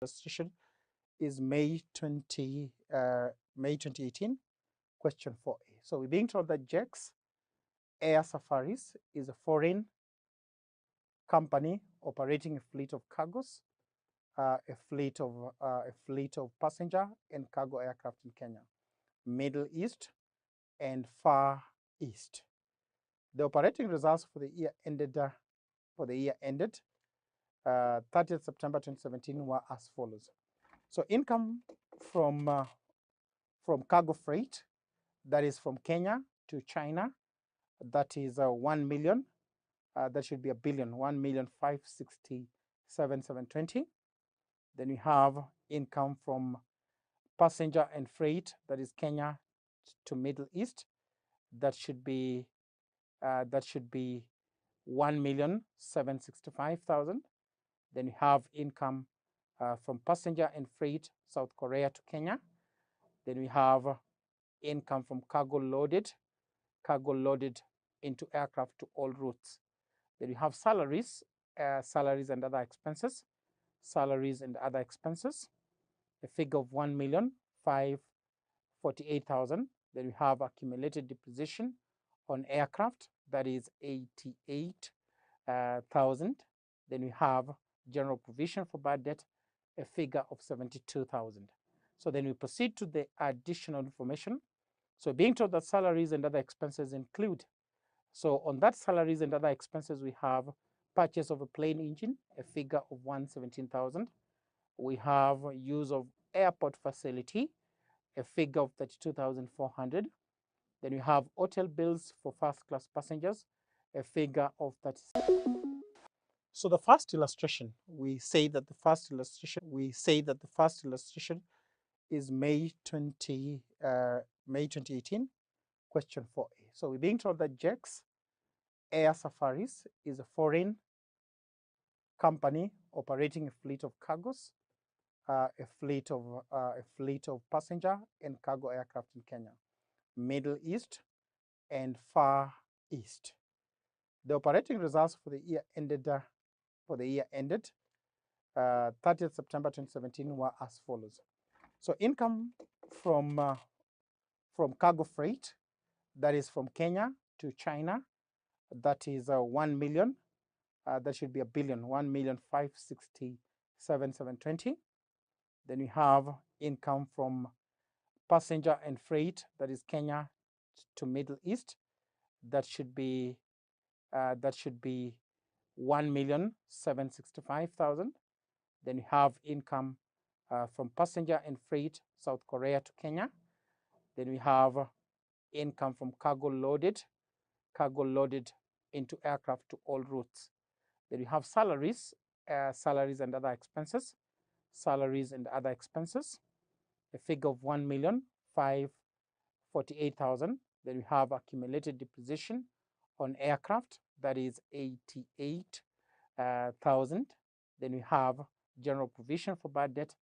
illustration is May 2018, question 4A. So we're being told that JEX Air Safaris is a foreign company operating a fleet of cargos, a fleet of passenger and cargo aircraft in Kenya, Middle East, and Far East. The operating results for the year ended 30th September 2017 were as follows. So income from cargo freight, that is from Kenya to China, that is 1 million. That should be a billion, 1,567,720. Then we have income from passenger and freight, that is Kenya to Middle East. That should be 1,765,000. Then we have income from passenger and freight South Korea to Kenya. Then we have income from cargo loaded into aircraft to all routes. Then we have salaries and other expenses, a figure of 1,548,000. Then we have accumulated depreciation on aircraft, that is 88,000. Then we have general provision for bad debt, a figure of 72,000. So then we proceed to the additional information. So being told that salaries and other expenses include. So on that salaries and other expenses, we have purchase of a plane engine, a figure of 117,000. We have use of airport facility, a figure of 32,400. Then we have hotel bills for first class passengers, a figure of 37. So the first illustration, we say that the first illustration is May 2018, question 4A. So we're being told that JEX Air Safaris is a foreign company operating a fleet of cargos, a fleet of passenger and cargo aircraft in Kenya, Middle East, and Far East. The operating results for the year ended 30th September 2017 were as follows. So income from cargo freight, that is from Kenya to China, that is 1 million. That should be a billion, 1,567,720. Then we have income from passenger and freight, that is Kenya to Middle East. That should be 1,765,000. Then we have income from passenger and freight South Korea to Kenya. Then we have income from cargo loaded into aircraft to all routes. Then we have salaries and other expenses, a figure of 1,548,000. Then we have accumulated depreciation on aircraft, that is 88,000. Then we have general provision for bad debt,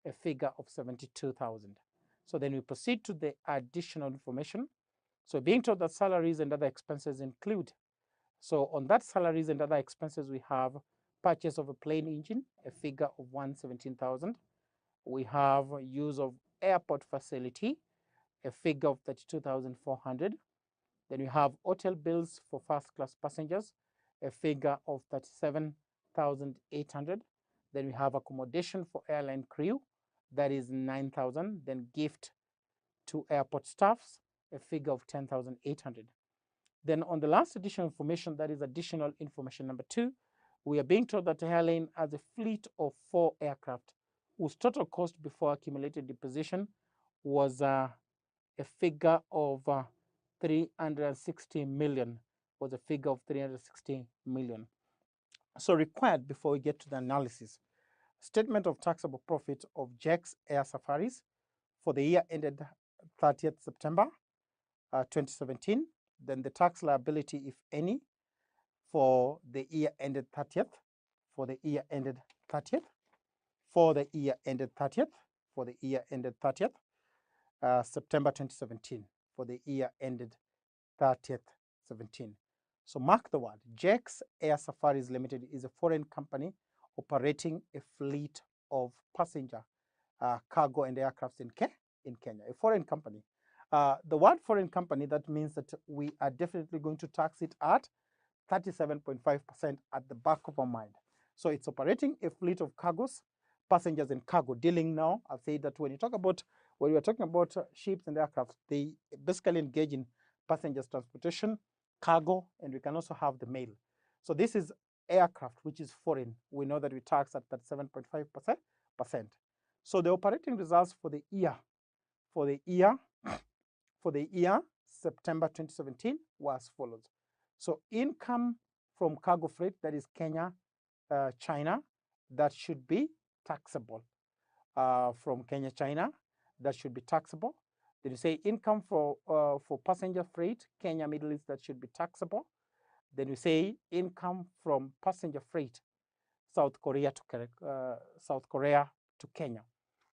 a figure of 72,000. So then we proceed to the additional information. So being told that salaries and other expenses include. So on that salaries and other expenses, we have purchase of a plane engine, a figure of 117,000. We have use of airport facility, a figure of 32,400. Then we have hotel bills for first class passengers, a figure of 37,800. Then we have accommodation for airline crew, that is 9,000. Then gift to airport staffs, a figure of 10,800. Then on the last additional information, that is additional information number 2, we are being told that the airline has a fleet of 4 aircraft whose total cost before accumulated depreciation was a figure of 360 million, So required before we get to the analysis, statement of taxable profit of JEX Air Safaris for the year ended 30th September 2017, then the tax liability, if any, for the year ended 30th, September 2017, for the year ended 30th 17. So mark the word, JEX Air Safaris Limited is a foreign company operating a fleet of passenger, cargo, and aircrafts in Kenya, a foreign company. The word foreign company, that means that we are definitely going to tax it at 37.5% at the back of our mind. So it's operating a fleet of cargos, passengers and cargo dealing now. I've said that when we are talking about ships and aircraft, they basically engage in passengers transportation, cargo, and we can also have the mail. So this is aircraft, which is foreign. We know that we tax at 37.5%. So the operating results for the year September 2017 were as follows. So income from cargo freight, that is Kenya, China, that should be taxable. From Kenya, China, that should be taxable. Then you say income for passenger freight, Kenya, Middle East, that should be taxable. Then you say income from passenger freight, South Korea to Kenya.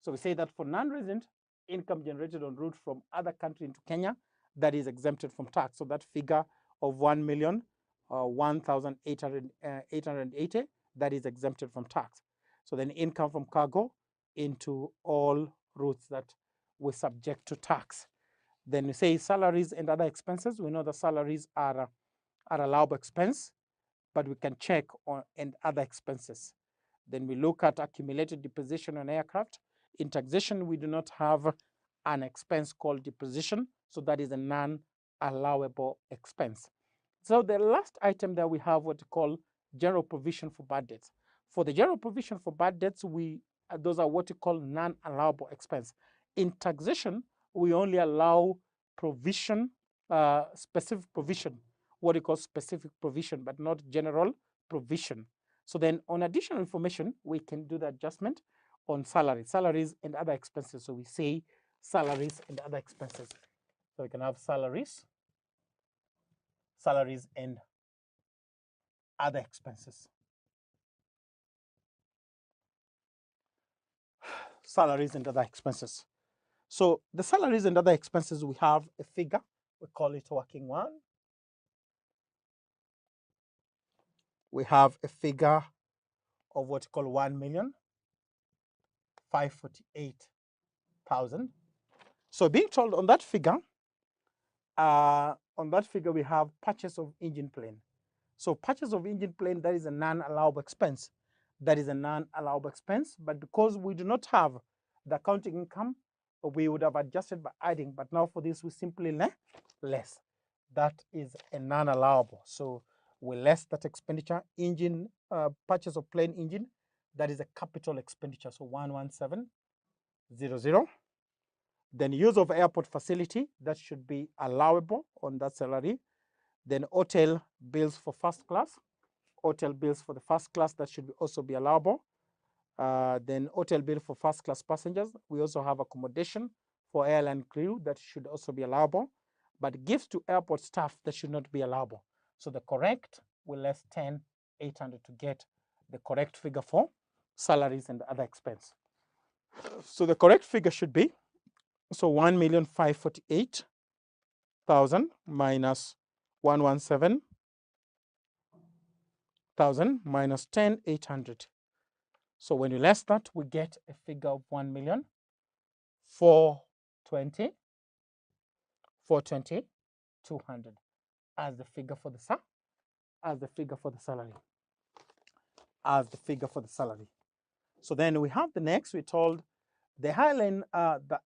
So we say that for non-resident, income generated en route from other country into Kenya, that is exempted from tax. So that figure of 1,001,880, that is exempted from tax. So then income from cargo into all routes that were subject to tax. Then we say salaries and other expenses. We know the salaries are allowable expense, but we can check on and other expenses. Then we look at accumulated depreciation on aircraft. In taxation, we do not have an expense called depreciation, so that is a non-allowable expense. So the last item that we have what we call general provision for bad debts. For the general provision for bad debts, those are what we call non-allowable expense. In taxation, we only allow provision, specific provision, what we call specific provision, but not general provision. So then on additional information, we can do the adjustment on salaries and other expenses. So we say salaries and other expenses. So we can have salaries and other expenses. Salaries and other expenses. So the salaries and other expenses, we have a figure. We call it working one. We have a figure of what we call 1,548,000. So being told on that figure, we have purchase of engine plane. So purchase of engine plane, that is a non-allowable expense. That is a non-allowable expense, but because we do not have the accounting income, we would have adjusted by adding, but now for this, we simply less. That is a non-allowable. So we less that expenditure. Engine, purchase of plane engine, that is a capital expenditure. So 11700. Then use of airport facility, that should be allowable on that salary. Then hotel bills for first class, hotel bills for the first class, that should also be allowable. Then hotel bill for first class passengers. We also have accommodation for airline crew, that should also be allowable. But gifts to airport staff, that should not be allowable. So the correct, we less 10,800 to get the correct figure for salaries and other expense. So the correct figure should be, so 1,548,000 minus 117,000 minus 10,800. So when you less that, we get a figure of 1,420,200 as the figure for the salary. So then we have the next. We told the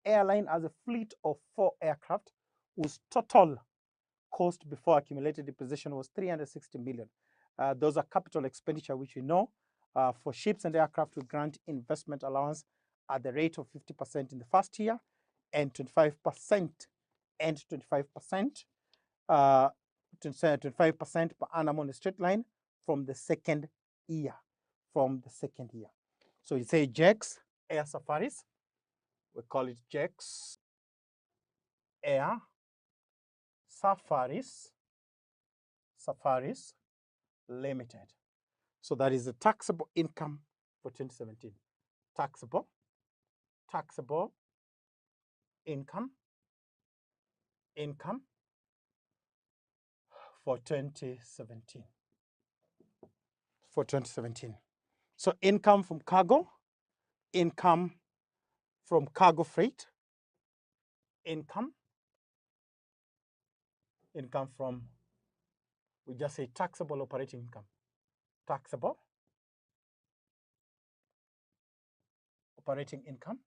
airline has a fleet of 4 aircraft whose total cost before accumulated depreciation was 360 million. Those are capital expenditure, which we know. For ships and aircraft, we grant investment allowance at the rate of 50% in the first year and 25% per annum on a straight line from the second year. So you say JEX, Air Safaris. We call it JEX, Air Safaris Limited. So that is the taxable income for 2017. Taxable income for 2017. So income from cargo, income from cargo freight, income from, we just say taxable operating income, taxable operating income,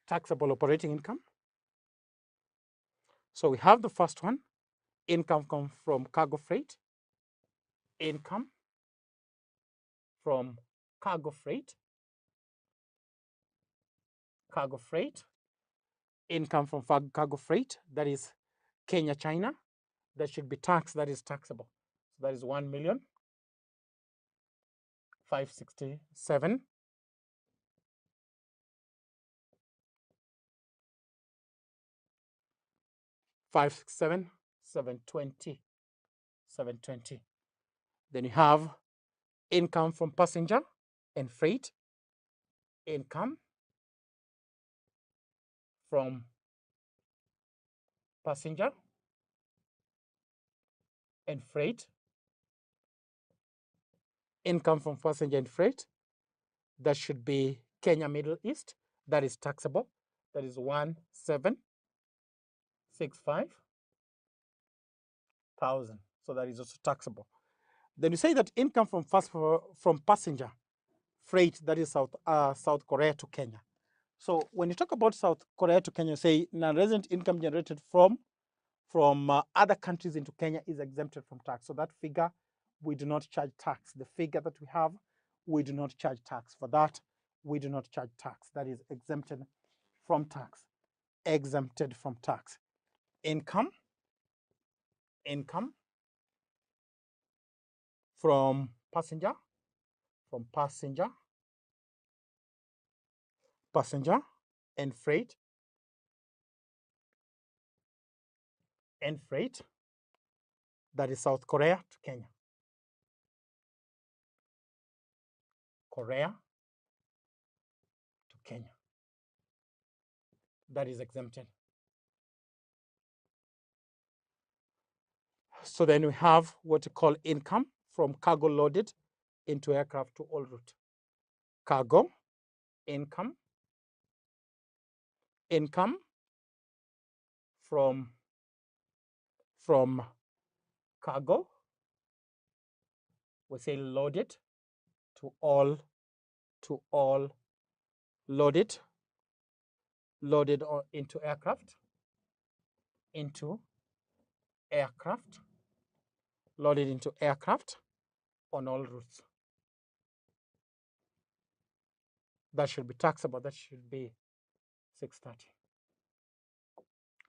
taxable operating income. So we have the first one, income from cargo freight, income from cargo freight, income from cargo freight, that is Kenya, China, that should be taxed, that is taxable. So that is 1,567,000. 567, 720, 720. Then you have income from passenger and freight, income from passenger and freight, income from passenger and freight, that should be Kenya, Middle East, that is taxable, that is 1,765,000. So that is also taxable. Then you say that income from passenger freight, that is South Korea to Kenya. So when you talk about South Korea to Kenya, you say non-resident income generated from other countries into Kenya is exempted from tax. So that figure, we do not charge tax. The figure that we have, we do not charge tax. For that, we do not charge tax. That is exempted from tax. Exempted from tax. Income from passenger and freight, that is South Korea to Kenya. Korea to Kenya. That is exempted. So then we have what we call income from cargo loaded into aircraft to en route. Cargo, income from cargo, we say loaded to all loaded into aircraft, loaded into aircraft on all routes. That should be taxable. That should be 630.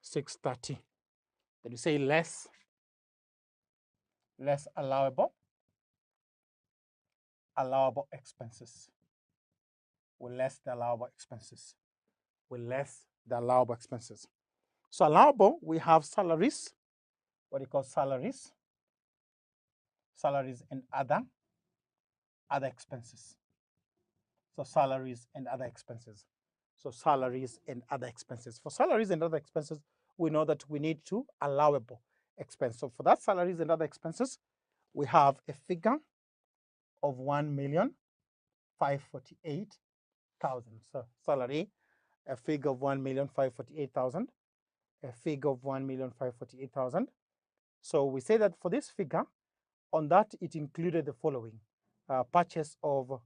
630. Then you say less allowable expenses. With less the allowable expenses. So allowable, we have salaries, what you call salaries and other expenses. So salaries and other expenses. For salaries and other expenses, we know that we need to allowable expense. So for that salaries and other expenses, we have a figure of 1,548,000. So salary, a figure of 1,548,000, a figure of 1,548,000. So we say that for this figure, on that it included the following: purchase of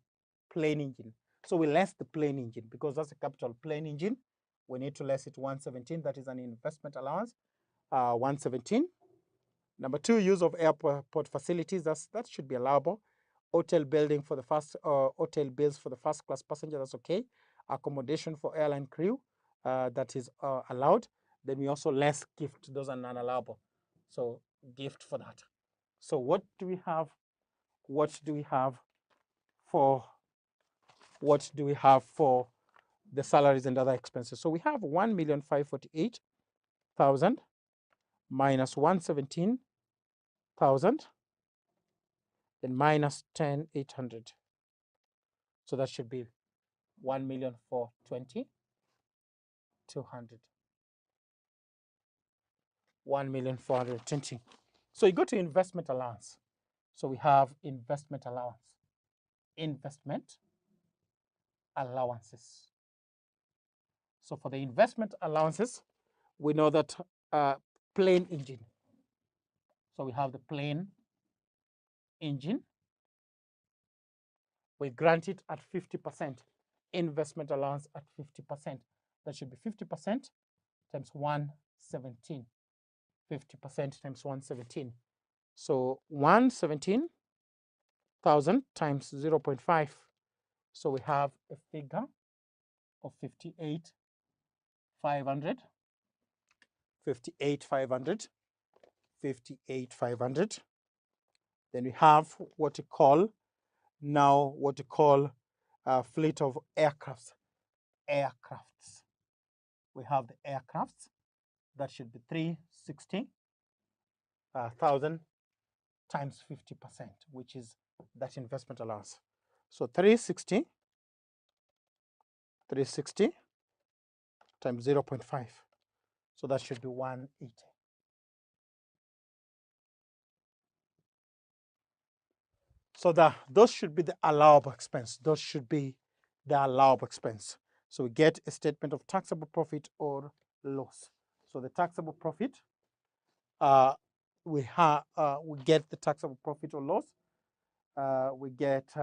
plane engine. So we less the plane engine because that's a capital plane engine. We need to less it 117. That is an investment allowance. 117. Number two, use of airport facilities. That should be allowable. Hotel building for the hotel bills for the first class passenger. That's okay. Accommodation for airline crew. That is allowed. Then we also less gift. Those are non-allowable. So gift for that. So what do we have? What do we have for the salaries and other expenses? So we have 1,548,000 minus 117,000, then minus 10,800. So that should be 1,420,200. 1,420. So you go to investment allowance. So we have investment allowance, investment allowances. So for the investment allowances, we know that plain engine. So we have the plain engine. We grant it at 50%. Investment allowance at 50%. That should be 50% times 117. 50% times 117. So 117,000 times 0.5. So we have a figure of 58,500. 58,500. 58,500. Then we have what you call a fleet of aircrafts. Aircrafts. We have the aircrafts. That should be 360,000 times 50%, which is that investment allowance. So 360 times 0.5. So that should be 180. So those should be the allowable expense. Those should be the allowable expense. So we get a statement of taxable profit or loss. So the taxable profit, we get the taxable profit or loss. We get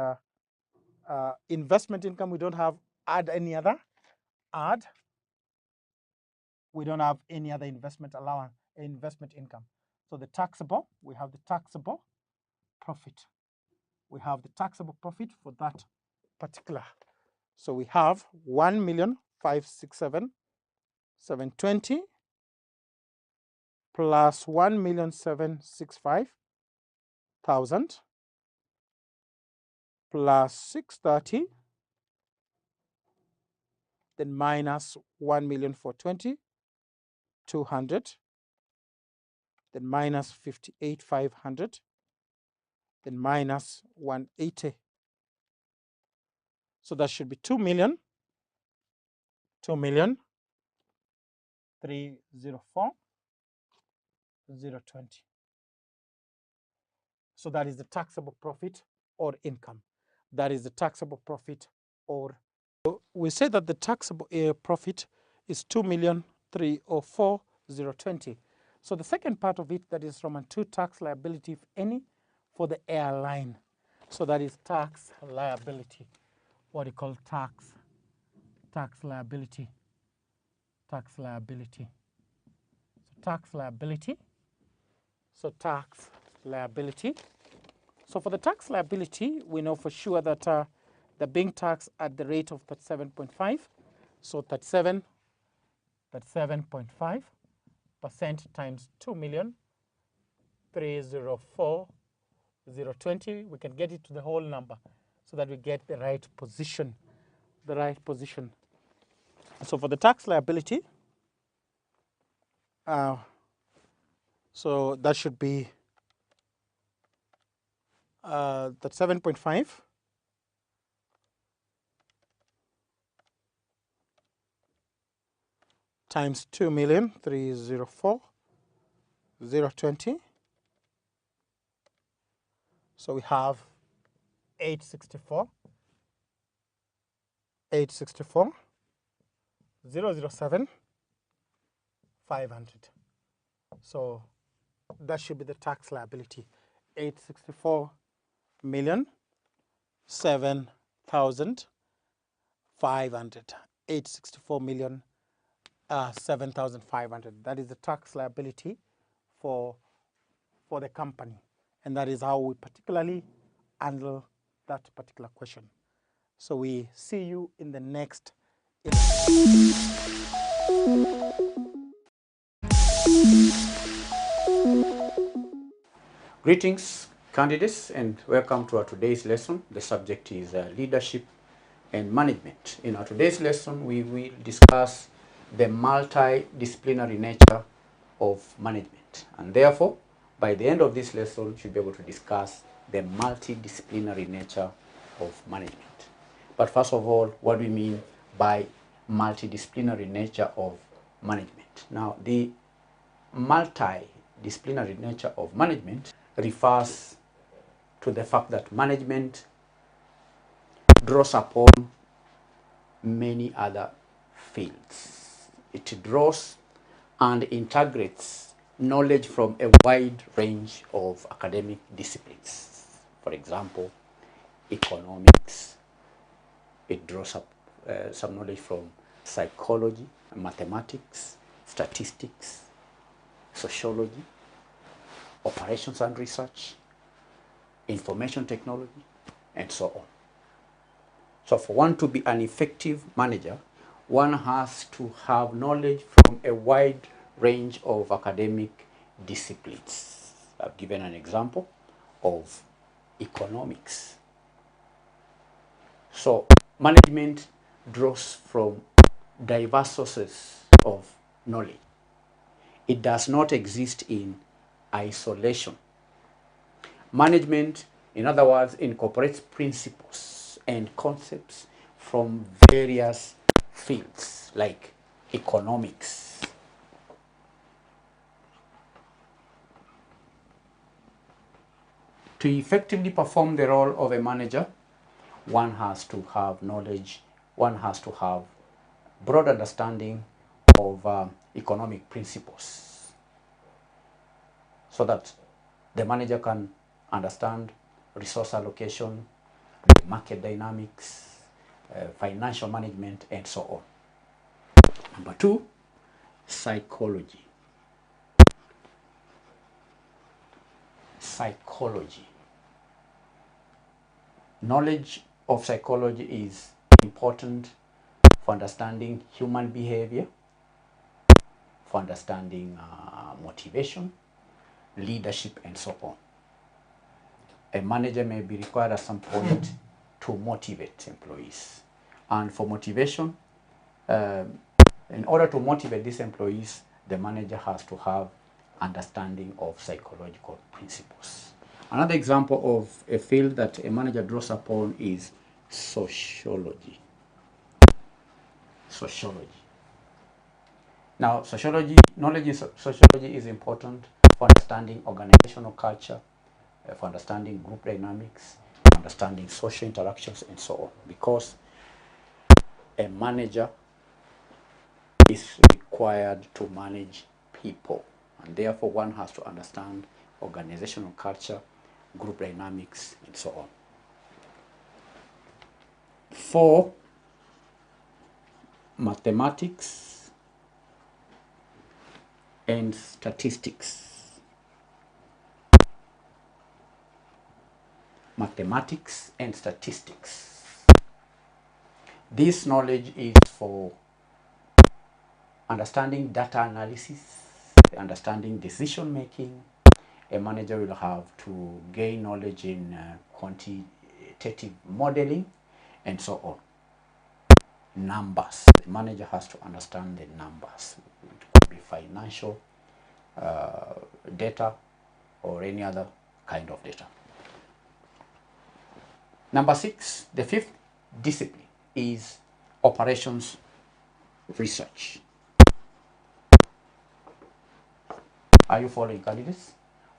investment income. We don't have any other. We don't have any other investment allowance, investment income. So the taxable, we have the taxable profit. We have the taxable profit for that particular. So we have 1,567,720 plus 1,765,000 plus 630, then minus 1,420,200, then minus 58,500, then minus 180. So that should be 2,304,020. So that is the taxable profit or income. That is the taxable profit or. So we say that the taxable profit is 2,304,020. So the second part of it, that is from a to tax liability, if any, for the airline. So that is tax liability. What you call tax liability. Tax liability. So tax liability. So tax liability. So for the tax liability, we know for sure that they're being taxed at the rate of 37.5. So 37.5% times 2,304,020. We can get it to the whole number so that we get the right position. The right position. So for the tax liability, so that should be that 7.5 times 2,304,020. So we have 864, 007, 500. So that should be the tax liability. 864,007,500. 864,007,500. That is the tax liability for the company, and that is how we particularly handle that particular question. So we see you in the next. Greetings, candidates, and welcome to our today's lesson. The subject is leadership and management. In our today's lesson, we will discuss the multidisciplinary nature of management, and therefore, by the end of this lesson, you should be able to discuss the multidisciplinary nature of management. But first of all, what do we mean by multidisciplinary nature of management? Now, the multidisciplinary nature of management refers to the fact that management draws upon many other fields. It draws and integrates knowledge from a wide range of academic disciplines. For example, economics. It draws up some knowledge from psychology, mathematics, statistics, sociology, operations and research, information technology, and so on. So for one to be an effective manager, one has to have knowledge from a wide range of academic disciplines. I've given an example of economics. So management draws from diverse sources of knowledge. It does not exist in isolation. Management, in other words, incorporates principles and concepts from various fields like economics. To effectively perform the role of a manager, one has to have knowledge, one has to have broad understanding of economic principles so that the manager can understand resource allocation, market dynamics, financial management, and so on. Number two, psychology. Psychology. Knowledge of psychology is important for understanding human behavior, for understanding motivation, leadership, and so on. A manager may be required at some point to motivate employees. And for motivation, in order to motivate these employees, the manager has to have understanding of psychological principles. Another example of a field that a manager draws upon is sociology. Sociology. Now, knowledge in sociology is important for understanding organizational culture, for understanding group dynamics, understanding social interactions, and so on. Because a manager is required to manage people, and therefore one has to understand organizational culture, group dynamics, and so on. 4, mathematics and statistics. Mathematics and statistics. This knowledge is for understanding data analysis, understanding decision making. A manager will have to gain knowledge in quantitative modeling and so on. Numbers. The manager has to understand the numbers. It could be financial data or any other kind of data. Number 6, the 5th discipline is operations research. Are you following, candidates?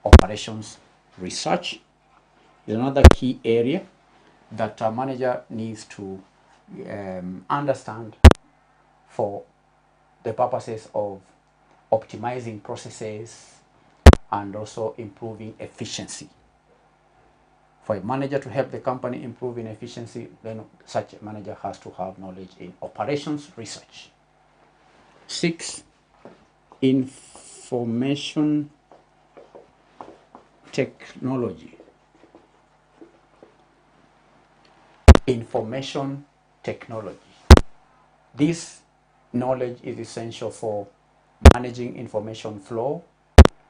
Operations research is another key area that a manager needs to understand for the purposes of optimizing processes and also improving efficiency. For a manager to help the company improve in efficiency, then such a manager has to have knowledge in operations research. 6, information technology. Information technology. This knowledge is essential for managing information flow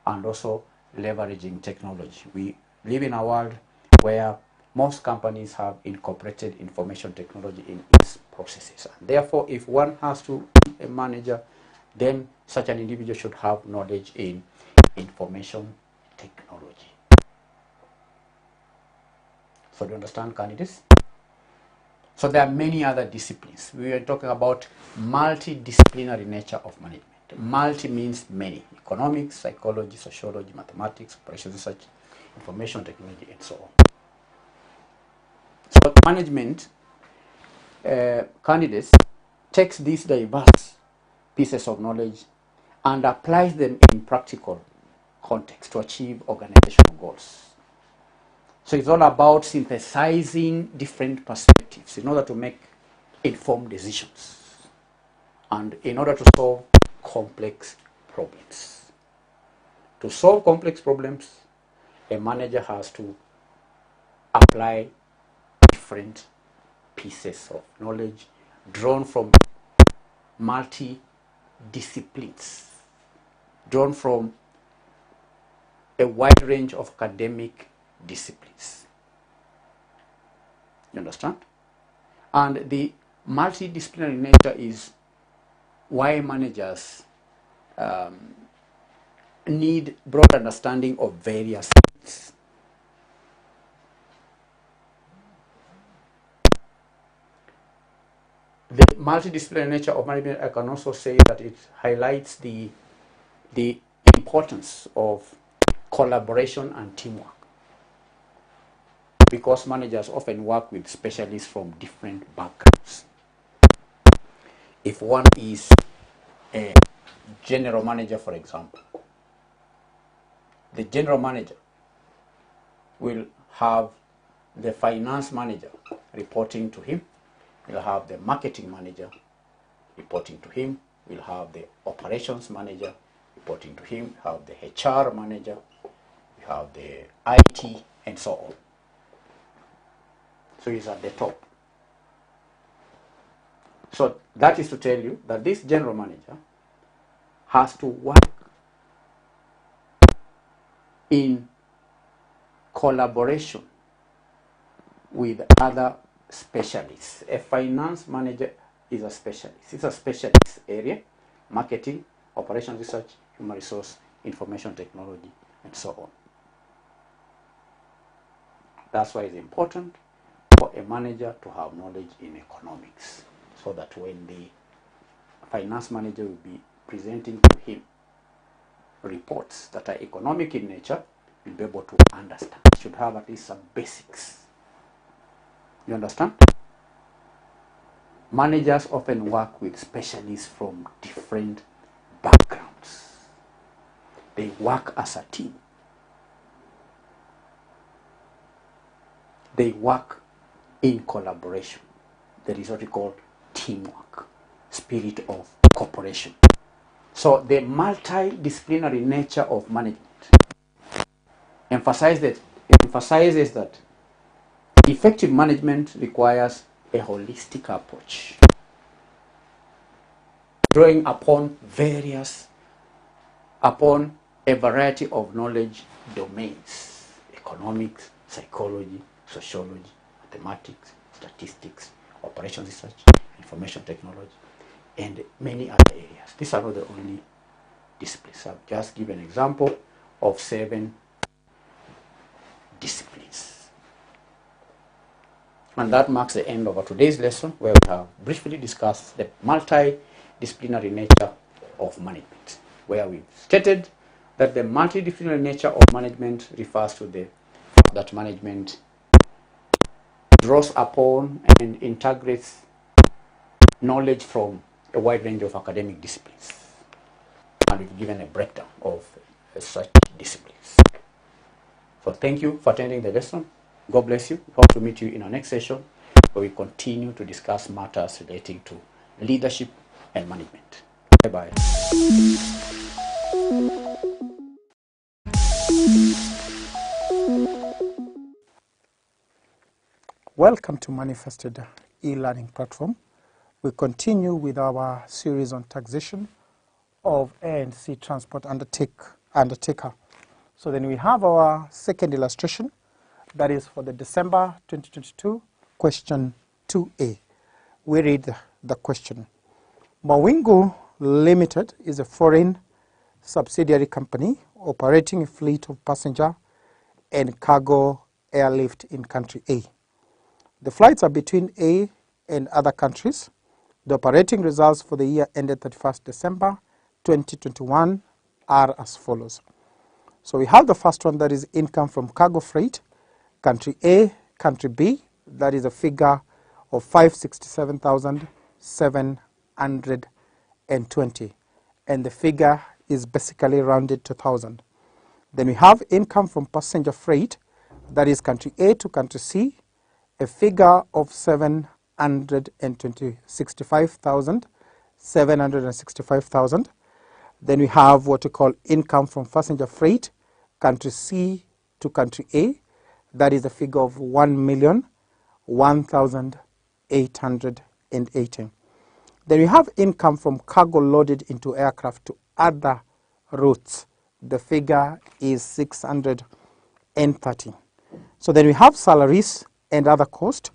and also leveraging technology. We live in a world where most companies have incorporated information technology in its processes. And therefore, if one has to be a manager, then such an individual should have knowledge in information technology. So do you understand, candidates? So there are many other disciplines. We are talking about multidisciplinary nature of management. Multi means many. Economics, psychology, sociology, mathematics, operations research, information technology, and so on. So management candidates takes these diverse pieces of knowledge and applies them in practical context to achieve organizational goals. So it's all about synthesizing different perspectives in order to make informed decisions and in order to solve complex problems. To solve complex problems, a manager has to apply different pieces of knowledge drawn from multi-disciplines, drawn from a wide range of academic disciplines. You understand? And the multidisciplinary nature is why managers need broad understanding of various things. The multidisciplinary nature of management, I can also say that it highlights the importance of collaboration and teamwork, because managers often work with specialists from different backgrounds. If one is a general manager, for example, the general manager will have the finance manager reporting to him, we'll have the marketing manager reporting to him, we'll have the operations manager reporting to him, we'll have the HR manager, we have the IT, and so on. So he's at the top. So that is to tell you that this general manager has to work in collaboration with other specialists. A finance manager is a specialist. It's a specialist area: marketing, operations research, human resource, information technology, and so on. That's why it's important for a manager to have knowledge in economics, so that when the finance manager will be presenting to him reports that are economic in nature, you'll be able to understand. You should have at least some basics. You understand? Managers often work with specialists from different backgrounds. They work as a team. They work in collaboration. There is what we call teamwork, spirit of cooperation. So the multidisciplinary nature of management emphasizes that effective management requires a holistic approach, drawing upon a variety of knowledge domains: economics, psychology, sociology, mathematics, statistics, operations research, information technology, and many other areas. These are not the only disciplines. I've just given an example of 7 disciplines. And that marks the end of our today's lesson, where we have briefly discussed the multidisciplinary nature of management, where we've stated that the multidisciplinary nature of management refers to the fact that management draws upon and integrates knowledge from a wide range of academic disciplines. And we've given a breakdown of such disciplines. So thank you for attending the lesson. God bless you. We hope to meet you in our next session, where we continue to discuss matters relating to leadership and management. Bye-bye. Welcome to Manifested e-learning platform. We continue with our series on taxation of A&C transport undertaker. So then we have our second illustration, that is for the December 2022 question 2A. We read the question. Mawingu Limited is a foreign subsidiary company operating a fleet of passenger and cargo airlift in country A. The flights are between A and other countries. The operating results for the year ended 31st December 2021 are as follows. So we have the first one, that is income from cargo freight, country A, country B, that is a figure of 567,720, and the figure is basically rounded to 1,000. Then we have income from passenger freight, that is country A to country C, a figure of 765,000. Then we have what we call income from passenger freight, country C to country A, that is a figure of 1,001,880. Then we have income from cargo loaded into aircraft to other routes. The figure is 630. So then we have salaries and other cost,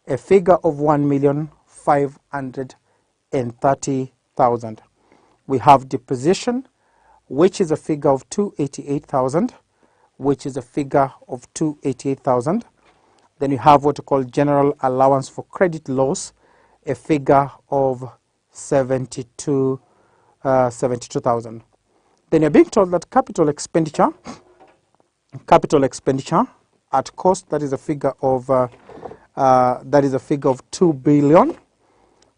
a figure of 1,530,000. We have depreciation, which is a figure of 288,000, which is a figure of 288,000. Then you have what we call general allowance for credit loss, a figure of 72,000. Then you're being told that capital expenditure at cost, that is a figure of 2 billion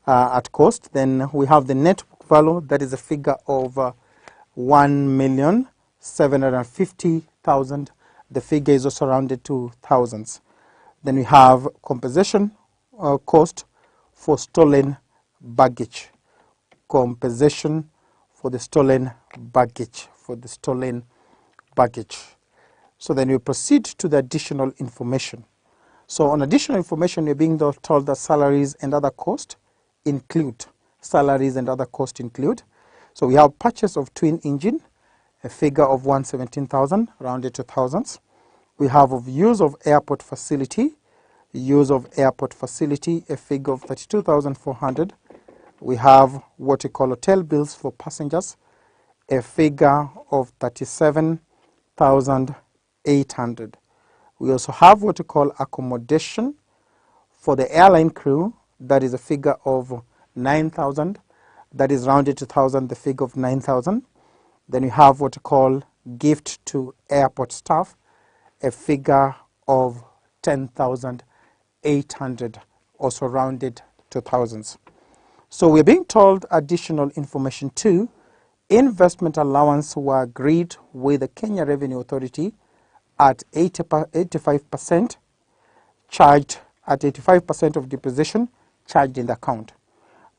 at cost. Then we have the net book value, that is a figure of 1,750,000. The figure is also rounded to thousands. Then we have compensation cost for stolen baggage. Compensation for the stolen baggage. So then we proceed to the additional information. So on additional information, you're being told that salaries and other costs include. So we have purchase of twin engine, a figure of 117,000, rounded to thousands. We have of use of airport facility, a figure of 32,400. We have what we call hotel bills for passengers, a figure of 37,800. We also have what we call accommodation for the airline crew, that is a figure of 9,000. That is rounded to 1,000, the figure of 9,000. Then we have what we call gift to airport staff, a figure of 10,800, also rounded to thousands. So we're being told additional information too. Investment allowance were agreed with the Kenya Revenue Authority at 85%, charged at 85% of depreciation charged in the account.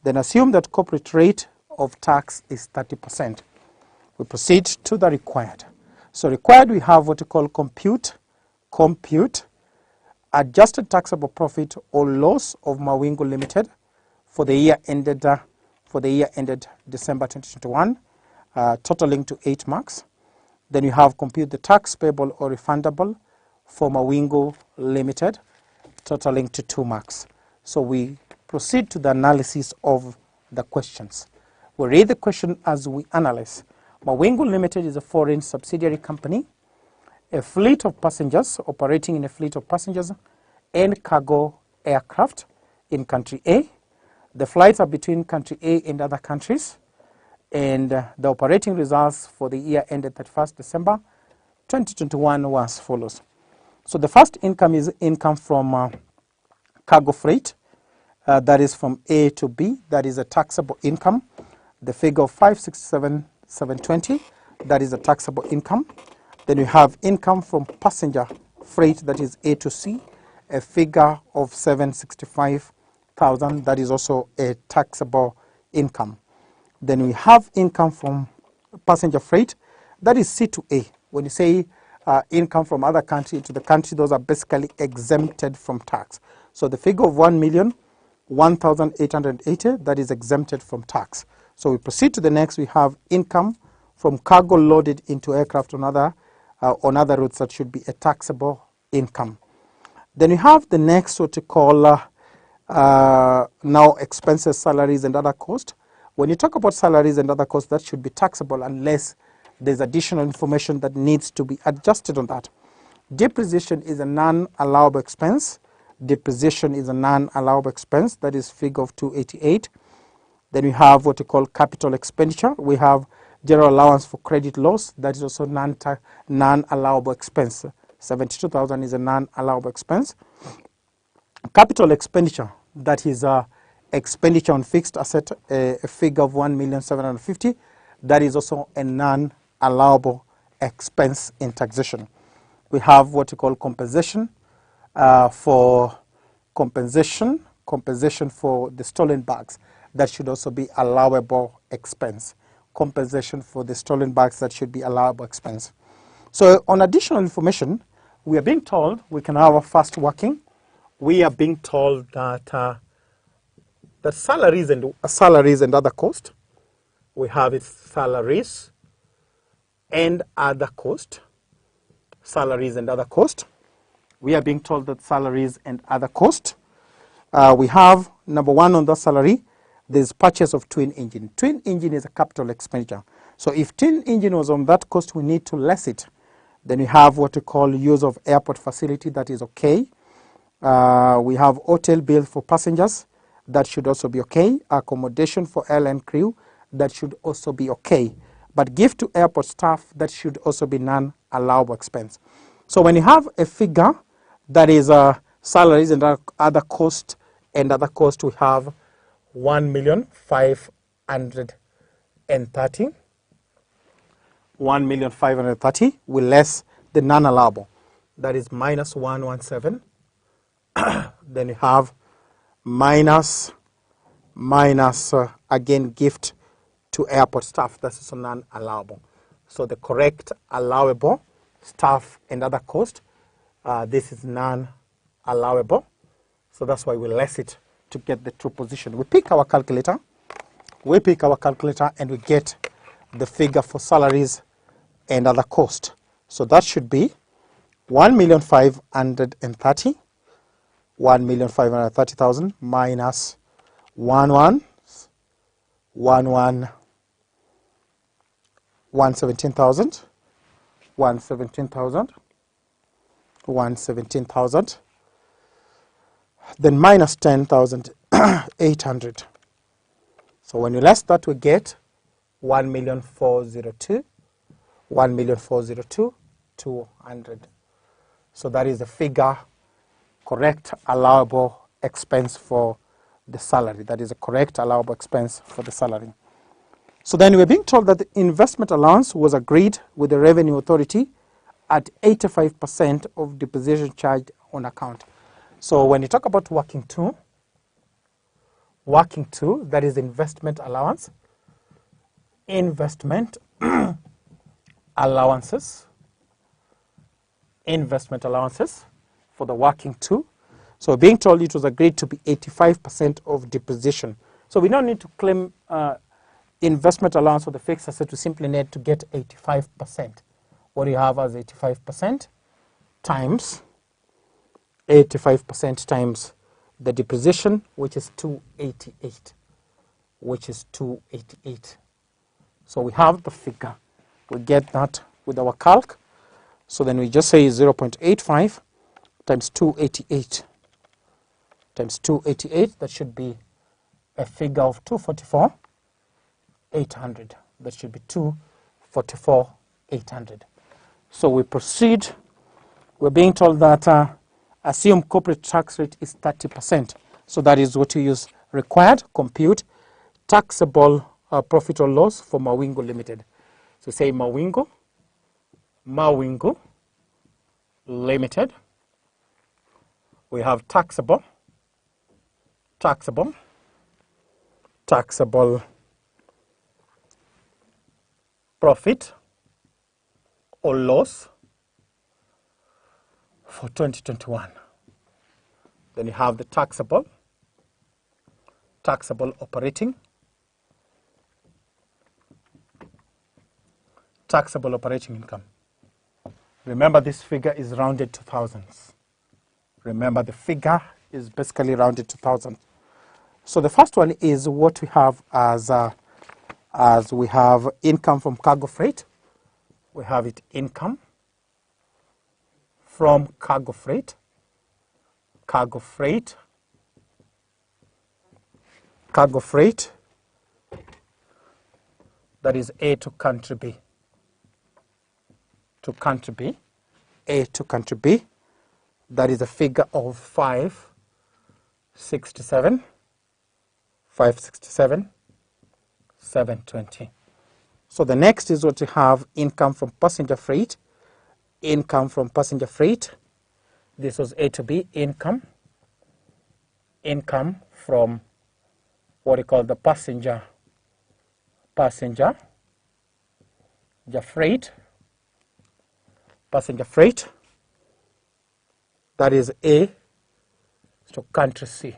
Then assume that corporate rate of tax is 30%. We proceed to the required. So required, we have what we call compute adjusted taxable profit or loss of Mawingu Limited for the year ended December 2021, totaling to 8 marks. Then you have compute the tax payable or refundable for Mawingu Limited, totaling to 2 marks. So we proceed to the analysis of the questions. We read the question as we analyze. Mawingu Limited is a foreign subsidiary company, a fleet of passengers, operating in a fleet of passengers and cargo aircraft in country A. The flights are between country A and other countries, and the operating results for the year ended 31st December 2021 were as follows. So the first income is income from cargo freight, that is from A to B, that is a taxable income. The figure of 567,720, that is a taxable income. Then we have income from passenger freight, that is A to C, a figure of 765,000, that is also a taxable income. Then we have income from passenger freight, that is C to A. When you say income from other country to the country, those are basically exempted from tax. So the figure of 1,001,880, that is exempted from tax. So we proceed to the next. We have income from cargo loaded into aircraft on other routes, that should be a taxable income. Then we have the next, what we call now expenses, salaries and other costs. When you talk about salaries and other costs, that should be taxable unless there's additional information that needs to be adjusted on that. Depreciation is a non-allowable expense. That is figure of 288. Then we have what we call capital expenditure. We have general allowance for credit loss. That is also non-allowable expense. 72,000 is a non-allowable expense. Capital expenditure, that is expenditure on fixed asset, a figure of 1,750,000. That is also a non-allowable expense in taxation. We have what we call compensation for compensation for the stolen bags. That should also be allowable expense. Compensation for the stolen bags, that should be allowable expense. So on additional information, we are being told we can have a fast working. We are being told that that salaries and other costs. We have its salaries and other cost. Salaries and other cost. We are being told that salaries and other cost. We have number one on the salary. There's purchase of twin engine. Twin engine is a capital expenditure. So if twin engine was on that cost, we need to less it. Then we have what we call use of airport facility. That is okay. We have hotel bill for passengers. That should also be okay. Accommodation for airline crew. That should also be okay. But gift to airport staff, that should also be non-allowable expense. So when you have a figure that is salaries and other cost, we have 1,530,000. 1,530,000 we less the non-allowable. That is minus 117. Then you have minus again gift to airport staff. That's also non-allowable. So the correct allowable staff and other cost, this is non-allowable. So that's why we less it to get the true position. We pick our calculator. And we get the figure for salaries and other cost. So that should be 1,530,000. 1,530,000 minus 117,000. 117,000. Then minus 10,800. So when you less that, we get 1,402,000. 1,402,200. So that is the figure, correct allowable expense for the salary. That is a correct allowable expense for the salary. So then we're being told that the investment allowance was agreed with the Revenue Authority at 85% of deposition charged on account. So when you talk about working two, that is investment allowance. Investment allowances for the working two. So being told it was agreed to be 85% of deposition. So we don't need to claim investment allowance for the fixed asset. We simply need to get 85%. What do you have as 85% times 85% times the deposition, which is 288. So we have the figure. We get that with our calc. So then we just say 0.85 times 288 times 288. That should be a figure of 244,800. That should be 244,800. So we proceed. We're being told that assume corporate tax rate is 30%. So that is what you use required. Compute taxable profit or loss for Mawingo Limited. So say Mawingo Limited. We have taxable profit or loss for 2021. Then you have the taxable operating income. Remember, this figure is rounded to thousands. Remember, the figure is basically rounded to thousands. So the first one is what we have as we have income from cargo freight. We have it income from cargo freight. That is A to country B. A to country B. That is a figure of 5 67, 567, 720. So the next is what we have, income from passenger freight. Income from passenger freight. This was A to B, income. Income from what we call the passenger freight. Passenger freight. That is A to country C.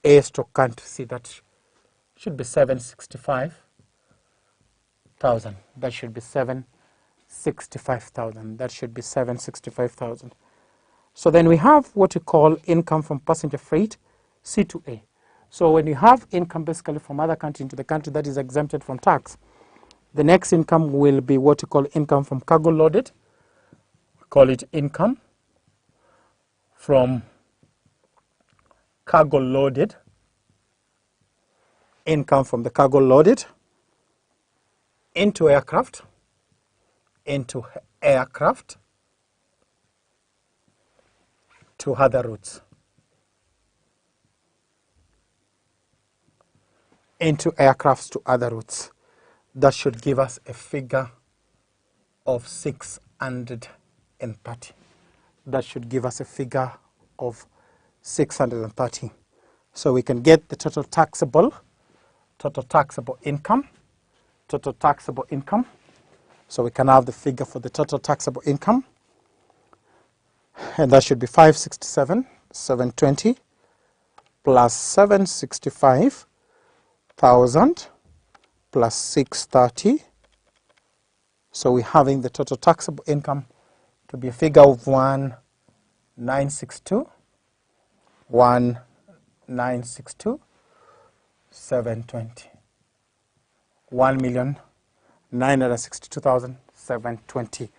A to country C, that should be 765,000. That should be 765,000. That should be 765,000. So then we have what we call income from passenger freight, C to A. So when you have income basically from other country into the country that is exempted from tax, the next income will be what we call income from cargo loaded. We call it income from cargo loaded. Income from the cargo loaded into aircraft, to other routes, into aircrafts to other routes. That should give us a figure of 630. That should give us a figure of 630. So we can get the total taxable income. So we can have the figure for the total taxable income. And that should be 567, 720 plus 765,000 plus 630. So we're having the total taxable income to be a figure of 1962, 720. 1,962,720.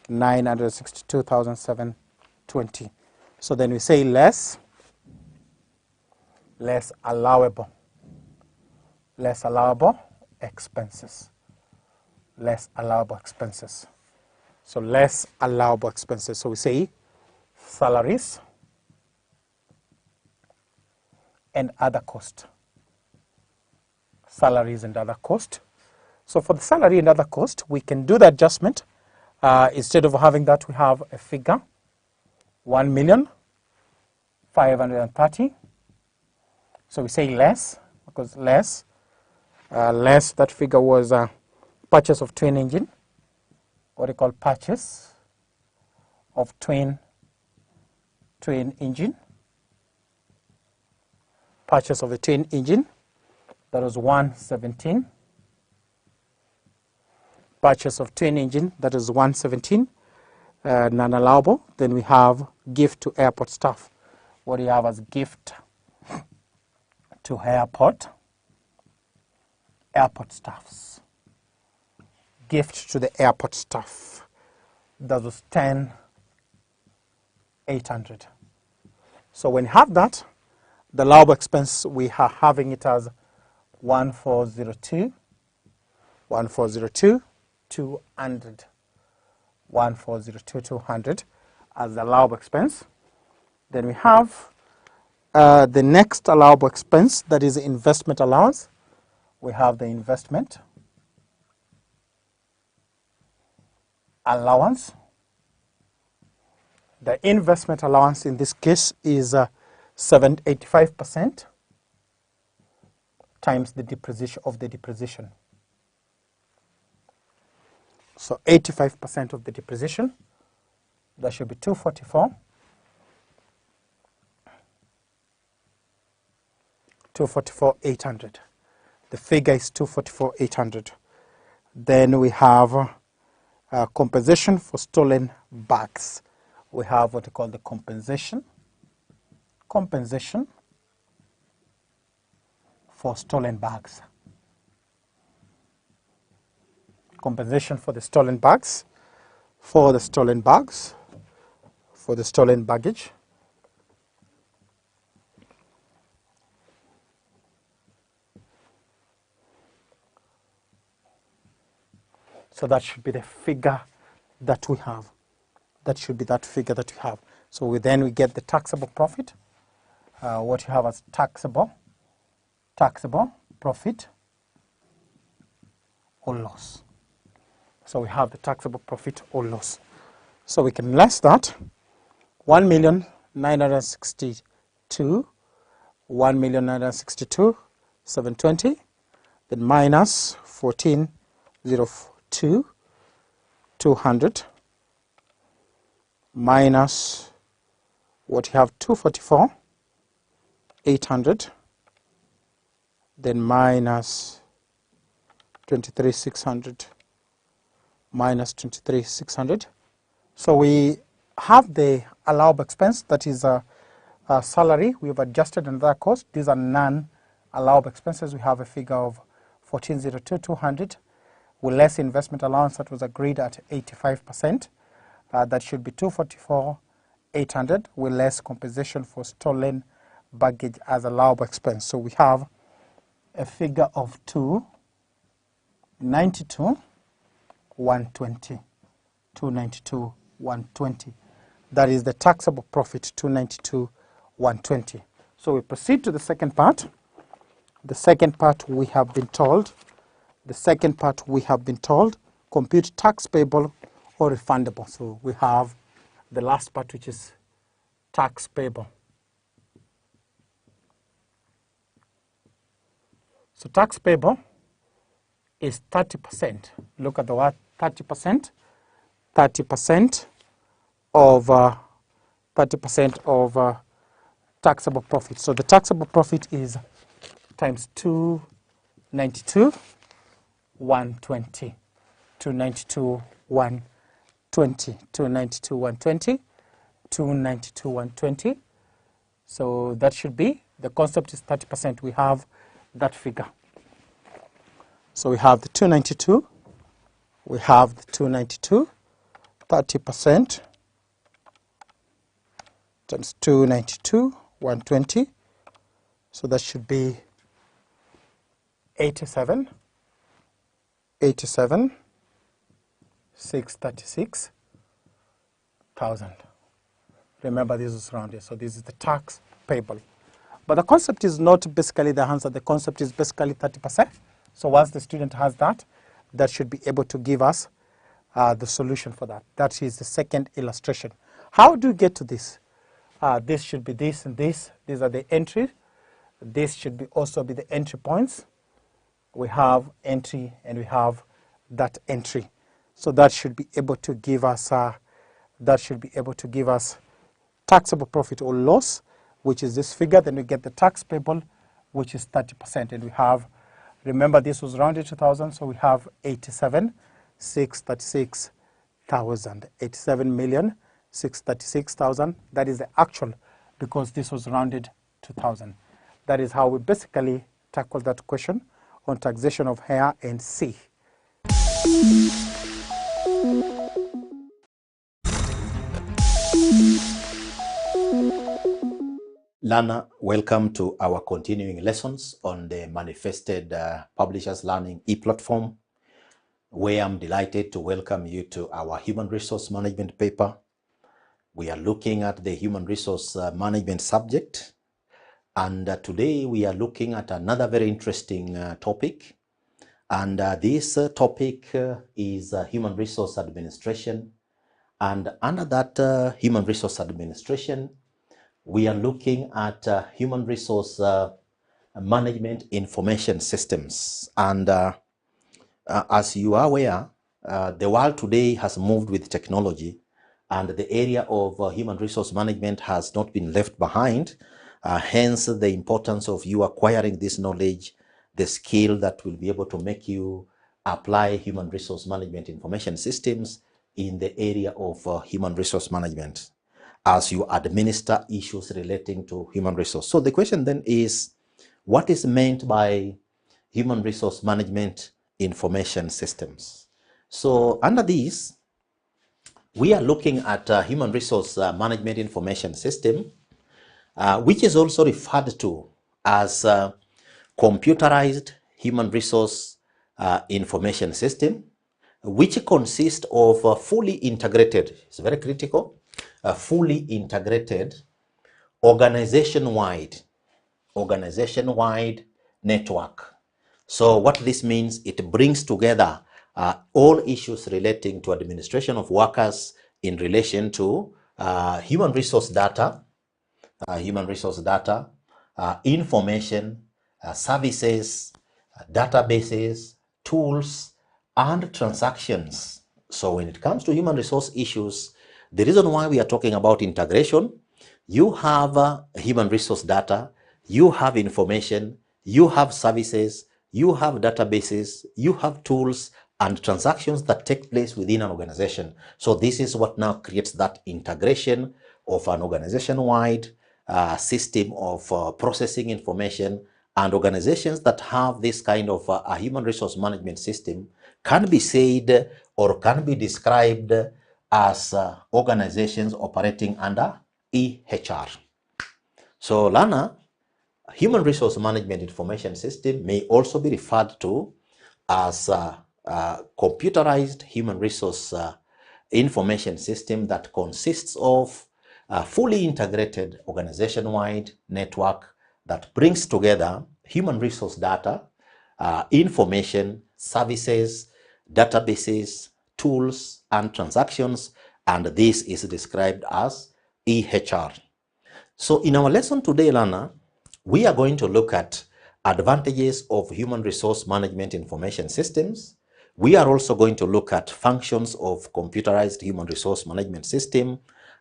962,720. So then we say less allowable expenses. Less allowable expenses. So less allowable expenses. So we say salaries and other cost. Salaries and other cost. So for the salary and other cost, we can do the adjustment. Instead of having that, we have a figure, 1,530,000. So we say less, because less, that figure was purchase of twin engine, what we call purchase of twin engine. Purchase of a twin engine, that was 117. Purchase of twin engine, that is 117, non-allowable. Then we have gift to airport staff. What do you have as gift to airport staffs? Gift to the airport staff, that was 10,800. So when you have that, the allowable expense, we are having it as 1402, 200. 1402,200 as the allowable expense. Then we have the next allowable expense, that is investment allowance. We have the investment allowance. The investment allowance in this case is 85% times the depreciation of the depreciation. So 85% of the depreciation, that should be 244. 244,800. The figure is 244,800. Then we have compensation for stolen bags. We have what we call the compensation for stolen bags. Compensation for the stolen bags, for the stolen baggage. So that should be the figure that we have. That should be that figure that we have. So we get the taxable profit. What you have as taxable profit or loss. So we have the taxable profit or loss. So we can less that 1,962,720, then minus 14,042,200, minus what you have 244,800, then minus 23,600, minus 23,600. So we have the allowable expense, that is a salary. We've adjusted another cost. These are non-allowable expenses. We have a figure of 14,02,200 with less investment allowance that was agreed at 85%. That should be 244,800 with less compensation for stolen baggage as allowable expense. So we have a figure of 292,120. 292,120. That is the taxable profit, 292,120. So we proceed to the second part. The second part we have been told, compute tax payable or refundable. So we have the last part, which is tax payable. So tax payable is 30%. Look at the word 30%. 30% of taxable profit. So the taxable profit is times 292,120. 292,120. 292,120. 292,120. So that should be, the concept is 30%. We have that figure. So we have the 292. We have the 292. 30% times 292,120. So that should be 636,000. Remember, this is rounded, so this is the tax payable. But the concept is not basically the answer. The concept is basically 30%. So once the student has that, that should be able to give us the solution for that. That is the second illustration. How do you get to this? This should be this and this. These are the entries. This should be also be the entry points. We have entry and we have that entry. So that should be able to give us taxable profit or loss, which is this figure. Then we get the tax payable, which is 30%. And we have, remember this was rounded to 1,000, so we have 87,636,000. 87,636,000. That is the actual, because this was rounded to 1,000. That is how we basically tackle that question on taxation of hair and sea. Learner, welcome to our continuing lessons on the Manifested Publishers Learning e-platform, where I'm delighted to welcome you to our Human Resource Management paper. We are looking at the Human Resource Management subject, and today we are looking at another very interesting topic, and this topic is Human Resource Administration, and under that Human Resource Administration, we are looking at human resource management information systems. And as you are aware, the world today has moved with technology, and the area of human resource management has not been left behind. Hence, the importance of you acquiring this knowledge, the skill that will be able to make you apply human resource management information systems in the area of human resource management as you administer issues relating to human resource. So the question then is, what is meant by human resource management information systems? So under these, we are looking at human resource management information system, which is also referred to as computerized human resource information system, which consists of fully integrated, it's very critical, a fully integrated organization-wide network. So what this means, it brings together all issues relating to administration of workers in relation to human resource data, information, services, databases, tools, and transactions. So when it comes to human resource issues, the reason why we are talking about integration, you have human resource data, you have information, you have services, you have databases, you have tools and transactions that take place within an organization. So this is what now creates that integration of an organization-wide system of processing information, and organizations that have this kind of a human resource management system can be said or can be described as organizations operating under EHR. So Lana, human resource management information system may also be referred to as computerized human resource information system that consists of a fully integrated organization-wide network that brings together human resource data, information, services, databases, tools, and transactions, and this is described as EHR. So in our lesson today, Lana, we are going to look at advantages of human resource management information systems. We are also going to look at functions of computerized human resource management system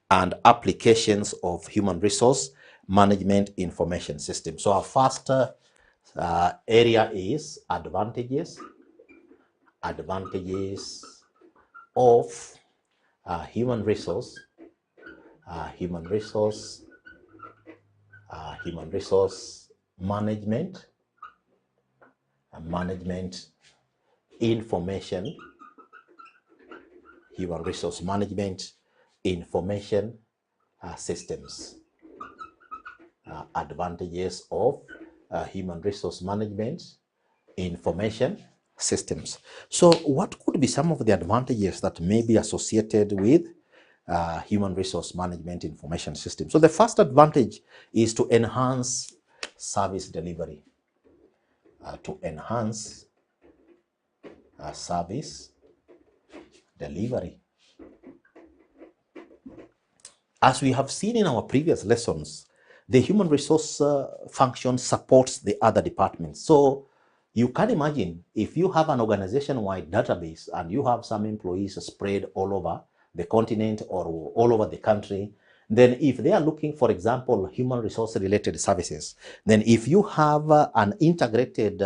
and applications of human resource management information system. So our first area is advantages of human resource management information systems. Advantages of human resource management information systems. So what could be some of the advantages that may be associated with human resource management information system? So the first advantage is to enhance service delivery. Service delivery. As we have seen in our previous lessons, the human resource function supports the other departments. So you can imagine if you have an organization-wide database and you have some employees spread all over the continent or all over the country, then if they are looking, for example, human resource related services, then if you have an integrated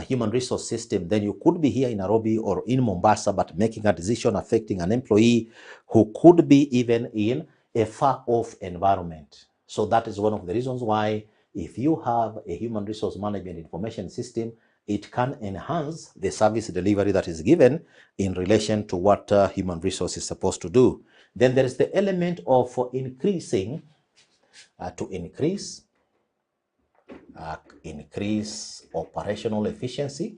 human resource system, then you could be here in Nairobi or in Mombasa, but making a decision affecting an employee who could be even in a far-off environment. So that is one of the reasons why if you have a human resource management information system, it can enhance the service delivery that is given in relation to what human resource is supposed to do. Then there is the element of increase operational efficiency.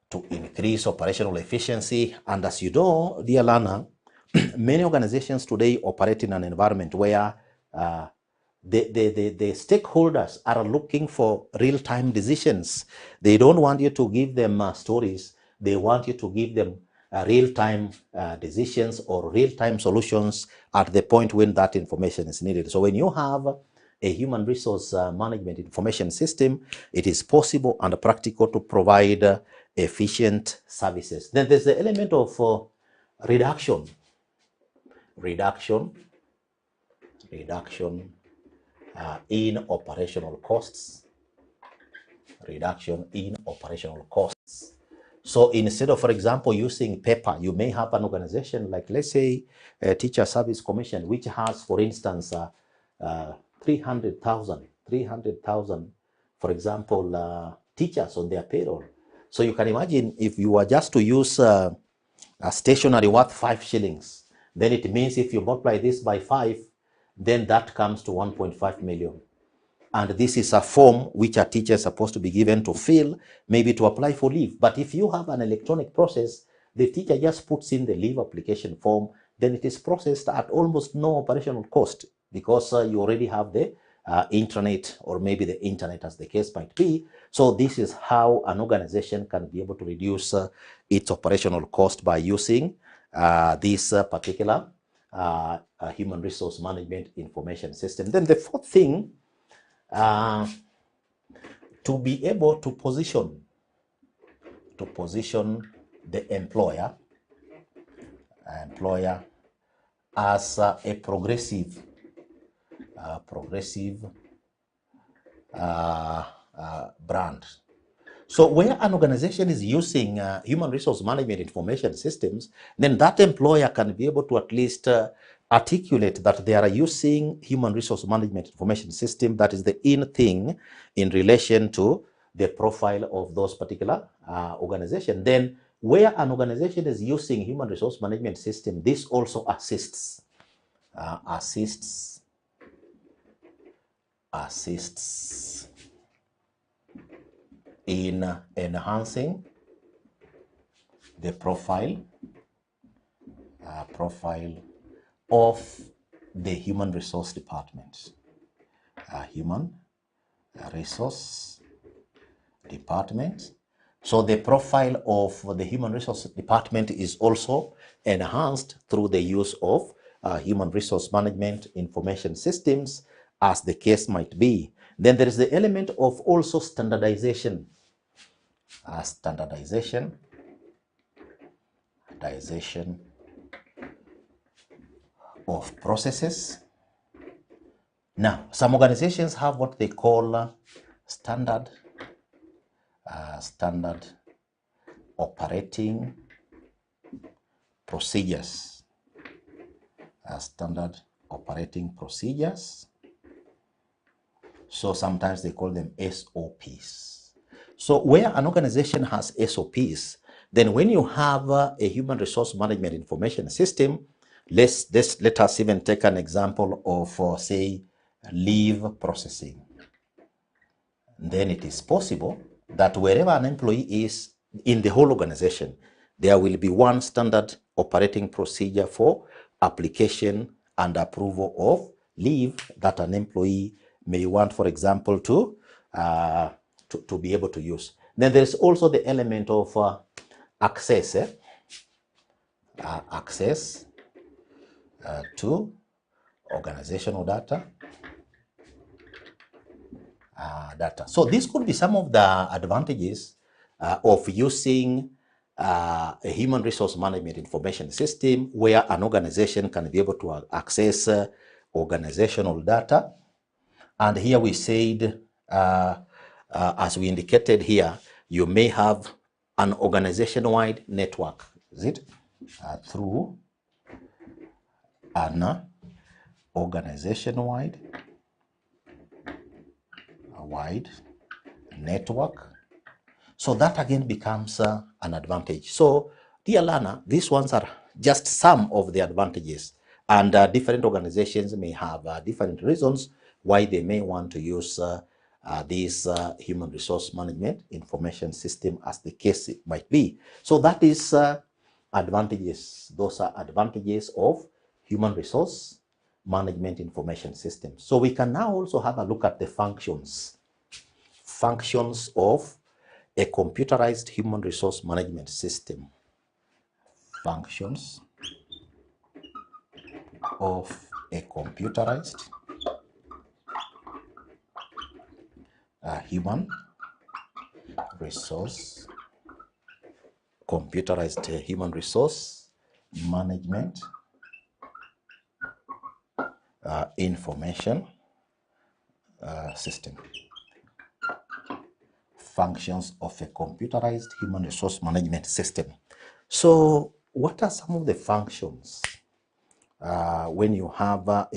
To increase operational efficiency. And as you know, dear learner, many organizations today operate in an environment where the stakeholders are looking for real-time decisions. They don't want you to give them stories. They want you to give them real-time decisions or real-time solutions at the point when that information is needed. So when you have a human resource management information system, it is possible and practical to provide efficient services. Then there's the element of reduction in operational costs. So instead of, for example, using paper, you may have an organization like, let's say, a Teacher Service Commission, which has, for instance, 300,000, for example, teachers on their payroll. So you can imagine if you were just to use a stationery worth 5 shillings, then it means if you multiply this by 5, then that comes to 1.5 million. and this is a form which a teacher is supposed to be given to fill, maybe to apply for leave. But if you have an electronic process, the teacher just puts in the leave application form, then it is processed at almost no operational cost, because you already have the intranet, or maybe the internet, as the case might be. So this is how an organization can be able to reduce its operational cost by using this particular human resource management information system. Then the fourth thing, to be able to position the employer as a progressive brand. So where an organization is using human resource management information systems, then that employer can be able to at least articulate that they are using human resource management information system, that is the in thing in relation to the profile of those particular organization. Then where an organization is using human resource management system, this also assists in enhancing the profile of the human resource department. Human resource department. So the profile of the human resource department is also enhanced through the use of human resource management information systems, as the case might be. Then there is the element of also standardization. Standardization of processes. Now, some organizations have what they call standard operating procedures. Standard operating procedures. So sometimes they call them SOPs. So where an organization has SOPs, then when you have a human resource management information system, let us even take an example of, say, leave processing. Then it is possible that wherever an employee is in the whole organization, there will be one standard operating procedure for application and approval of leave that an employee may want, for example, to be able to use. Then there's also the element of access to organizational data. So this could be some of the advantages of using a human resource management information system, where an organization can be able to access organizational data. And here we said, as we indicated here, you may have an organization-wide network, is it? Through an organization-wide network. So that again becomes an advantage. So, dear learner, these ones are just some of the advantages, and different organizations may have different reasons why they may want to use this human resource management information system, as the case it might be. So that is advantages. Those are advantages of human resource management information system. So we can now also have a look at the functions of a computerized human resource management system. Functions of a computerized human resource management information system. Functions of a computerized human resource management system. So what are some of the functions when you have a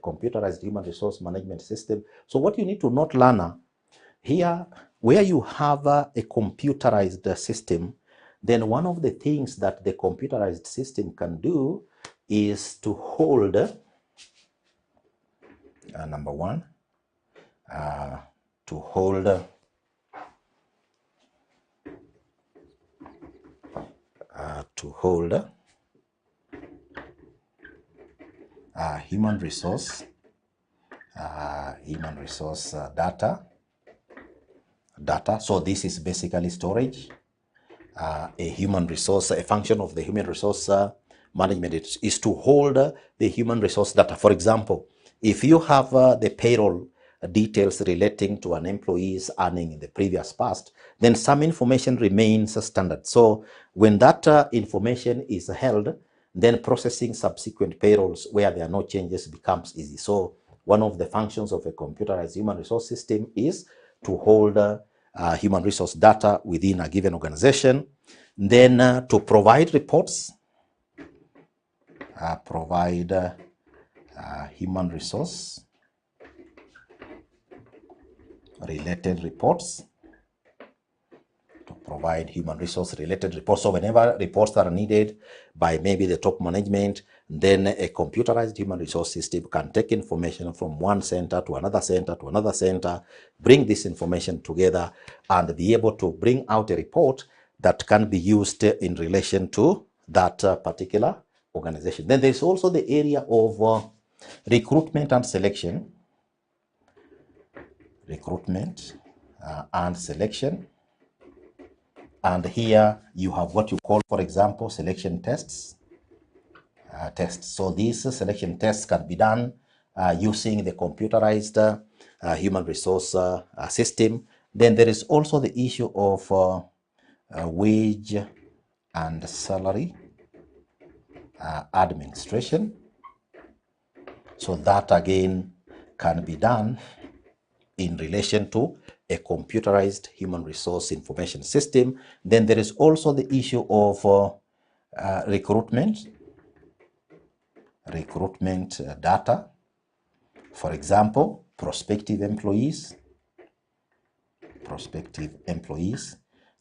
computerized human resource management system? So what you need to note, learner, here, where you have a computerized system, then one of the things that the computerized system can do is to hold, number one, to hold human resource data. So this is basically storage. A function of the human resource management is to hold the human resource data. For example, if you have the payroll details relating to an employee's earning in the previous past, then some information remains standard. So when that information is held, then processing subsequent payrolls where there are no changes becomes easy. So one of the functions of a computerized human resource system is to hold human resource data within a given organization, then to provide reports, human resource related reports, So whenever reports are needed by maybe the top management, then a computerized human resource system can take information from one center to another center to another center, bring this information together, and be able to bring out a report that can be used in relation to that particular organization. Then there's also the area of recruitment and selection. And here you have what you call, for example, selection tests. So these selection tests can be done using the computerized human resource system. Then there is also the issue of wage and salary administration. So that again can be done in relation to a computerized human resource information system. Then there is also the issue of recruitment data. For example, prospective employees.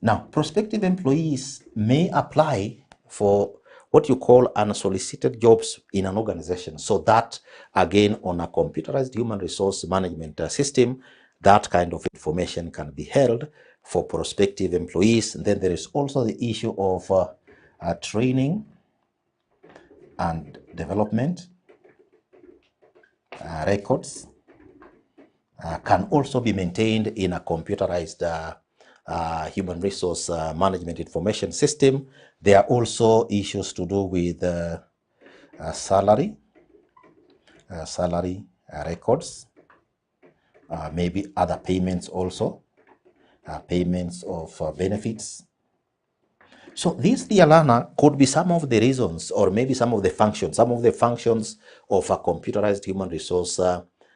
Now, prospective employees may apply for what you call unsolicited jobs in an organization. So that, again, on a computerized human resource management system, that kind of information can be held for prospective employees. And then there is also the issue of training and development records can also be maintained in a computerized human resource management information system. There are also issues to do with salary records, maybe other payments also, payments of benefits. So this, dear learner, could be some of the reasons, or maybe some of the functions of a computerized human resource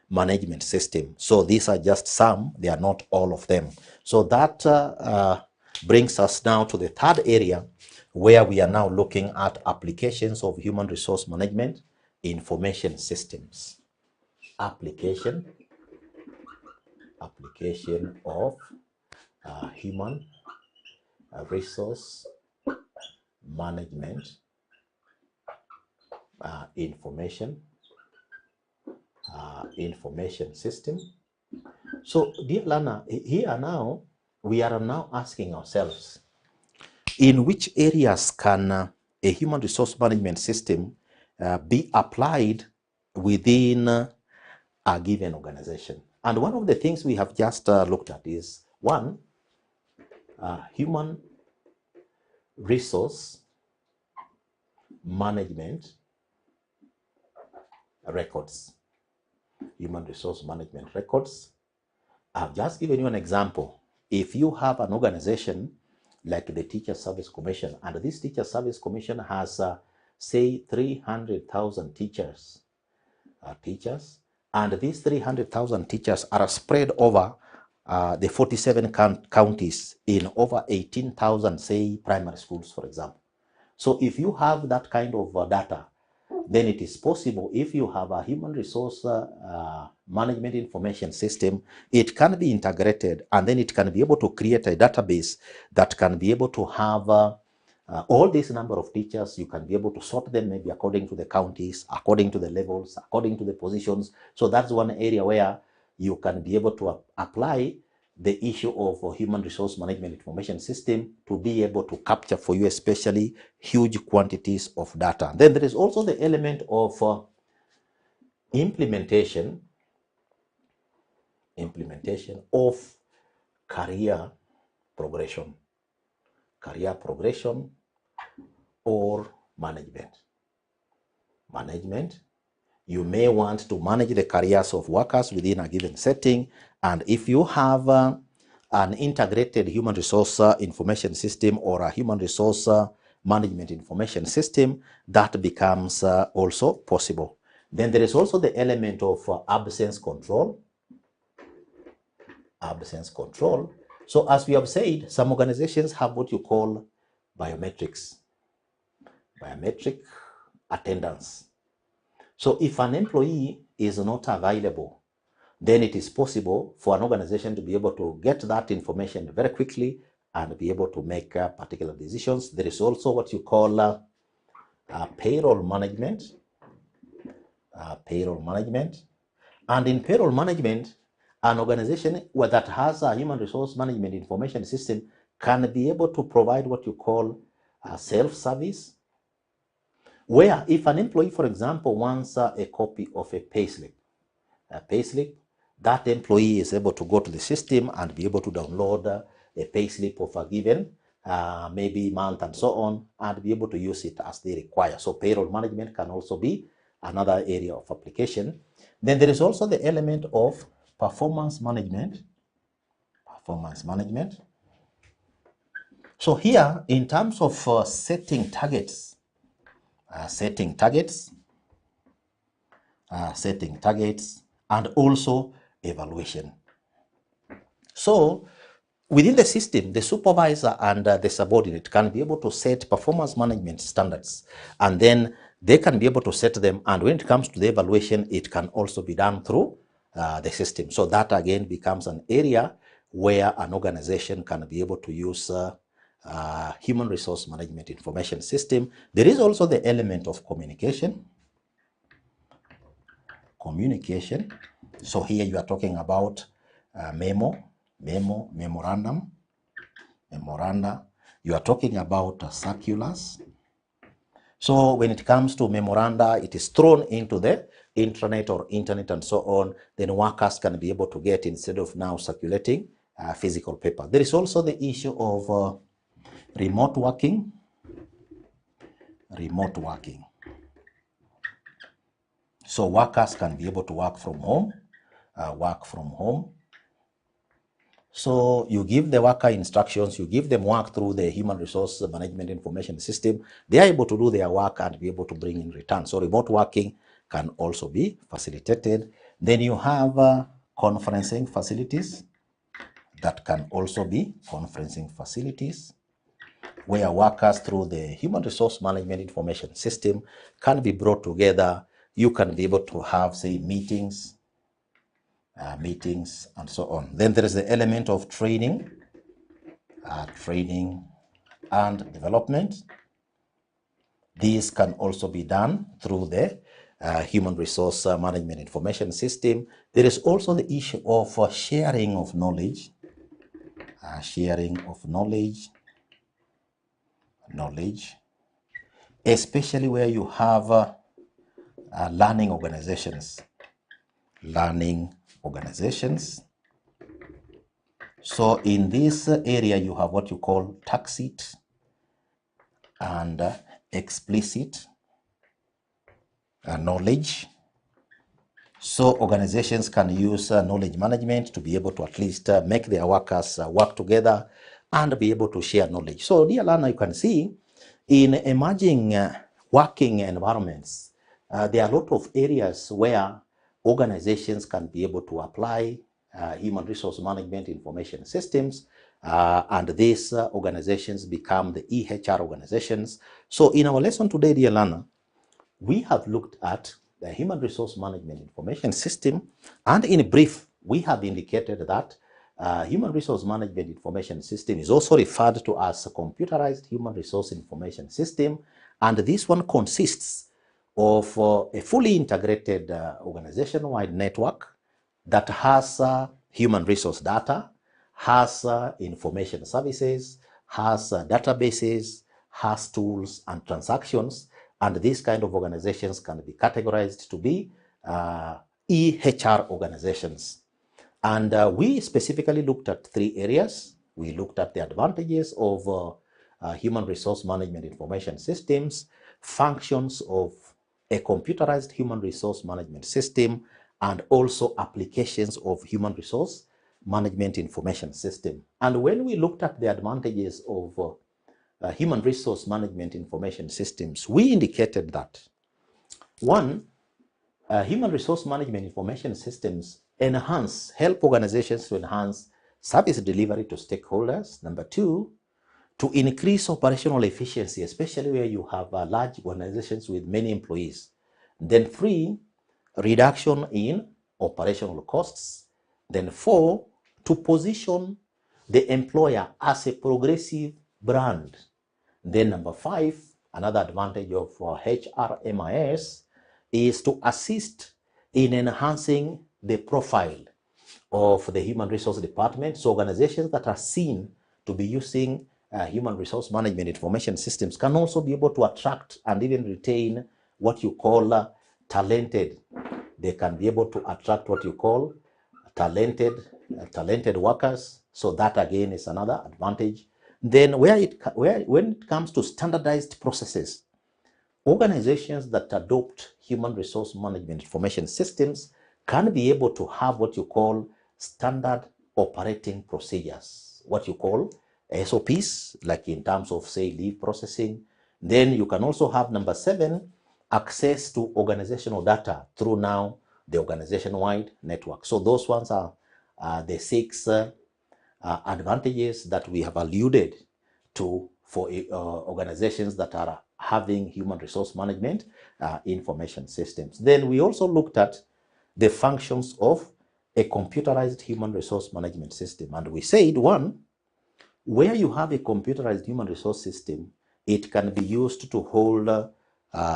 management system. So these are just some, they are not all of them. So that brings us now to the third area, where we are now looking at applications of human resource management information systems. Application of human resource management information system. So, dear learner, here now we are now asking ourselves, in which areas can a human resource management system be applied within a given organization? And one of the things we have just looked at is, one, human resource management records. Human resource management records. I've just given you an example. If you have an organization like the Teacher Service Commission, and this Teacher Service Commission has, say, 300,000 teachers, and these 300,000 teachers are spread over the 47 counties in over 18,000, say, primary schools, for example. So if you have that kind of data, then it is possible, if you have a human resource management information system, it can be integrated, and then it can be able to create a database that can be able to have all this number of teachers. You can be able to sort them maybe according to the counties, according to the levels, according to the positions. So that's one area where you can be able to apply the issue of human resource management information system to be able to capture for you especially huge quantities of data. Then there is also the element of implementation of career progression or management. You may want to manage the careers of workers within a given setting, and if you have an integrated human resource information system or a human resource management information system, that becomes also possible. Then there is also the element of absence control. So as we have said, some organizations have what you call biometric attendance. So if an employee is not available, then it is possible for an organization to be able to get that information very quickly and be able to make particular decisions. There is also what you call payroll management. And in payroll management, an organization that has a human resource management information system can be able to provide what you call self-service, where if an employee, for example, wants a copy of a payslip, that employee is able to go to the system and be able to download a payslip of a given maybe month and so on, and be able to use it as they require. So payroll management can also be another area of application. Then there is also the element of performance management. So here, in terms of setting targets, and also evaluation. So within the system, the supervisor and the subordinate can be able to set performance management standards, and then they can be able to set them. And when it comes to the evaluation, it can also be done through the system. So that again becomes an area where an organization can be able to use human resource management information system. There is also the element of communication. So here you are talking about memoranda. You are talking about circulars. So when it comes to memoranda, it is thrown into the intranet or internet and so on. Then workers can be able to get, instead of now circulating physical paper. There is also the issue of remote working. So workers can be able to work from home. So you give the worker instructions, you give them work through the human resource management information system. They are able to do their work and be able to bring in return. So remote working can also be facilitated. Then you have conferencing facilities. That can also be conferencing facilities, where workers through the human resource management information system can be brought together. You can be able to have, say, meetings and so on. Then there is the element of training and development. These can also be done through the human resource management information system. There is also the issue of sharing of knowledge. Especially where you have learning organizations. So in this area, you have what you call tacit and explicit knowledge. So organizations can use knowledge management to be able to at least make their workers work together and be able to share knowledge. So dear learner, you can see in emerging working environments, there are a lot of areas where organizations can be able to apply human resource management information systems, and these organizations become the EHR organizations. So in our lesson today, dear learner, we have looked at the human resource management information system, and in brief, we have indicated that human resource management information system is also referred to as a computerized human resource information system, and this one consists of a fully integrated organization-wide network that has human resource data, has information services, has databases, has tools and transactions, and these kind of organizations can be categorized to be EHR organizations. And we specifically looked at 3 areas. We looked at the advantages of human resource management information systems, functions of a computerized human resource management system, and also applications of human resource management information system. And when we looked at the advantages of human resource management information systems, we indicated that, 1, human resource management information systems help organizations to enhance service delivery to stakeholders. Number 2, to increase operational efficiency, especially where you have large organizations with many employees. Then 3, reduction in operational costs. Then 4, to position the employer as a progressive brand. Then number 5, another advantage of HRMIS is to assist in enhancing the profile of the human resource department. So organizations that are seen to be using human resource management information systems can also be able to attract and even retain what you call talented. They can be able to attract what you call talented workers. So that again is another advantage. Then when it comes to standardized processes, organizations that adopt human resource management information systems can be able to have what you call standard operating procedures, what you call SOPs, like in terms of, say, leave processing. Then you can also have, number 7, access to organizational data through now the organization-wide network. So those ones are the 6 advantages that we have alluded to for organizations that are having human resource management information systems. Then we also looked at the functions of a computerized human resource management system. And we said, 1, where you have a computerized human resource system, it can be used to hold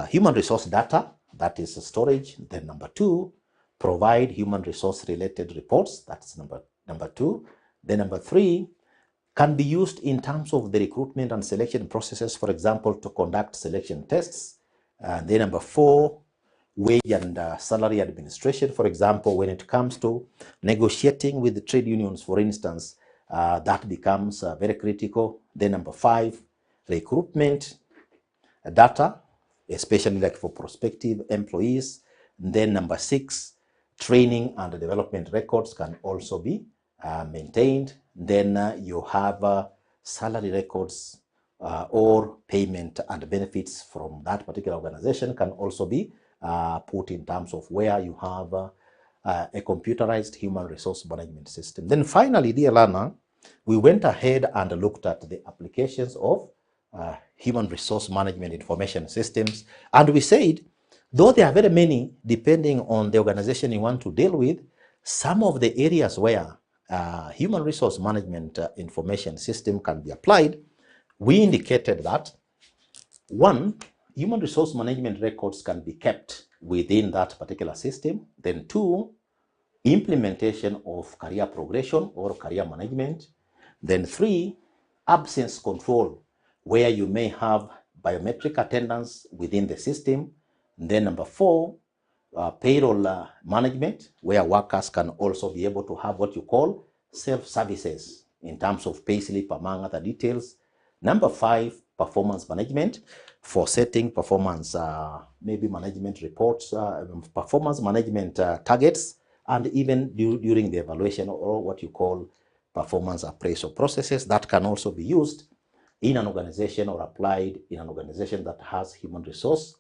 human resource data, that is storage. Then number 2, provide human resource related reports, that's number 2. Then number 3, can be used in terms of the recruitment and selection processes, for example, to conduct selection tests. Then number 4, wage and salary administration, for example, when it comes to negotiating with the trade unions, for instance, that becomes very critical. Then number 5, recruitment data, especially like for prospective employees. Then number 6, training and development records can also be maintained. Then you have salary records or payment and benefits from that particular organization can also be put in terms of where you have a computerized human resource management system. Then finally, dear learner, we went ahead and looked at the applications of human resource management information systems. And we said, though there are very many, depending on the organization you want to deal with, some of the areas where human resource management information system can be applied, we indicated that, 1, human resource management records can be kept within that particular system. Then 2, implementation of career progression or career management. Then 3, absence control, where you may have biometric attendance within the system. Then number 4, payroll management, where workers can also be able to have what you call self-services in terms of payslip, among other details. Number 5, performance management, for setting performance, maybe management reports, performance management targets, and even during the evaluation or what you call performance appraisal processes that can also be used in an organization or applied in an organization that has human resource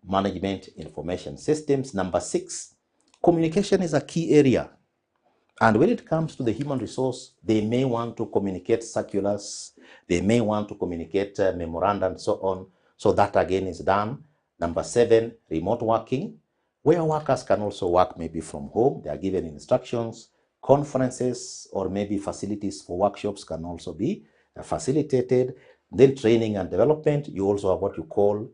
management information systems. Number 6, communication is a key area. And when it comes to the human resource, they may want to communicate circulars, they may want to communicate memoranda and so on. So that again is done. Number 7, remote working, where workers can also work maybe from home. They are given instructions. Conferences or maybe facilities for workshops can also be facilitated. Then training and development, you also have what you call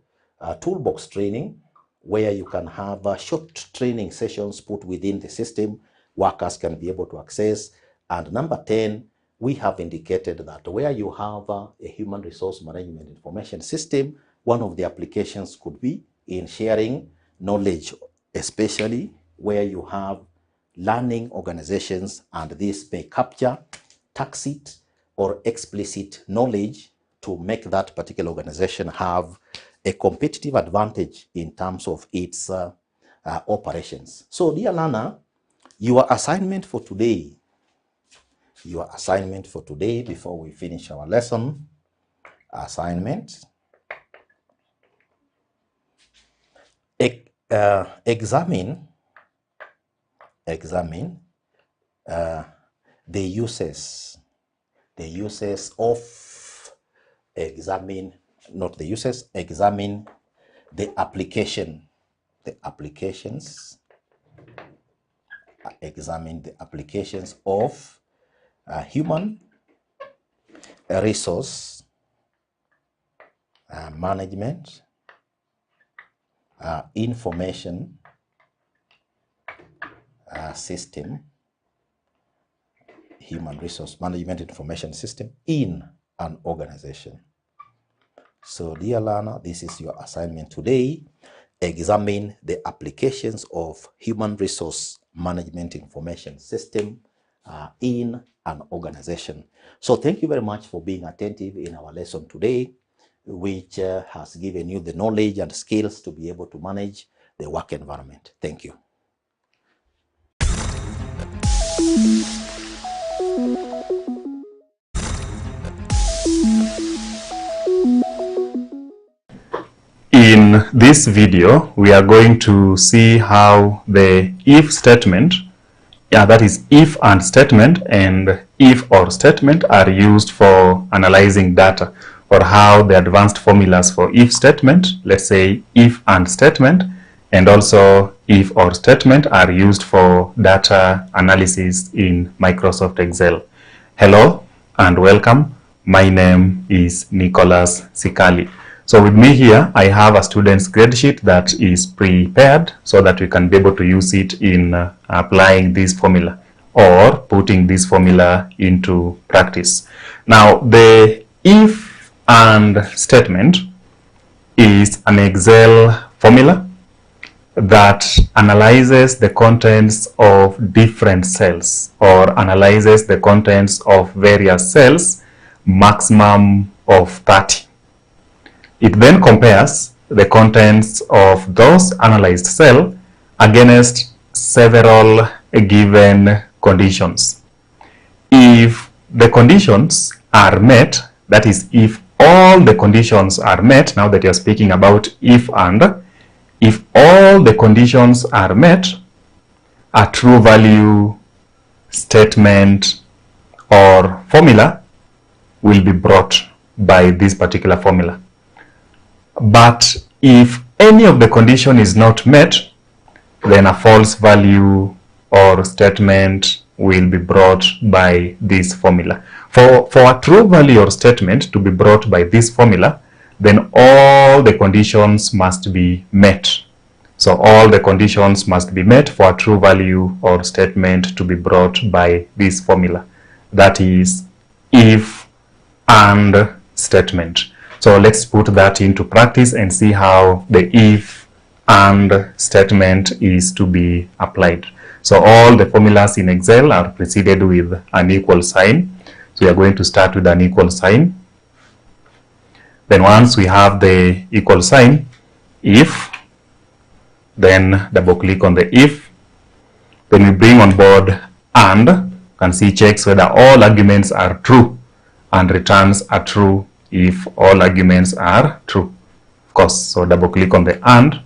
toolbox training, where you can have short training sessions put within the system workers can be able to access. And number 10, we have indicated that where you have a human resource management information system, one of the applications could be in sharing knowledge, especially where you have learning organizations, and this may capture tacit or explicit knowledge to make that particular organization have a competitive advantage in terms of its operations. So, dear learner, your assignment for today before we finish our lesson, assignment, examine the uses of, examine the applications, examine the applications of human resource management information system, human resource management information system in an organization. So, dear learner, this is your assignment today. Examine the applications of human resource management information system in an organization. So, thank you very much for being attentive in our lesson today, which has given you the knowledge and skills to be able to manage the work environment. Thank you. In this video, we are going to see how the if statement, that is if and statement and if or statement, are used for analyzing data, or how the advanced formulas for if statement, let's say if and statement, and also if or statement are used for data analysis in Microsoft Excel. Hello and welcome. My name is Nicholas Sikali. So with me here, I have a student's grade sheet that is prepared so that we can be able to use it in applying this formula or putting this formula into practice. Now, the if and statement is an Excel formula that analyzes the contents of different cells, or analyzes the contents of various cells, maximum of 30. It then compares the contents of those analyzed cells against several given conditions. If the conditions are met, that is, if all the conditions are met, now that you're speaking about if and, if all the conditions are met, a true value statement or formula will be brought by this particular formula. But if any of the condition is not met, then a false value or statement will be brought by this formula. For a true value or statement to be brought by this formula, then all the conditions must be met. So all the conditions must be met for a true value or statement to be brought by this formula. That is if and statement. So let's put that into practice and see how the if and statement is to be applied. So all the formulas in Excel are preceded with an equal sign. So we are going to start with an equal sign. Then once we have the equal sign, if, then double click on the if. Then we bring on board and, you can see checks whether all arguments are true and returns are true if all arguments are true, of course. So double click on the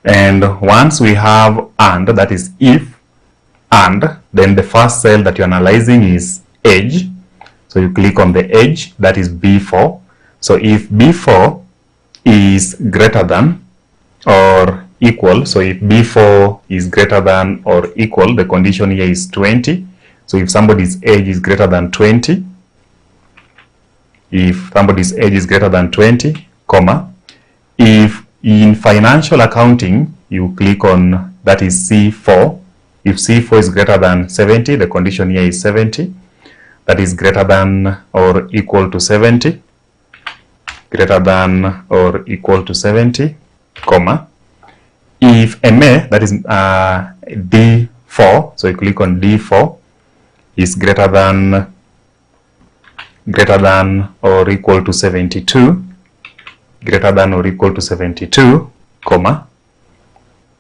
and once we have and, that is if and, then the first cell that you're analyzing is age. So you click on the age, that is B4. So if B4 is greater than or equal, so if B4 is greater than or equal, the condition here is 20. So if somebody's age is greater than 20, if somebody's age is greater than 20, comma, if in financial accounting you click on, that is C4, If C4 is greater than 70, the condition here is 70. That is greater than or equal to 70. Greater than or equal to 70, comma. If MA, that is D4, so you click on D4, is greater than or equal to 72, greater than or equal to 72, comma.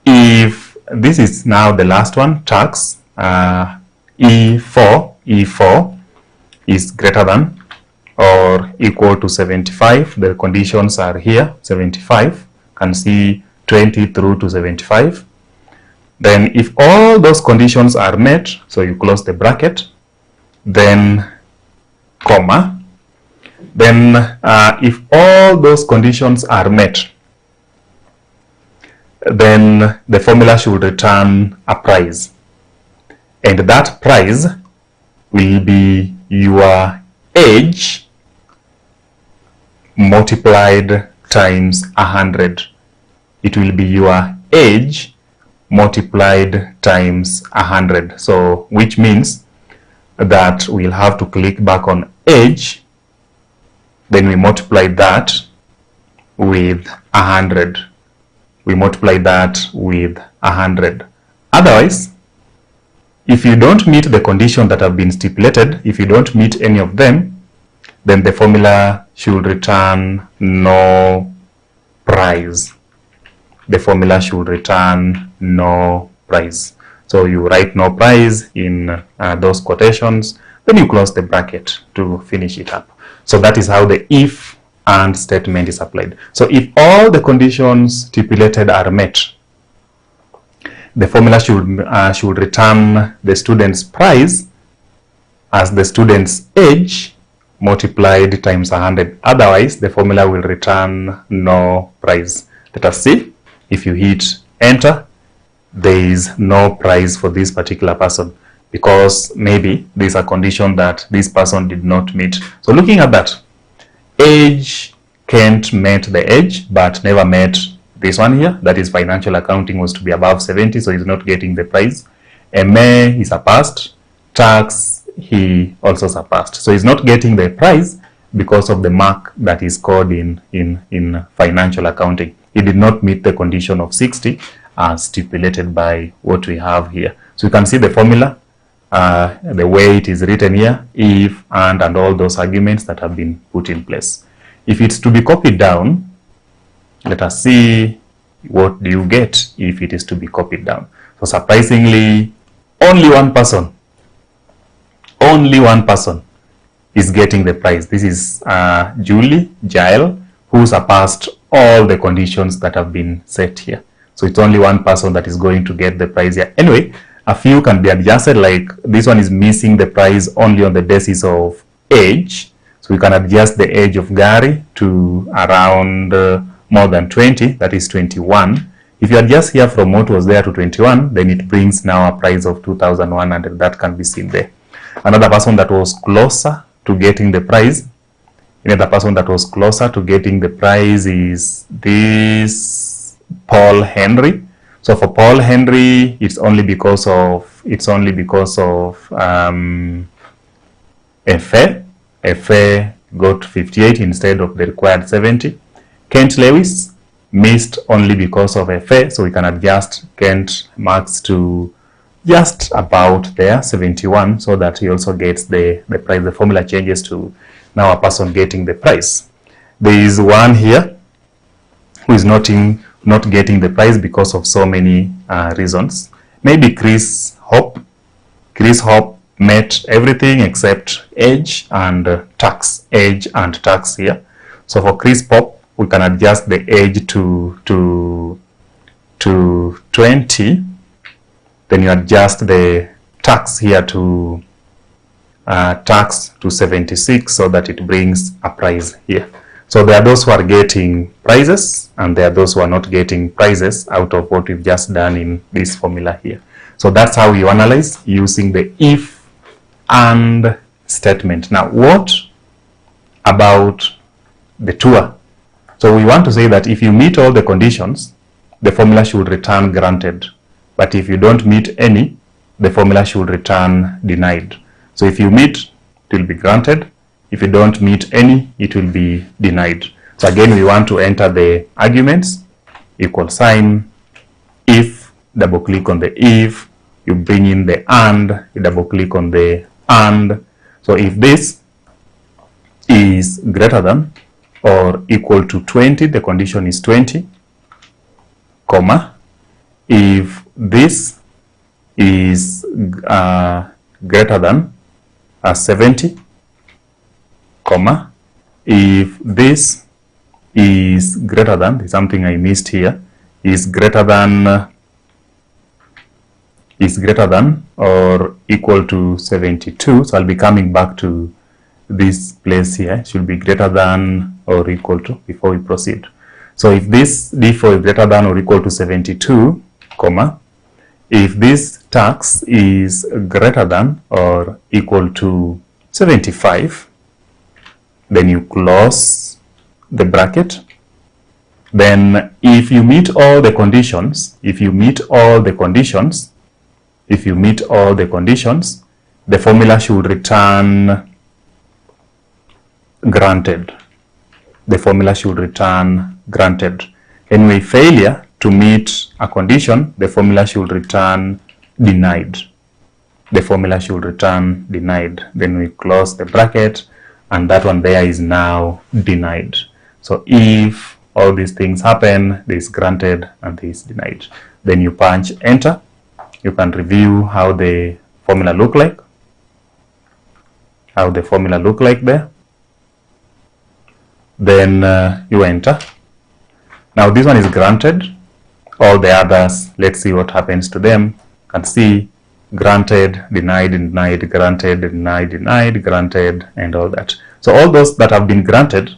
If this is now the last one, tax, E4 is greater than or equal to 75. The conditions are here, 75. Can see 20 through to 75. Then if all those conditions are met, so you close the bracket, then comma, then if all those conditions are met, then the formula should return a price, and that price will be your age multiplied times 100. It will be your age multiplied times 100. So which means that we'll have to click back on age, then we multiply that with 100. We multiply that with 100. Otherwise, if you don't meet the condition that have been stipulated, if you don't meet any of them, then the formula should return no price. The formula should return no price. So you write no price in those quotations, then you close the bracket to finish it up. So that is how the if and statement is applied. So if all the conditions stipulated are met, the formula should return the student's price as the student's age multiplied times 100. Otherwise, the formula will return no price. Let us see. If you hit enter, there is no price for this particular person because maybe there is a condition that this person did not meet. So looking at that, age Kent met the age but never met this one here, that is financial accounting was to be above 70, so he's not getting the prize. MA he surpassed, tax he also surpassed, so he's not getting the prize because of the mark that is scored in financial accounting. He did not meet the condition of 60 as stipulated by what we have here. So you can see the formula, the way it is written here, if, and all those arguments that have been put in place. If it's to be copied down, let us see what do you get if it is to be copied down. So surprisingly, only one person is getting the prize. This is Julie Jael, who surpassed all the conditions that have been set here. So it's only one person that is going to get the prize here. Anyway, a few can be adjusted, like this one is missing the prize only on the basis of age. So we can adjust the age of Gary to around more than 20, that is 21. If you adjust here from what was there to 21, then it brings now a price of 2,100. That can be seen there. Another person that was closer to getting the prize, another person that was closer to getting the prize is this Paul Henry. So for Paul Henry, it's only because of FA got 58 instead of the required 70. Kent Lewis missed only because of FA, so we can adjust Kent marks to just about there, 71, so that he also gets the prize. The formula changes to now a person getting the prize. There is one here who is not getting the prize because of so many reasons. Maybe Chris Hope. Chris Hope met everything except age and tax. Age and tax here. So for Chris Pop, we can adjust the age to 20. Then you adjust the tax here to 76, so that it brings a prize here. So there are those who are getting prizes and there are those who are not getting prizes out of what we've just done in this formula here. So that's how you analyze using the if and statement. Now, what about the tour? So we want to say that if you meet all the conditions, the formula should return granted. But if you don't meet any, the formula should return denied. So if you meet, it will be granted. If you don't meet any, it will be denied. So again, we want to enter the arguments, equal sign, if, double click on the if, you bring in the and, you double click on the and. So if this is greater than or equal to 20, the condition is 20, comma, if this is greater than 70, comma, if this is greater than, there's something I missed here, is greater than or equal to 72. So I'll be coming back to this place here. It should be greater than or equal to before we proceed. So if this D4 is greater than or equal to 72, comma, if this tax is greater than or equal to 75, then you close the bracket. Then if you meet all the conditions, the formula should return granted. The formula should return granted. Anyway, failure to meet a condition, the formula should return denied. The formula should return denied. Then we close the bracket, and that one there is now denied. So if all these things happen, this is granted and this is denied. Then you punch enter. You can review how the formula look like. There. Then you enter. Now this one is granted. All the others, let's see what happens to them. You can see granted, denied, denied, granted, denied, denied, granted, and all that. So all those that have been granted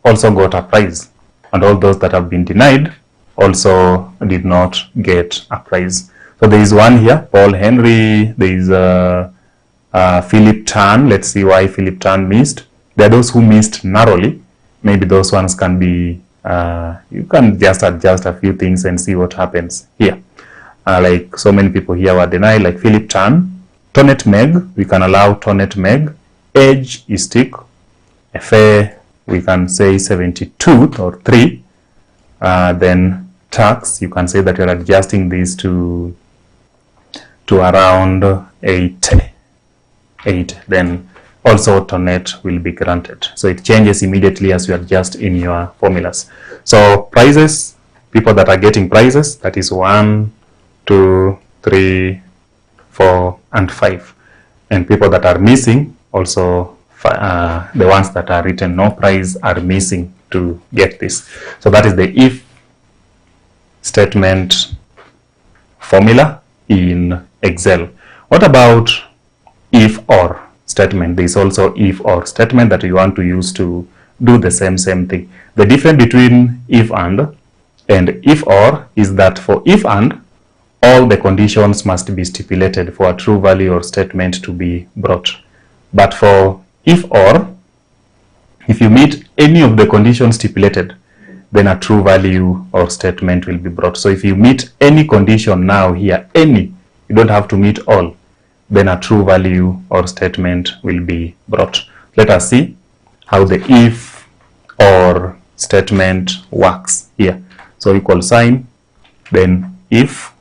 also got a prize, and all those that have been denied also did not get a prize. So there is one here, Paul Henry, there is Philip Tan. Let's see why Philip Tan missed. There are those who missed narrowly. Maybe those ones can be, you can just adjust a few things and see what happens here. Like so many people here were denied, like Philip Tan. Tonet Meg, we can allow Tonet Meg. Age is tick. FA, we can say 72 or 3. Then tax, you can say that you're adjusting this to around 8. Then also Tonet will be granted. So it changes immediately as you adjust in your formulas. So prizes, people that are getting prizes, that is 1, 2, 3, 4, and 5. And people that are missing, also the ones that are written no prize are missing to get this. So that is the if statement formula in Excel. What about if or statement? There is also if or statement that you want to use to do the same thing. The difference between if and if or is that for if and, all the conditions must be stipulated for a true value or statement to be brought. But for if or, if you meet any of the conditions stipulated, then a true value or statement will be brought. So if you meet any condition now here, any, you don't have to meet all, then a true value or statement will be brought. Let us see how the if or statement works here. So equal sign, then if,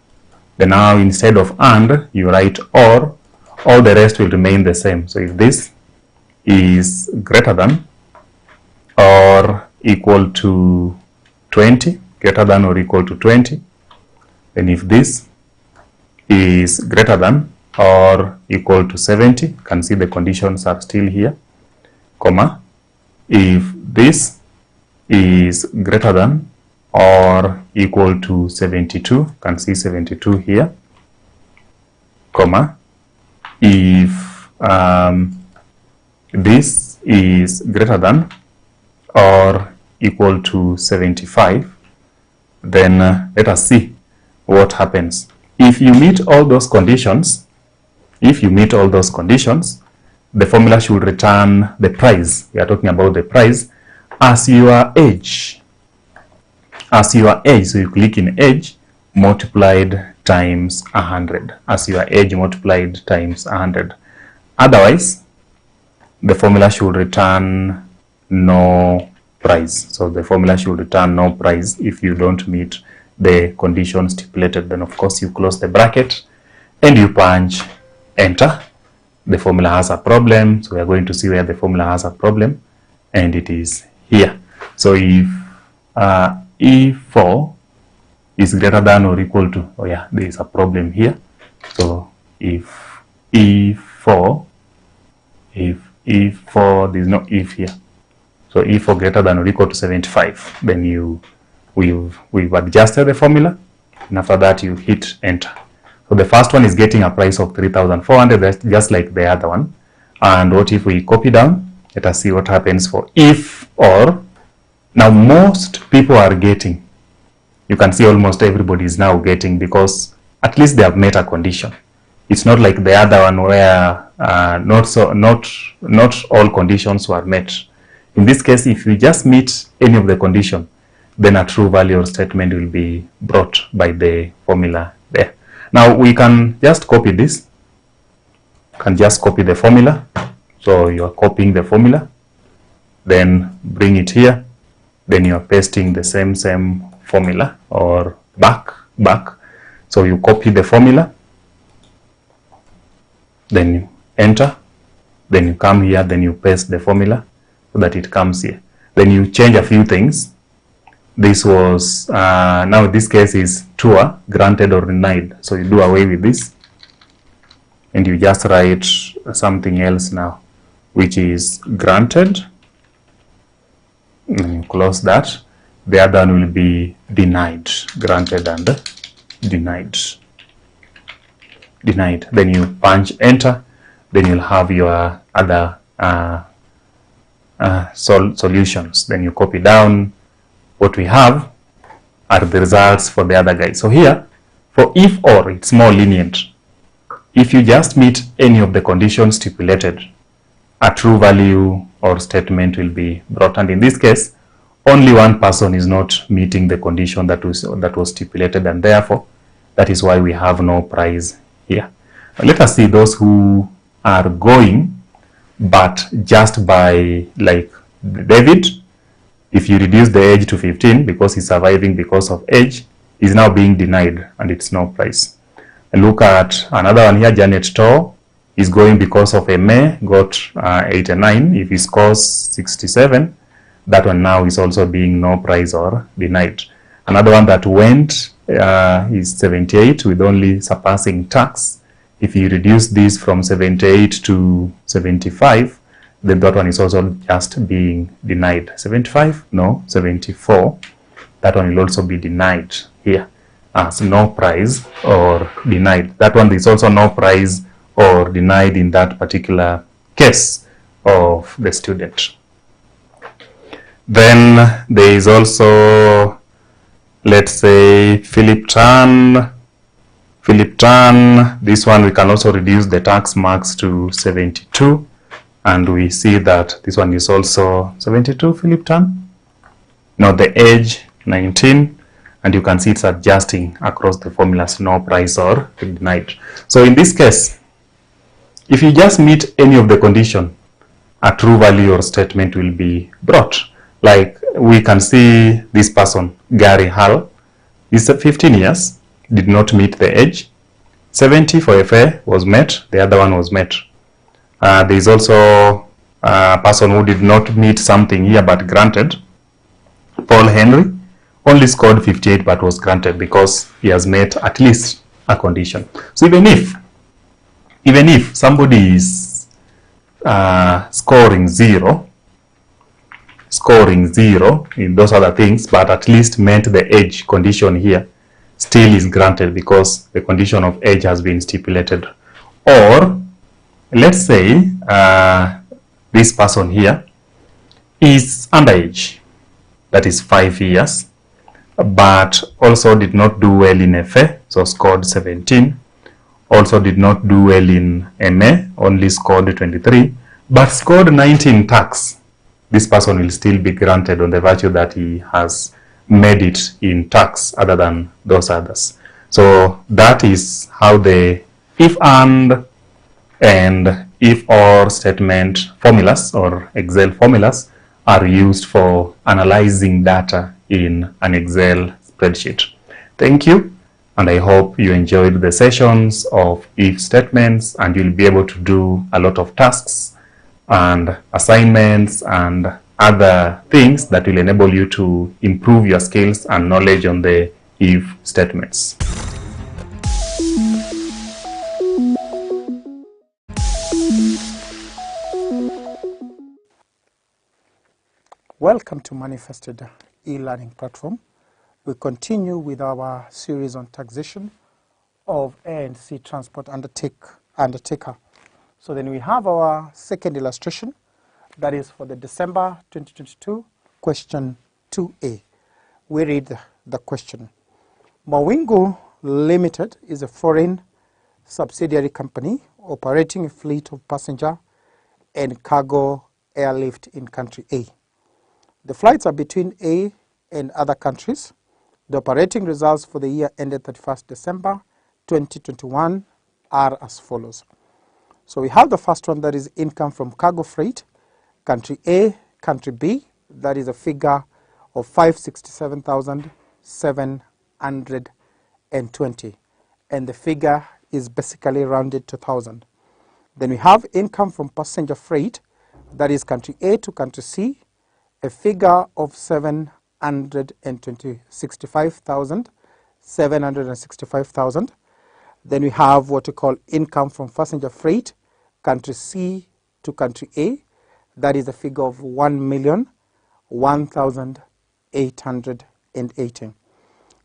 then now instead of and, you write or, all the rest will remain the same. So if this is greater than or equal to 20, greater than or equal to 20, then if this is greater than or equal to 70, you can see the conditions are still here, comma, if this is greater than or equal to 72, you can see 72 here, comma, if this is greater than or equal to 75, then let us see what happens. If you meet all those conditions, the formula should return the price. We are talking about the price as your age. So you click in age multiplied times 100 as your age multiplied times 100. Otherwise, the formula should return no price. So the formula should return no price if you don't meet the condition stipulated. Then of course you close the bracket and you punch enter. The formula has a problem, so we are going to see where the formula has a problem, and it is here. So if E4 is greater than or equal to, oh yeah, there is a problem here. So if E4, there is no if here. So E4 greater than or equal to 75, then we've adjusted the formula, and after that you hit enter. So the first one is getting a price of 3,400, just like the other one. And what if we copy down? Let us see what happens for if or. Now most people are getting. You can see almost everybody is now getting, because at least they have met a condition. It's not like the other one where not all conditions were met. In this case, if we just meet any of the condition, then a true value or statement will be brought by the formula there. Now we can just copy this. Can just copy the formula. So you are copying the formula, then bring it here, then you are pasting the same formula, or back. So you copy the formula, then you enter, then you come here, then you paste the formula so that it comes here. Then you change a few things. This was, now this case is tour, granted or denied. So you do away with this and you just write something else now, which is granted. And you close that. The other one will be denied, granted and denied. Then you punch enter, then you'll have your other solutions. Then you copy down. What we have are the results for the other guys. So here, for if or, it's more lenient. If you just meet any of the conditions stipulated, a true value or statement will be brought. And in this case, only one person is not meeting the condition that was stipulated, and therefore, that is why we have no prize here. Now, let us see those who are going, but just by, like David. If you reduce the age to 15 because he's surviving because of age, he's now being denied and it's no price. And look at another one here, Janet Tor is going because of a May, got 89. If he scores 67, that one now is also being no price or denied. Another one that went is 78 with only surpassing tax. If you reduce this from 78 to 75, then that one is also just being denied. 75? No, 74. That one will also be denied here as no prize or denied. That one is also no prize or denied in that particular case of the student. Then there is also, let's say, Philip Tan. This one we can also reduce the tax marks to 72. And we see that this one is also 72, Philip Tan. Now the age, 19. And you can see it's adjusting across the formulas, no price or denied. So in this case, if you just meet any of the condition, a true value or statement will be brought. Like we can see this person, Gary Hall, is 15 years, did not meet the age. 70 for FA was met, the other one was met. There is also a person who did not meet something here but granted. Paul Henry only scored 58 but was granted because he has met at least a condition. So even if somebody is scoring zero in those other things, but at least met the age condition here, still is granted because the condition of age has been stipulated. Or let's say this person here is underage, that is 5 years, but also did not do well in FA, so scored 17. Also did not do well in MA, only scored 23, but scored 19 in tax. This person will still be granted on the virtue that he has made it in tax other than those others. So that is how the if and if or statement formulas or Excel formulas are used for analyzing data in an Excel spreadsheet. Thank you, and I hope you enjoyed the sessions of if statements, and you'll be able to do a lot of tasks and assignments and other things that will enable you to improve your skills and knowledge on the if statements. Welcome to Manifested e-learning platform. We continue with our series on taxation of A&C transport undertaker. So then we have our second illustration, that is for the December 2022 question 2A. We read the question. Mawingu Limited is a foreign subsidiary company operating a fleet of passenger and cargo airlift in country A. The flights are between A and other countries. The operating results for the year ended 31st December 2021 are as follows. So we have the first one, that is income from cargo freight, country A, country B, that is a figure of 567,720, and the figure is basically rounded to 1,000. Then we have income from passenger freight, that is country A to country C, a figure of 765,000. Then we have what we call income from passenger freight, country C to country A, that is a figure of 1,01,818.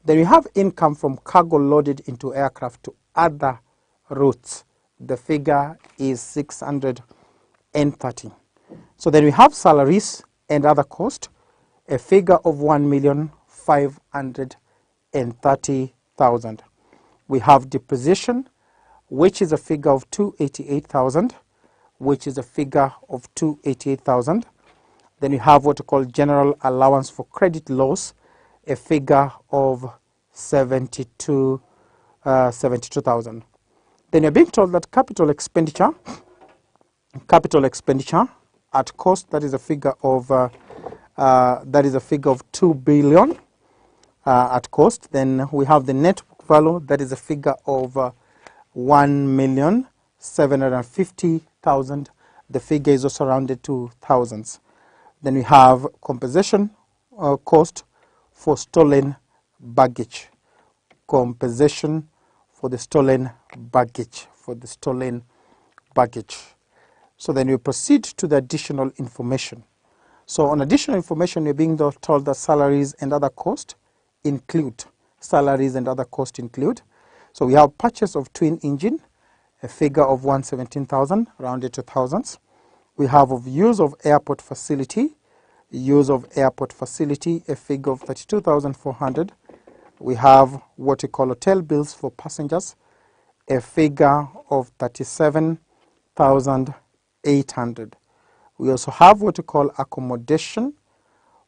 Then we have income from cargo loaded into aircraft to other routes. The figure is 630. So then we have salaries and other cost, a figure of 1,530,000. We have depreciation, which is a figure of 288,000, which is a figure of 288,000. Then we have what we call general allowance for credit loss, a figure of 72,000. Then you're being told that capital expenditure at cost, that is a figure of 2 billion at cost. Then we have the net book value, that is a figure of 1,750,000. The figure is also rounded to thousands. Then we have compensation cost for stolen baggage. Compensation for the stolen baggage. So then we proceed to the additional information. So on additional information, you're being told that salaries and other costs include. So we have purchase of twin engine, a figure of 117,000, rounded to thousands. We have of use of airport facility, a figure of 32,400. We have what we call hotel bills for passengers, a figure of 37,800. We also have what we call accommodation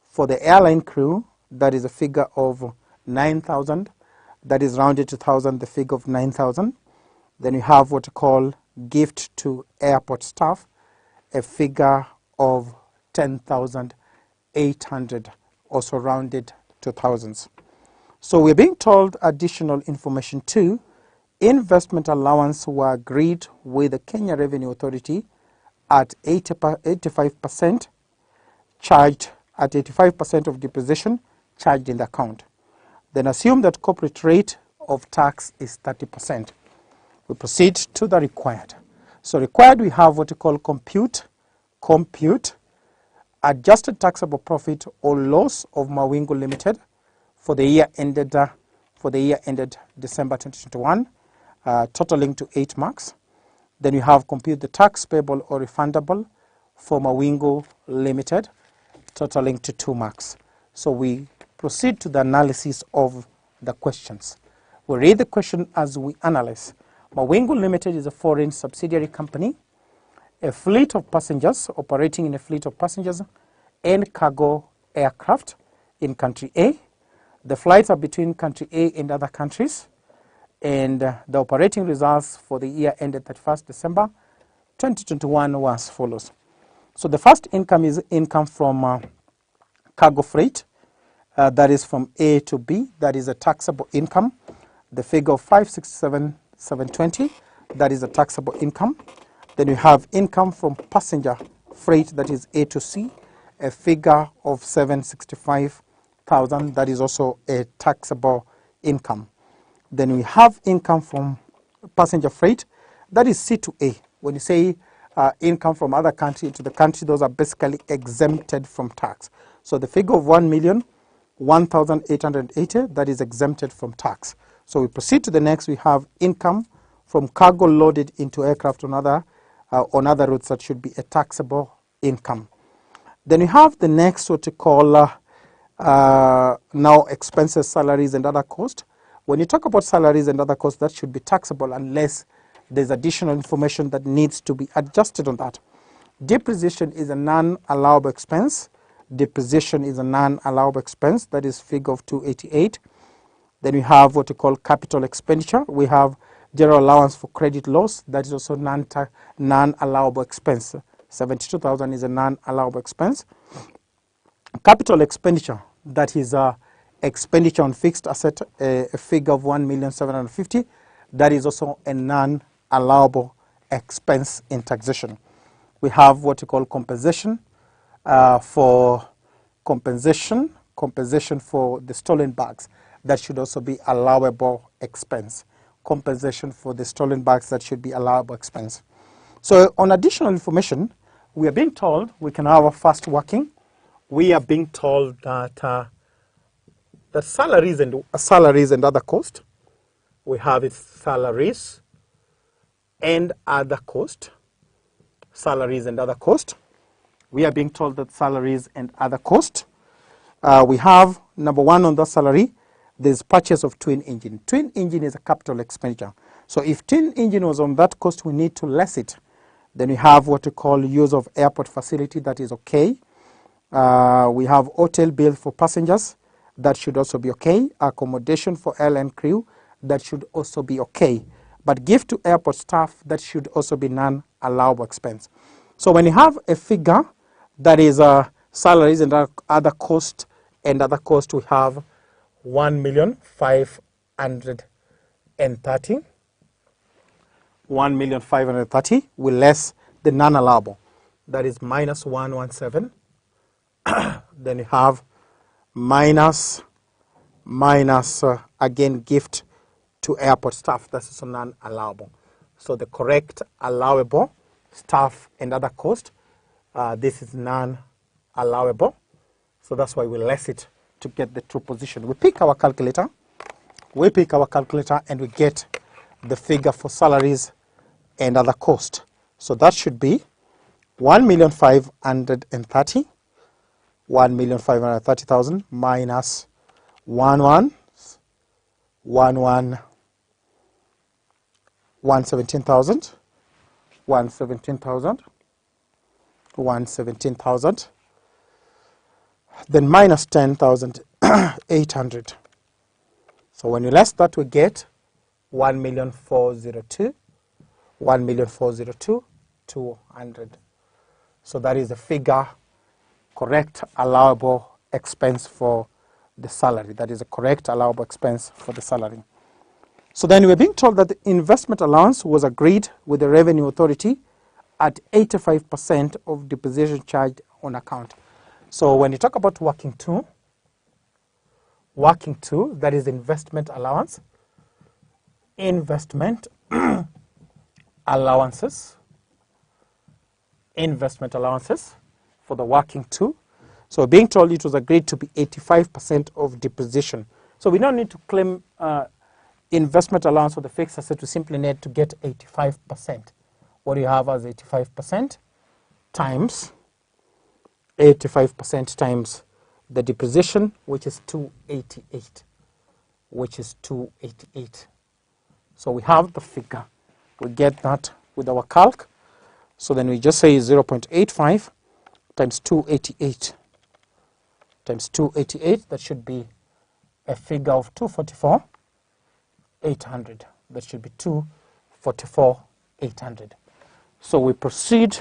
for the airline crew, that is a figure of 9,000. That is rounded to 1,000, the figure of 9,000. Then we have what we call gift to airport staff, a figure of 10,800, also rounded to thousands. So we're being told additional information too. Investment allowance were agreed with the Kenya Revenue Authority at 85%, charged at 85% of depreciation charged in the account. Then assume that corporate rate of tax is 30%. We proceed to the required. So required, we have what we call compute adjusted taxable profit or loss of Mawingu Limited for the year ended December 2021, totaling to 8 marks. Then we have compute the tax payable or refundable for Mawingu Limited, totaling to 2 marks. So we proceed to the analysis of the questions. We read the question as we analyze. Mawingu Limited is a foreign subsidiary company, a fleet of passengers operating in a fleet of passengers and cargo aircraft in country A. The flights are between country A and other countries. And the operating results for the year ended 31st December 2021 were as follows. So the first income is income from cargo freight, that is from A to B, that is a taxable income. The figure of 567,720, that is a taxable income. Then we have income from passenger freight, that is A to C, a figure of 765,000, that is also a taxable income. Then we have income from passenger freight, that is C to A. When you say income from other country to the country, those are basically exempted from tax. So the figure of 1,001,880, that is exempted from tax. So we proceed to the next. We have income from cargo loaded into aircraft on other routes, that should be a taxable income. Then we have the next, what you call now expenses, salaries and other costs. When you talk about salaries and other costs, that should be taxable unless there's additional information that needs to be adjusted on that. Depreciation is a non-allowable expense. Depreciation is a non-allowable expense, that is figure of 288. Then we have what we call capital expenditure. We have general allowance for credit loss, that is also non-allowable expense. 72,000 is a non-allowable expense. Capital expenditure, that is expenditure on fixed asset, a figure of 1,750,000, that is also a non-allowable expense in taxation. We have what we call compensation for compensation for the stolen bags, that should also be allowable expense. Compensation for the stolen bags, that should be allowable expense. So on additional information, we are being told we can have a fast working. We are being told that that salaries and other costs, we have its salaries and other costs. Salaries and other costs. We are being told that salaries and other costs. We have number one on the salary, there's purchase of twin engine. Twin engine is a capital expenditure. So if twin engine was on that cost, we need to less it. Then we have what we call use of airport facility, that is okay. We have hotel bill for passengers, that should also be okay. Accommodation for airline crew, that should also be okay. But gift to airport staff, that should also be non-allowable expense. So when you have a figure that is salaries and other costs, we have 1,530,000. 1,530,000, we less the non-allowable, that is minus 117. Then you have minus again gift to airport staff, that's also non-allowable. So the correct allowable staff and other cost, this is non-allowable. So that's why we less it to get the true position. We pick our calculator, and we get the figure for salaries and other cost. So that should be 1,530,000. 1,530,000 minus 117,000. 117,000. Then minus 10,800. So when you less that, we get 1,402,200. So that is the figure, correct allowable expense for the salary. That is a correct allowable expense for the salary. So then we're being told that the investment allowance was agreed with the Revenue Authority at 85% of depreciation charged on account. So when you talk about working two, that is investment allowance, investment allowances for the working two. So being told it was agreed to be 85% of depreciation. So we don't need to claim investment allowance for the fixed asset. We simply need to get 85%. What do you have as 85% times 85% times the depreciation, which is 288. So we have the figure. We get that with our calc. So then we just say 0.85 times 288 times 288. That should be a figure of 244. 800. That should be 244,800. So we proceed.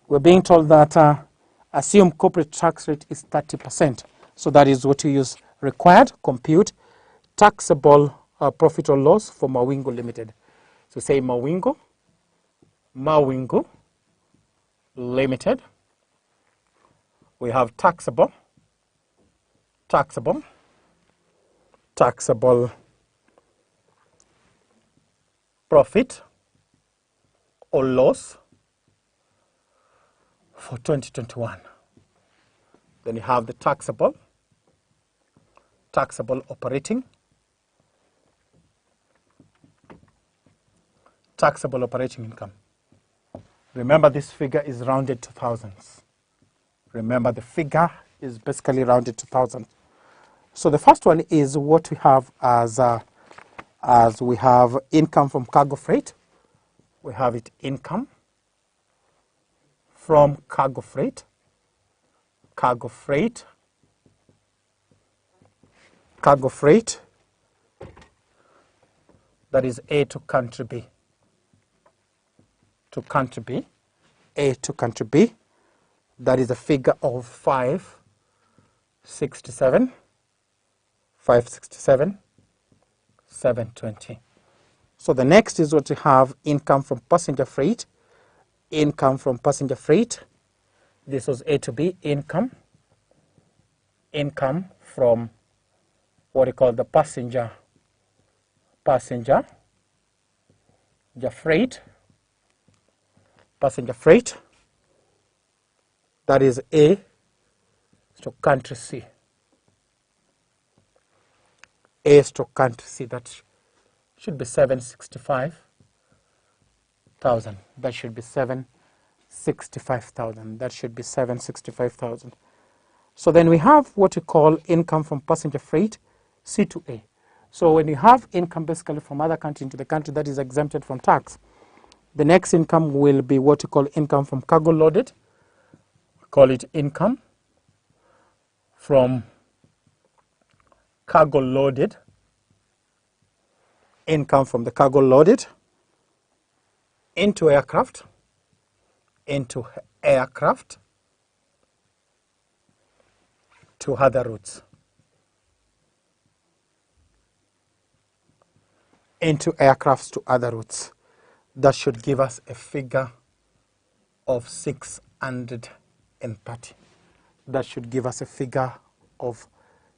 We're being told that assume corporate tax rate is 30%. So that is what you use. Required, compute taxable profit or loss for Mawingo Limited. So say Mawingo Limited. We have taxable profit or loss for 2021. Then you have the taxable operating income. Remember, this figure is rounded to thousands. Remember, the figure is basically rounded to thousands. So the first one is what we have as we have income from cargo freight. We have it income from cargo freight. That is A to country B. A to country B. That is a figure of 567,720. So the next is what we have income from passenger freight. Income from passenger freight. This was A to B. Income from what we call the passenger freight. That is A to country C. A to country C. That should be 765,000. That should be 765,000. That should be 765,000. So then we have what we call income from passenger freight, C to A. So when you have income basically from other country into the country that is exempted from tax, the next income will be what we call income from cargo loaded. We call it income from cargo loaded. Income from the cargo loaded into aircraft to other routes. Into aircrafts to other routes. That should give us a figure of 630. That should give us a figure of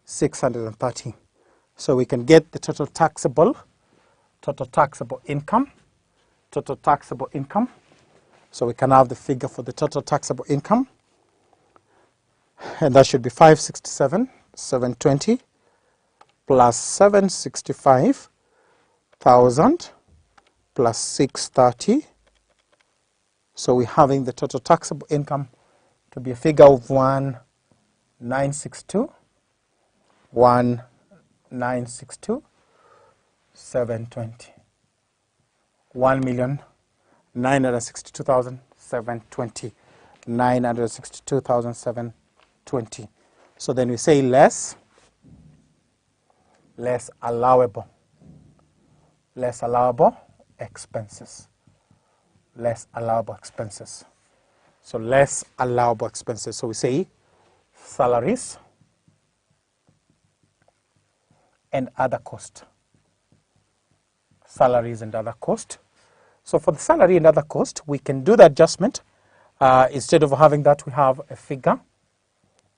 630. So we can get the total taxable income. So we can have the figure for the total taxable income. And that should be 567,720 plus 765,000 plus 630. So we're having the total taxable income to be a figure of 1,962,720. 1,962,720. 962,720. So then we say less allowable expenses. Less allowable expenses. So less allowable expenses. So we say salaries and other cost. Salaries and other cost. So for the salary and other cost, we can do the adjustment. Instead of having that, we have a figure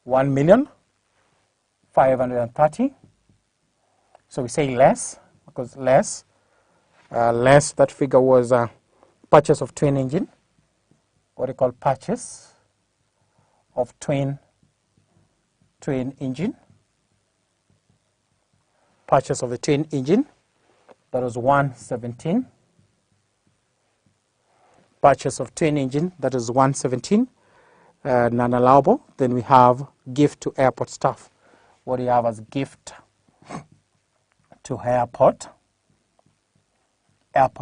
1,530,000. So we say less, because less, that figure was purchase of twin engine, what we call purchase of twin engine. Purchase of the twin engine, that was 117. Purchase of twin engine, that is 117, non-allowable. Then we have gift to airport staff. What do you have as gift to airport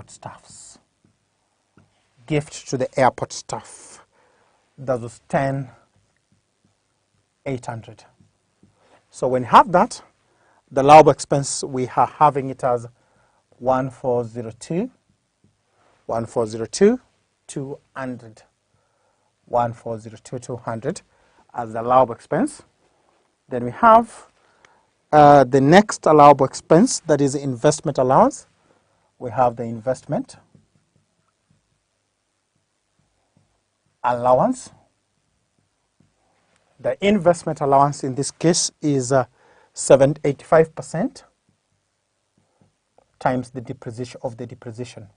staffs? Gift to the airport staff, that was 10,800. So when you have that, the allowable expense, we are having it as 1402, 1402, 200, 1402, 200 as the allowable expense. Then we have the next allowable expense, that is investment allowance. We have the investment allowance. The investment allowance in this case is 85% times the depreciation of the depreciation.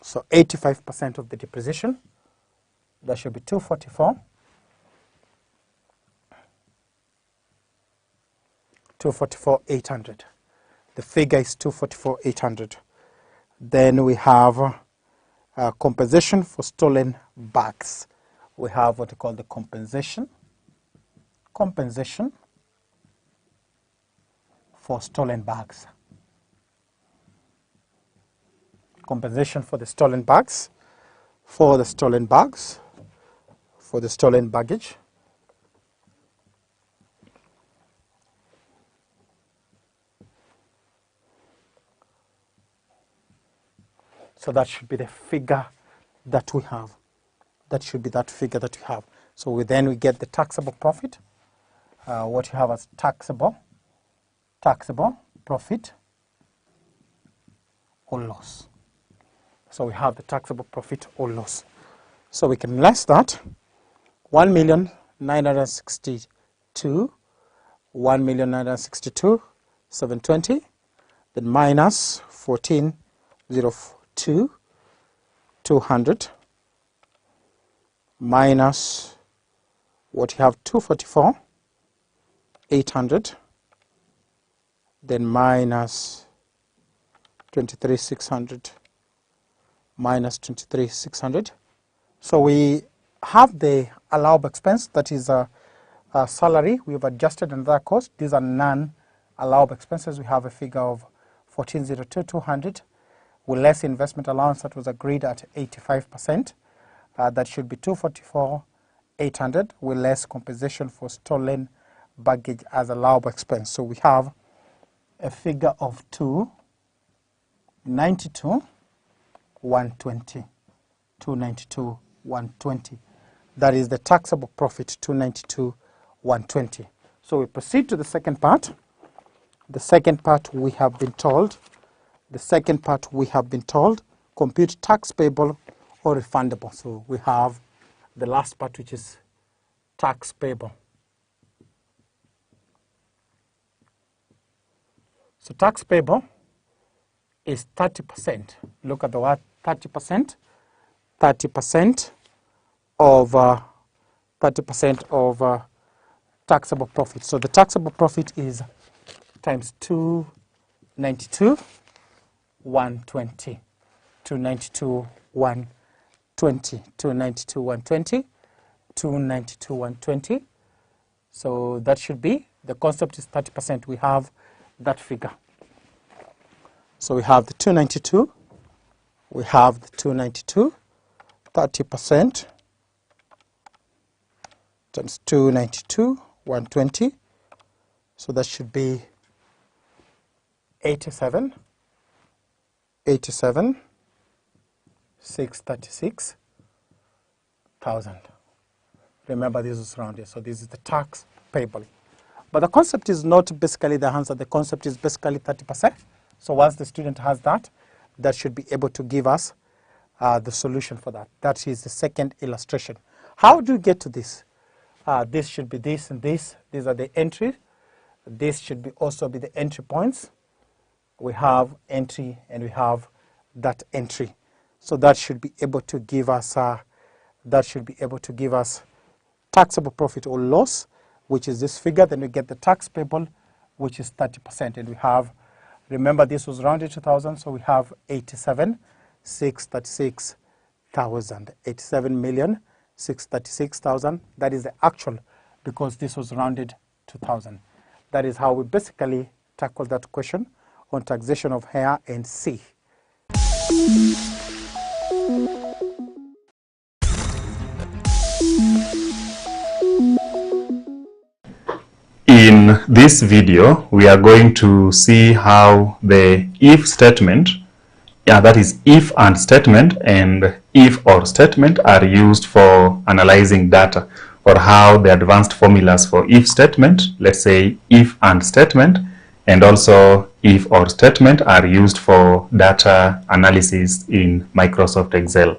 So 85% of the depreciation, that should be 244. 244,800. The figure is 244,800. Then we have compensation for stolen bags. We have what we call the compensation for stolen bags. Compensation for the stolen bags, for the stolen baggage. So that should be the figure that we have. That should be that figure that we have. So we get the taxable profit. What you have as taxable profit or loss. So we have the taxable profit or loss. So we can less that 1,962,720, then minus 1402, 200, minus what you have 244, 800, then minus 23,600, minus 23,600. So we have the allowable expense, that is a salary. We've adjusted another cost. These are non-allowable expenses. We have a figure of 1402, 200. With less investment allowance that was agreed at 85%. That should be 244,800 with less compensation for stolen baggage as allowable expense. So we have a figure of 292,120. 292,120. That is the taxable profit, 292,120. So we proceed to the second part. The second part we have been told. Compute tax payable or refundable. So we have the last part, which is tax payable. So tax payable is 30%. Look at the word 30%. 30% of taxable profit. So the taxable profit is times 292,120. 292,120. 292,120. 292,120. So that should be, the concept is 30%. We have that figure. So we have the 292. We have the 292. 30% times 292,120. So that should be 636,000. Remember, this is rounded, so this is the tax payable. But the concept is not basically the answer. The concept is basically 30%. So once the student has that, that should be able to give us the solution for that. That is the second illustration. How do you get to this? This should be this and this. These are the entries. This should be also be the entry points. We have entry and we have that entry. So that should be able to give us taxable profit or loss, which is this figure. Then we get the tax payable, which is 30%. And we have, remember this was rounded to 1,000, so we have 87,636,000. 87,636,000. That is the actual, because this was rounded to 1,000. That is how we basically tackle that question on taxation of hair and sea. In In this video, we are going to see how the if statement, that is if and statement and if or statement, are used for analyzing data, or how the advanced formulas for if statement, let's say if and statement, and also if or statement are used for data analysis in Microsoft Excel.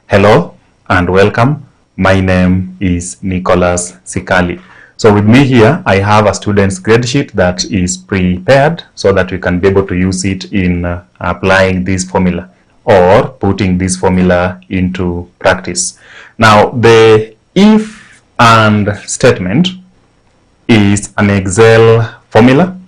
Hello and welcome. My name is Nicholas Sikali. So with me here, I have a student's grade sheet that is prepared so that we can be able to use it in applying this formula or putting this formula into practice. Now, the if and statement is an Excel formula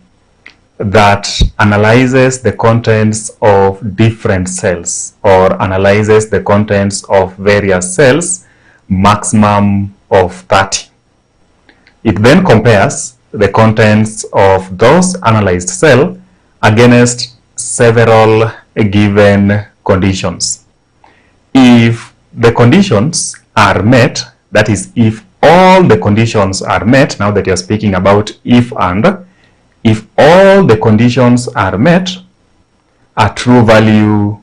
that analyzes the contents of different cells, or analyzes the contents of various cells, maximum of 30. It then compares the contents of those analyzed cells against several given conditions. If the conditions are met, that is, if all the conditions are met, now that you're speaking about if and, if all the conditions are met, a true value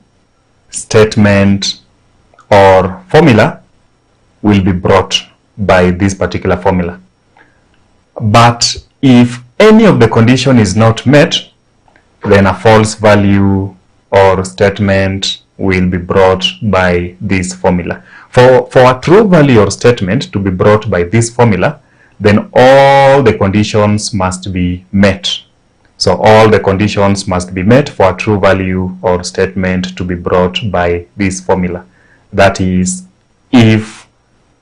statement or formula will be brought by this particular formula. But if any of the condition is not met, then a false value or statement will be brought by this formula. For a true value or statement to be brought by this formula, then all the conditions must be met. So all the conditions must be met for a true value or statement to be brought by this formula. That is if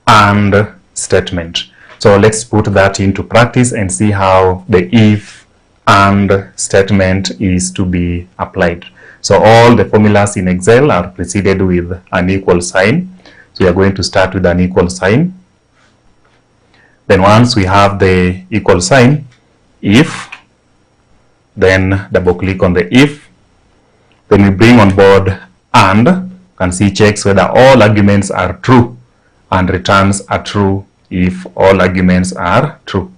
and statement. So let's put that into practice and see how the if and statement is to be applied. So all the formulas in Excel are preceded with an equal sign. So we are going to start with an equal sign. Then once we have the equal sign, if, then double click on the if. Then we bring on board and see checks whether all arguments are true and returns a true if all arguments are true.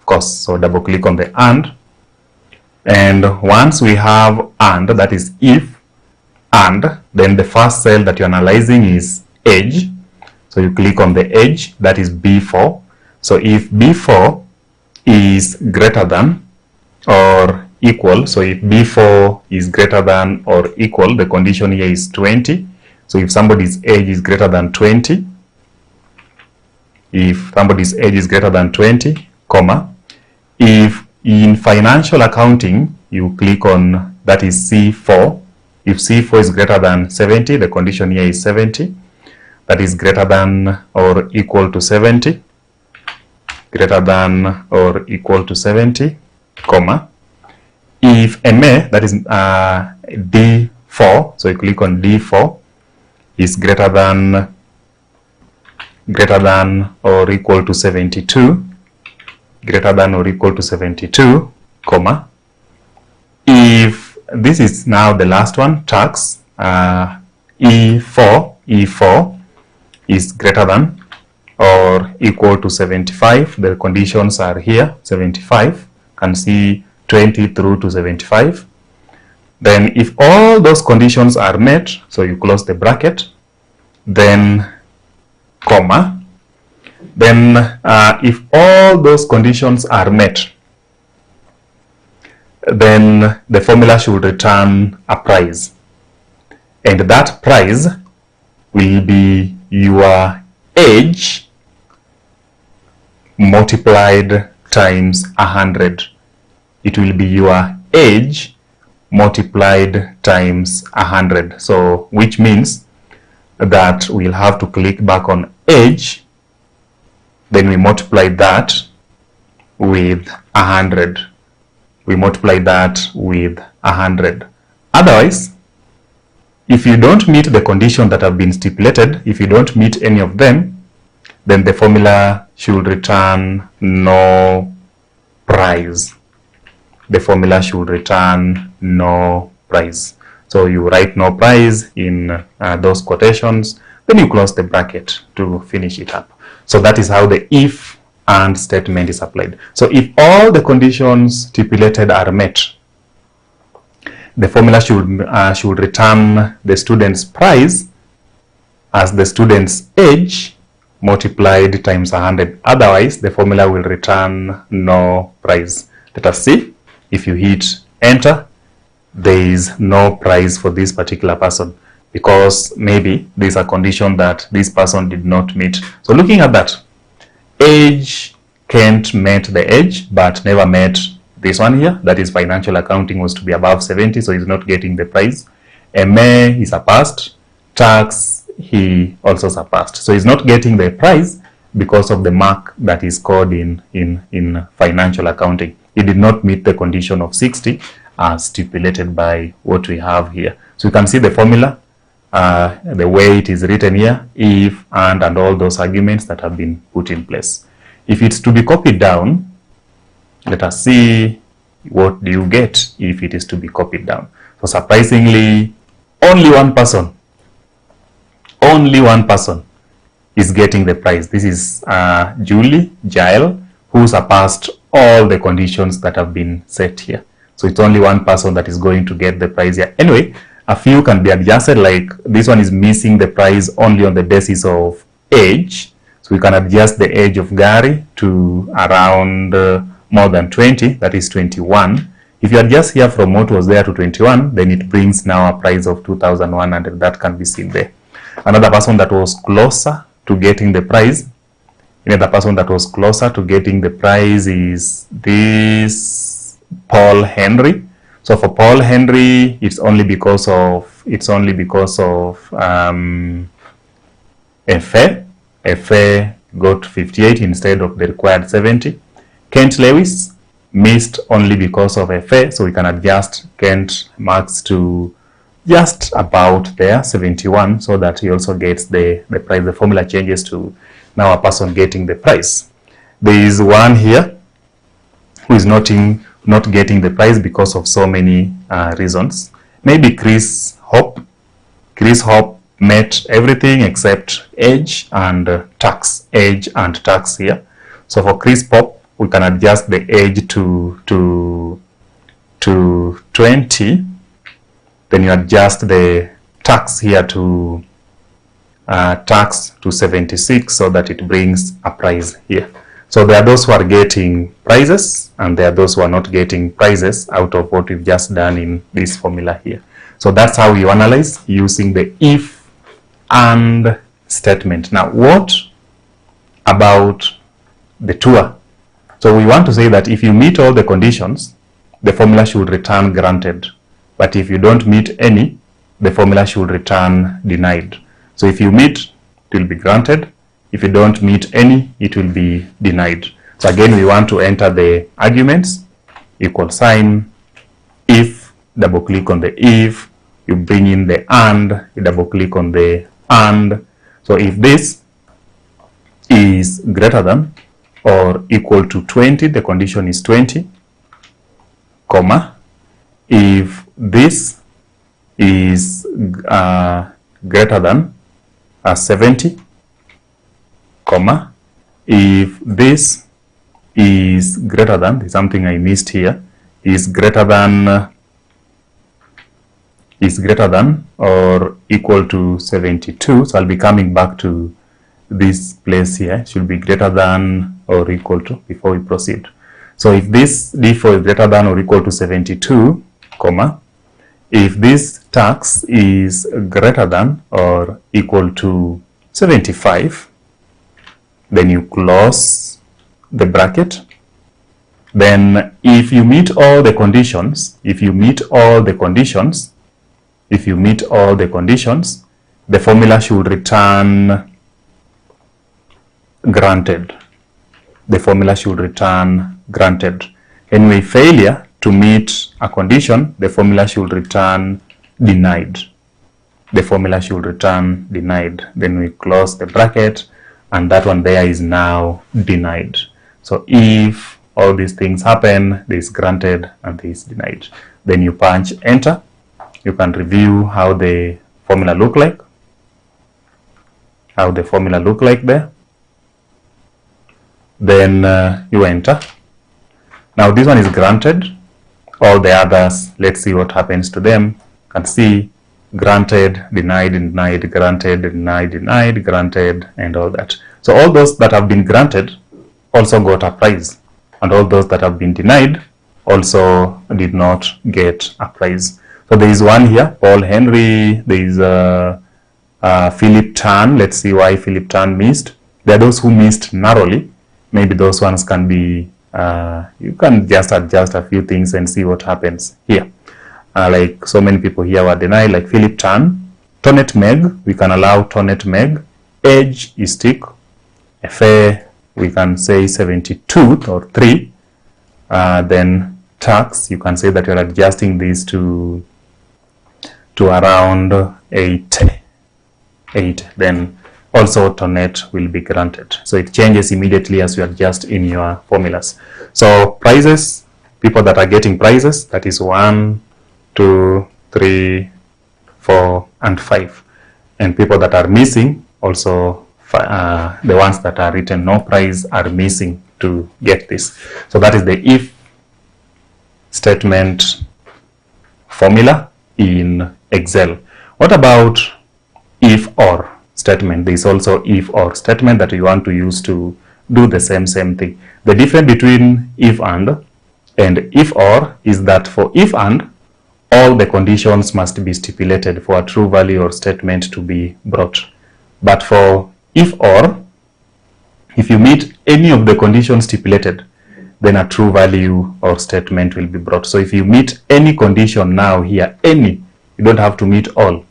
Of course, so double click on the and once we have and, that is if and, then the first cell that you're analyzing is age. So you click on the age, that is B4. So if B4 is greater than or equal, so if B4 is greater than or equal, the condition here is 20. So if somebody's age is greater than 20, if somebody's age is greater than 20, comma, if in financial accounting you click on, that is C4, if C4 is greater than 70, the condition here is 70, that is greater than or equal to 70, greater than or equal to 70, comma, if MA, that is D4, so you click on D4, is greater than or equal to 72, greater than or equal to 72, comma, if this is now the last one, tax, E4 is greater than or equal to 75, the conditions are here, 75, can see 20 through to 75. Then if all those conditions are met, so you close the bracket, then comma, then if all those conditions are met, then the formula should return a price, and that price will be your age multiplied times 100. It will be your age multiplied times 100. So which means that we'll have to click back on age, then we multiply that with 100. We multiply that with 100. Otherwise, if you don't meet the condition that have been stipulated, if you don't meet any of them, then the formula should return no price. The formula should return no price. So you write no price in those quotations, then you close the bracket to finish it up. So that is how the if and statement is applied. So if all the conditions stipulated are met, the formula should return the student's price as the student's age multiplied times 100. Otherwise, the formula will return no price. Let us see. If you hit enter, there is no price for this particular person because maybe there is a condition that this person did not meet. So looking at that, age Kent met the age but never met this one here, that is financial accounting was to be above 70, so he's not getting the prize. MA he surpassed, tax he also surpassed, so he's not getting the prize because of the mark that is scored in financial accounting. He did not meet the condition of 60 as stipulated by what we have here. So you can see the formula, the way it is written here, if, and all those arguments that have been put in place. If it's to be copied down, let us see what do you get if it is to be copied down. So surprisingly, only one person is getting the prize. This is Julie Jael, who surpassed all the conditions that have been set here. So it's only one person that is going to get the prize here. Anyway, a few can be adjusted, like this one is missing the prize only on the basis of age. So we can adjust the age of Gary to around more than 20, that is 21. If you adjust here from what was there to 21, then it brings now a price of 2,100. That can be seen there. Another person that was closer to getting the prize, another person that was closer to getting the prize is this Paul Henry. So for Paul Henry, it's only because of FA got 58 instead of the required 70. Kent Lewis missed only because of FA, so we can adjust Kent marks to just about there, 71, so that he also gets the prize. The formula changes to now a person getting the prize. There is one here who is not getting the prize because of so many reasons. Maybe Chris Hope. Chris Hope met everything except age and tax. Age and tax here. So for Chris Pop, we can adjust the age to 20. Then you adjust the tax here to tax to 76, so that it brings a prize here. So there are those who are getting prizes and there are those who are not getting prizes out of what we've just done in this formula here. So that's how you analyze using the if and statement. Now, what about the tour? So we want to say that if you meet all the conditions, the formula should return granted. But if you don't meet any, the formula should return denied. So if you meet, it will be granted. If you don't meet any, it will be denied. So again, we want to enter the arguments, equal sign, if, double click on the if, you bring in the and, you double click on the and. So if this is greater than or equal to 20, the condition is 20, comma, if this is greater than 70, comma, if this is greater than, there's something I missed here, is greater than or equal to 72. So I'll be coming back to this place here. It should be greater than or equal to before we proceed. So if this D4 is greater than or equal to 72, comma, if this tax is greater than or equal to 75, then you close the bracket. Then if you meet all the conditions, the formula should return granted. The formula should return granted. Anyway, failure to meet a condition, the formula should return denied. The formula should return denied. Then we close the bracket, and that one there is now denied. So if all these things happen, this is granted and this is denied. Then you punch enter. You can review how the formula look like. There. then you enter. Now this one is granted. All the others, let's see what happens to them. You can see granted, denied, denied, granted, denied, denied, granted, and all that. So all those that have been granted also got a prize, and all those that have been denied also did not get a prize. So there is one here, Paul Henry. There is Philip Tan. Let's see why Philip Tan missed. There are those who missed narrowly. Maybe those ones can be, you can just adjust a few things and see what happens here. Like so many people here were denied, like Philip Tan. Tonet Meg, we can allow Tonet Meg. Age is tick. FA, we can say 72 or 3. Then tax, you can say that you're adjusting this to around 8. Then also Tonet will be granted. So it changes immediately as you adjust in your formulas. So prizes, people that are getting prizes, that is 1, 2, 3, 4, and 5. And people that are missing, also the ones that are written no prize are missing to get this. So that is the if statement formula in Excel. What about if or statement? There is also if or statement that you want to use to do the same thing. The difference between if and if or is that for if and, all the conditions must be stipulated for a true value or statement to be brought. But for if or, if you meet any of the conditions stipulated, then a true value or statement will be brought. So if you meet any condition now here, any, you don't have to meet all,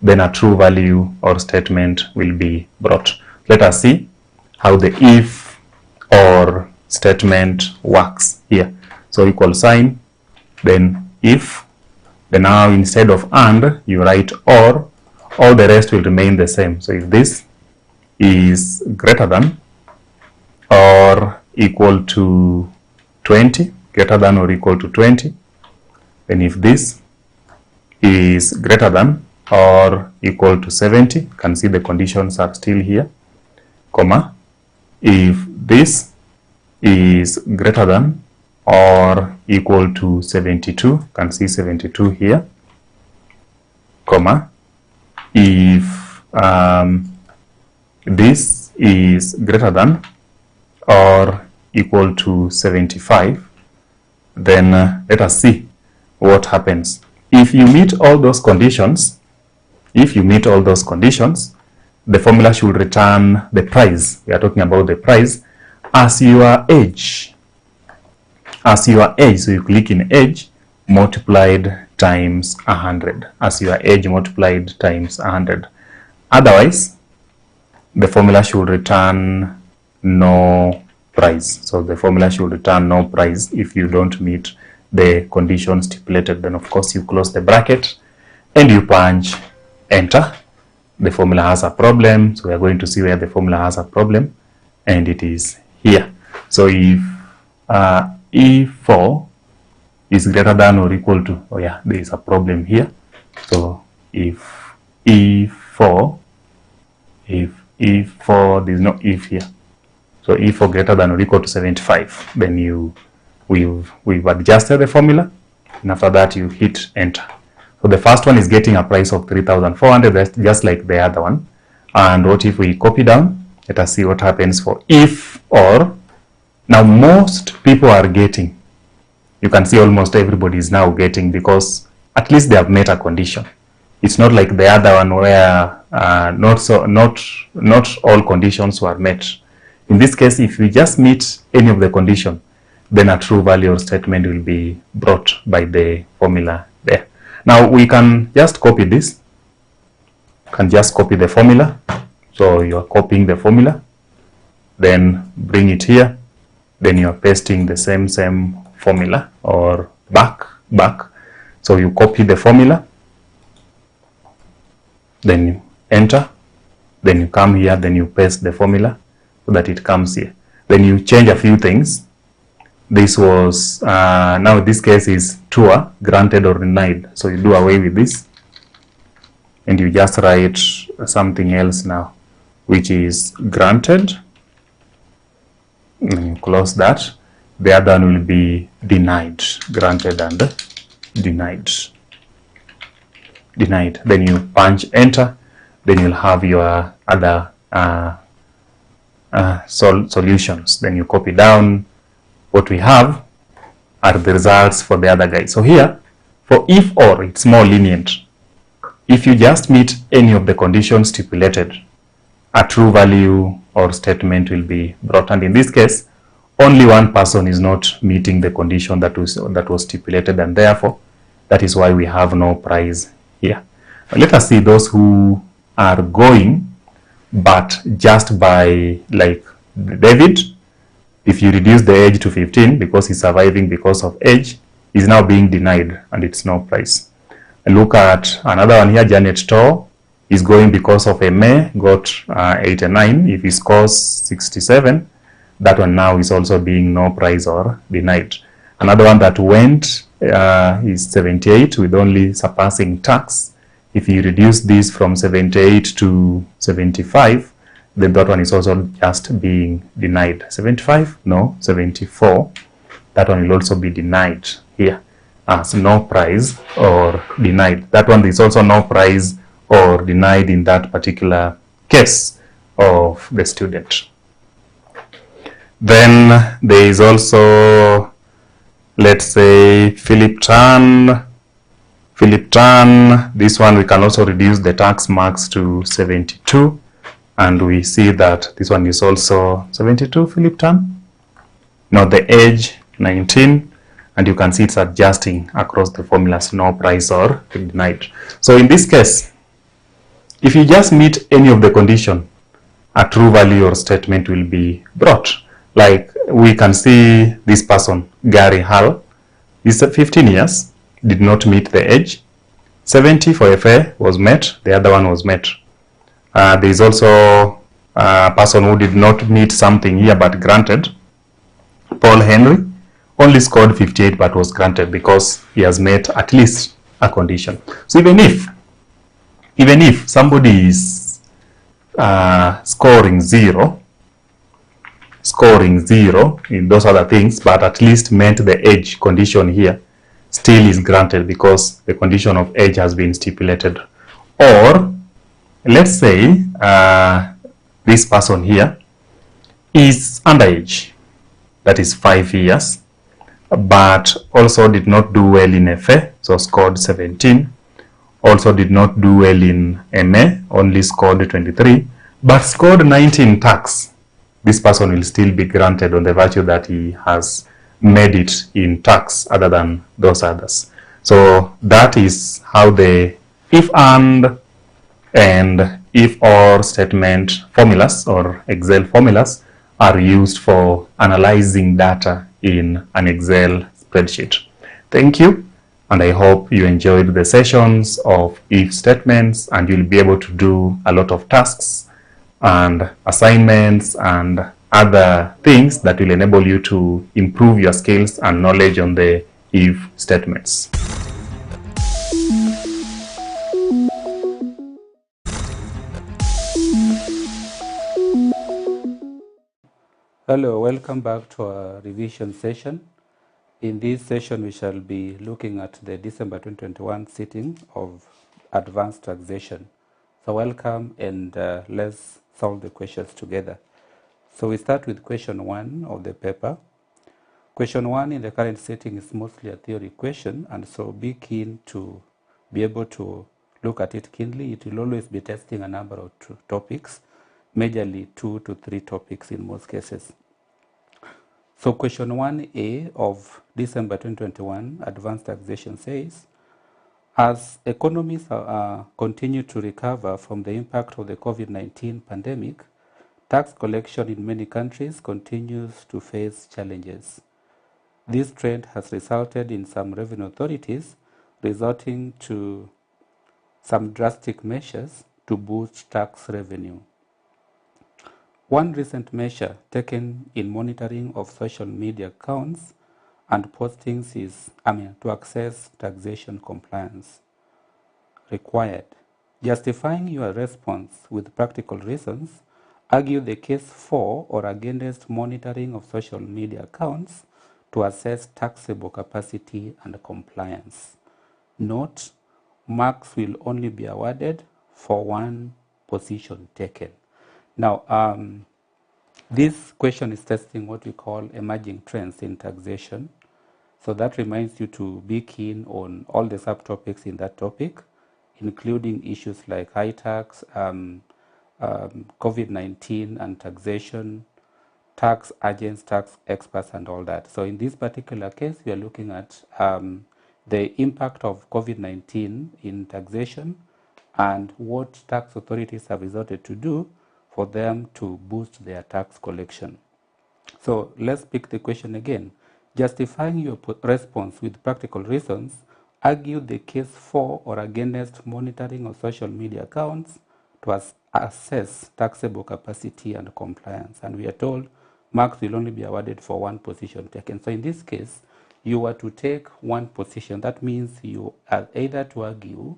then a true value or statement will be brought. Let us see how the if or statement works here. So equal sign, then if, then now instead of and, you write or, all the rest will remain the same. So if this is greater than or equal to 20, greater than or equal to 20, then if this is greater than or equal to 70, you can see the conditions are still here, comma, if this is greater than or equal to 72, you can see 72 here, comma, if this is greater than or equal to 75, then let us see what happens. If you meet all those conditions, the formula should return the price. We are talking about the price as your age. So you click in age multiplied times 100. As your age multiplied times 100. Otherwise, the formula should return no price. So the formula should return no price if you don't meet the conditions stipulated. Then of course you close the bracket and you punch enter. The formula has a problem, so we are going to see where the formula has a problem, and it is here. So if E4 is greater than or equal to, oh yeah, there is a problem here. So if E4, there is no if here. So E4 greater than or equal to 75, then we've adjusted the formula, and after that you hit enter. So the first one is getting a price of 3,400, just like the other one. And what if we copy down? Let us see what happens for if or. Now most people are getting. You can see almost everybody is now getting, because at least they have met a condition. It's not like the other one where not all conditions were met. In this case, if you just meet any of the condition, then a true value or statement will be brought by the formula there. Now we can just copy this. You can just copy the formula. So you are copying the formula, then bring it here, then you are pasting the same formula, or back. So you copy the formula, then you enter, then you come here, then you paste the formula so that it comes here. Then you change a few things. This was, now in this case is tour, granted or denied. So you do away with this and you just write something else now, which is granted When you close that, the other one will be denied, granted and denied. Denied. Then you punch enter, then you'll have your other solutions. Then you copy down what we have are the results for the other guy. So here, for if or, it's more lenient. If you just meet any of the conditions stipulated, a true value or statement will be brought. And in this case, only one person is not meeting the condition that was stipulated, and therefore, that is why we have no prize here. Now, let us see those who are going, but just by, like David, if you reduce the age to 15 because he's surviving because of age, he's now being denied and it's no prize. Look at another one here, Janet Tor is going because of a May, got 89. If he scores 67, that one now is also being no prize or denied. Another one that went is 78 with only surpassing tax. If you reduce this from 78 to 75, then that one is also just being denied. 75? No, 74. That one will also be denied here as no prize or denied. That one is also no prize or denied in that particular case of the student. Then there is also, let's say, Philip Tan. Philip Tan, this one we can also reduce the tax marks to 72. And we see that this one is also 72, Philip Tan. Now the age, 19. And you can see it's adjusting across the formulas, no prize or denied. So in this case, if you just meet any of the condition, a true value or statement will be brought. Like we can see this person, Gary Hall, is 15 years, did not meet the age. 70 for FA was met, the other one was met. There is also a person who did not meet something here but granted. Paul Henry only scored 58 but was granted because he has met at least a condition. So even if somebody is scoring zero in those other things, but at least met the age condition here, still is granted because the condition of age has been stipulated. Or let's say this person here is underage, that is 5 years, but also did not do well in FA, so scored 17. Also did not do well in MA, only scored 23, but scored 19 tax. This person will still be granted on the virtue that he has made it in tax other than those others. So that is how the if and if or statement formulas or Excel formulas are used for analyzing data in an Excel spreadsheet. Thank you, and I hope you enjoyed the sessions of if statements, and you'll be able to do a lot of tasks and assignments and other things that will enable you to improve your skills and knowledge on the if statements. Hello, welcome back to our revision session. In this session, we shall be looking at the December 2021 sitting of advanced taxation. So welcome, and let's solve the questions together. So we start with question 1 of the paper. Question 1 in the current setting is mostly a theory question, and so be keen to be able to look at it keenly. It will always be testing a number of topics, majorly 2 to 3 topics in most cases. So question 1A of December 2021 advanced taxation says, as economies continue to recover from the impact of the COVID-19 pandemic, tax collection in many countries continues to face challenges. This trend has resulted in some revenue authorities resorting to some drastic measures to boost tax revenue. One recent measure taken in monitoring of social media accounts and postings is to access taxation compliance. Required. Justifying your response with practical reasons argue the case for or against monitoring of social media accounts to assess taxable capacity and compliance. Note, marks will only be awarded for one position taken. Now, this question is testing what we call emerging trends in taxation. So that reminds you to be keen on all the subtopics in that topic, including issues like high tax, COVID-19 and taxation, tax agents, tax experts, and all that. So in this particular case, we are looking at the impact of COVID-19 in taxation and what tax authorities have resorted to do for them to boost their tax collection. So let's pick the question again. Justifying your response with practical reasons, argue the case for or against monitoring of social media accounts to assess taxable capacity and compliance. And we are told marks will only be awarded for one position taken. So in this case, you are to take one position. That means you are either to argue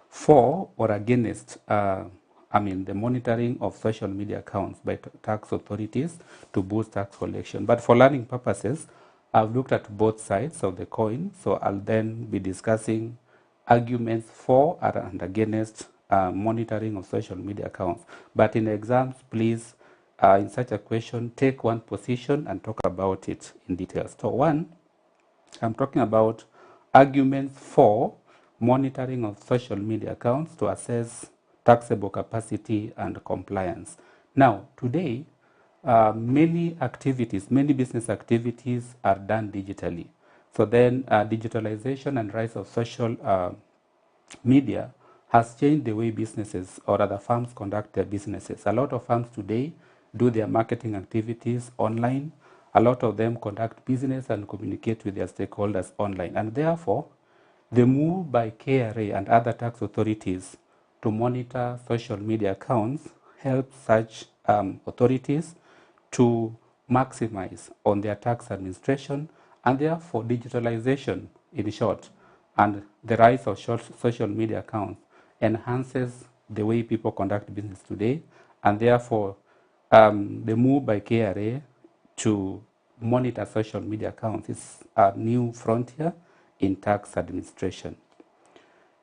for or against the monitoring of social media accounts by tax authorities to boost tax collection. But for learning purposes, I've looked at both sides of the coin, so I'll then be discussing arguments for and against monitoring of social media accounts. But in exams, please, in such a question, take one position and talk about it in detail. So one, I'm talking about arguments for monitoring of social media accounts to assess taxable capacity and compliance. Now, today, many business activities are done digitally. So then digitalization and rise of social media has changed the way businesses or other firms conduct their businesses. A lot of firms today do their marketing activities online. A lot of them conduct business and communicate with their stakeholders online. And therefore, the move by KRA and other tax authorities to monitor social media accounts helps such authorities to maximize on their tax administration, and therefore digitalization, in short, and the rise of social media accounts enhances the way people conduct business today, and therefore the move by KRA to monitor social media accounts is a new frontier in tax administration.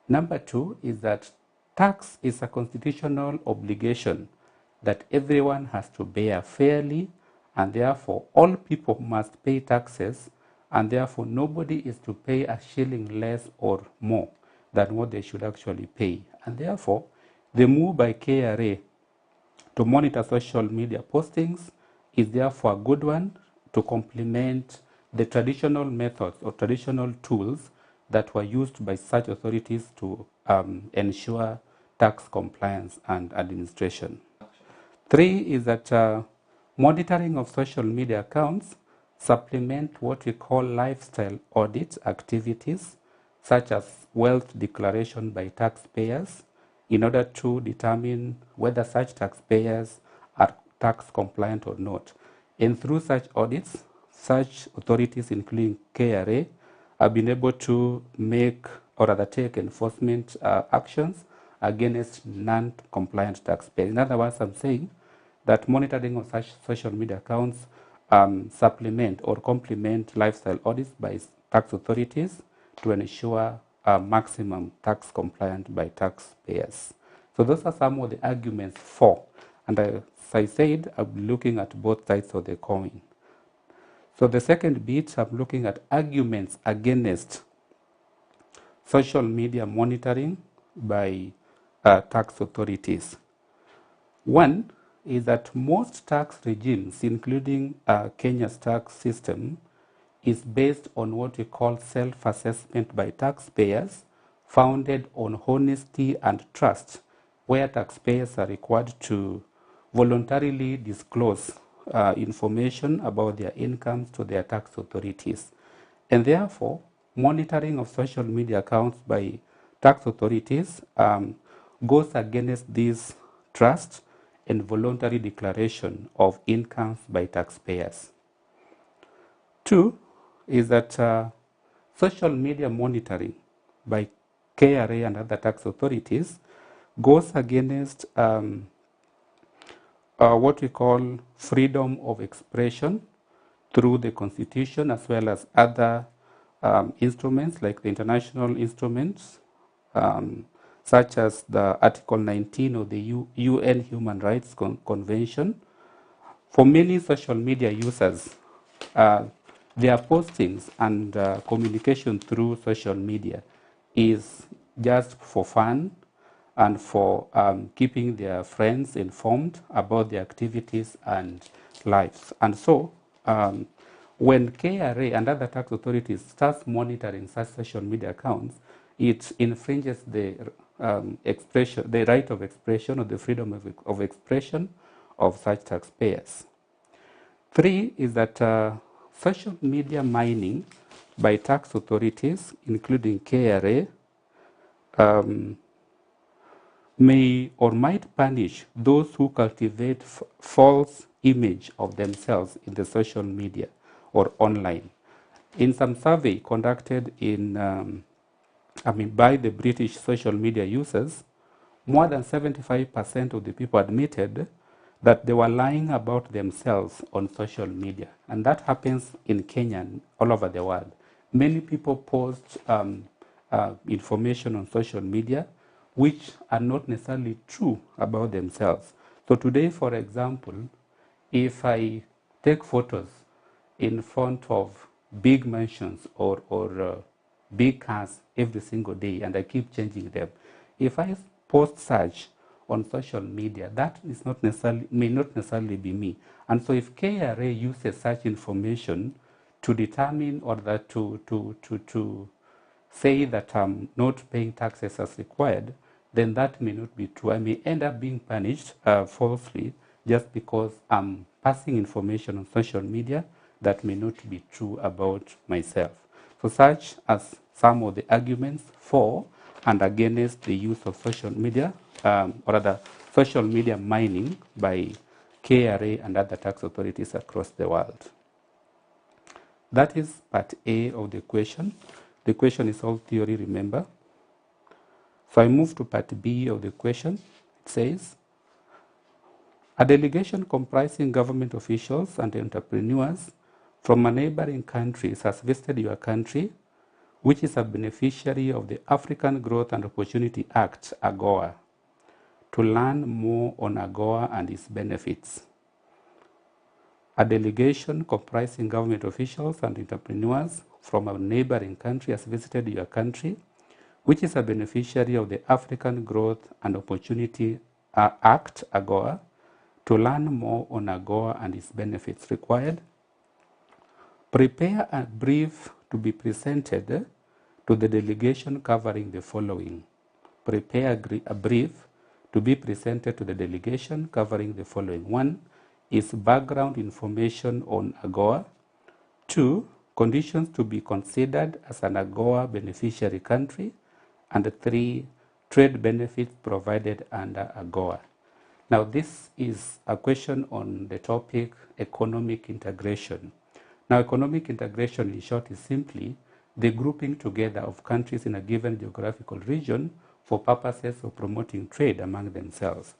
Number two is that tax is a constitutional obligation that everyone has to bear fairly, and therefore all people must pay taxes, and therefore nobody is to pay a shilling less or more than what they should actually pay. And therefore, the move by KRA to monitor social media postings is therefore a good one to complement the traditional methods or traditional tools that were used by such authorities to ensure tax compliance and administration. Three is that monitoring of social media accounts supplement what we call lifestyle audit activities, such as wealth declaration by taxpayers, in order to determine whether such taxpayers are tax compliant or not. And through such audits, such authorities, including KRA, have been able to make or rather take enforcement actions against non-compliant taxpayers. In other words, I'm saying that monitoring of such social media accounts supplement or complement lifestyle audits by tax authorities to ensure maximum tax compliant by taxpayers. So those are some of the arguments for. And as I said, I'm looking at both sides of the coin. So the second bit, I'm looking at arguments against social media monitoring by tax authorities. One is that most tax regimes, including Kenya's tax system, is based on what we call self-assessment by taxpayers, founded on honesty and trust, where taxpayers are required to voluntarily disclose information about their incomes to their tax authorities. And therefore, monitoring of social media accounts by tax authorities goes against this trust and voluntary declaration of incomes by taxpayers. Two is that social media monitoring by KRA and other tax authorities goes against what we call freedom of expression through the Constitution, as well as other instruments like the international instruments, such as the Article 19 of the UN Human Rights Convention. For many social media users, their postings and communication through social media is just for fun and for keeping their friends informed about their activities and lives. And so, when KRA and other tax authorities start monitoring such social media accounts, it infringes the the right of expression or the freedom of expression of such taxpayers. 3 is that social media mining by tax authorities, including KRA, may or might punish those who cultivate false image of themselves in the social media or online. In some survey conducted by the British social media users, more than 75% of the people admitted that they were lying about themselves on social media. And that happens in Kenya and all over the world. Many people post information on social media which are not necessarily true about themselves. So today, for example, if I take photos in front of big mansions or big cars every single day and I keep changing them, if I post such on social media, that is not necessarily, may not necessarily be me. And so if KRA uses such information to determine or that to say that I'm not paying taxes as required, then that may not be true. I may end up being punished falsely just because I'm passing information on social media that may not be true about myself. So such as some of the arguments for and against the use of social media, or rather social media mining by KRA and other tax authorities across the world. That is part A of the question. The question is all theory, remember. So I move to part B of the question. It says, a delegation comprising government officials and entrepreneurs from a neighboring countries has visited your country, which is a beneficiary of the African Growth and Opportunity Act, AGOA, to learn more on AGOA and its benefits. A delegation comprising government officials and entrepreneurs from a neighboring country has visited your country, which is a beneficiary of the African Growth and Opportunity Act, AGOA, to learn more on AGOA and its benefits required. Prepare a brief to be presented to the delegation covering the following. Prepare a brief to be presented to the delegation covering the following. 1 is background information on AGOA. 2, conditions to be considered as an AGOA beneficiary country. And 3, trade benefits provided under AGOA. Now, this is a question on the topic economic integration. Now, economic integration in short is simply the grouping together of countries in a given geographical region for purposes of promoting trade among themselves.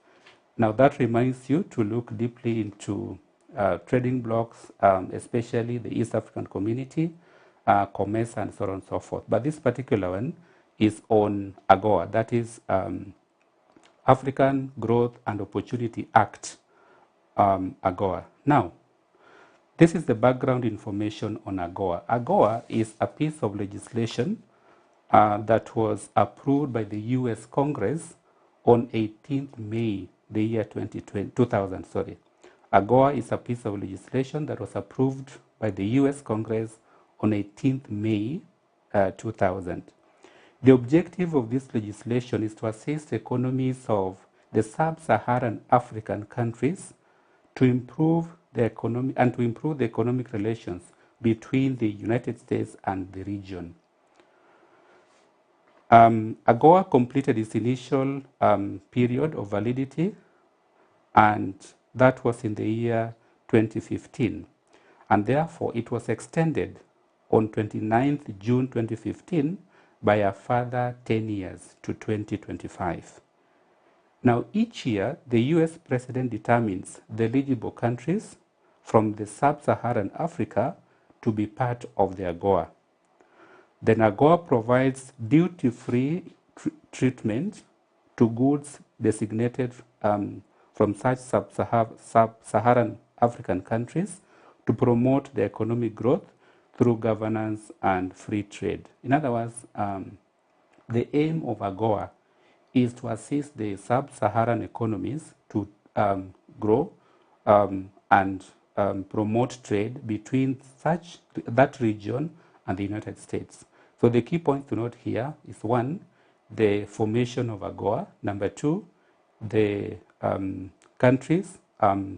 Now, that reminds you to look deeply into trading blocks, especially the East African Community, COMESA, and so on and so forth. But this particular one is on AGOA, that is African Growth and Opportunity Act, AGOA. Now, this is the background information on AGOA. AGOA is a piece of legislation that was approved by the U.S. Congress on 18th May, the year 2000. AGOA is a piece of legislation that was approved by the U.S. Congress on 18th May 2000. The objective of this legislation is to assist economies of the sub-Saharan African countries to improve the economy and to improve the economic relations between the United States and the region. AGOA completed its initial period of validity, and that was in the year 2015. And therefore, it was extended on 29th June 2015 by a further 10 years to 2025. Now, each year, the US president determines the eligible countries from the sub-Saharan Africa to be part of the AGOA. Then AGOA provides duty-free treatment to goods designated from such sub-Saharan African countries to promote the economic growth through governance and free trade. In other words, the aim of AGOA is to assist the sub-Saharan economies to grow and promote trade between that region and the United States. So the key points to note here is 1, the formation of AGOA. Number 2, the countries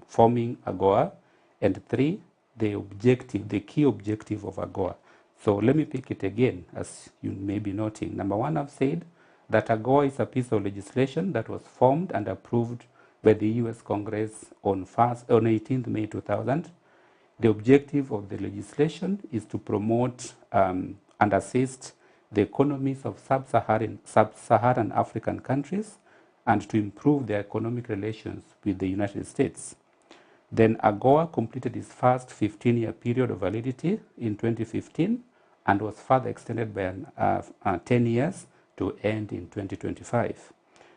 forming AGOA. And 3, the key objective of AGOA. So let me pick it again, as you may be noting. Number 1, I've said that AGOA is a piece of legislation that was formed and approved by the US Congress on 18th May 2000. The objective of the legislation is to promote and assist the economies of sub-Saharan African countries and to improve their economic relations with the United States. Then AGOA completed its first 15-year period of validity in 2015 and was further extended by 10 years to end in 2025.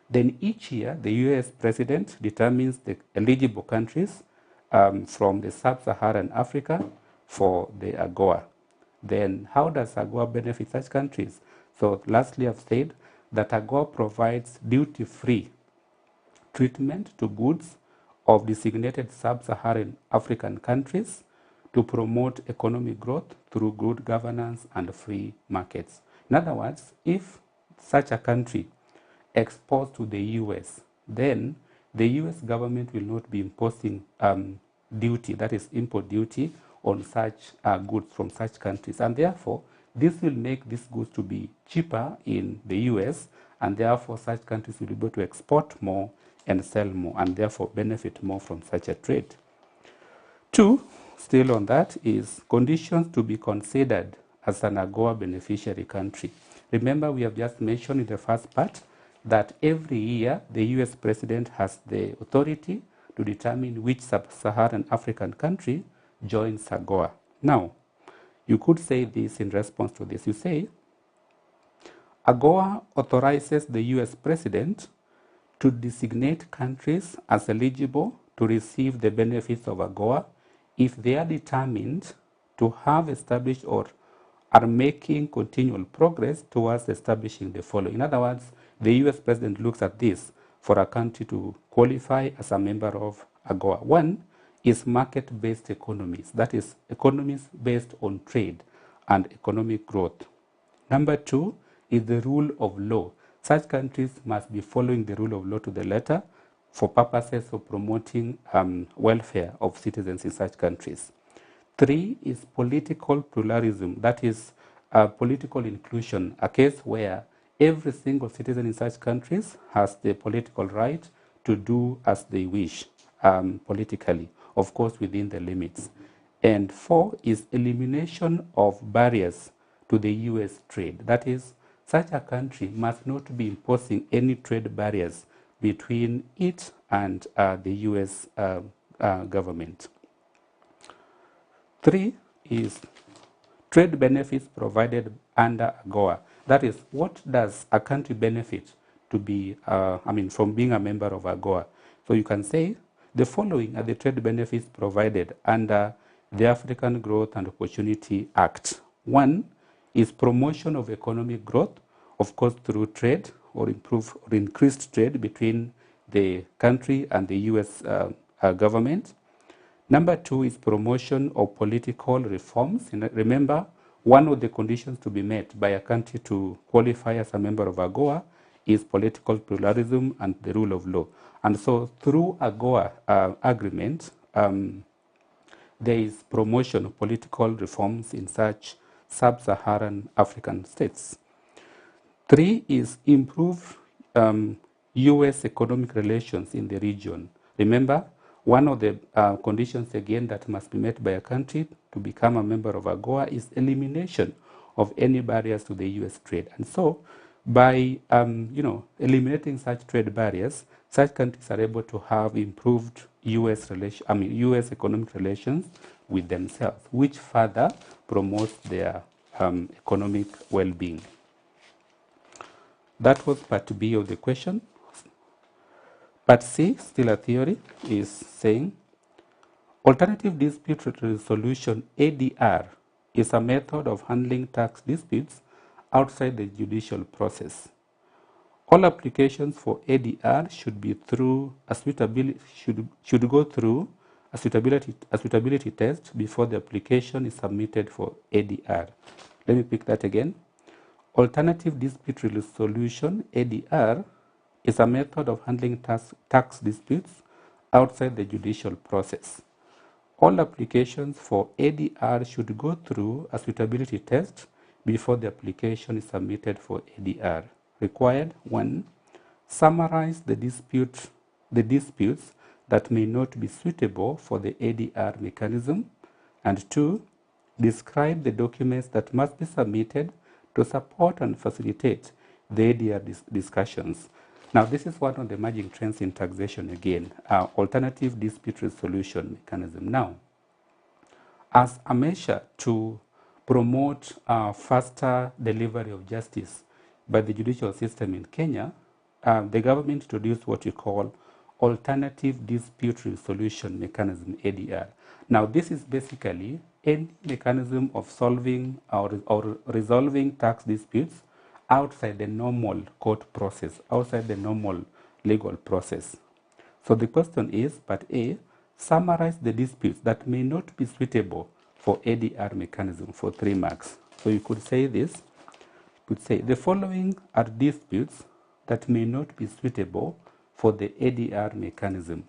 Then each year, the US president determines the eligible countries from the sub-Saharan Africa for the AGOA. Then how does AGOA benefit such countries? So lastly, I've said that AGOA provides duty-free treatment to goods of designated sub-Saharan African countries to promote economic growth through good governance and free markets. In other words, if such a country exports to the US, then the US government will not be imposing duty, that is import duty, on such goods from such countries. And therefore, this will make these goods to be cheaper in the US, and therefore such countries will be able to export more and sell more, and therefore benefit more from such a trade. 2, still on that, is conditions to be considered as an AGOA beneficiary country. Remember, we have just mentioned in the first part that every year the US president has the authority to determine which sub-Saharan African country joins AGOA. Now, you could say this in response to this. You say, AGOA authorizes the US president to designate countries as eligible to receive the benefits of AGOA if they are determined to have established or are making continual progress towards establishing the following. In other words, the US president looks at this for a country to qualify as a member of AGOA. 1 is market-based economies, that is, economies based on trade and economic growth. Number 2 is the rule of law. Such countries must be following the rule of law to the letter for purposes of promoting welfare of citizens in such countries. 3 is political pluralism, that is political inclusion, a case where every single citizen in such countries has the political right to do as they wish politically, of course within the limits. And 4 is elimination of barriers to the US trade, that is, such a country must not be imposing any trade barriers between it and the US government. 3 is trade benefits provided under AGOA. That is, what does a country benefit to be, from being a member of AGOA? So you can say the following are the trade benefits provided under the African Growth and Opportunity Act. 1 is promotion of economic growth, of course through trade or increased trade between the country and the US government. Number 2 is promotion of political reforms. And remember, one of the conditions to be met by a country to qualify as a member of AGOA is political pluralism and the rule of law. And so through AGOA agreement, there is promotion of political reforms in such sub-Saharan African states. 3 is improve US economic relations in the region. Remember, one of the conditions again that must be met by a country to become a member of AGOA is elimination of any barriers to the US trade. And so By eliminating such trade barriers, such countries are able to have improved U.S. economic relations with themselves, which further promotes their economic well-being. That was part B of the question. Part C, still a theory, is saying alternative dispute resolution (ADR) is a method of handling tax disputes outside the judicial process. All applications for ADR should be through a should go through a suitability test before the application is submitted for ADR. Let me pick that again. Alternative dispute resolution (ADR) is a method of handling tax disputes outside the judicial process. All applications for ADR should go through a suitability test before the application is submitted for ADR. Required: 1. Summarize the disputes that may not be suitable for the ADR mechanism. And 2. Describe the documents that must be submitted to support and facilitate the ADR discussions. Now, this is one of the emerging trends in taxation again, alternative dispute resolution mechanism. Now, as a measure to promote faster delivery of justice by the judicial system in Kenya, the government introduced what we call alternative dispute resolution mechanism, ADR. Now, this is basically any mechanism of solving or resolving tax disputes outside the normal court process, outside the normal legal process. So the question is, part A, summarize the disputes that may not be suitable for ADR mechanism for 3 marks. So you could say this, you could say the following are disputes that may not be suitable for the ADR mechanism.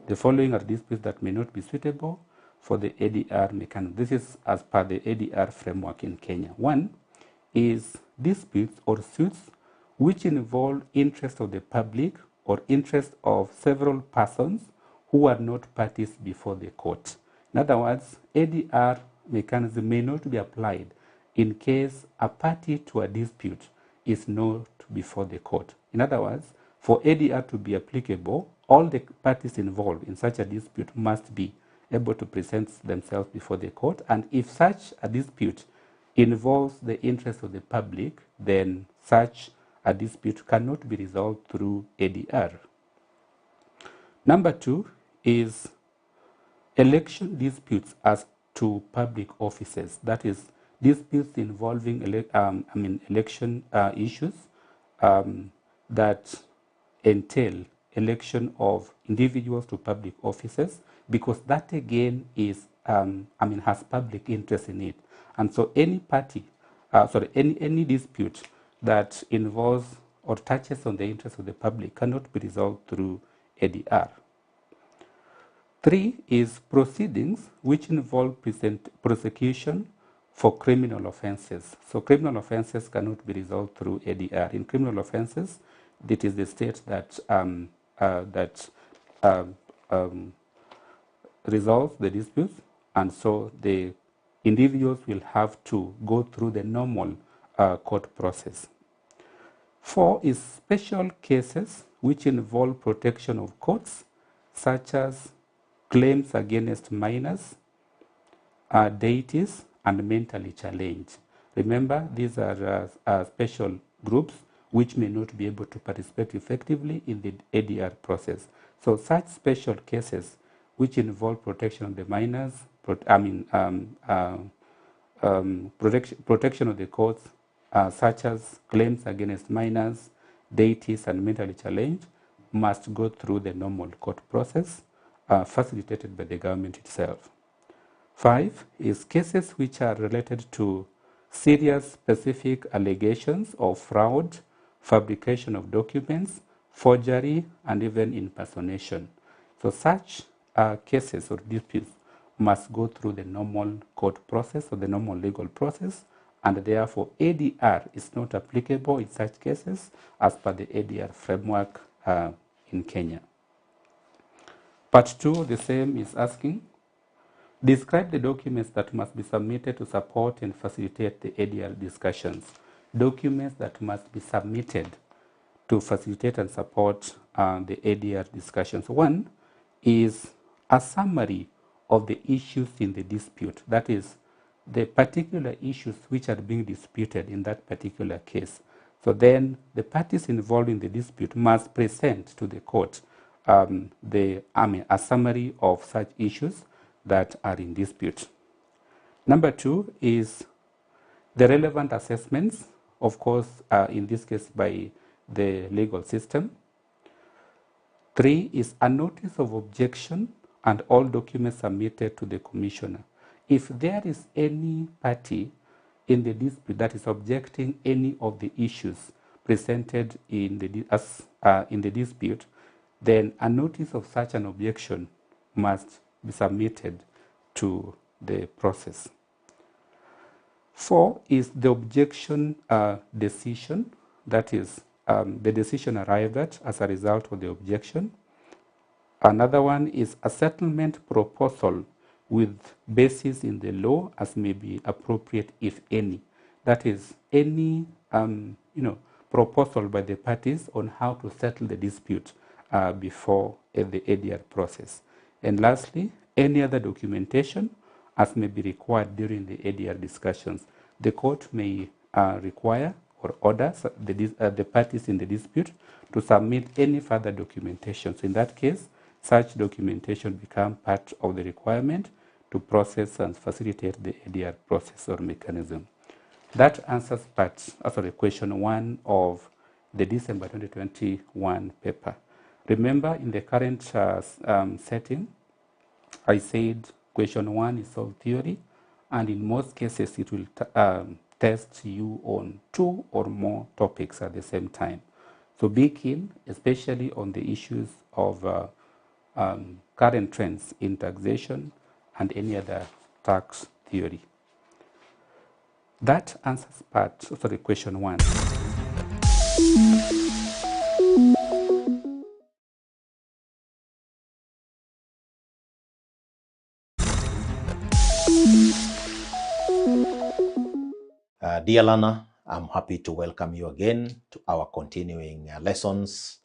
The following are disputes that may not be suitable for the ADR mechanism. This is as per the ADR framework in Kenya. 1 is disputes or suits which involve interest of the public or interest of several persons who are not parties before the court. In other words, ADR mechanism may not be applied in case a party to a dispute is not before the court. In other words, for ADR to be applicable, all the parties involved in such a dispute must be able to present themselves before the court, and if such a dispute involves the interest of the public, then such a dispute cannot be resolved through ADR. Number 2 is election disputes as to public offices. That is, disputes involving election issues that entail election of individuals to public offices, because that again is has public interest in it. And so any party, any dispute that involves or touches on the interest of the public cannot be resolved through ADR. 3 is proceedings which involve prosecution for criminal offenses. So criminal offenses cannot be resolved through ADR. In criminal offenses, it is the state that resolves the disputes, and so the individuals will have to go through the normal court process. 4 is special cases which involve protection of courts, such as claims against minors, deities, and mentally challenged. Remember, these are special groups which may not be able to participate effectively in the ADR process. So such special cases which involve protection of the minors, protection of the courts, such as claims against minors, deities, and mentally challenged, must go through the normal court process, facilitated by the government itself. 5 is cases which are related to serious specific allegations of fraud, fabrication of documents, forgery, and even impersonation. So such cases or disputes must go through the normal court process or the normal legal process, and therefore ADR is not applicable in such cases as per the ADR framework in Kenya. Part 2, the same, is asking, describe the documents that must be submitted to support and facilitate the ADR discussions. documents that must be submitted to facilitate and support the ADR discussions. One is a summary of the issues in the dispute, that is, the particular issues which are being disputed in that particular case. So then the parties involved in the dispute must present to the court a summary of such issues that are in dispute. Number two is the relevant assessments, of course, in this case by the legal system. Three is a notice of objection and all documents submitted to the commissioner. If there is any party in the dispute that is objecting any of the issues presented in the dispute, then a notice of such an objection must be submitted to the process. Four is the objection decision, that is, the decision arrived at as a result of the objection. Another one is a settlement proposal with basis in the law as may be appropriate, if any. That is, any proposal by the parties on how to settle the dispute before the ADR process. And lastly, any other documentation as may be required during the ADR discussions. The court may require or order the parties in the dispute to submit any further documentation. So in that case, such documentation become part of the requirement to process and facilitate the ADR process or mechanism. That answers question 1 of the December 2021 paper. Remember, in the current setting, I said question 1 is all theory, and in most cases it will test you on 2 or more topics at the same time. So be keen, especially on the issues of current trends in taxation and any other tax theory. That answers question 1. Dear learner, I'm happy to welcome you again to our continuing lessons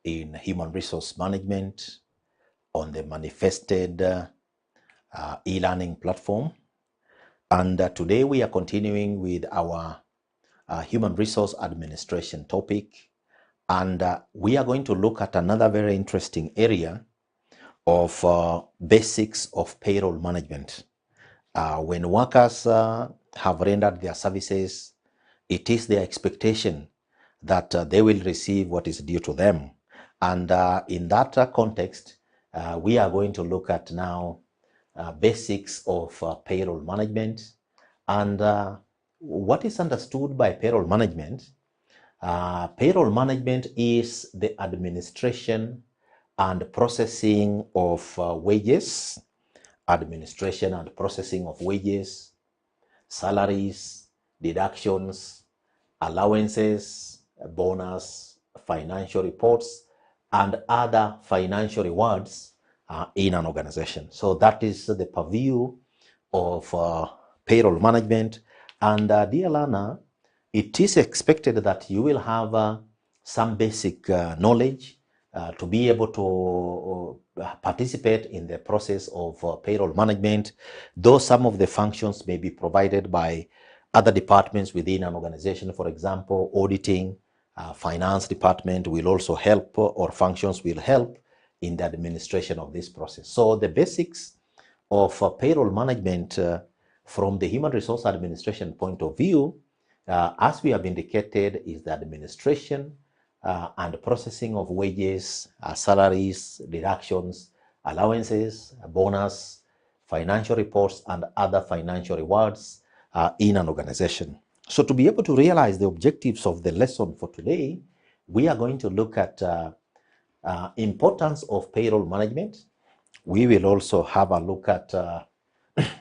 in human resource management on the manifested e-learning platform. And today we are continuing with our human resource administration topic. And we are going to look at another very interesting area of basics of payroll management. When workers have rendered their services, it is their expectation that they will receive what is due to them. And in that context, we are going to look at now basics of payroll management. And what is understood by payroll management? Payroll management is the administration and processing of wages, salaries, deductions, allowances, bonus, financial reports, and other financial rewards in an organization. So that is the purview of payroll management. And dear learner, it is expected that you will have some basic knowledge to be able to participate in the process of payroll management, though some of the functions may be provided by other departments within an organization. For example, auditing, finance department will also help, or functions will help in the administration of this process. So the basics of payroll management from the human resource administration point of view, as we have indicated, is the administration and processing of wages, salaries, deductions, allowances, bonus, financial reports, and other financial rewards in an organization. So to be able to realize the objectives of the lesson for today, we are going to look at importance of payroll management. We will also have a look at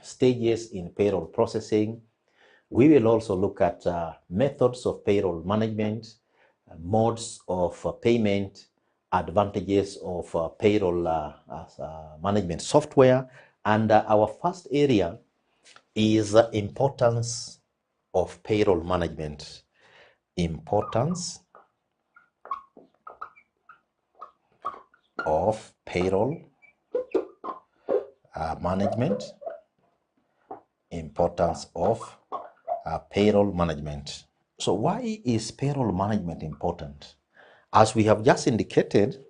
stages in payroll processing. We will also look at methods of payroll management, modes of payment, advantages of payroll management software. And our first area is importance of payroll management. Importance of payroll management. Importance of payroll management. So why is payroll management important? As we have just indicated,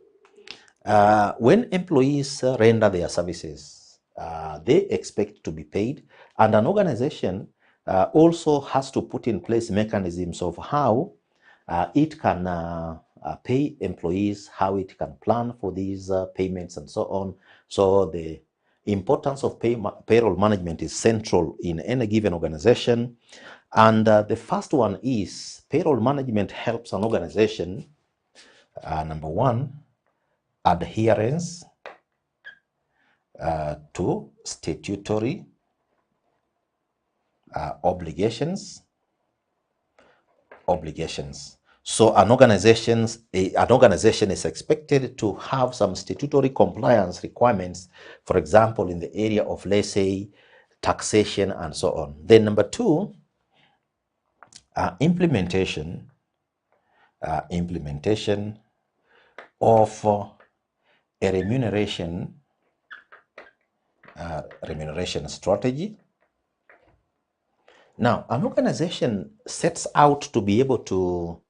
when employees render their services, they expect to be paid, and an organization also has to put in place mechanisms of how it can pay employees, how it can plan for these payments and so on. So the importance of payroll management is central in any given organization. And the first one is payroll management helps an organization, number one, adherence to statutory obligations. So an organization is expected to have some statutory compliance requirements, for example, in the area of, let's say, taxation and so on. Then number two, implementation of a remuneration strategy. Now, an organization sets out to be able to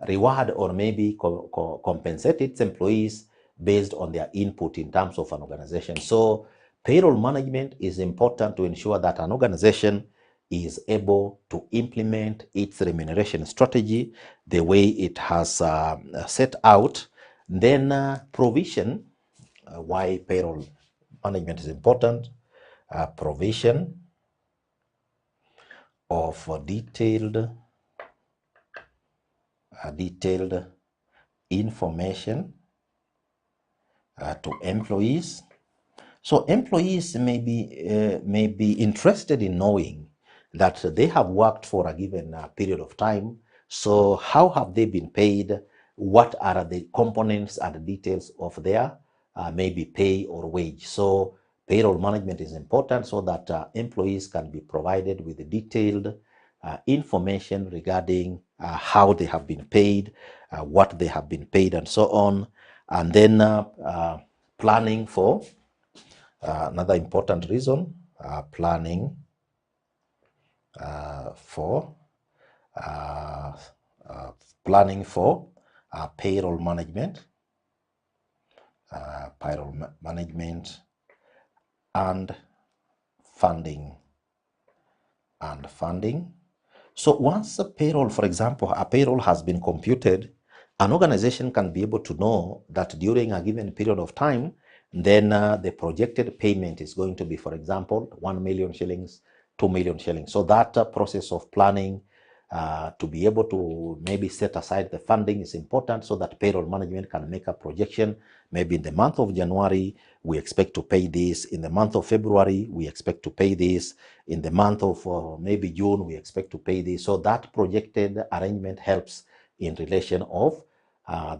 reward or maybe compensate its employees based on their input in terms of an organization. So payroll management is important to ensure that an organization is able to implement its remuneration strategy the way it has set out. Then provision, why payroll management is important, provision of detailed information to employees. So employees may be interested in knowing that they have worked for a given period of time. So how have they been paid? What are the components and the details of their maybe pay or wage? So payroll management is important so that employees can be provided with the detailed information regarding how they have been paid, what they have been paid, and so on. And then planning for another important reason, planning for payroll management, and funding. So once a payroll, for example, a payroll has been computed, an organization can be able to know that during a given period of time, then the projected payment is going to be, for example, 1 million shillings, 2 million shillings. So that process of planning to be able to maybe set aside the funding is important so that payroll management can make a projection. Maybe in the month of January, we expect to pay this. In the month of February, we expect to pay this. In the month of maybe June, we expect to pay this. So that projected arrangement helps in relation of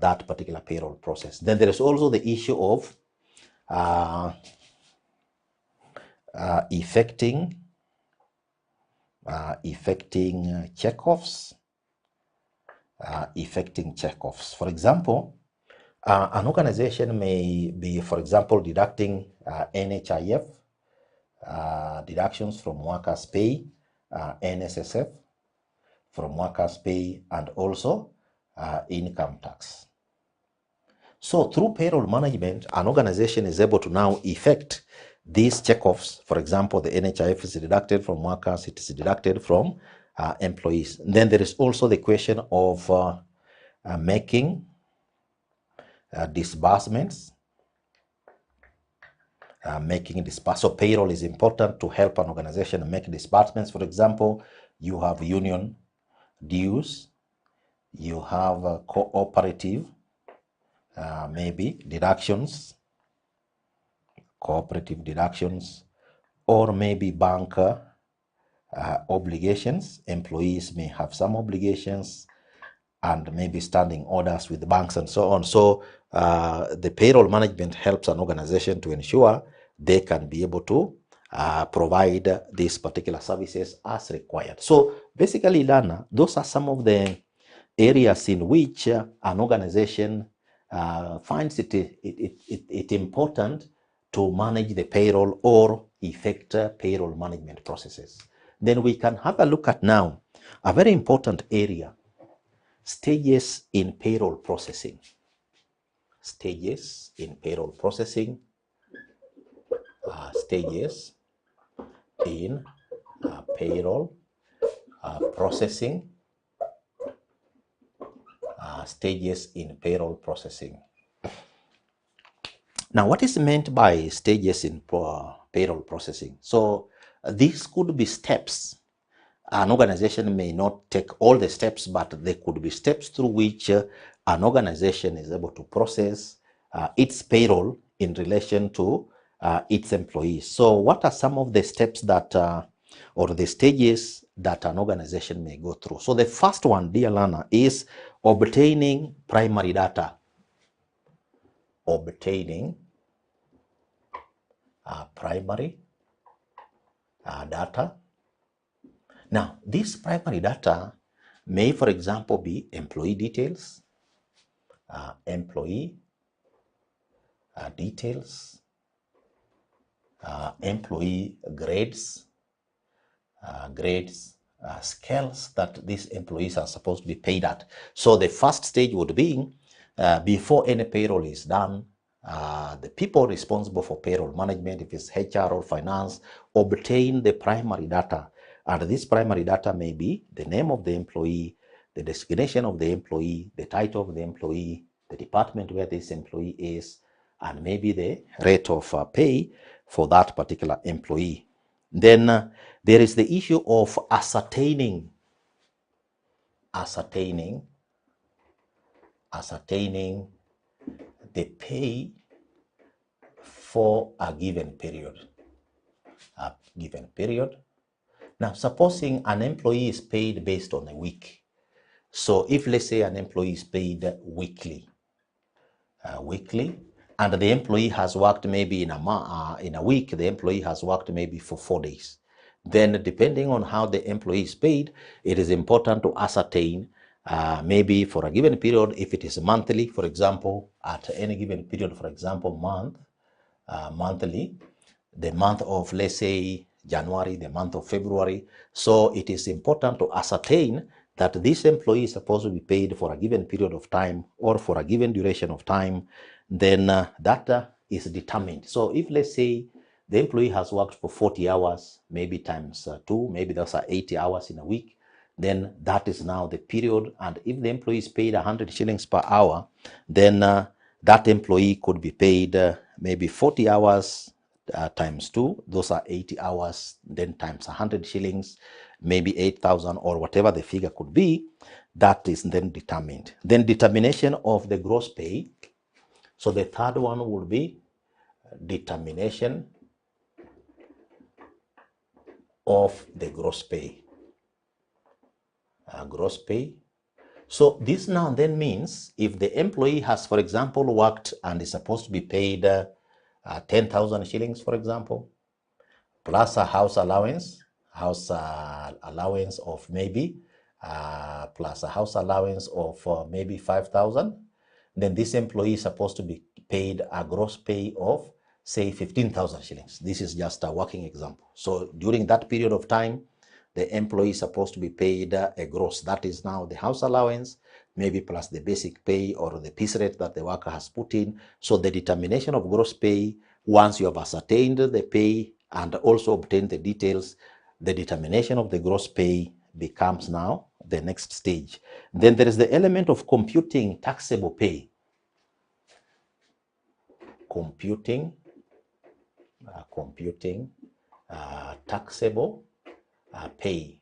that particular payroll process. Then there is also the issue of effecting checkoffs. For example, an organization may be, for example, deducting NHIF deductions from workers' pay, NSSF from workers' pay, and also income tax. So through payroll management, an organization is able to now effect these checkoffs. For example, the NHIF is deducted from workers, it is deducted from employees. And then there is also the question of making disbursements. So payroll is important to help an organization make disbursements. For example, you have union dues, you have cooperative maybe deductions, cooperative deductions, or maybe bank obligations. Employees may have some obligations and maybe standing orders with the banks and so on. So the payroll management helps an organization to ensure they can be able to provide these particular services as required. So basically, Lana, those are some of the areas in which an organization finds it important to manage the payroll or effect payroll management processes. Then we can have a look at now a very important area, stages in payroll processing. Stages in payroll processing. Stages in payroll processing. Stages in payroll processing. Now, what is meant by stages in payroll processing? So these could be steps. An organization may not take all the steps, but there could be steps through which an organization is able to process its payroll in relation to its employees. So what are some of the steps that, or the stages that an organization may go through? So the first one, dear learner, is obtaining primary data. Obtaining primary data. Now, this primary data may, for example, be employee details, employee details, employee grades, scales that these employees are supposed to be paid at. So the first stage would be, before any payroll is done, the people responsible for payroll management, if it's HR or finance, obtain the primary data. And this primary data may be the name of the employee, the designation of the employee, the title of the employee, the department where this employee is, and maybe the rate of pay for that particular employee. Then there is the issue of ascertaining the pay for a given period. Now, supposing an employee is paid based on a week. So if, let's say, an employee is paid weekly, and the employee has worked maybe in a week, the employee has worked maybe for 4 days. Then depending on how the employee is paid, it is important to ascertain maybe for a given period, if it is monthly, for example, at any given period, for example, monthly, the month of, let's say, January, the month of February. So it is important to ascertain that this employee is supposed to be paid for a given period of time or for a given duration of time. Then that is determined. So if, let's say, the employee has worked for 40 hours, maybe times 2, maybe those are 80 hours in a week, then that is now the period. And if the employee is paid 100 shillings per hour, then that employee could be paid maybe 40 hours times 2, those are 80 hours, then times 100 shillings, maybe 8,000 or whatever the figure could be. That is then determined. Then determination of the gross pay. So the third one would be determination of the gross pay. Gross pay. So this now then means if the employee has, for example, worked and is supposed to be paid 10,000 shillings, for example, plus a house allowance of maybe, plus a house allowance of maybe 5,000, then this employee is supposed to be paid a gross pay of, say, 15,000 shillings. This is just a working example. So during that period of time, the employee is supposed to be paid a gross. That is now the house allowance, maybe plus the basic pay or the piece rate that the worker has put in. So the determination of gross pay, once you have ascertained the pay and also obtained the details, the determination of the gross pay becomes now the next stage. Then there is the element of computing taxable pay. Computing taxable pay.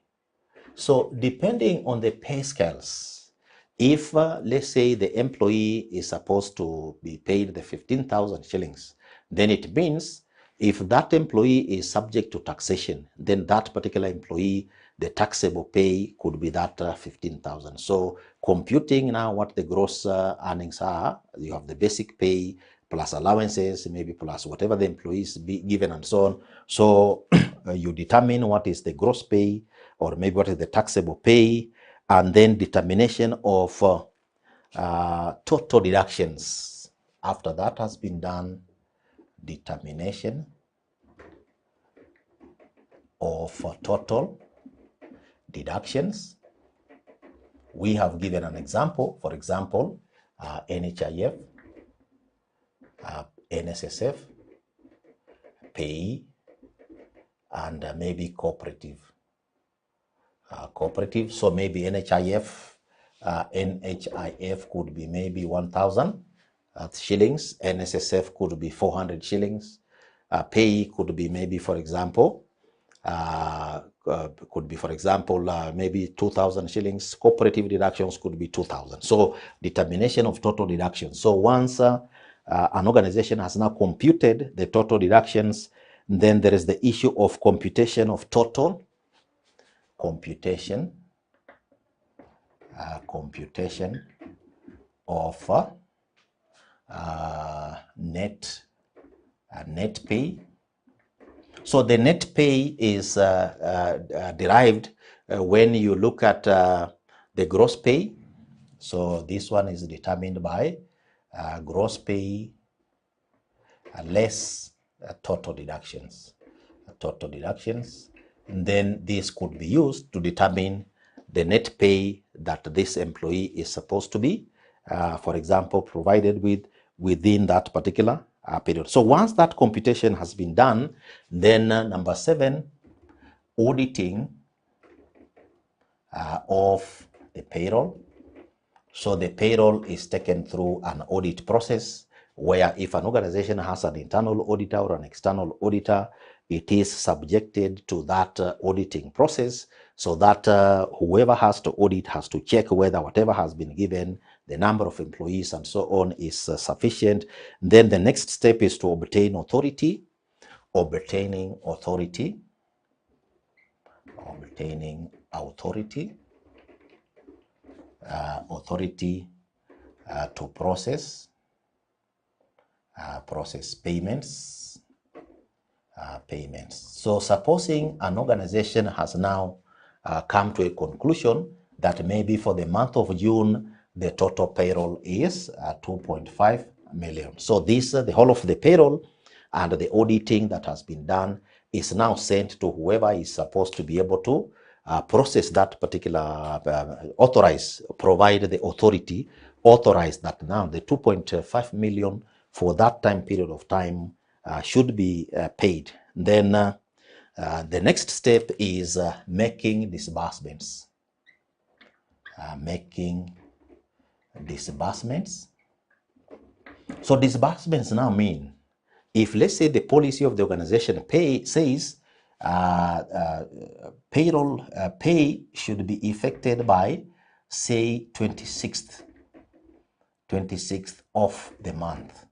So depending on the pay scales, if let's say the employee is supposed to be paid the 15,000 shillings, then it means if that employee is subject to taxation, then that particular employee, the taxable pay could be that 15,000. So computing now what the gross earnings are, you have the basic pay plus allowances, maybe plus whatever the employees be given and so on. So you determine what is the gross pay, or maybe what is the taxable pay, and then determination of total deductions. After that has been done, determination of total deductions. We have given an example, for example, NHIF, NSSF, pay, and maybe cooperative. So maybe NHIF could be maybe 1,000 shillings. NSSF could be 400 shillings. Pay could be maybe, for example, maybe 2,000 shillings. Cooperative deductions could be 2,000. So determination of total deductions. So once an organization has now computed the total deductions, then there is the issue of computation of total, computation of net pay. So the net pay is derived when you look at the gross pay. So this one is determined by gross pay less total deductions. And then this could be used to determine the net pay that this employee is supposed to be, for example, provided within that particular period. So once that computation has been done, then number 7, auditing of the payroll. So the payroll is taken through an audit process where if an organization has an internal auditor or an external auditor, it is subjected to that auditing process, so that whoever has to audit has to check whether whatever has been given, the number of employees and so on, is sufficient. Then the next step is to obtain authority, to process payments. So supposing an organization has now come to a conclusion that maybe for the month of June, the total payroll is 2.5 million. So this, the whole of the payroll and the auditing that has been done is now sent to whoever is supposed to be able to process that particular, provide the authority, authorize that now the 2.5 million for that time period of time should be paid. Then the next step is making disbursements. So disbursements now mean, if let's say the policy of the organization says payroll pay should be effected by, say, 26th of the month.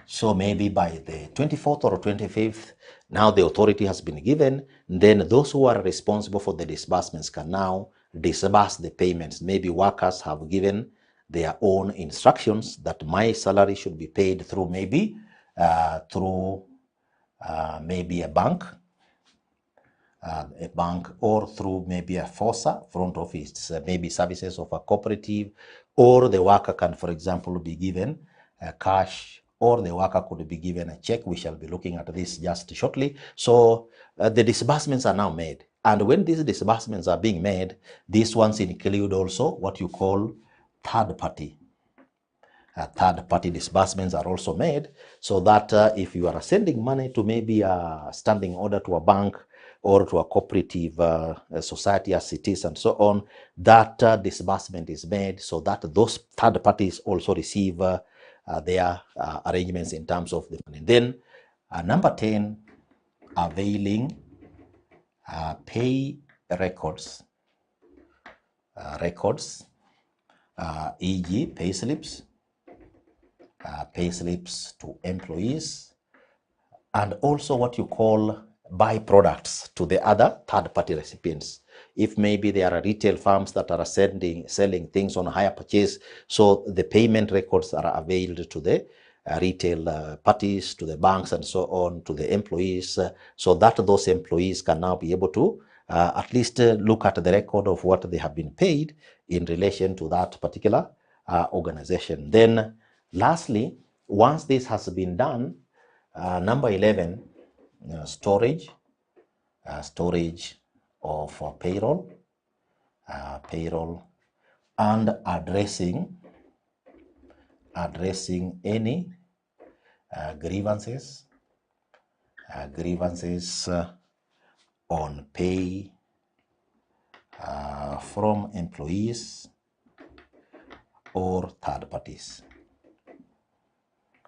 So maybe by the 24th or 25th, now the authority has been given, then those who are responsible for the disbursements can now disburse the payments. Maybe workers have given their own instructions that my salary should be paid through maybe a bank, or through maybe a FOSA, front office, maybe services of a cooperative, or the worker can, for example, be given cash, or the worker could be given a check. We shall be looking at this just shortly. So the disbursements are now made. And when these disbursements are being made, these ones include also what you call third party. Third-party disbursements are also made, so that if you are sending money to maybe a standing order to a bank or to a cooperative society as it is and so on, that disbursement is made so that those third parties also receive their arrangements in terms of the money. Then number 10, availing pay records, e.g. pay slips to employees, and also what you call byproducts to the other third-party recipients. If maybe there are retail firms that are selling things on hire purchase, so the payment records are availed to the retail parties, to the banks and so on, to the employees, so that those employees can now be able to at least look at the record of what they have been paid in relation to that particular organization. Then lastly, once this has been done, number 11, storage of payroll, and addressing any grievances on pay from employees or third parties.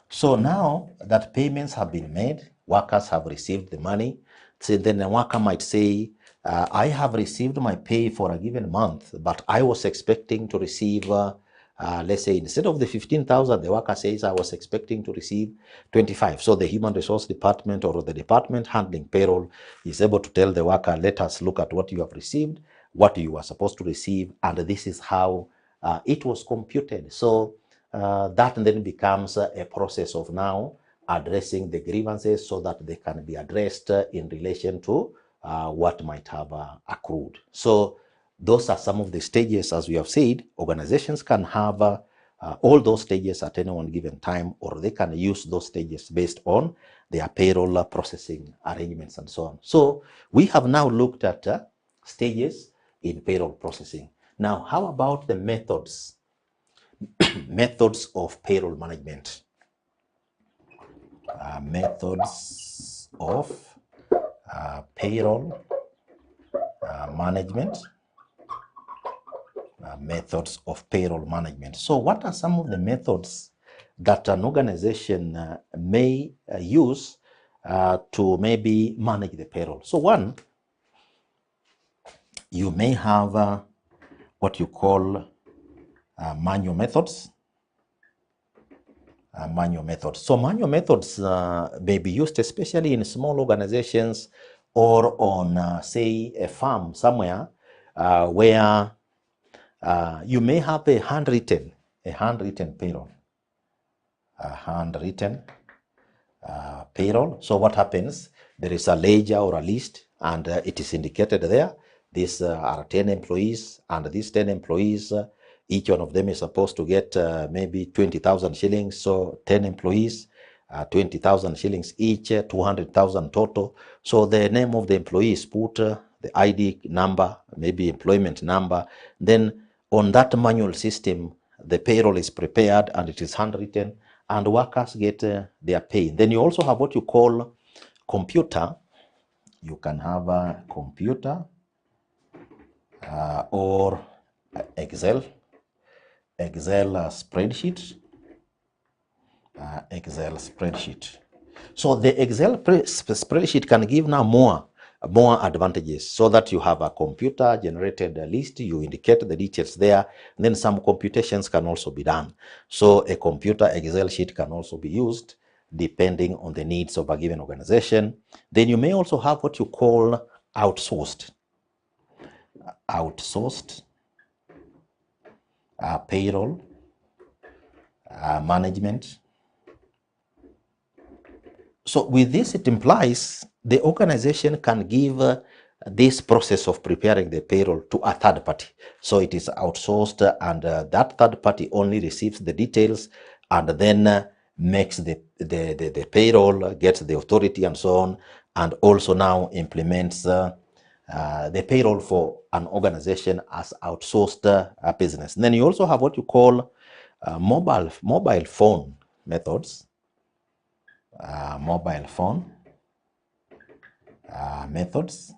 So now that payments have been made, workers have received the money, so then the worker might say, I have received my pay for a given month, but I was expecting to receive, let's say instead of the 15,000, the worker says, I was expecting to receive 25. So the human resource department or the department handling payroll is able to tell the worker, let us look at what you have received, what you are supposed to receive, and this is how it was computed. So that then becomes a process of now addressing the grievances so that they can be addressed in relation to what might have accrued. So those are some of the stages, as we have said. Organizations can have all those stages at any one given time, or they can use those stages based on their payroll processing arrangements and so on. So we have now looked at stages in payroll processing. Now, how about the methods? Methods of payroll management. Methods of payroll management. Methods of payroll management. So what are some of the methods that an organization may use to maybe manage the payroll? So one, you may have what you call manual methods. Manual methods. So manual methods may be used especially in small organizations or on, say, a farm somewhere where you may have a handwritten payroll. A handwritten payroll. So what happens? There is a ledger or a list, and it is indicated there. These are 10 employees, and these 10 employees, each one of them is supposed to get maybe 20,000 shillings. So 10 employees, 20,000 shillings each, 200,000 total. So the name of the employee is put, the ID number, maybe employment number. Then on that manual system, the payroll is prepared and it is handwritten, and workers get their pay. Then you also have what you call computer. You can have a computer or Excel spreadsheet. Excel spreadsheet. So the Excel spreadsheet can give now more advantages, so that you have a computer generated list, you indicate the details there, and then some computations can also be done. So a computer Excel sheet can also be used depending on the needs of a given organization. Then you may also have what you call outsourced payroll management. So with this, it implies the organization can give this process of preparing the payroll to a third party. So it is outsourced, and that third party only receives the details and then makes the payroll, gets the authority and so on, and also now implements the payroll for an organization as outsourced business. And then you also have what you call mobile phone methods. Mobile phone methods.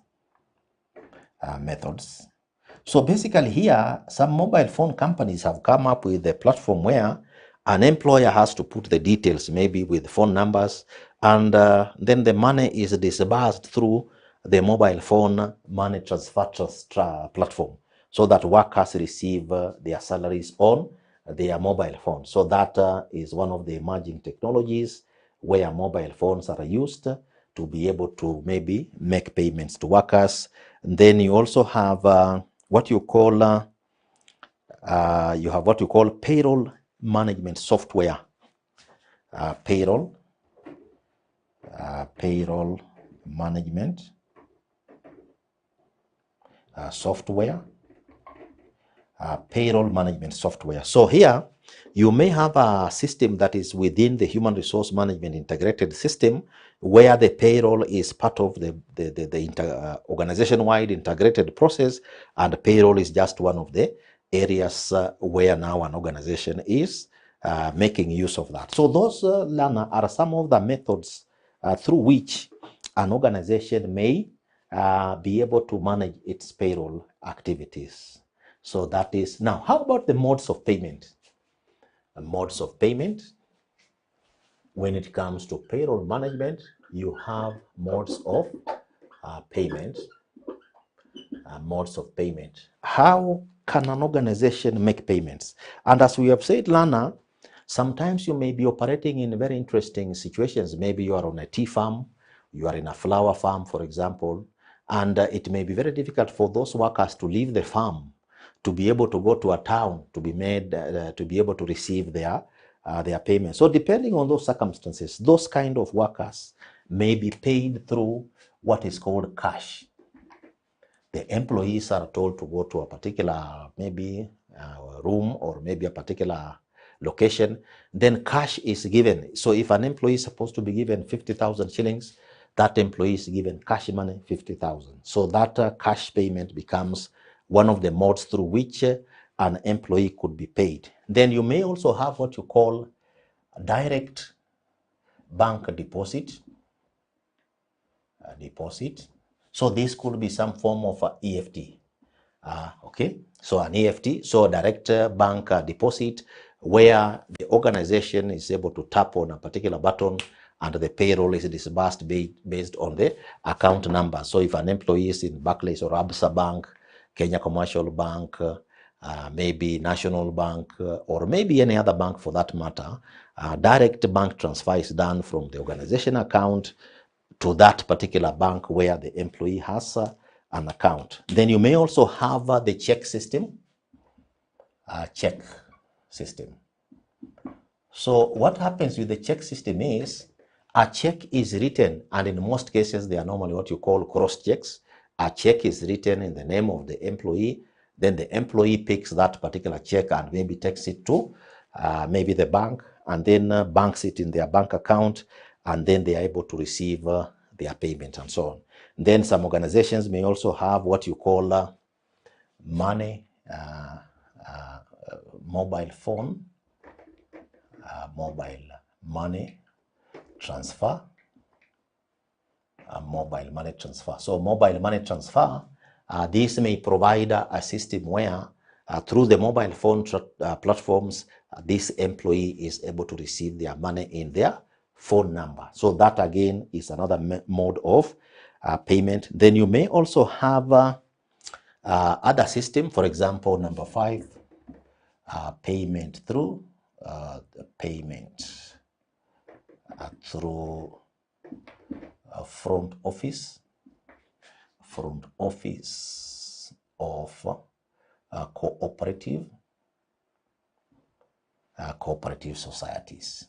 So basically here, some mobile phone companies have come up with a platform where an employer has to put the details, maybe with phone numbers, and then the money is disbursed through the mobile phone money transfer platform, so that workers receive their salaries on their mobile phone. So that is one of the emerging technologies where mobile phones are used to be able to maybe make payments to workers. And then you also have what you call payroll management software. Payroll management software, payroll management software. So here, you may have a system that is within the human resource management integrated system where the payroll is part of the organization-wide integrated process, and payroll is just one of the areas where now an organization is making use of that. So those, Lana, are some of the methods through which an organization may be able to manage its payroll activities. So that is, now, how about the modes of payment? Modes of payment, when it comes to payroll management, you have modes of payment. Modes of payment. How can an organization make payments? And as we have said, Lana, sometimes you may be operating in very interesting situations. Maybe you are on a tea farm, you are in a flower farm, for example, and it may be very difficult for those workers to leave the farm to be able to go to a town to be made to be able to receive their payment. So depending on those circumstances, those kind of workers may be paid through what is called cash. The employees are told to go to a particular maybe room or maybe a particular location, then cash is given. So if an employee is supposed to be given 50,000 shillings, that employee is given cash money 50,000. So that cash payment becomes one of the modes through which an employee could be paid. Then you may also have what you call direct bank deposit. So this could be some form of EFT. Okay, so an EFT, so direct bank deposit, where the organization is able to tap on a particular button and the payroll is disbursed based on the account number. So if an employee is in Barclays or Absa Bank, Kenya Commercial Bank, maybe National Bank, or maybe any other bank for that matter, direct bank transfer is done from the organization account to that particular bank where the employee has an account. Then you may also have the check system. So what happens with the check system is a check is written, and in most cases they are normally what you call cross checks. A check is written in the name of the employee, then the employee picks that particular check and maybe takes it to maybe the bank, and then banks it in their bank account, and then they are able to receive their payment and so on. Then some organizations may also have what you call money, mobile phone, mobile money transfer, mobile money transfer. So mobile money transfer, this may provide a system where through the mobile phone platforms, this employee is able to receive their money in their phone number. So that again is another mode of payment. Then you may also have other system, for example, number 5, payment through front office of cooperative societies.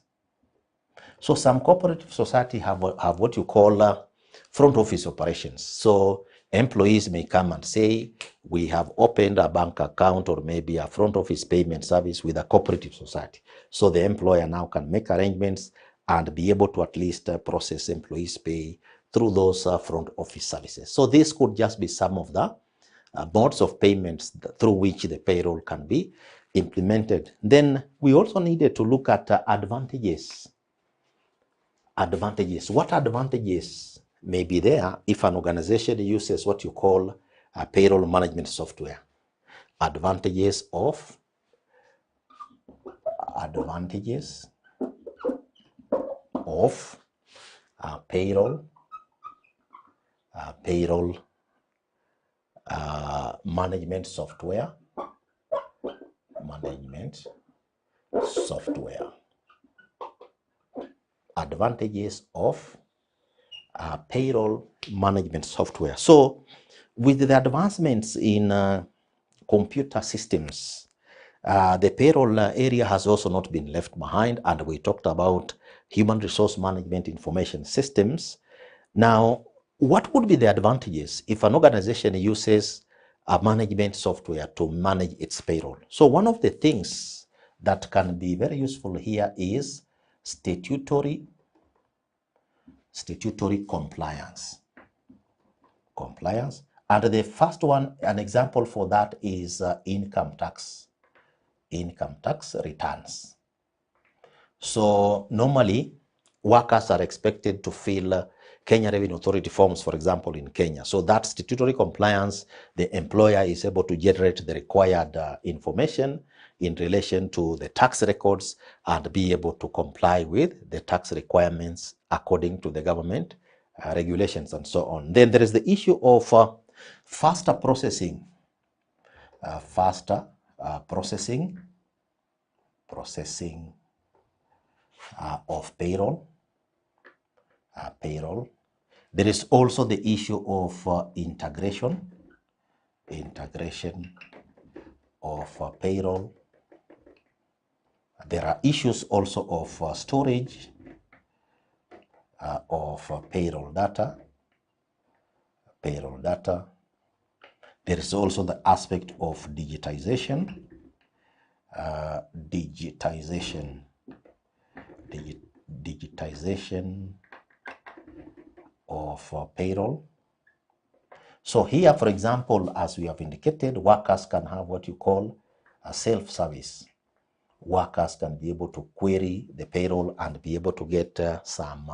So some cooperative society have what you call front office operations. So employees may come and say, we have opened a bank account or maybe a front office payment service with a cooperative society. So the employer now can make arrangements and be able to at least process employees' pay through those front office services. So this could just be some of the modes of payments through which the payroll can be implemented. Then we also needed to look at advantages. What advantages may be there if an organization uses what you call a payroll management software? Advantages of payroll management software. Advantages of payroll management software. So with the advancements in computer systems, the payroll area has also not been left behind, and we talked about human resource management information systems. Now, what would be the advantages if an organization uses a management software to manage its payroll. So one of the things that can be very useful here is statutory compliance. And the first one, an example for that is income tax returns. So normally workers are expected to fill Kenya Revenue Authority forms, for example, in Kenya. So that statutory compliance, the employer is able to generate the required information in relation to the tax records and be able to comply with the tax requirements according to the government regulations and so on. Then there is the issue of faster processing of payroll. There is also the issue of integration of payroll. There are issues also of storage of payroll data. There is also the aspect of digitization. Digitization of payroll. So here, for example, as we have indicated, workers can have what you call a self-service. Workers can be able to query the payroll and be able to get some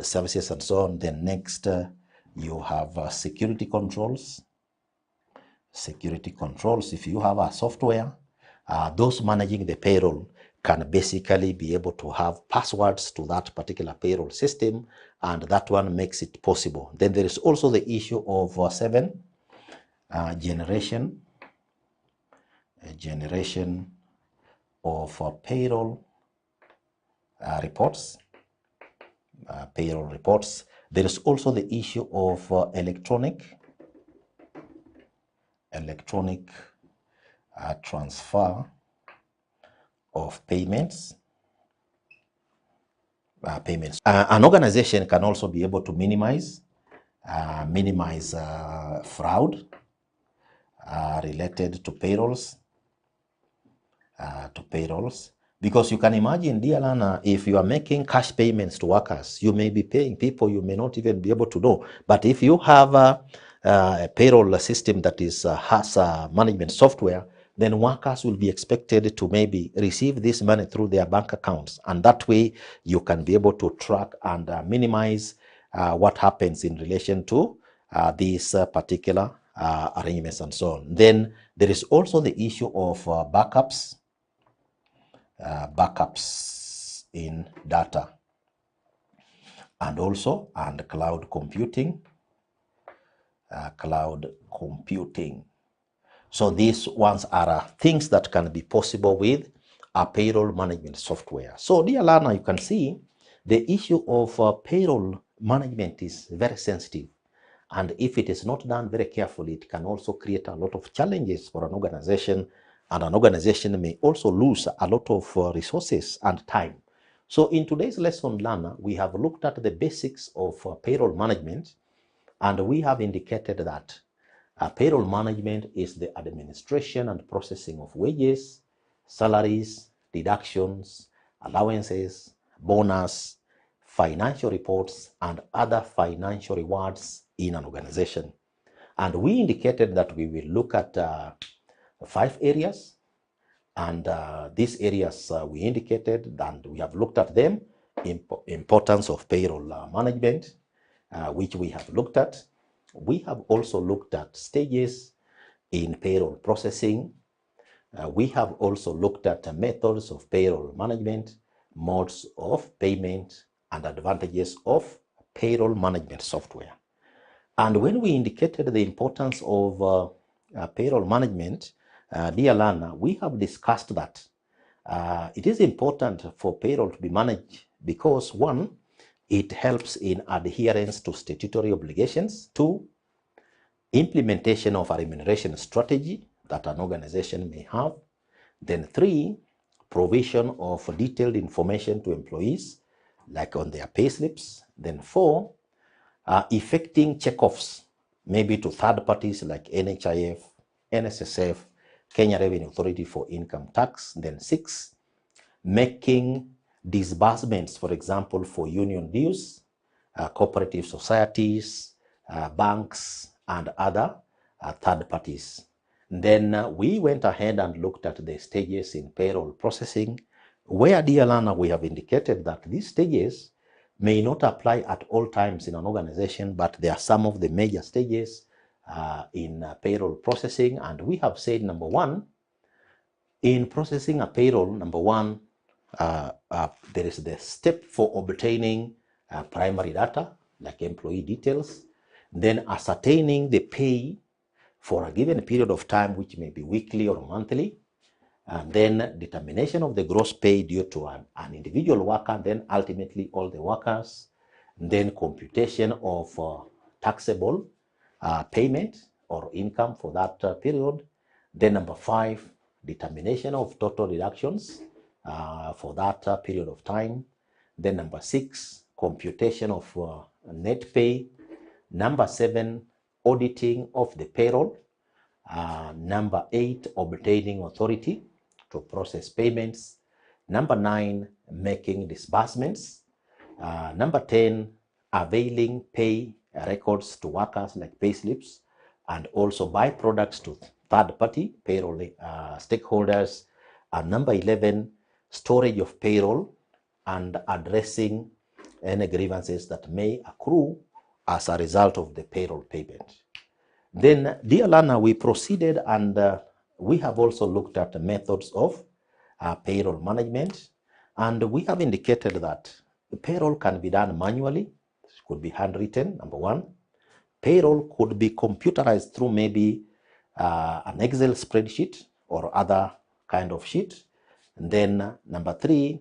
services and so on. Then next, you have security controls. If you have a software, those managing the payroll can basically be able to have passwords to that particular payroll system, and that one makes it possible. Then there is also the issue of generation of payroll reports. There is also the issue of electronic transfer of payments. An organization can also be able to minimize fraud related to payrolls. Because you can imagine, dear learner, if you are making cash payments to workers, you may be paying people you may not even be able to know. But if you have a payroll system that has a management software, then workers will be expected to maybe receive this money through their bank accounts. And that way you can be able to track and minimize what happens in relation to these particular arrangements and so on. Then there is also the issue of backups in data, and also cloud computing. So these ones are things that can be possible with a payroll management software. So dear learner, you can see the issue of payroll management is very sensitive. And if it is not done very carefully, it can also create a lot of challenges for an organization, and an organization may also lose a lot of resources and time. So in today's lesson, learner, we have looked at the basics of payroll management, and we have indicated that payroll management is the administration and processing of wages, salaries, deductions, allowances, bonus, financial reports, and other financial rewards in an organization. And we indicated that we will look at 5 areas, and these areas we indicated, and we have looked at them. Importance of payroll management, which we have looked at. We have also looked at stages in payroll processing. We have also looked at methods of payroll management, modes of payment, and advantages of payroll management software. And when we indicated the importance of payroll management, dear learner, we have discussed that it is important for payroll to be managed because 1, it helps in adherence to statutory obligations. 2, implementation of a remuneration strategy that an organization may have. Then 3, provision of detailed information to employees, like on their payslips. Then 4, effecting checkoffs maybe to third parties like NHIF, NSSF, Kenya Revenue Authority for income tax. Then 6, making disbursements, for example, for union dues, cooperative societies, banks, and other third parties. Then we went ahead and looked at the stages in payroll processing, where, dear learner, we have indicated that these stages may not apply at all times in an organization, but there are some of the major stages in payroll processing. And we have said, number 1, in processing a payroll, number 1, there is the step for obtaining primary data, like employee details, then ascertaining the pay for a given period of time, which may be weekly or monthly, and then determination of the gross pay due to an individual worker, then ultimately all the workers, then computation of taxable payment or income for that period. Then number 5, determination of total deductions for that period of time. Then number 6, computation of net pay. Number 7, auditing of the payroll. Number 8, obtaining authority to process payments. Number 9, making disbursements. Number 10, availing pay records to workers like pay slips, and also byproducts to third-party payroll stakeholders. And number 11, storage of payroll and addressing any grievances that may accrue as a result of the payroll payment. Then, dear learner, we proceeded and we have also looked at the methods of payroll management, and we have indicated that the payroll can be done manually. It could be handwritten, number 1. Payroll could be computerized through maybe an Excel spreadsheet or other kind of sheet. And then number 3,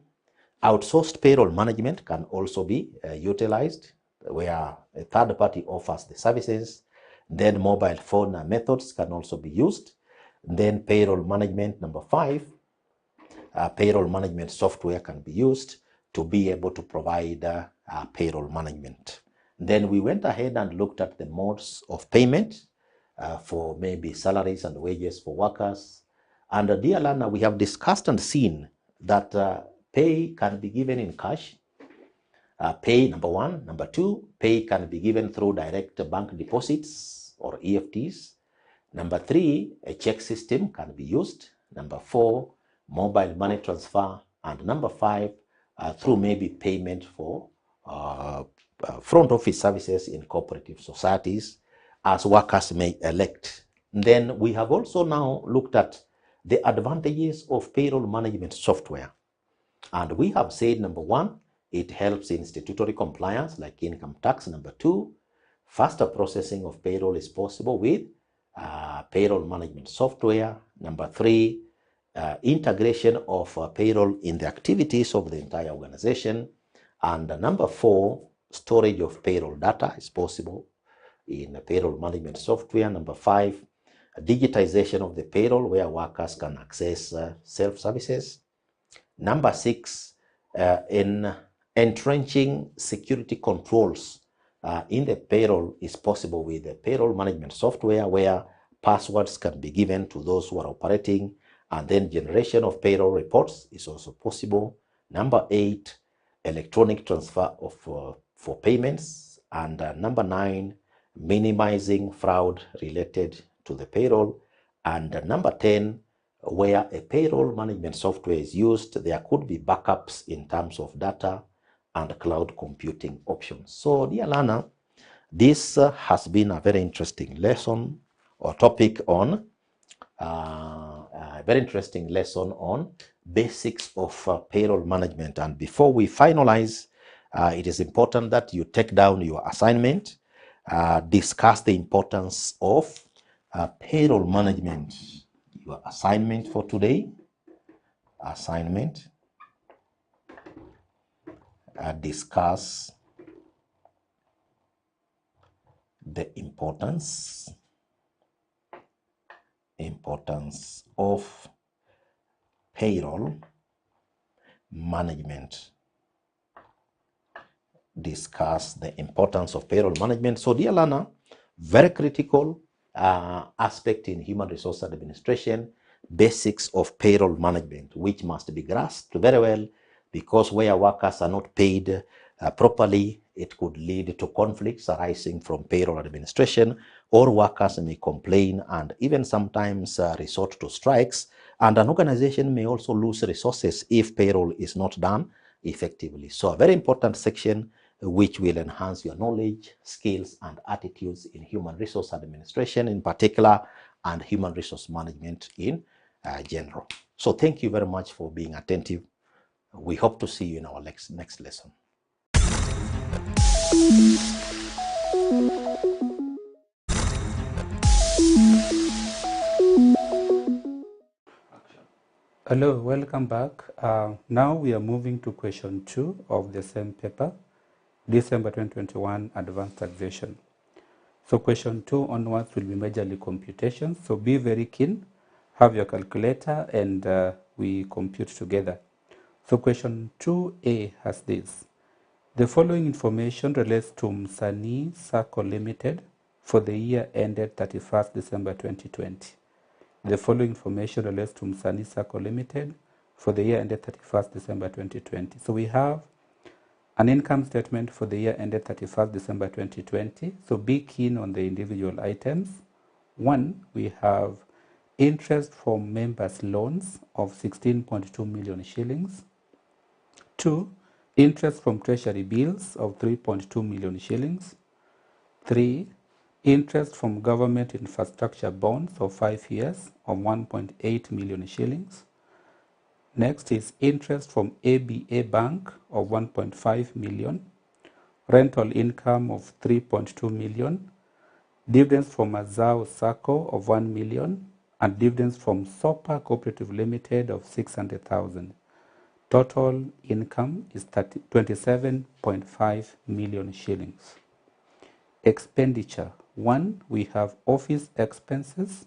outsourced payroll management can also be utilized, where a third party offers the services. Then mobile phone methods can also be used. Then payroll management, number 5, payroll management software can be used to be able to provide payroll management. Then we went ahead and looked at the modes of payment for maybe salaries and wages for workers. And dear learner, we have discussed and seen that pay can be given in cash. Pay, number 1. Number 2, pay can be given through direct bank deposits or EFTs. Number 3, a check system can be used. Number 4, mobile money transfer. And number 5, through maybe payment for front office services in cooperative societies, as workers may elect. Then we have also now looked at the advantages of payroll management software. And we have said, number 1, it helps in statutory compliance like income tax. Number 2, faster processing of payroll is possible with payroll management software. Number 3, integration of payroll in the activities of the entire organization. And number 4, storage of payroll data is possible in payroll management software. Number 5, digitization of the payroll where workers can access self-services. Number 6, in entrenching security controls in the payroll is possible with the payroll management software, where passwords can be given to those who are operating, and then generation of payroll reports is also possible. Number 8, electronic transfer of for payments. And number 9, minimizing fraud related to the payroll. And number 10, where a payroll management software is used, there could be backups in terms of data and cloud computing options. So, dear learner, this has been a very interesting lesson or topic on a very interesting lesson on basics of payroll management. And before we finalize, it is important that you take down your assignment, discuss the importance of payroll management. Your assignment for today, discuss the importance of payroll management. Discuss the importance of payroll management. So, dear learner, Very critical aspect in human resource administration, basics of payroll management, which must be grasped very well, because where workers are not paid properly, it could lead to conflicts arising from payroll administration, or workers may complain and even sometimes resort to strikes, and an organization may also lose resources if payroll is not done effectively. So a very important section which will enhance your knowledge, skills, and attitudes in human resource administration in particular, and human resource management in general. So thank you very much for being attentive. We hope to see you in our next lesson. Hello, welcome back. Now we are moving to question 2 of the same paper, December 2021 Advanced Taxation. So question 2 onwards will be majorly computations. So be very keen, have your calculator, and we compute together. So question 2A has this. The following information relates to Msanii Sacco Limited for the year ended 31st December 2020. The following information relates to Msanii Sacco Limited for the year ended 31st December 2020. So we have an income statement for the year ended 31st December 2020. So be keen on the individual items. 1, we have interest from members' loans of 16.2 million shillings. 2, interest from treasury bills of 3.2 million shillings. 3, interest from government infrastructure bonds of 5 years of 1.8 million shillings. Next is interest from ABA Bank of 1.5 million, rental income of 3.2 million, dividends from Azao Sacco of 1 million, and dividends from SOPA Cooperative Limited of 600,000. Total income is 27.5 million shillings. Expenditure. 1, we have office expenses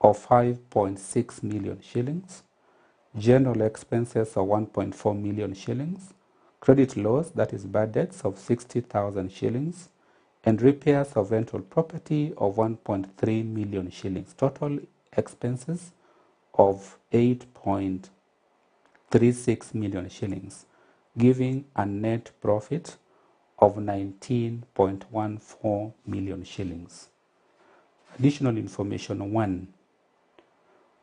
of 5.6 million shillings, general expenses of 1.4 million shillings, credit loss, that is bad debts, of 60,000 shillings, and repairs of rental property of 1.3 million shillings. Total expenses of 8.36 million shillings, giving a net profit of 19.14 million shillings. Additional information. 1,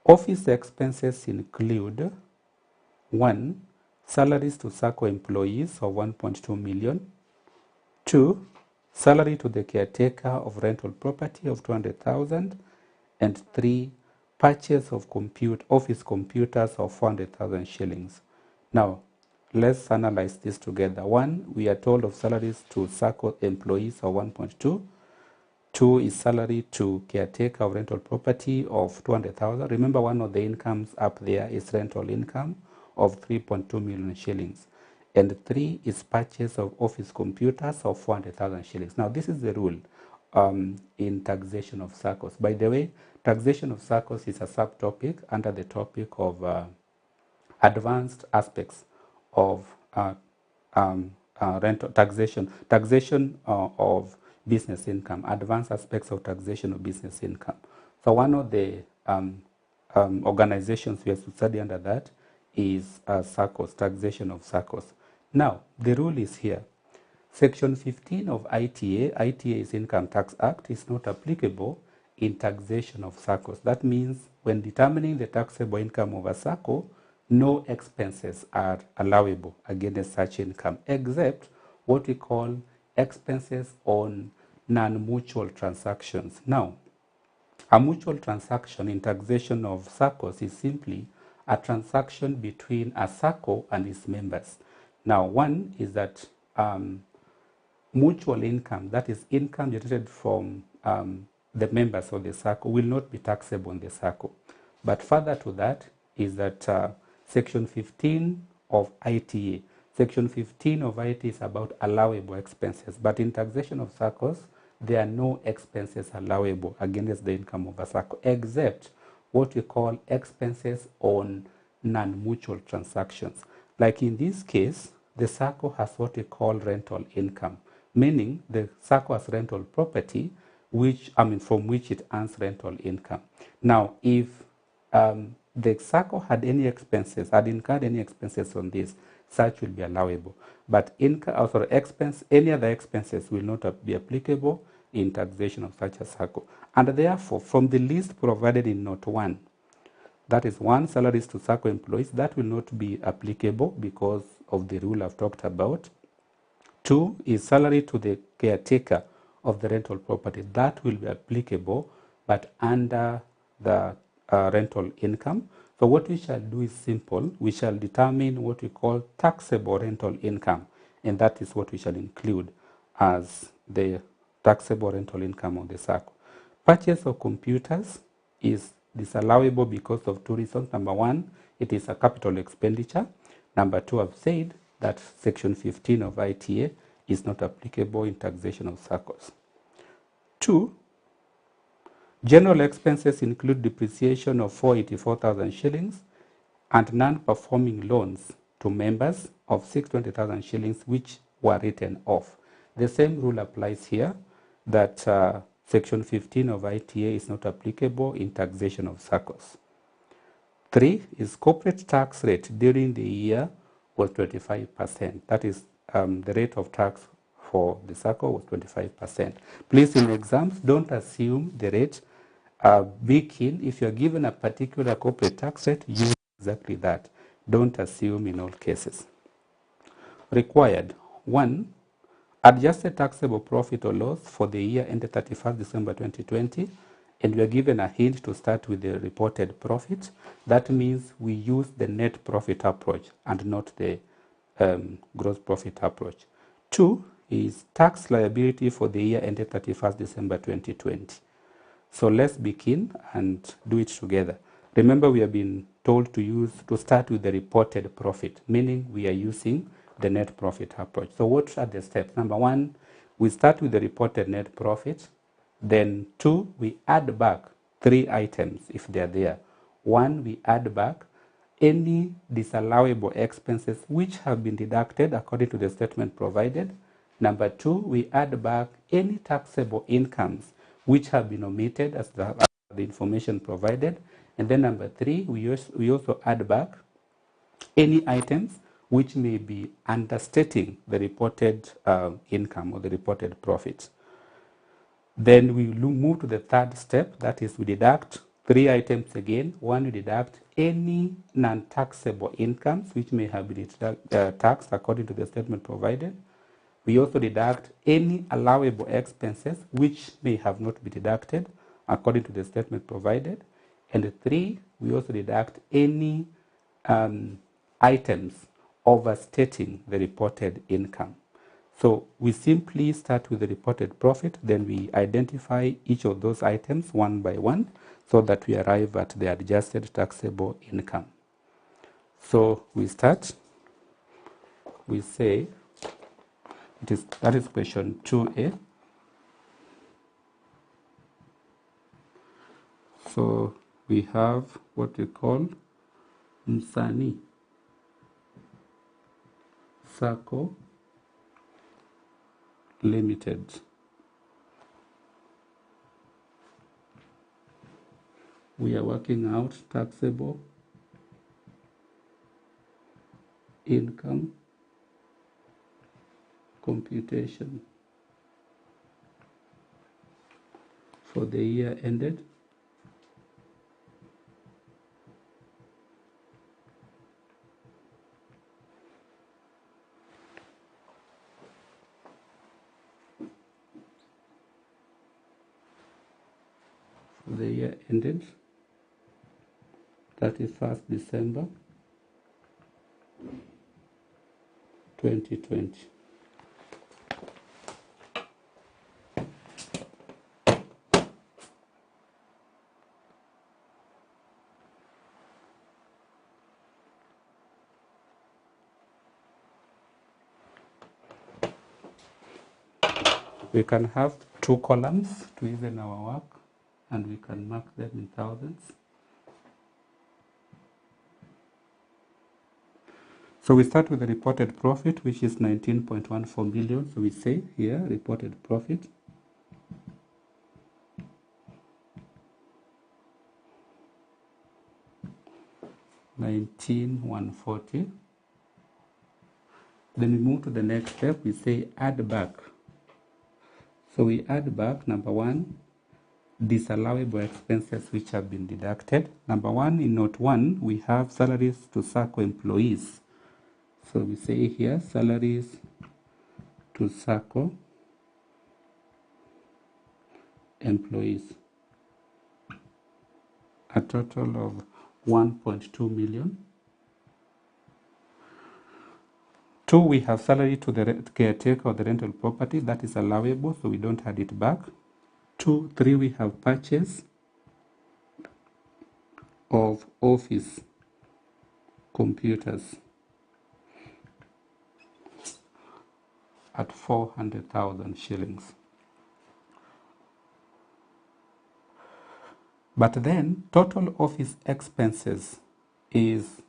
office expenses include 1, salaries to SACCO employees of 1.2 million, 2, salary to the caretaker of rental property of 200,000, and 3, purchase of office computers of 400,000 shillings. Now, let's analyze this together. 1, we are told of salaries to SACCO employees of 1.2. 2 is salary to caretaker of rental property of 200,000. Remember, one of the incomes up there is rental income of 3.2 million shillings. And 3 is purchase of office computers of 400,000 shillings. Now, this is the rule in taxation of SACCOs. By the way, taxation of SACCOs is a subtopic under the topic of advanced aspects of rental taxation of business income, advanced aspects of taxation of business income. So one of the organizations we have to study under that is SACCOs, taxation of SACCOs. Now, the rule is here. Section 15 of ITA is Income Tax Act, is not applicable in taxation of SACCOs. That means when determining the taxable income of a SACCO, no expenses are allowable against such income, except what we call expenses on non-mutual transactions. Now, a mutual transaction in taxation of SACCOs is simply a transaction between a SACCO and its members. Now, one is that mutual income, that is income generated from the members of the SACCO, will not be taxable on the SACCO. But further to that is that Section 15 of ITA. Section 15 of ITA is about allowable expenses. But in taxation of SACCOs, there are no expenses allowable against the income of a SACCO, except what we call expenses on non-mutual transactions. Like in this case, the SACCO has what we call rental income, meaning the SACCO has rental property, from which it earns rental income. Now, if the SACCO had incurred any expenses on this, such will be allowable. But any other expenses will not be applicable in taxation of such a SACCO. And therefore, from the list provided in Note 1, that is 1, salaries to SACCO employees, that will not be applicable because of the rule I've talked about. 2 is salary to the caretaker of the rental property. That will be applicable, but under the rental income. So what we shall do is simple. We shall determine what we call taxable rental income, and that is what we shall include as the taxable rental income of the SACCO. Purchase of computers is disallowable because of 2 reasons. Number 1, it is a capital expenditure. Number 2, I've said that Section 15 of ITA is not applicable in taxation of SACCOs. 2, general expenses include depreciation of 484,000 shillings and non-performing loans to members of 620,000 shillings which were written off. The same rule applies here, that Section 15 of ITA is not applicable in taxation of SACCOs. 3 is corporate tax rate during the year was 25%. That is the rate of tax for the SACCO was 25%. Please, in exams, don't assume the rate. Be keen. If you're given a particular corporate tax rate, use exactly that. Don't assume in all cases. Required. 1, adjusted taxable profit or loss for the year ended 31st December 2020, and we are given a hint to start with the reported profit. That means we use the net profit approach and not the gross profit approach. 2 is tax liability for the year ended 31st December 2020. So let's begin and do it together. Remember, we have been told to start with the reported profit, meaning we are using the net profit approach. So what are the steps? Number 1, we start with the reported net profit. Then 2, we add back 3 items if they are there. 1, we add back any disallowable expenses which have been deducted according to the statement provided. Number 2, we add back any taxable incomes which have been omitted as the information provided. And then number 3, we also add back any items which may be understating the reported income or the reported profits. Then we move to the third step, that is we deduct 3 items again. 1, we deduct any non-taxable incomes which may have been taxed according to the statement provided. We also deduct any allowable expenses which may have not been deducted according to the statement provided. And 3, we also deduct any items overstating the reported income. So we simply start with the reported profit, then we identify each of those items one by one so that we arrive at the adjusted taxable income. So we start, we say, that is question 2A. So we have what we call Msani SACCO Limited. We are working out taxable income computation for the year ended for the year ended 31st December 2020. We can have 2 columns to even our work, and we can mark them in thousands. So we start with the reported profit, which is 19.14 million. So we say here reported profit 19,140. Then we move to the next step. We say add back. So we add back, number one, disallowable expenses which have been deducted. Number one, in note 1, we have salaries to SACCO employees. So we say here salaries to SACCO employees, a total of 1.2 million. 2, we have salary to the caretaker of the rental property. That is allowable, so we don't add it back. 2, 3, we have purchase of office computers at 400,000 shillings. But then total office expenses is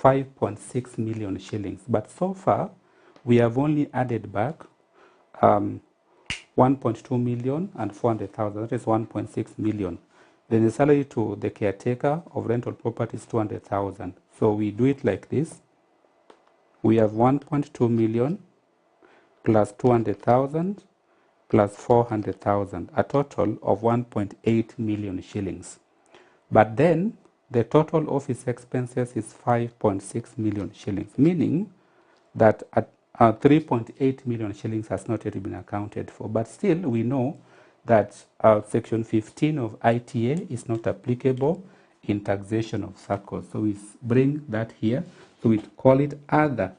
5.6 million shillings. But so far, we have only added back 1.2 million and 400,000. That is 1.6 million. Then the salary to the caretaker of rental property is 200,000. So we do it like this. We have 1.2 million plus 200,000 plus 400,000, a total of 1.8 million shillings. But then the total office expenses is 5.6 million shillings, meaning that 3.8 million shillings has not yet been accounted for. But still, we know that Section 15 of ITA is not applicable in taxation of SACCOs. So we bring that here. So we call it other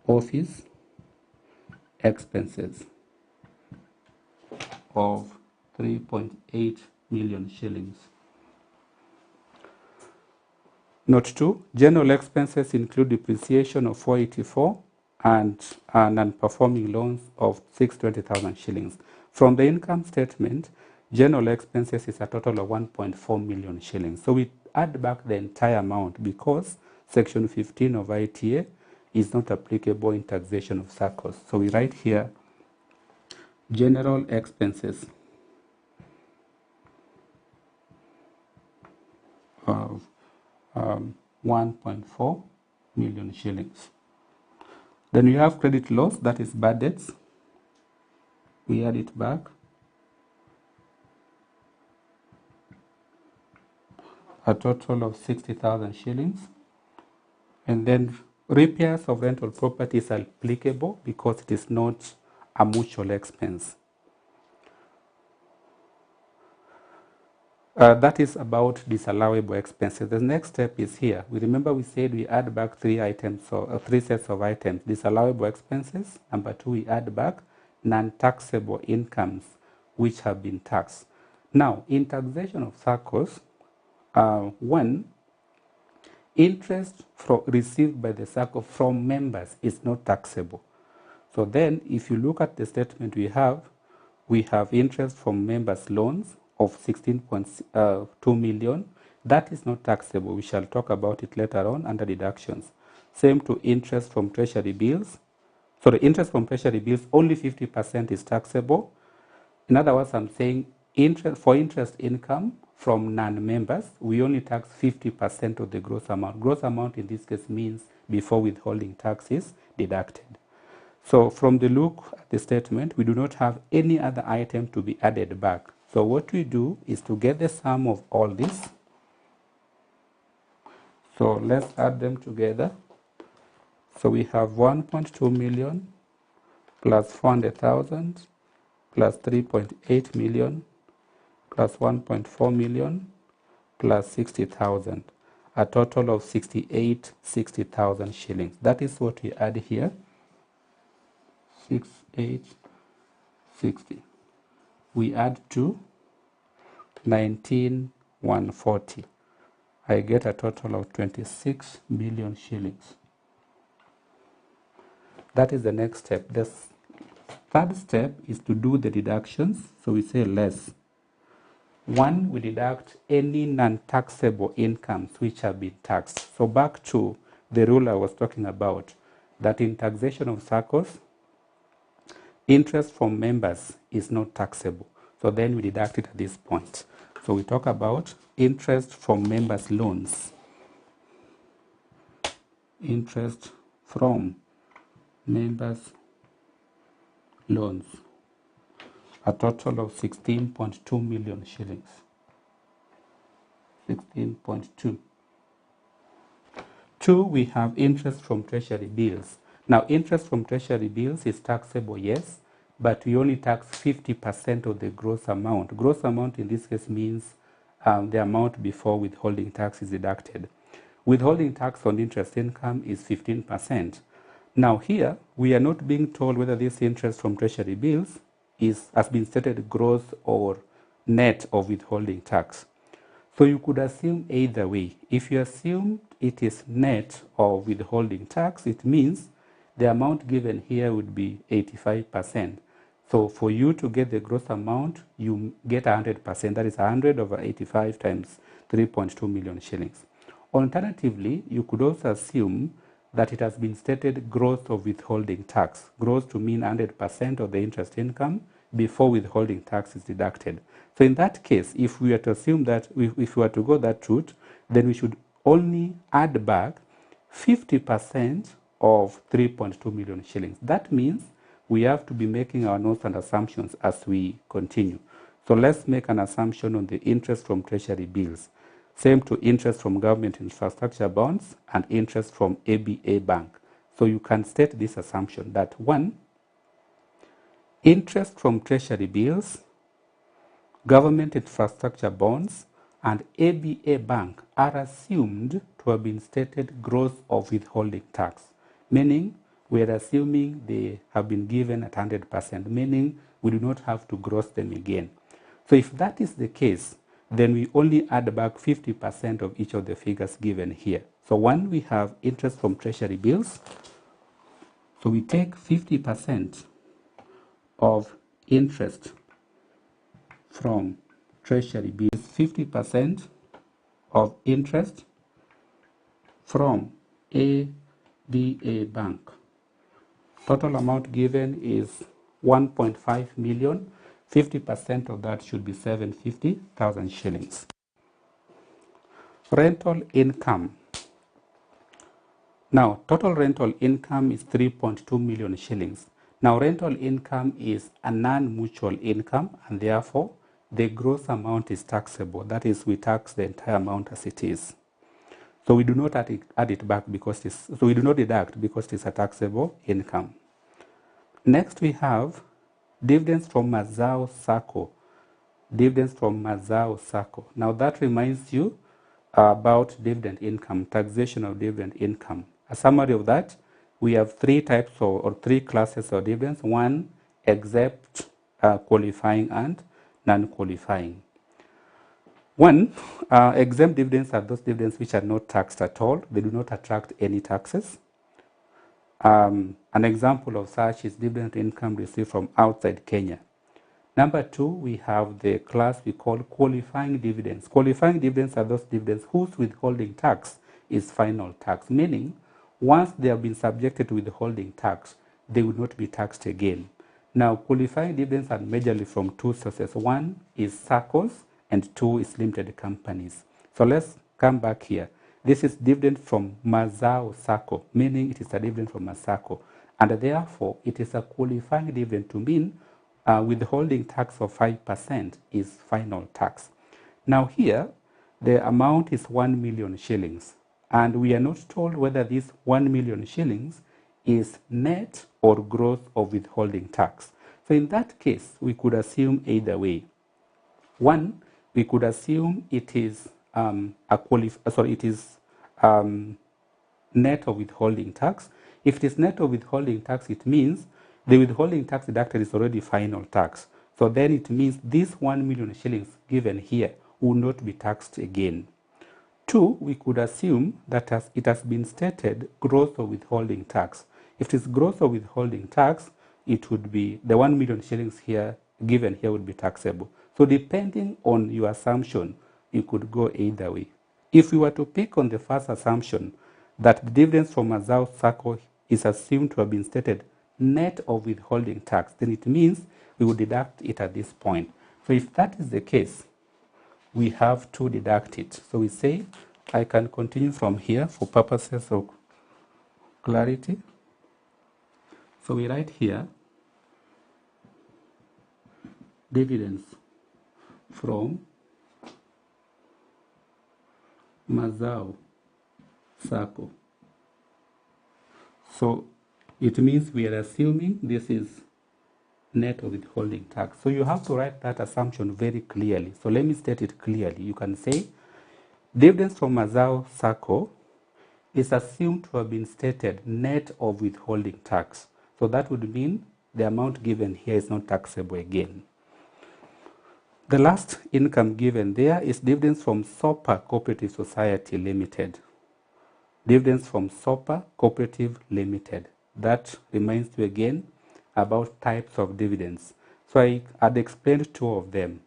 office expenses of 3.8 million shillings. Note 2, general expenses include depreciation of 484 and non-performing loans of 620,000 shillings. From the income statement, general expenses is a total of 1.4 million shillings. So we add back the entire amount because Section 15 of ITA is not applicable in taxation of SACCOs. So we write here general expenses of 1.4 million shillings. Then we have credit loss, that is bad debts. We add it back. A total of 60,000 shillings. And then repairs of rental property is applicable because it is not a mutual expense. That is about disallowable expenses. The next step is here. We remember we said we add back three items, so three sets of items. Disallowable expenses. Number 2, we add back non-taxable incomes which have been taxed. Now, in taxation of SACCOs, one, interest received by the SACCO from members is not taxable. So then, if you look at the statement we have interest from members' loans of 16.2 million. That is not taxable. We shall talk about it later on under deductions. Same to interest from treasury bills. So the interest from treasury bills, only 50% is taxable. In other words, I'm saying interest income from non-members, we only tax 50% of the gross amount. Gross amount in this case means before withholding taxes deducted. So from the look at the statement, we do not have any other item to be added back. So what we do is to get the sum of all this. So let's add them together. So we have 1.2 million plus 400,000 plus 3.8 million plus 1.4 million plus 60,000, a total of 60,000 shillings. That is what we add here. 6860. We add to 19,140. I get a total of 26 million shillings. That is the next step. The third step is to do the deductions. So we say less. 1, we deduct any non-taxable incomes which have been taxed. So back to the rule I was talking about, that in taxation of SACCOs, interest from members is not taxable. So then we deduct it at this point. So we talk about interest from members' loans. interest from members' loans, a total of 16.2 million shillings. 16.2. Two, we have interest from treasury bills. Now, interest from treasury bills is taxable, yes, but we only tax 50% of the gross amount. Gross amount in this case means the amount before withholding tax is deducted. Withholding tax on interest income is 15%. Now here, we are not being told whether this interest from treasury bills has been stated gross or net of withholding tax. So you could assume either way. If you assume it is net of withholding tax, it means the amount given here would be 85%. So for you to get the gross amount, you get 100%. That is 100 over 85 times 3.2 million shillings. Alternatively, you could also assume that it has been stated gross of withholding tax. Gross to mean 100% of the interest income before withholding tax is deducted. So in that case, if we are to assume that, if we were to go that route, then we should only add back 50% of 3.2 million shillings. That means we have to be making our notes and assumptions as we continue. So let's make an assumption on the interest from treasury bills. Same to interest from government infrastructure bonds and interest from ABA Bank. So you can state this assumption that 1, interest from treasury bills, government infrastructure bonds, and ABA Bank are assumed to have been stated gross of withholding tax, meaning we are assuming they have been given at 100%, meaning we do not have to gross them again. So if that is the case, then we only add back 50% of each of the figures given here. So 1, we have interest from treasury bills. So we take 50% of interest from treasury bills, 50% of interest from ABA Bank. Total amount given is 1.5 million. 50% of that should be 750,000 shillings. Rental income. Now, total rental income is 3.2 million shillings. Now, rental income is a non-mutual income, and therefore, the gross amount is taxable. That is, we tax the entire amount as it is. So we do not add it back because we do not deduct because it is a taxable income. Next, we have dividends from Mazao Sacco. Dividends from Mazao Sacco. Now that reminds you about dividend income, taxation of dividend income. A summary of that, we have 3 types or 3 classes of dividends. 1, exempt, qualifying, and non-qualifying. 1, exempt dividends are those dividends which are not taxed at all. They do not attract any taxes. An example of such is dividend income received from outside Kenya. Number 2, we have the class we call qualifying dividends. Qualifying dividends are those dividends whose withholding tax is final tax, meaning once they have been subjected to withholding tax, they will not be taxed again. Now, qualifying dividends are majorly from 2 sources. 1 is SACCOs and 2 is limited companies. So let's come back here. This is dividend from Mazao Sacco, meaning it is a dividend from a Sacco. And therefore, it is a qualifying dividend to mean withholding tax of 5% is final tax. Now here, the amount is 1 million shillings. And we are not told whether this 1 million shillings is net or gross of withholding tax. So in that case, we could assume either way. 1, we could assume it is net of withholding tax. If it is net of withholding tax, it means the withholding tax deducted is already final tax. So then it means this 1 million shillings given here will not be taxed again. 2, we could assume that it has been stated gross of withholding tax. If it is gross of withholding tax, it would be the 1 million shillings here given here would be taxable. So depending on your assumption, you could go either way. If we were to pick on the first assumption that the dividends from Mazao Sacco is assumed to have been stated net of withholding tax, then it means we would deduct it at this point. So if that is the case, we have to deduct it. So we say I can continue from here for purposes of clarity. So we write here dividends from Mazao Sacco. So it means we are assuming this is net of withholding tax. So you have to write that assumption very clearly. So let me state it clearly. You can say dividends from Mazao Sacco is assumed to have been stated net of withholding tax. So that would mean the amount given here is not taxable again. The last income given there is dividends from SOPA Cooperative Society Limited. Dividends from SOPA Cooperative Limited. That reminds you again about types of dividends. So I had explained two of them: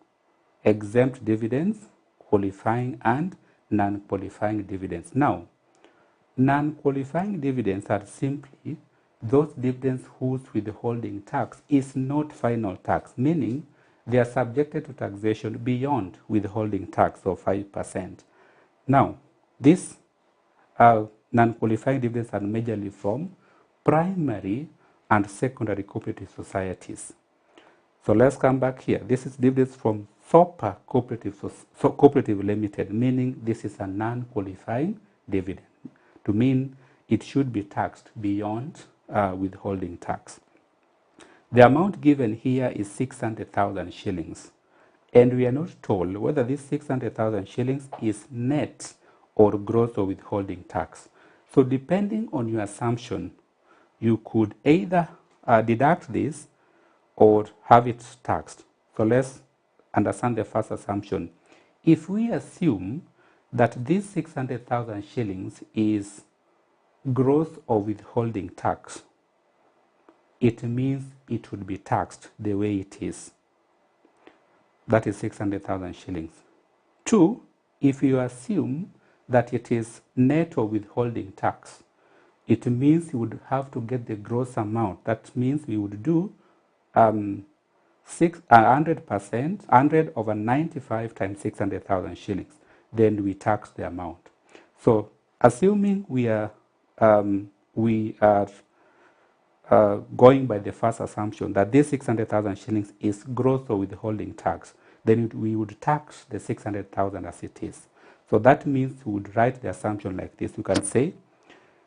exempt dividends, qualifying and non-qualifying dividends. Now, non-qualifying dividends are simply those dividends whose withholding tax is not final tax, meaning they are subjected to taxation beyond withholding tax of 5%. Now, these non-qualifying dividends are majorly from primary and secondary cooperative societies. So let's come back here. This is dividends from SOPA Cooperative Limited, meaning this is a non-qualifying dividend, to mean it should be taxed beyond withholding tax. The amount given here is 600,000 shillings, and we are not told whether this 600,000 shillings is net or gross of withholding tax. So depending on your assumption, you could either deduct this or have it taxed. So let's understand the first assumption. If we assume that this 600,000 shillings is gross of withholding tax, it means it would be taxed the way it is. That is 600,000 shillings. 2, if you assume that it is net of withholding tax, it means you would have to get the gross amount. That means we would do 100%, 100 over 95 times 600,000 shillings. Then we tax the amount. So assuming we are going by the first assumption that this 600,000 shillings is gross of withholding tax, then we would tax the 600,000 as it is. So that means we would write the assumption like this. You can say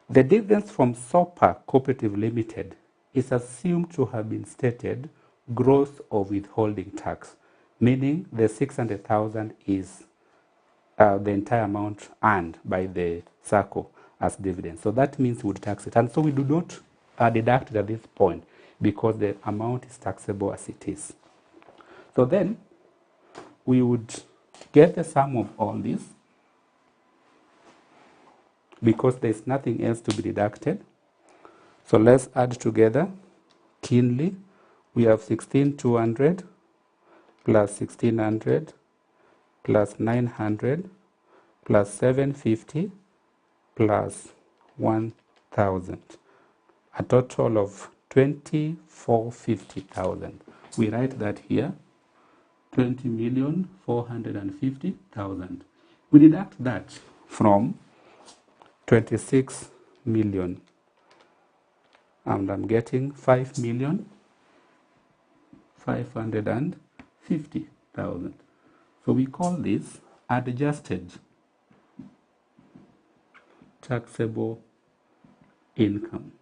the dividends from SOPA Cooperative Limited is assumed to have been stated gross of withholding tax, meaning the 600,000 is the entire amount earned by the SACCO as dividends. So that means we would tax it. And so we do not deduct it at this point because the amount is taxable as it is. So then we would get the sum of all this because there is nothing else to be deducted. So let's add together keenly. We have 16,200 plus 1,600 plus 900 plus 750 plus 1,000. A total of 24,50,000. We write that here, 20,450,000. We deduct that from 26 million, and I'm getting 5,550,000. So we call this adjusted taxable income.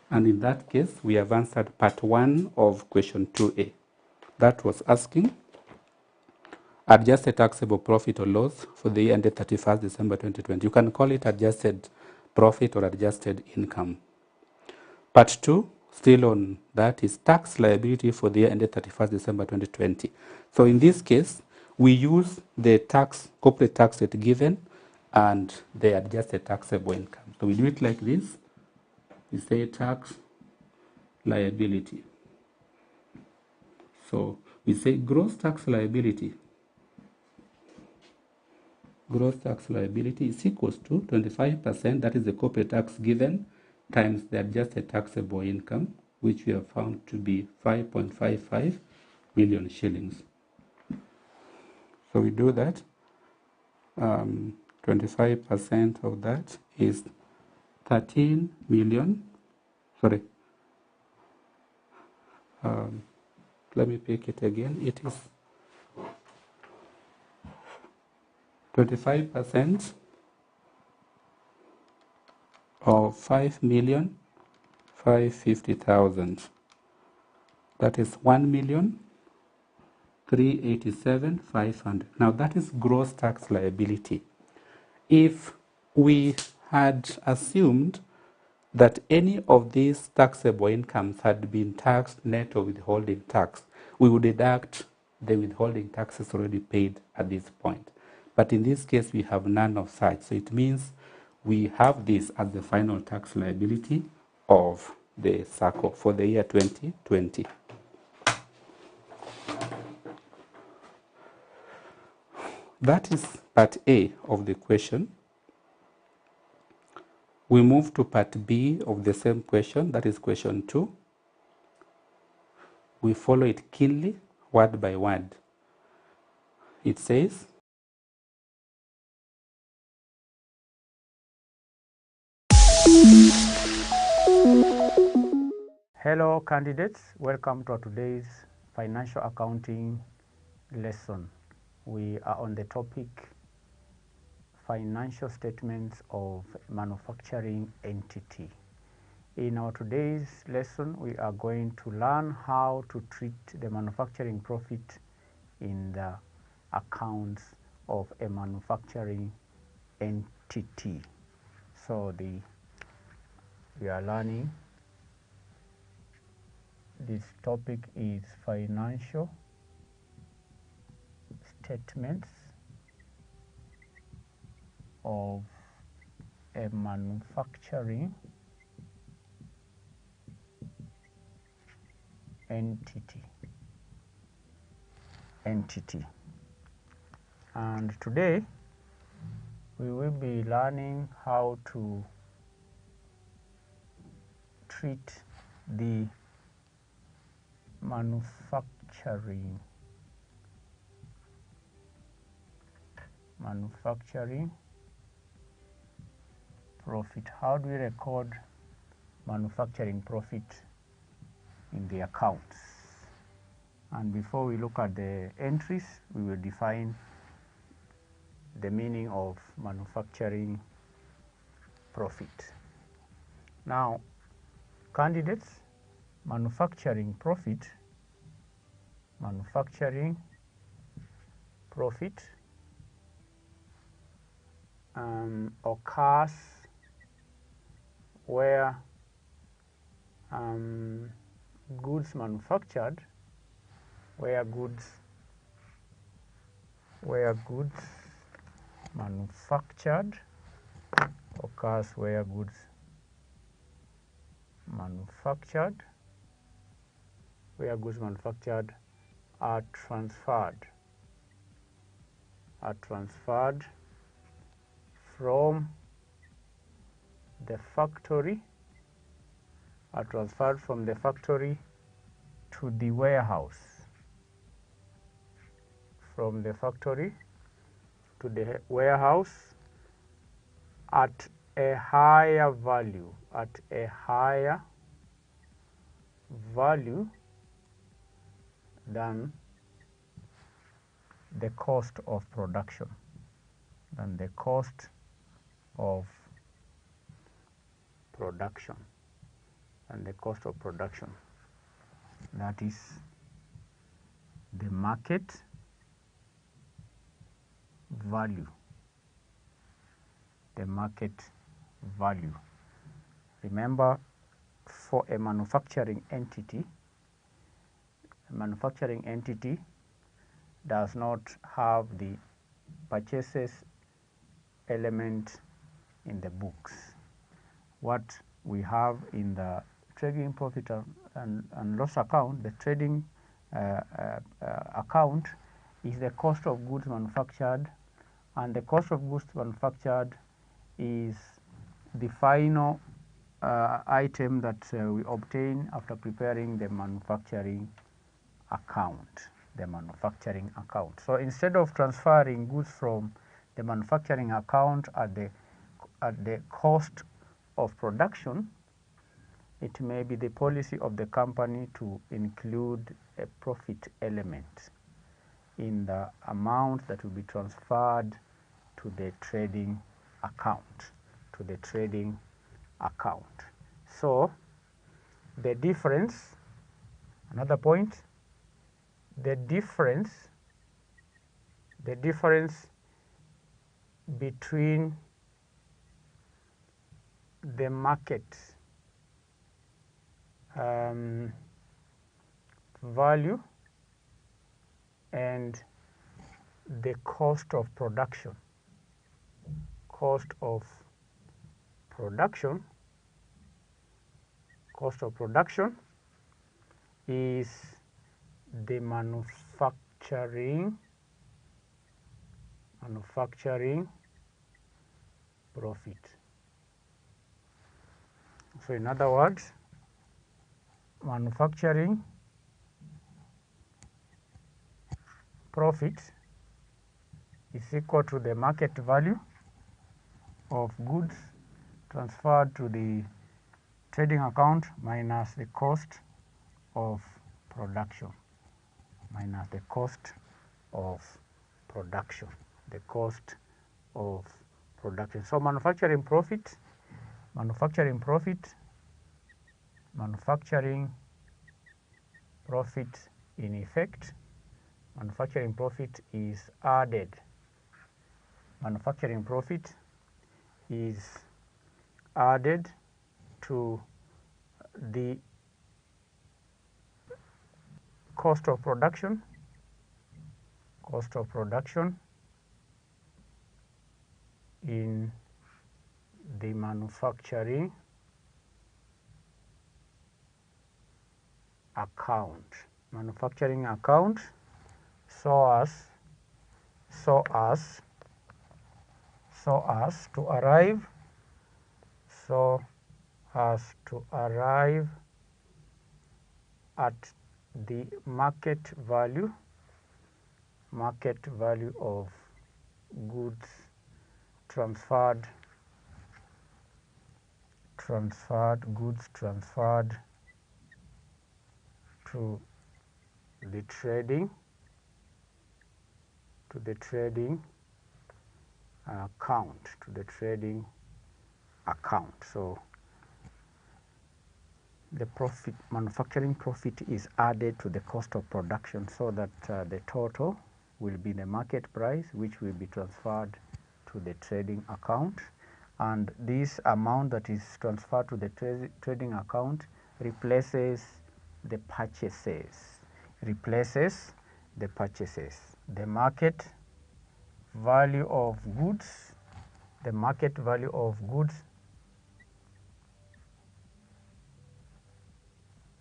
And in that case, we have answered part 1 of question 2A. That was asking adjusted taxable profit or loss for the year ended 31st December 2020. You can call it adjusted profit or adjusted income. Part 2, still on that, is tax liability for the year ended 31st December 2020. So in this case, we use the corporate tax rate given and the adjusted taxable income. So we do it like this. We say tax liability. So we say gross tax liability. Gross tax liability is equals to 25%, that is the corporate tax given, times the adjusted taxable income, which we have found to be 5.55 million shillings. So we do that. 25% of that is 13 million, sorry, let me pick it again. It is 25% of 5,550,000. That is 1,387,500. Now that is gross tax liability. If we had assumed that any of these taxable incomes had been taxed net of withholding tax, we would deduct the withholding taxes already paid at this point. But in this case, we have none of such. So it means we have this as the final tax liability of the SACCO for the year 2020. That is part A of the question. We move to part B of the same question, that is question 2. We follow it keenly, word by word. It says, Hello candidates, welcome to today's financial accounting lesson. We are on the topic financial statements of manufacturing entity. In our today's lesson, we are going to learn how to treat the manufacturing profit in the accounts of a manufacturing entity. So we are learning, this topic is financial statements of a manufacturing entity. And today we will be learning how to treat the manufacturing profit. How do we record manufacturing profit in the accounts? And before we look at the entries, we will define the meaning of manufacturing profit. Now, candidates, manufacturing profit occurs where goods manufactured occurs where goods manufactured are transferred from the factory to the warehouse, at a higher value than the cost of production. That is the market value. Remember, for a manufacturing entity does not have the purchases element in the books. What we have in the trading profit and loss account, the trading account, is the cost of goods manufactured, and the cost of goods manufactured is the final item that we obtain after preparing the manufacturing account. So instead of transferring goods from the manufacturing account at the cost of production, it may be the policy of the company to include a profit element in the amount that will be transferred to the trading account, So the difference, another point, the difference between the market value and the cost of production. Cost of production is the manufacturing profit. So in other words, manufacturing profit is equal to the market value of goods transferred to the trading account minus the cost of production, So manufacturing profit in effect, manufacturing profit is added. Manufacturing profit is added to the cost of production in the manufacturing account, so as to arrive at the market value of goods transferred to the trading account. So the manufacturing profit is added to the cost of production so that the total will be the market price, which will be transferred to the trading account, and this amount that is transferred to the trading account replaces the purchases. The market value of goods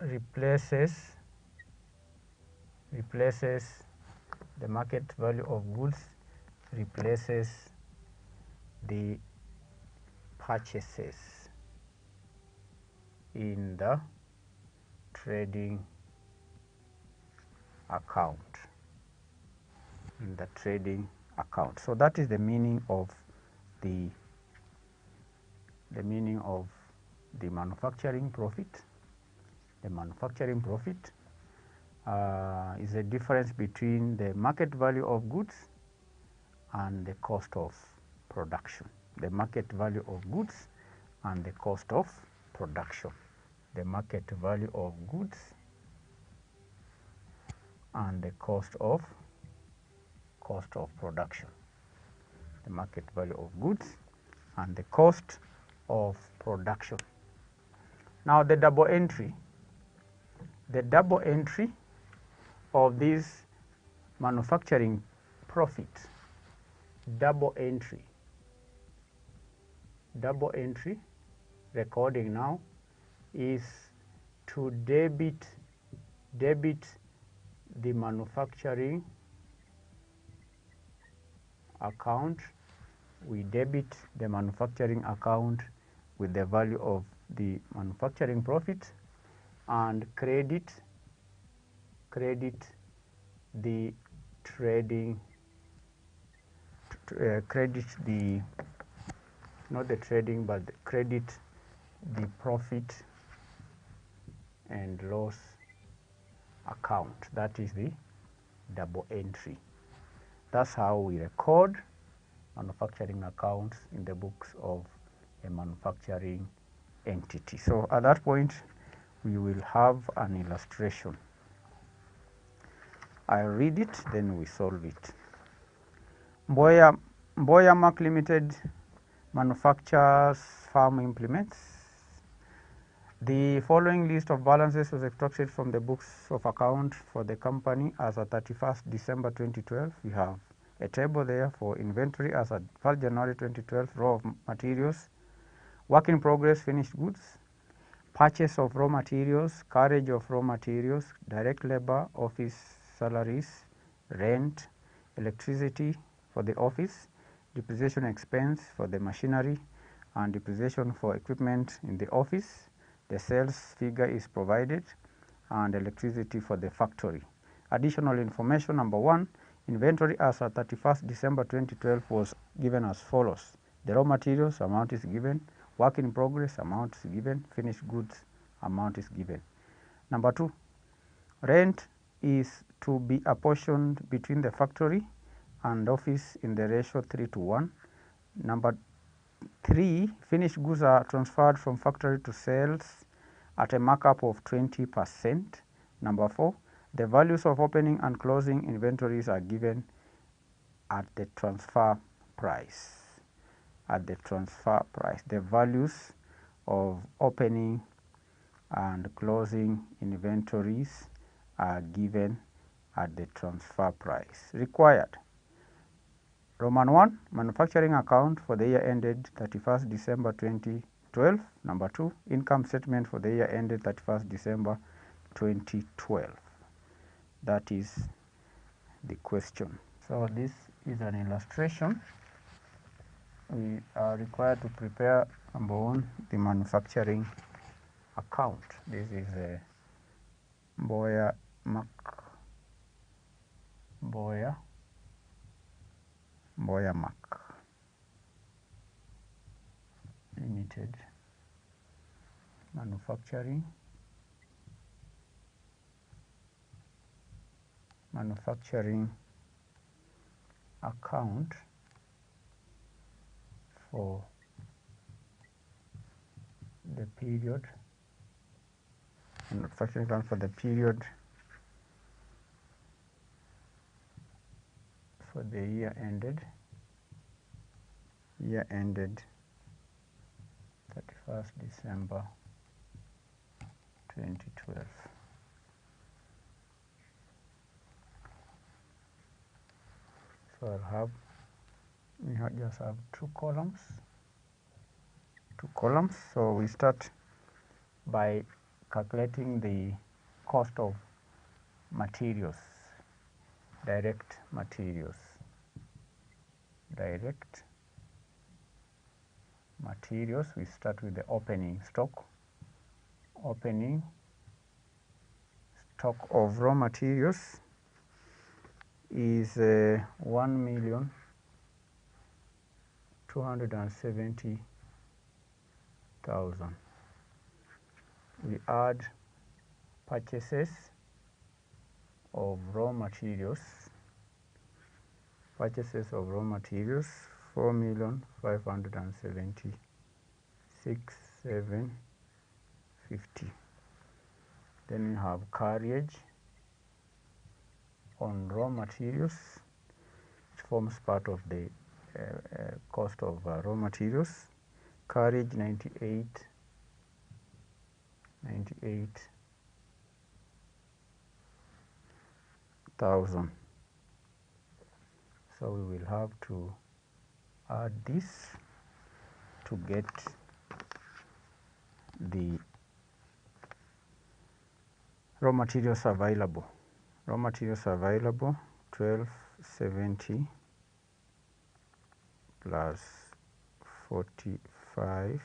replaces the market value of goods replaces the purchases in the trading account. So that is the meaning of the manufacturing profit. The manufacturing profit is the difference between the market value of goods and the cost of production. The market value of goods and the cost of production. The market value of goods and the cost of production. The market value of goods and the cost of production. Now the double entry of this manufacturing profit, double entry recording now is to debit the manufacturing account. We debit the manufacturing account with the value of the manufacturing profit and credit the trading not the trading but the credit the profit and loss account. That is the double entry. That's how we record manufacturing accounts in the books of a manufacturing entity. So at that point, we will have an illustration. I'll read it, then we solve it. Mboya Mark Limited manufactures farm implements. The following list of balances was extracted from the books of account for the company as of 31st December 2012. We have a table there for inventory as of 1st January 2012, raw of materials, work in progress, finished goods, purchase of raw materials, carriage of raw materials, direct labor, office salaries, rent, electricity for the office, depreciation expense for the machinery, and depreciation for equipment in the office. The sales figure is provided, and electricity for the factory. Additional information: number 1, inventory as at 31st December 2012 was given as follows. The raw materials amount is given, work in progress amount is given, finished goods amount is given. Number 2, rent is to be apportioned between the factory and office in the ratio 3:1. Number 3, finished goods are transferred from factory to sales at a markup of 20%. Number 4, the values of opening and closing inventories are given at the transfer price. At the transfer price, the values of opening and closing inventories are given at the transfer price. Required: Roman 1, manufacturing account for the year ended 31st December 2012. Number 2, income statement for the year ended 31st December 2012. That is the question. So this is an illustration. We are required to prepare, number 1, the manufacturing account. This is a Mboya Mark Limited manufacturing account for the period, manufacturing account for the period for the year ended 31st December 2012. So we just have two columns. So we start by calculating the cost of materials, direct materials. We start with the opening stock. Opening stock of raw materials is 1,270,000. We add purchases of raw materials. 4,576,750. Then we have carriage on raw materials. It forms part of the cost of raw materials. Carriage 98,000. So we will have to add this to get the raw materials available. 1270 plus 45,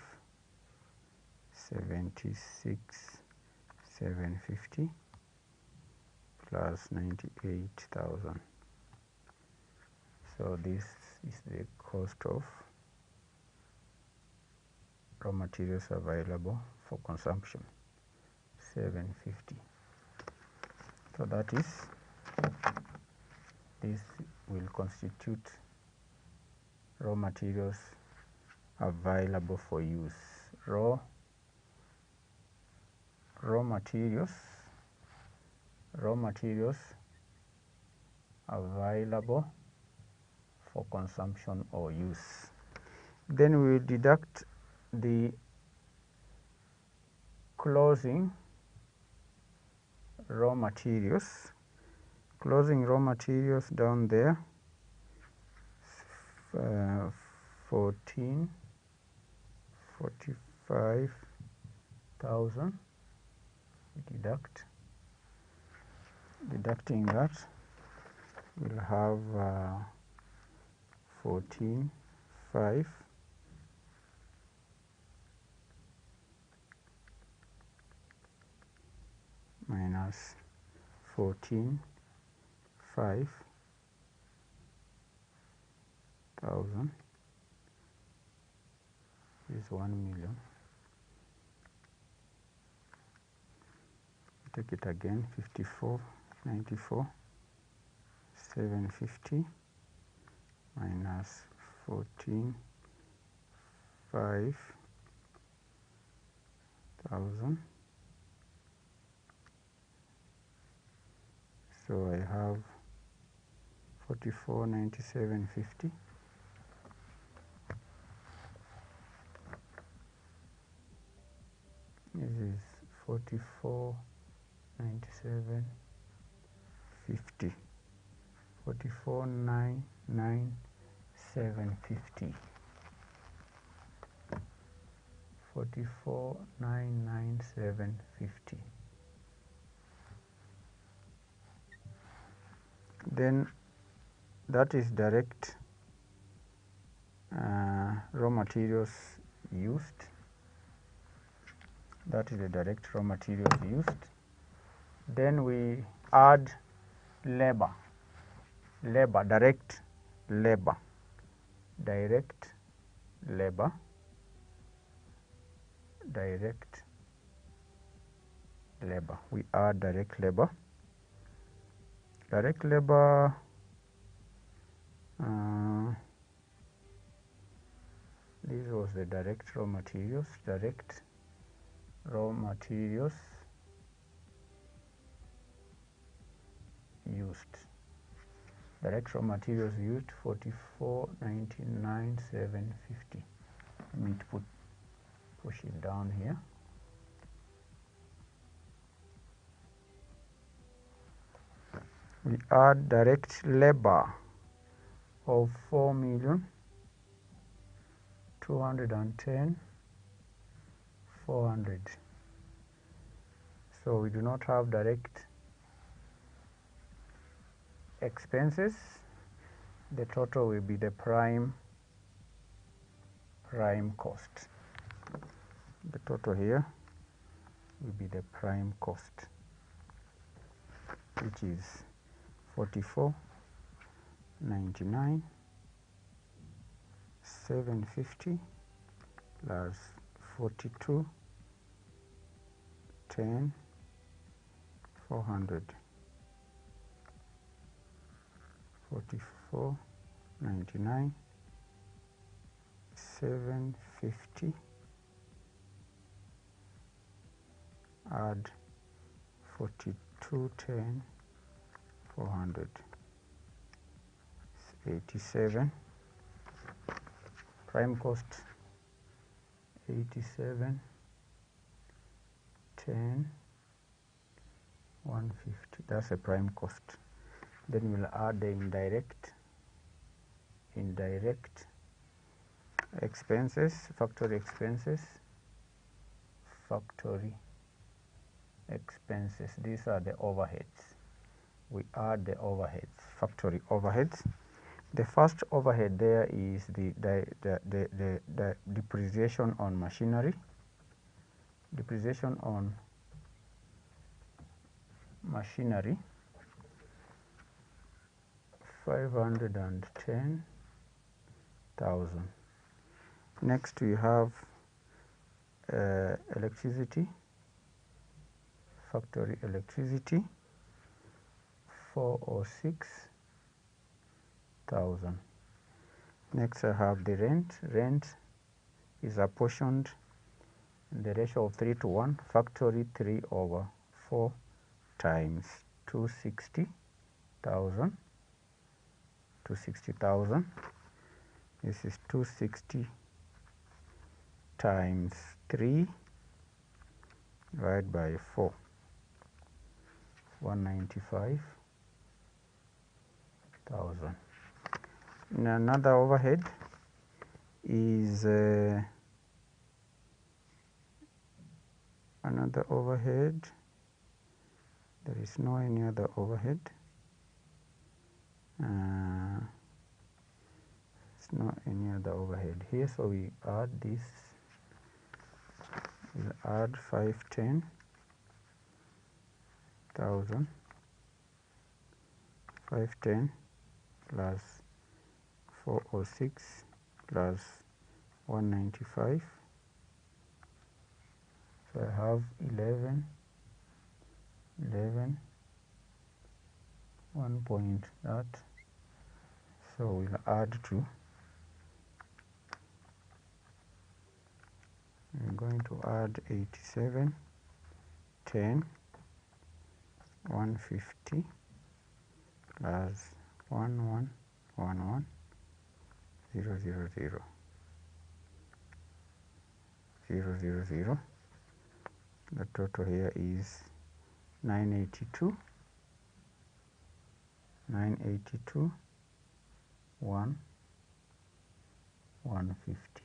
76,750 plus 98,000. So this is the cost of raw materials available for consumption, 750. So that is, this will constitute raw materials available for use. Raw materials available for consumption or use. Then we will deduct the closing raw materials. Closing raw materials down there, 45,000. Deducting that, we'll have 14,500 minus 14,500 is 1,000,000. Take it again, 5494, 750 minus 14,500. So I have 4497.50. This is 4497.50. 44,997.50. 44,997.50. Then that is direct raw materials used. That is the direct raw materials used. Then we add labor, direct labor. We add direct labor. Direct labor, this was the direct raw materials. Direct raw materials used. Direct raw materials used, 44,99,750. Let me push it down here. We add direct labor of 4,210,400. So we do not have direct expenses. The total will be the prime cost. The total here will be the prime cost, which is 44,99,750 plus 42,10,400. 44,99,750 add 42,10,400. 87. Prime cost 87,10,150. That's a prime cost. Then we'll add the indirect expenses, factory expenses. These are the overheads. We add the overheads, factory overheads. The first overhead there is the depreciation on machinery. Depreciation on machinery, 510,000. Next we have electricity, factory electricity 406,000. Next I have the rent. Rent is apportioned in the ratio of 3:1, factory 3/4 times 260,000. 260,000. This is 260 times 3 divided by 4. 195,000. Another overhead is another overhead. There is no any other overhead. It's not any other overhead here, so we add this. We'll add 510,000. 510 plus 406 plus 195. So I have 11, 1 point that. So we'll add 2. I'm going to add 87, 10, 150 plus 1111 000 000. The total here is 982, 150.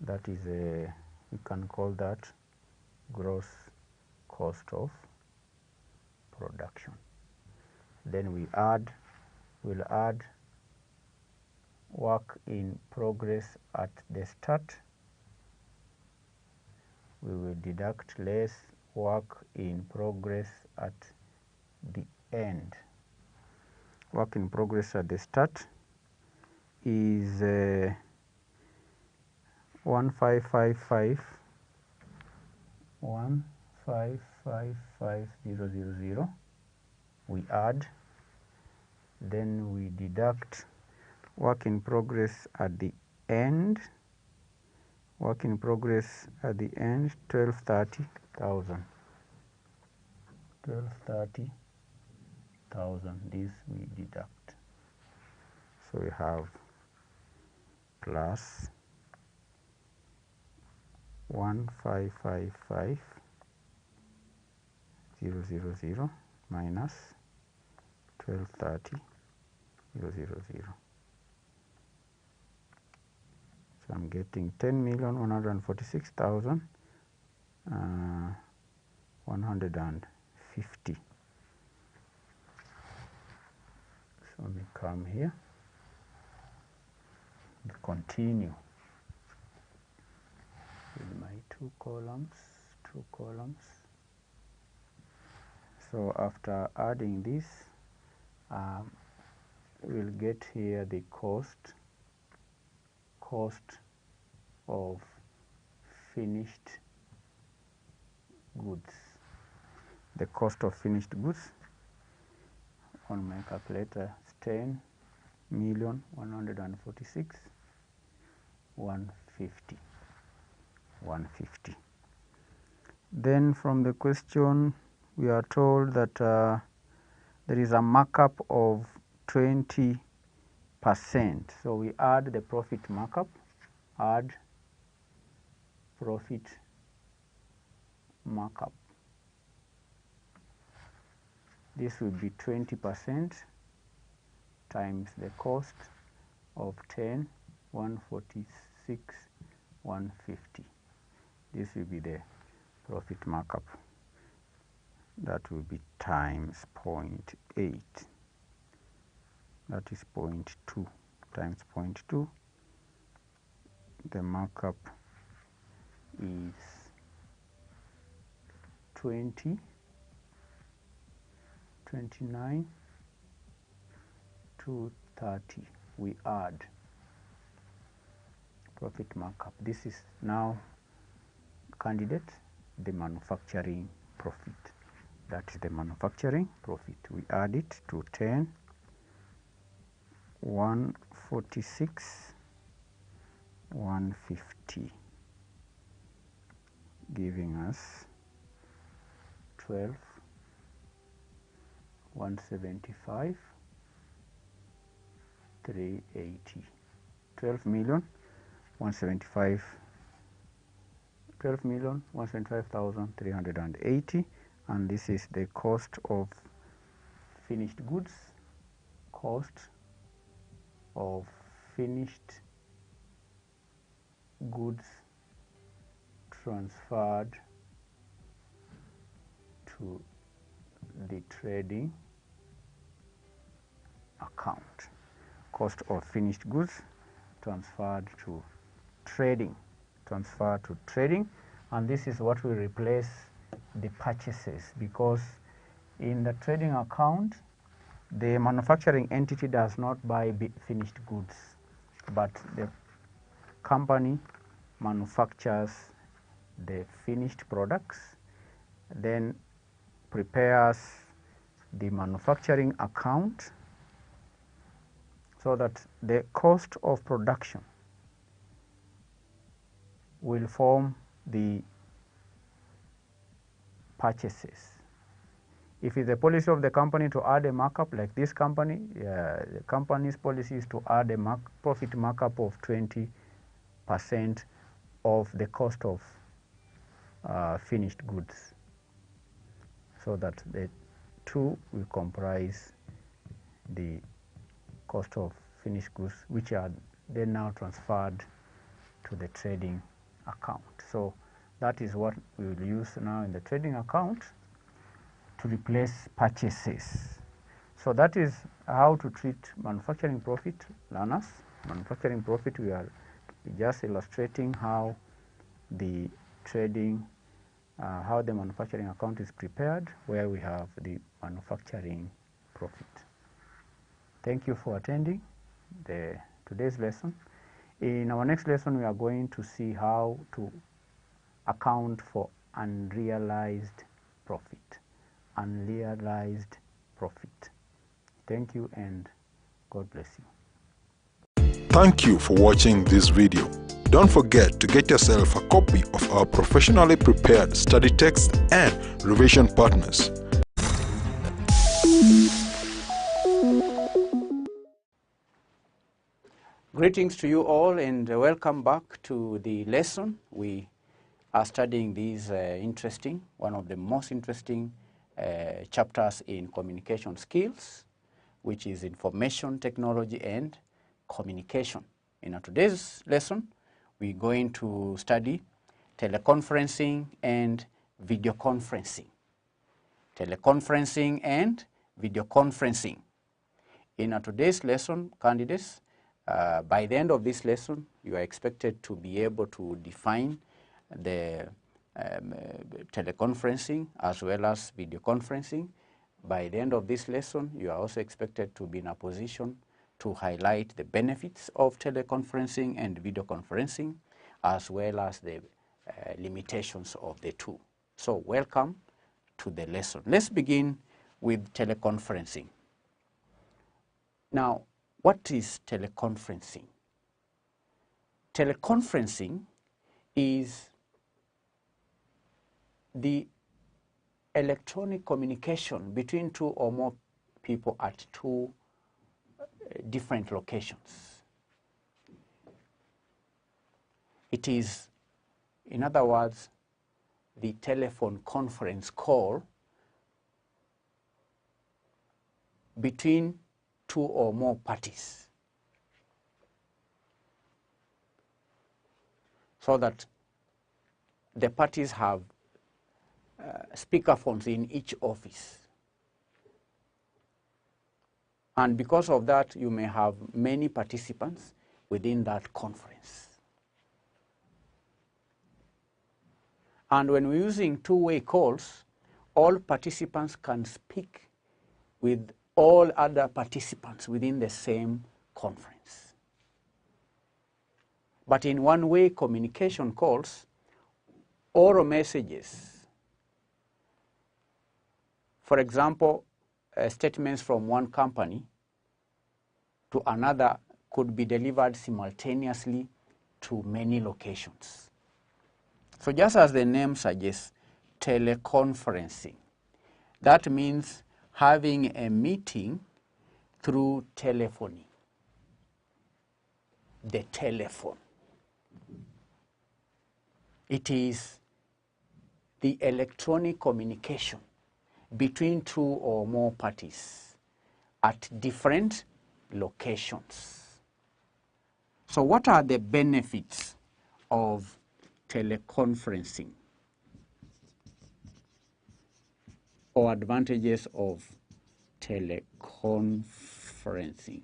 That is we can call that gross cost of production. Then we'll add work in progress at the start. We will deduct less work in progress at the end. Work in progress at the start is 1555000. We add, then we deduct work in progress at the end. Work in progress at the end, 1230,000. 1230,000. This we deduct. So we have plus 1555000 minus 1230,000. So I'm getting 10,146,150. So we come here, we continue with my two columns. So after adding this, we'll get here the cost of finished goods. The cost of finished goods on my calculator is 10,146,150. Then from the question we are told that there is a markup of 20%. So we add the profit markup, add profit markup. This would be 20% times the cost of 10,146,150. This will be the profit markup. That will be times 0.8. That is 0.2 times 0.2. The markup is 29, 230. We add profit markup. This is now candidate, the manufacturing profit. That is the manufacturing profit. We add it to 10, 146, 150, giving us 12, 175, 380. 12,175,380, and this is the cost of finished goods, cost of finished goods transferred to the trading account. Cost of finished goods transferred to trading, and this is what will replace the purchases, because in the trading account the manufacturing entity does not buy finished goods, but the company manufactures the finished products, then prepares the manufacturing account, so that the cost of production will form the purchases. If it's the policy of the company to add a markup, like this company, the company's policy is to add a profit markup of 20% of the cost of finished goods, so that the two will comprise the cost of finished goods, which are then now transferred to the trading account. So that is what we will use now in the trading account to replace purchases. So that is how to treat manufacturing profit, learners. Manufacturing profit, we are just illustrating how the trading, how the manufacturing account is prepared, where we have the manufacturing profit. Thank you for attending today's lesson. In our next lesson, we are going to see how to account for unrealized profit. Unrealized profit. Thank you, and God bless you. Thank you for watching this video. Don't forget to get yourself a copy of our professionally prepared study text and revision partners. Greetings to you all, and welcome back to the lesson. We are studying these one of the most interesting chapters in communication skills, which is information technology and communication. In today's lesson, we're going to study teleconferencing and video conferencing. Teleconferencing and video conferencing. In today's lesson, candidates, by the end of this lesson, you are expected to be able to define the teleconferencing as well as video conferencing. By the end of this lesson, you are also expected to be in a position to highlight the benefits of teleconferencing and video conferencing, as well as the limitations of the two. So welcome to the lesson. Let's begin with teleconferencing. Now, what is teleconferencing? Teleconferencing is the electronic communication between two or more people at two different locations. It is, in other words, the telephone conference call between two or more parties, so that the parties have speakerphones in each office. And because of that, you may have many participants within that conference. And when we're using two-way calls, all participants can speak with all other participants within the same conference. But in one-way communication calls, oral messages, for example, statements from one company to another could be delivered simultaneously to many locations. So just as the name suggests, teleconferencing, that means having a meeting through telephony, the telephone. It is the electronic communication between two or more parties at different locations. So what are the benefits of teleconferencing or advantages of teleconferencing?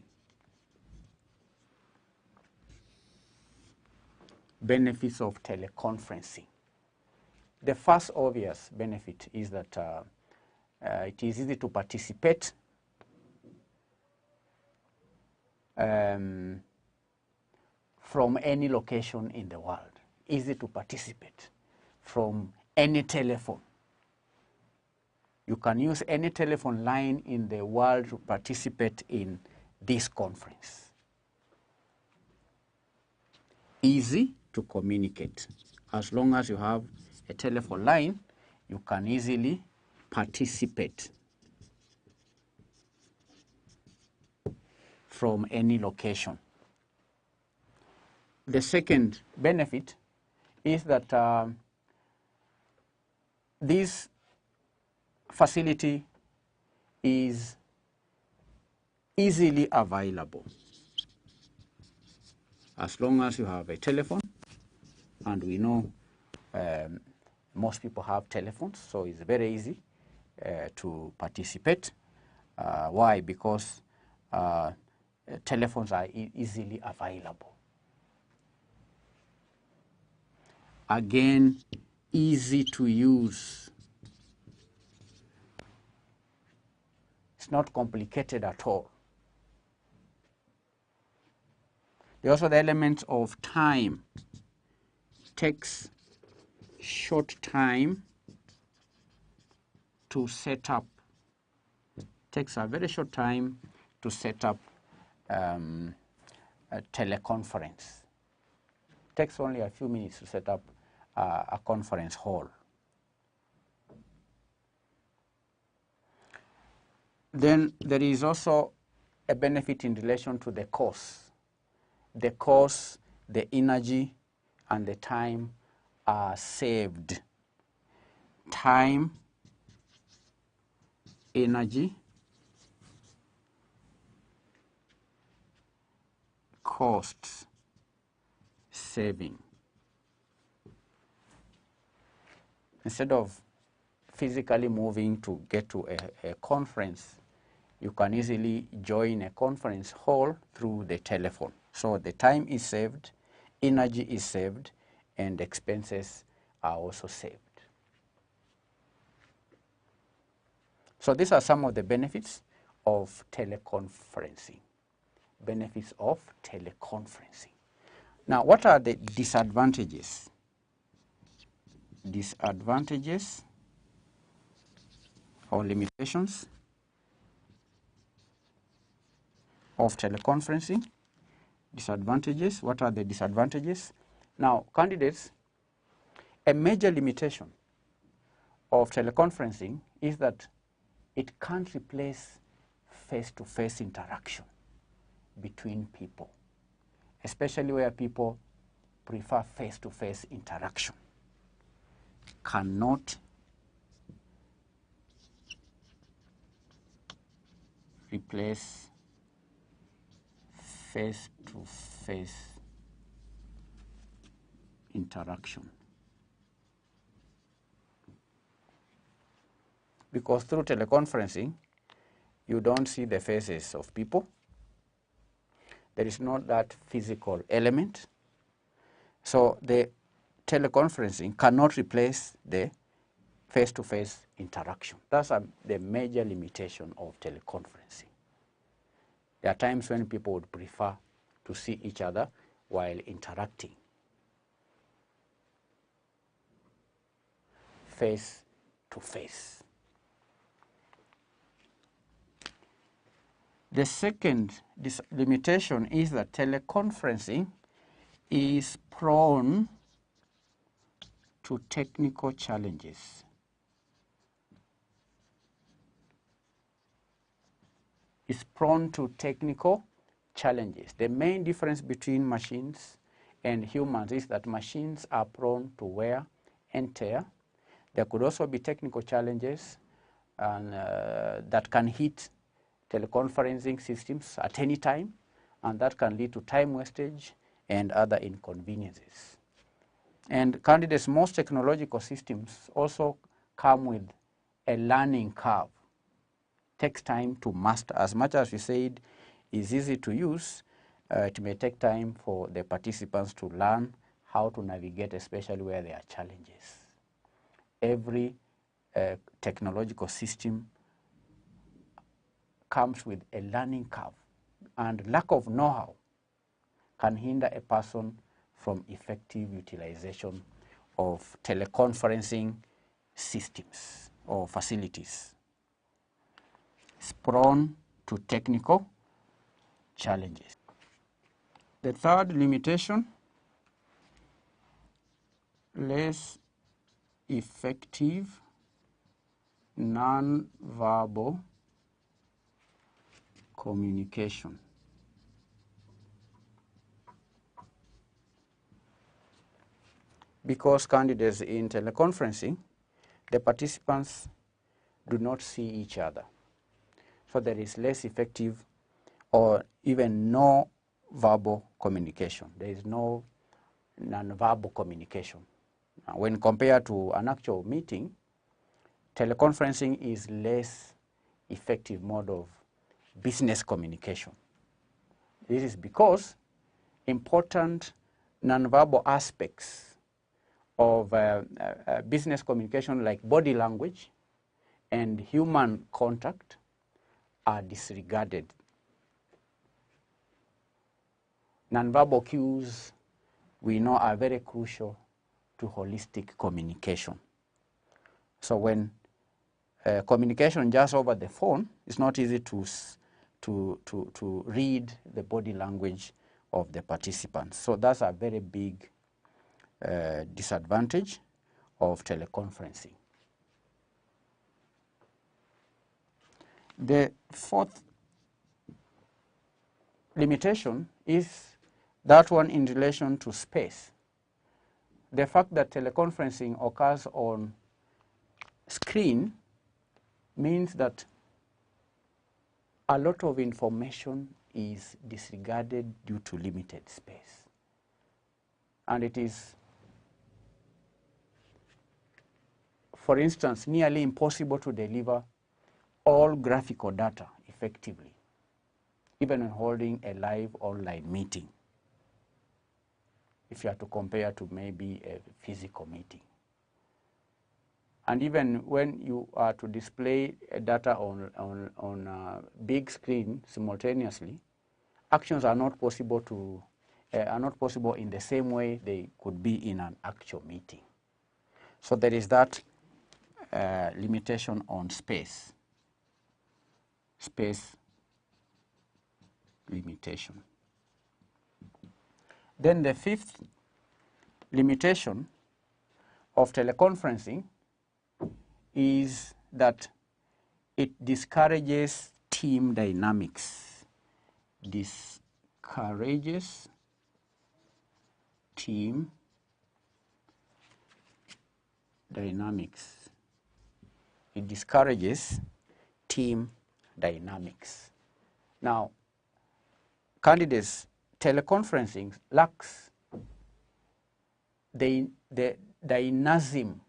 Benefits of teleconferencing. The first obvious benefit is that it is easy to participate from any location in the world. Easy to participate from any telephone. You can use any telephone line in the world to participate in this conference. Easy to communicate. As long as you have a telephone line, you can easily participate from any location. The second benefit is that this facility is easily available. As long as you have a telephone, and we know most people have telephones, so it's very easy to participate. Why? Because telephones are easily available. Again, easy to use. It's not complicated at all. There's also the element of time. Takes short time to set up. Takes a very short time to set up a teleconference. Takes only a few minutes to set up a conference hall. Then there is also a benefit in relation to the cost. The cost, the energy, and the time are saved. Time, energy, cost saving. Instead of physically moving to get to a conference, you can easily join a conference hall through the telephone. So the time is saved, energy is saved, and expenses are also saved. So these are some of the benefits of teleconferencing. Benefits of teleconferencing. Now, what are the disadvantages? Disadvantages or limitations of teleconferencing. Disadvantages. What are the disadvantages? Now, candidates, a major limitation of teleconferencing is that it can't replace face-to-face interaction between people, especially where people prefer face-to-face interaction. Cannot replace face-to-face interaction. Because through teleconferencing, you don't see the faces of people. There is not that physical element. So the teleconferencing cannot replace the face-to-face interaction. That's the major limitation of teleconferencing. There are times when people would prefer to see each other while interacting face to face. The second limitation is that teleconferencing is prone to technical challenges. Is prone to technical challenges. The main difference between machines and humans is that machines are prone to wear and tear. There could also be technical challenges and, that can hit teleconferencing systems at any time, and that can lead to time wastage and other inconveniences. And candidates, most technological systems also come with a learning curve. Takes time to master. As much as we said is easy to use, it may take time for the participants to learn how to navigate, especially where there are challenges. Every technological system comes with a learning curve, and lack of know-how can hinder a person from effective utilization of teleconferencing systems or facilities. It's prone to technical challenges. The third limitation, less effective non-verbal communication. Because candidates in teleconferencing, the participants do not see each other. So there is less effective or even no verbal communication. There is no non-verbal communication. When compared to an actual meeting, teleconferencing is less effective mode of business communication. This is because important non-verbal aspects of business communication, like body language and human contact, are disregarded. Non-verbal cues, we know, are very crucial to holistic communication. So when communication just over the phone, it's not easy to read the body language of the participants. So that's a very big disadvantage of teleconferencing. The fourth limitation is that one in relation to space. The fact that teleconferencing occurs on screen means that a lot of information is disregarded due to limited space. And it is, for instance, nearly impossible to deliver all graphical data effectively, even when holding a live online meeting, if you are to compare to maybe a physical meeting. And even when you are to display data on a big screen simultaneously, actions are not possible in the same way they could be in an actual meeting. So there is that limitation on space limitation. Then the fifth limitation of teleconferencing is that it discourages team dynamics. Discourages team dynamics. It discourages team dynamics. Now, candidates, teleconferencing lacks the dynamism.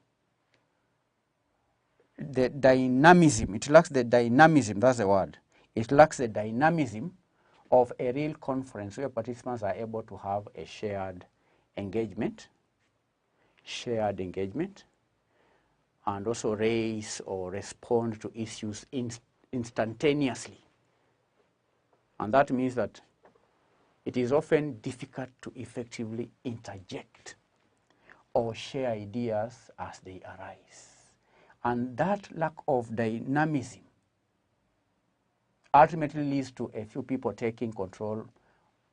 It lacks the dynamism, that's the word. It lacks the dynamism of a real conference where participants are able to have a shared engagement, and also raise or respond to issues instantaneously. And that means that it is often difficult to effectively interject or share ideas as they arise. And that lack of dynamism ultimately leads to a few people taking control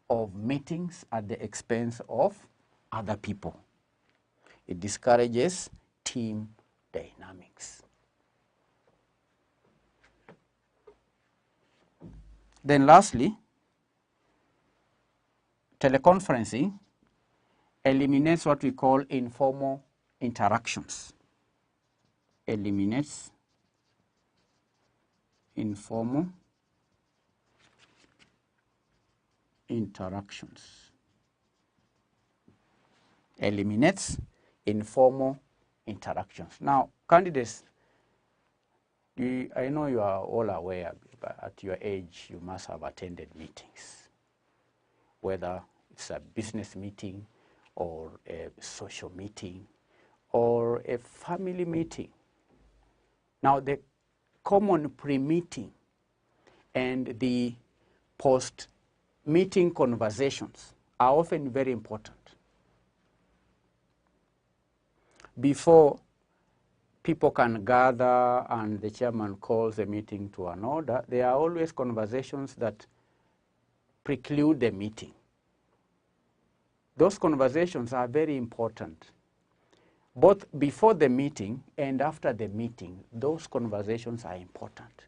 of meetings at the expense of other people. It discourages team dynamics. Then lastly, teleconferencing eliminates what we call informal interactions. Eliminates informal interactions. Eliminates informal interactions. Now, candidates, I know you are all aware, but at your age, you must have attended meetings, whether it's a business meeting or a social meeting or a family meeting. Now, the common pre-meeting and the post-meeting conversations are often very important. Before people can gather and the chairman calls the meeting to an order, there are always conversations that preclude the meeting. Those conversations are very important. Both before the meeting and after the meeting, those conversations are important.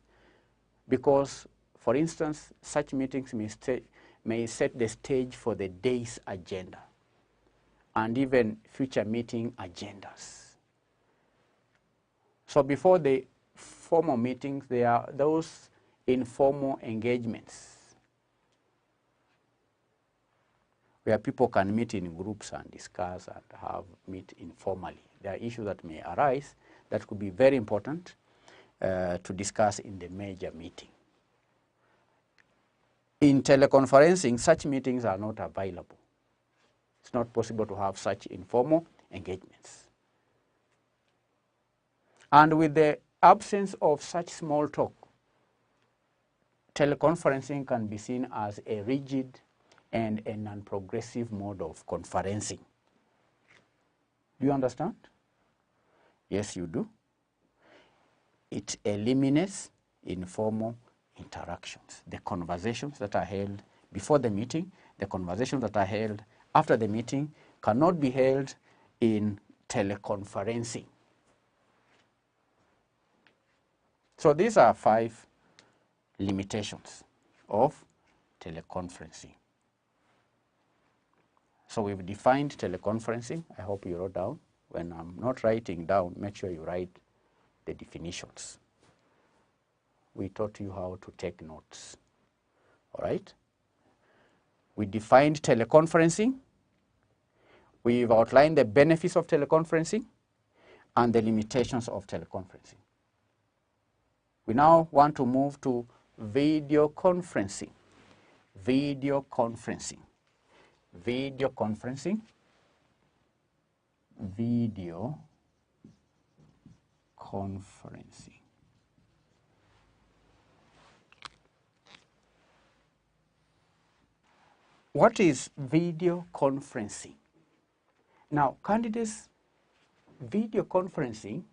Because, for instance, such meetings may set the stage for the day's agenda and even future meeting agendas. So before the formal meetings, there are those informal engagements where people can meet in groups and discuss and meet informally. There are issues that may arise that could be very important to discuss in the major meeting. In teleconferencing, such meetings are not available. It's not possible to have such informal engagements. And with the absence of such small talk, teleconferencing can be seen as a rigid and a non-progressive mode of conferencing. Do you understand? Yes, you do. It eliminates informal interactions. The conversations that are held before the meeting, the conversations that are held after the meeting cannot be held in teleconferencing. So these are 5 limitations of teleconferencing. So we've defined teleconferencing. I hope you wrote down. When I'm not writing down, make sure you write the definitions. We taught you how to take notes. All right? We defined teleconferencing. We've outlined the benefits of teleconferencing and the limitations of teleconferencing. We now want to move to video conferencing. Video conferencing. Video conferencing. Video conferencing. What is video conferencing? Now, candidates, video conferencing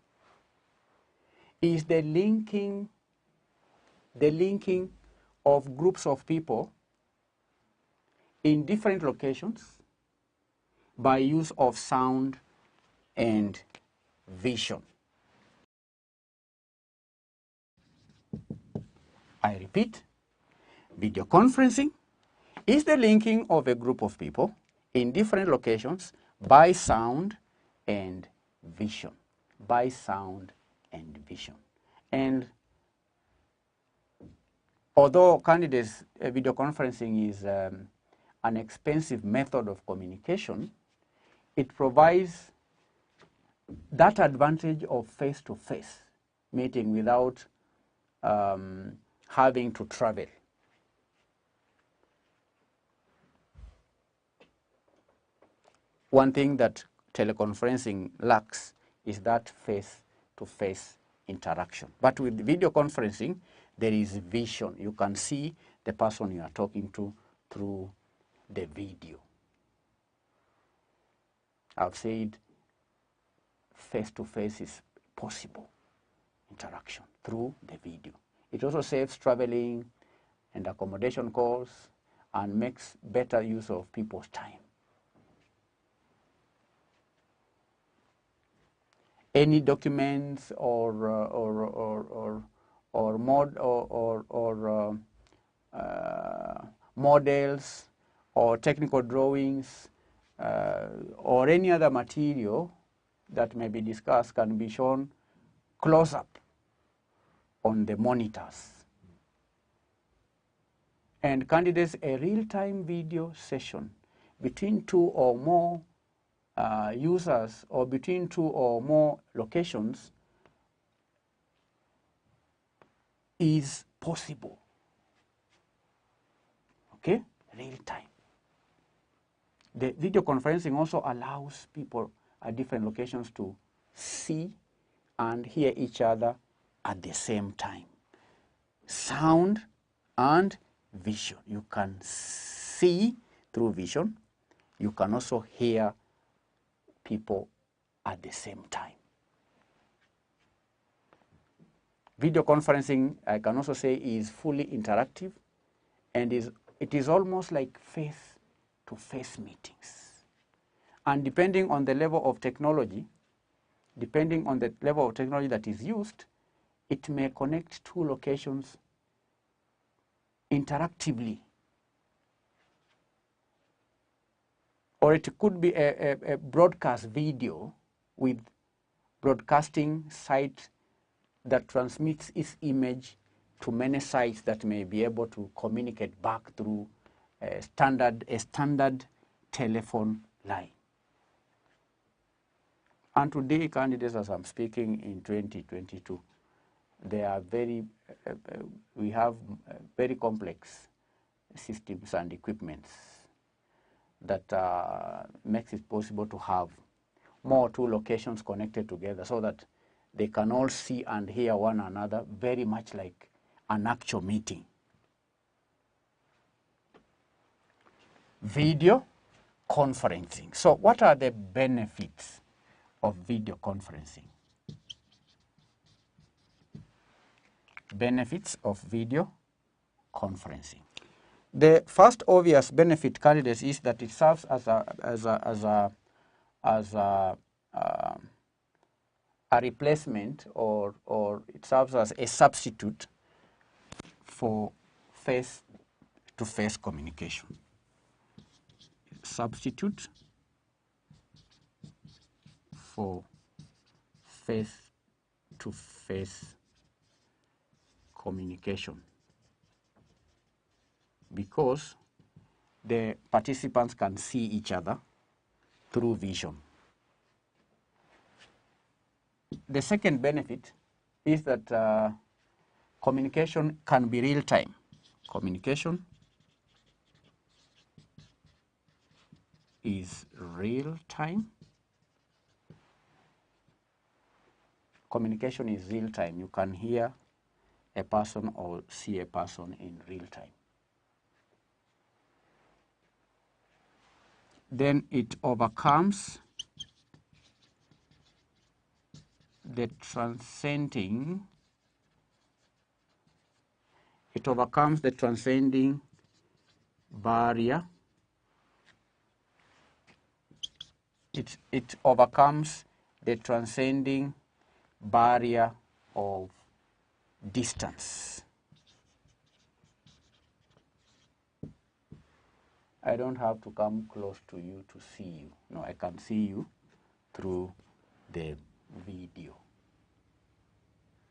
is the linking of groups of people in different locations by use of sound and vision. I repeat, video conferencing is the linking of a group of people in different locations by sound and vision. By sound and vision. And although candidates, video conferencing is an expensive method of communication, it provides that advantage of face-to-face meeting without having to travel. One thing that teleconferencing lacks is that face-to-face interaction. But with video conferencing, there is vision. You can see the person you are talking to through the video. I've said face-to-face is possible interaction through the video. It also saves traveling and accommodation costs and makes better use of people's time. Any documents or models or technical drawings or any other material that may be discussed can be shown close up on the monitors. And candidates, a real-time video session between two or more users or between two or more locations is possible. Okay, real time. The video conferencing also allows people at different locations to see and hear each other at the same time. Sound and vision. You can see through vision. You can also hear people at the same time. Video conferencing, I can also say, is fully interactive, and it is almost like face-to-face meetings. And depending on the level of technology, that is used, it may connect two locations interactively. Or it could be a broadcast video with broadcasting site that transmits its image to many sites that may be able to communicate back through a standard telephone line. And today, candidates, as I'm speaking in 2022, they are we have very complex systems and equipments that makes it possible to have two locations connected together so that they can all see and hear one another, very much like an actual meeting. Video conferencing. So what are the benefits of video conferencing? Benefits of video conferencing. The first obvious benefit, candidates, is that it serves as a replacement, or it serves as a substitute for face-to-face communication. Substitute for face-to-face communication, because the participants can see each other through vision. The second benefit is that communication can be real-time. Communication is real-time. Communication is real-time. You can hear a person or see a person in real-time. Then it overcomes the transcending barrier. It overcomes the transcending barrier of distance. I don't have to come close to you to see you. No, I can see you through the video.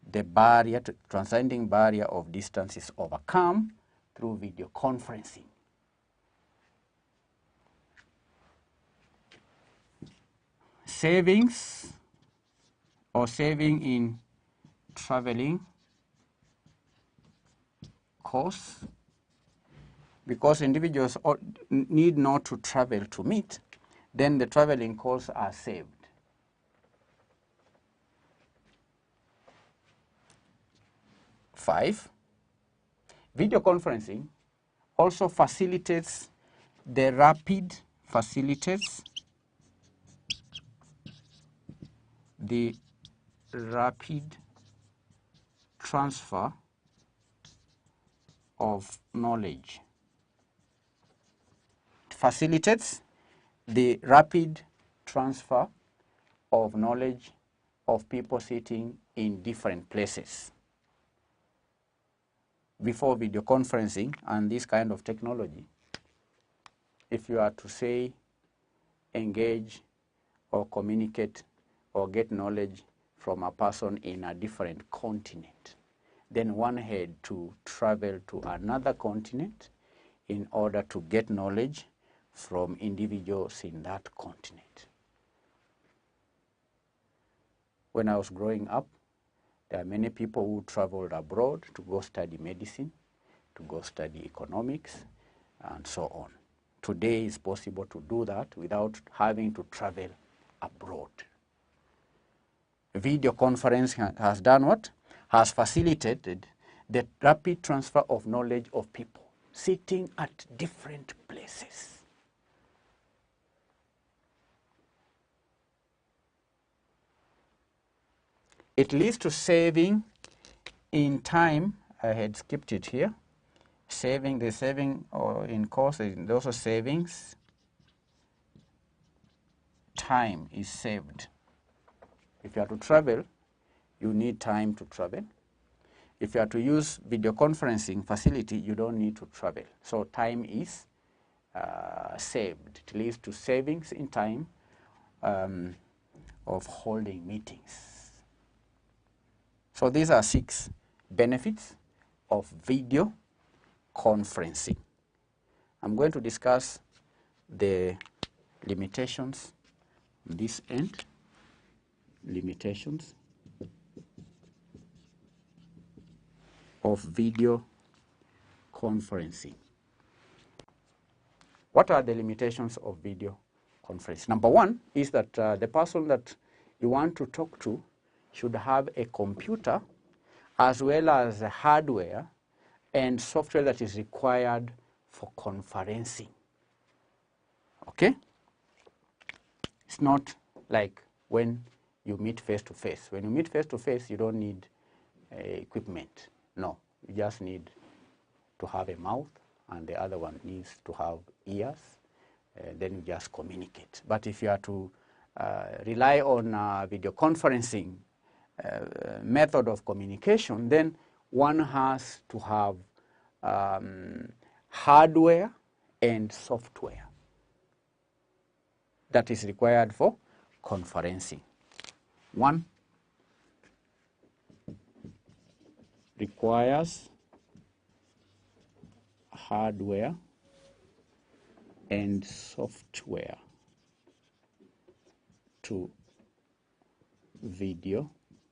The barrier, transcending barrier of distance, is overcome through video conferencing. Savings or saving in traveling costs, because individuals need not to travel to meet, then the traveling costs are saved. Five, video conferencing also facilitates the rapid facilitates the rapid transfer of knowledge. It facilitates the rapid transfer of knowledge of people sitting in different places. Before video conferencing and this kind of technology, if you are to say engage or communicate or get knowledge from a person in a different continent, then one had to travel to another continent in order to get knowledge from individuals in that continent. When I was growing up, there are many people who traveled abroad to go study medicine, to go study economics, and so on. Today it's possible to do that without having to travel abroad. Video conference has done what? Has facilitated the rapid transfer of knowledge of people sitting at different places. It leads to saving in time. I had skipped it here. The saving or in cost is also savings. Time is saved. If you are to travel, you need time to travel. If you are to use video conferencing facility, you don't need to travel. So time is saved. It leads to savings in time of holding meetings. So these are 6 benefits of video conferencing. I'm going to discuss the limitations on this end. Limitations of video conferencing. What are the limitations of video conferencing? Number 1 is that the person that you want to talk to should have a computer as well as the hardware and software that is required for conferencing. Okay? It's not like when you meet face to face. When you meet face to face, you don't need equipment. No, you just need to have a mouth, and the other one needs to have ears. Then you just communicate. But if you are to rely on video conferencing method of communication, then one has to have hardware and software that is required for conferencing. 1 requires hardware and software to video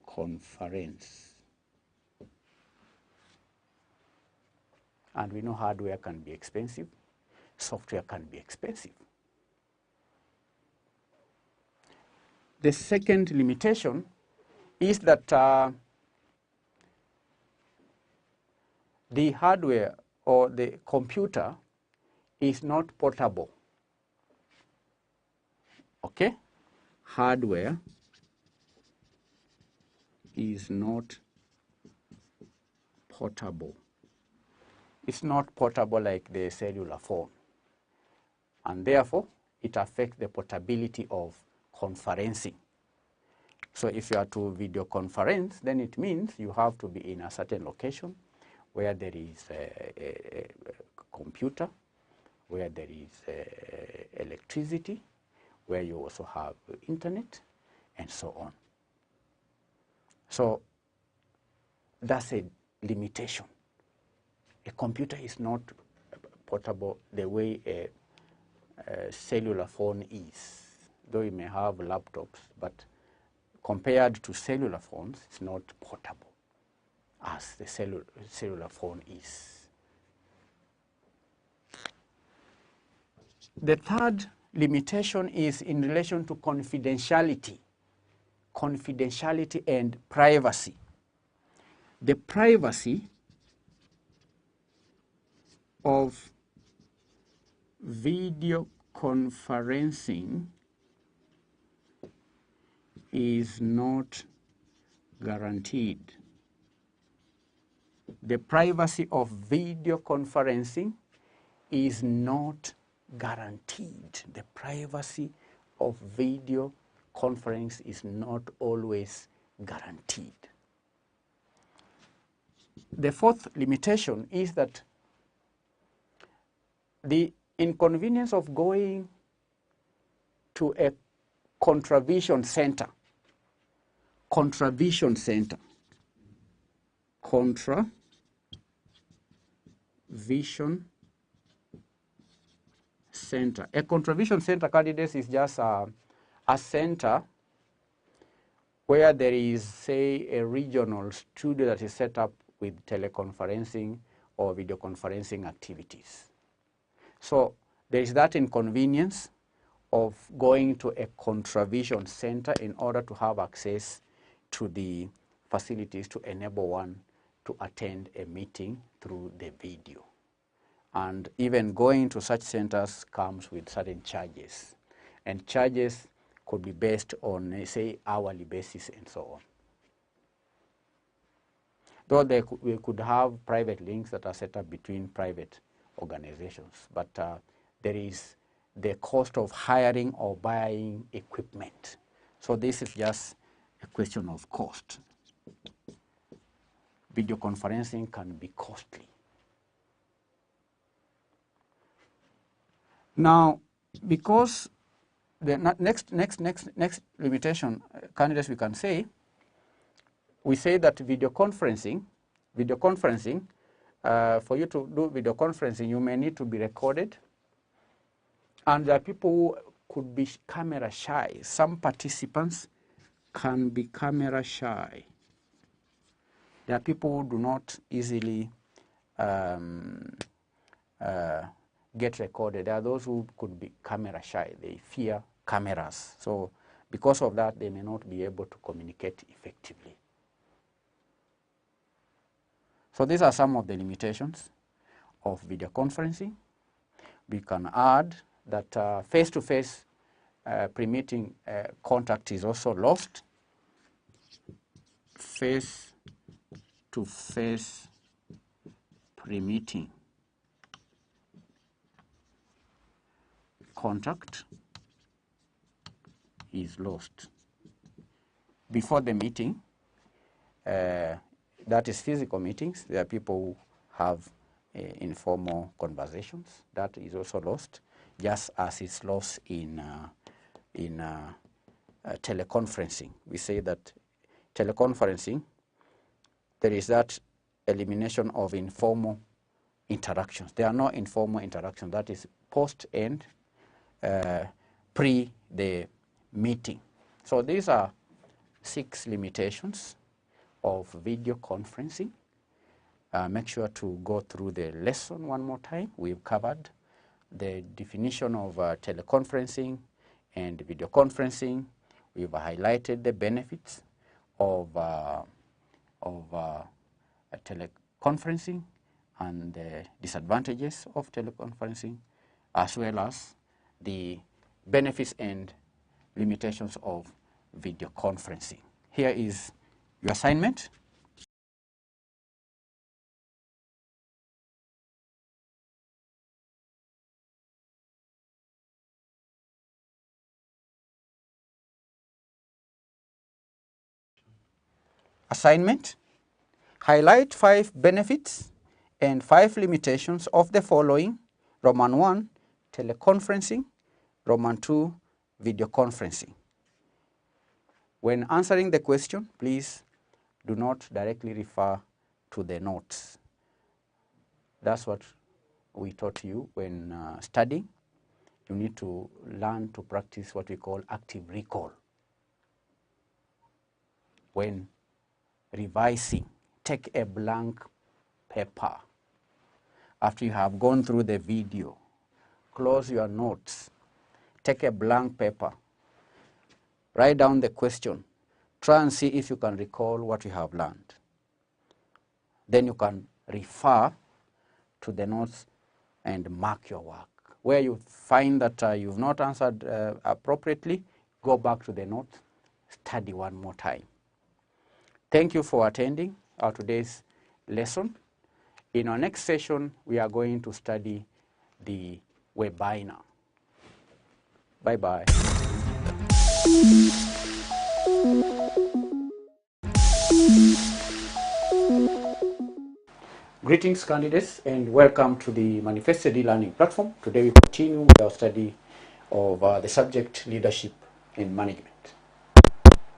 conference. And we know hardware can be expensive, software can be expensive. The second limitation is that the hardware or the computer is not portable. Okay? Hardware is not portable. It's not portable like the cellular phone. And therefore, it affects the portability of conferencing. So if you are to video conference, then it means you have to be in a certain location where there is a computer, where there is electricity, where you also have internet, and so on. So that's a limitation. A computer is not portable the way a cellular phone is, though you may have laptops, but compared to cellular phones, it's not portable as the cellular phone is. The third limitation is in relation to confidentiality and privacy. The privacy of video conferencing is not guaranteed. The privacy of video conferencing is not guaranteed. The privacy of video conference is not always guaranteed. The fourth limitation is that the inconvenience of going to a contravision center, contravision center, contravision center. A contravision center, candidates, is just a center where there is, say, a regional studio that is set up with teleconferencing or video conferencing activities. So there is that inconvenience of going to a contravision center in order to have access to the facilities to enable one to attend a meeting through the video. And even going to such centers comes with certain charges. And charges could be based on, say, hourly basis and so on. Though we could have private links that are set up between private organizations, but there is the cost of hiring or buying equipment. So this is just a question of cost. Video conferencing can be costly. Now, because the next limitation, candidates, we can say, we say that video conferencing, for you to do video conferencing, you may need to be recorded. And there are people who could be camera shy. Some participants can be camera shy. There are people who do not easily get recorded. There are those who could be camera shy. They fear cameras. So because of that, they may not be able to communicate effectively. So these are some of the limitations of video conferencing. We can add that face-to-face pre-meeting contact is also lost. Face-to-face pre-meeting contact is lost. Before the meeting, that is physical meetings, there are people who have informal conversations. That is also lost, just as it's lost in teleconferencing. We say that teleconferencing, there is that elimination of informal interactions. There are no informal interactions. That is post and pre the meeting. So these are 6 limitations of video conferencing. Make sure to go through the lesson one more time. We've covered the definition of teleconferencing and video conferencing. We've highlighted the benefits of teleconferencing and the disadvantages of teleconferencing, as well as the benefits and limitations of video conferencing. Here is your assignment. Assignment: highlight 5 benefits and 5 limitations of the following: Roman 1, teleconferencing; Roman 2, video conferencing. When answering the question, please do not directly refer to the notes. That's what we taught you when studying. You need to learn to practice what we call active recall. When revising, take a blank paper. After you have gone through the video, close your notes, take a blank paper, write down the question, try and see if you can recall what you have learned. Then you can refer to the notes and mark your work. Where you find that you've not answered appropriately, go back to the note, study one more time. Thank you for attending our today's lesson. In our next session, we are going to study the webinar. Bye-bye. Greetings, candidates, and welcome to the Manifested e-learning platform. Today we continue with our study of the subject leadership in management.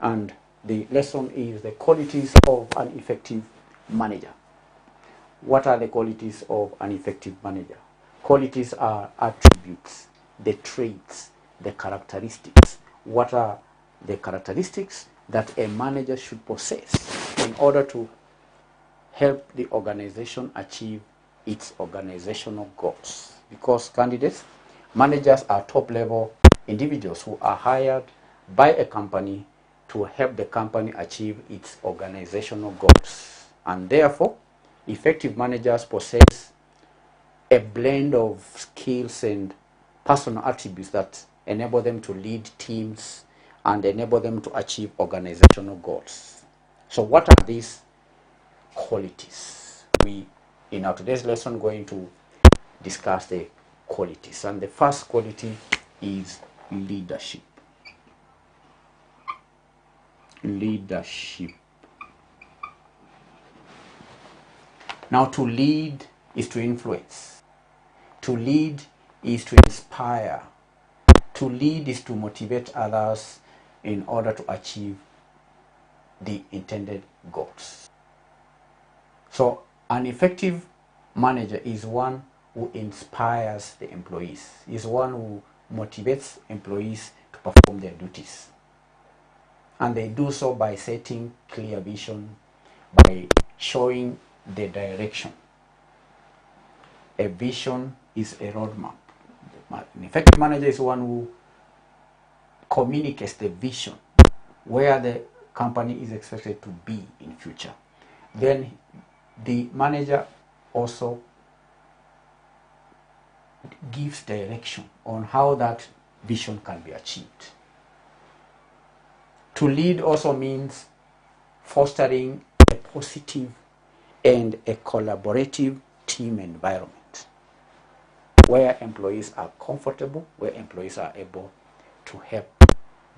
And the lesson is the qualities of an effective manager. What are the qualities of an effective manager? Qualities are attributes, the traits, the characteristics. What are the characteristics that a manager should possess in order to help the organization achieve its organizational goals? Because candidates, managers are top-level individuals who are hired by a company to help the company achieve its organizational goals. And therefore, effective managers possess a blend of skills and personal attributes that enable them to lead teams and enable them to achieve organizational goals. So what are these qualities? We, in our today's lesson, going to discuss the qualities. And the first quality is leadership. Leadership. Now, to lead is to influence. To lead is to inspire. To lead is to motivate others in order to achieve the intended goals. So, an effective manager is one who inspires the employees, is one who motivates employees to perform their duties. And they do so by setting clear vision, by showing the direction. A vision is a roadmap. An effective manager is one who communicates the vision, where the company is expected to be in future. Then the manager also gives direction on how that vision can be achieved. To lead also means fostering a positive and a collaborative team environment where employees are comfortable, where employees are able to help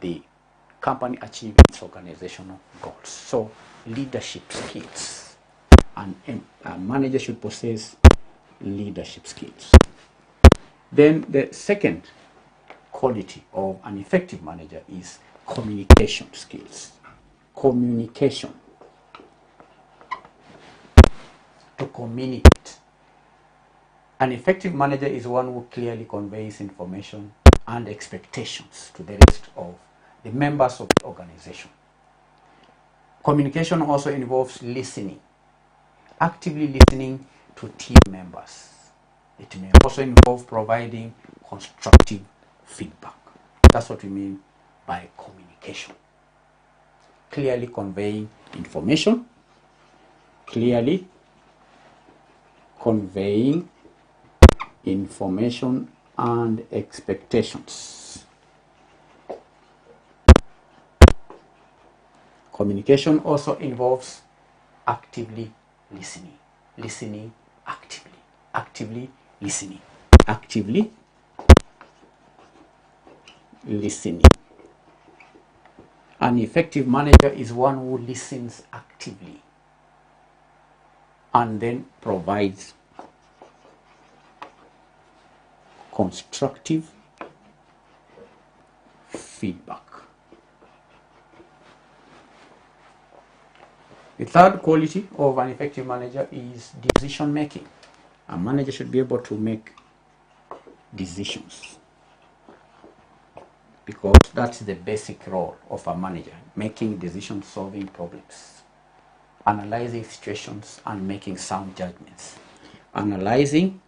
the company achieve its organizational goals. So, leadership skills. And a manager should possess leadership skills. Then the second quality of an effective manager is communication skills. Communication. To communicate. An effective manager is one who clearly conveys information and expectations to the rest of the members of the organization. Communication also involves listening, actively listening to team members. It may also involve providing constructive feedback. That's what we mean by communication. Clearly conveying information, clearly conveying information and expectations. Communication also involves actively listening. Listening actively. Actively listening. Actively listening. An effective manager is one who listens actively and then provides constructive feedback. The third quality of an effective manager is decision making. A manager should be able to make decisions, because that's the basic role of a manager: making decisions, solving problems, analyzing situations, and making sound judgments. Analyzing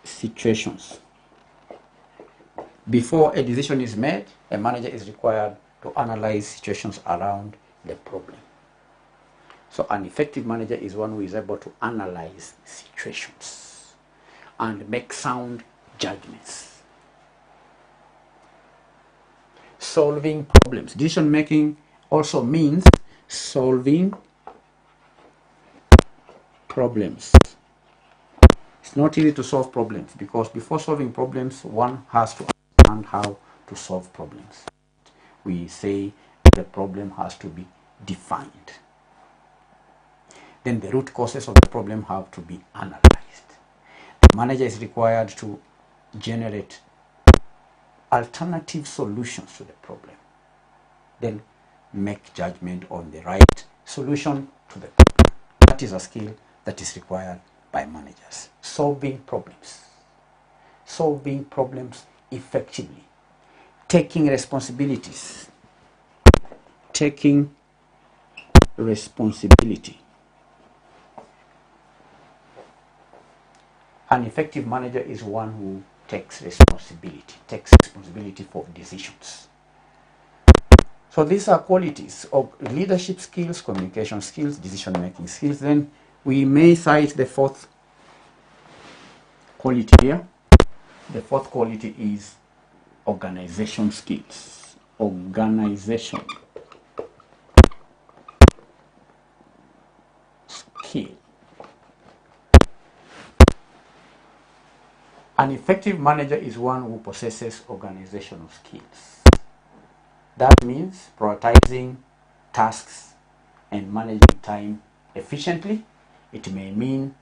situations. Before a decision is made, a manager is required to analyze situations around the problem. So an effective manager is one who is able to analyze situations and make sound judgments. Solving problems. Decision making also means solving problems. It's not easy to solve problems because before solving problems, one has to understand how to solve problems. We say the problem has to be defined. Then the root causes of the problem have to be analyzed. The manager is required to generate alternative solutions to the problem. Then make judgment on the right solution to the problem. That is a skill that is required by managers. Solving problems. Solving problems effectively. Taking responsibilities. Taking responsibility. An effective manager is one who takes responsibility for decisions. So these are qualities of leadership skills, communication skills, decision-making skills. Then we may cite the fourth quality here. The fourth quality is organization skills. Organization skill. An effective manager is one who possesses organizational skills. That means prioritizing tasks and managing time efficiently. It may mean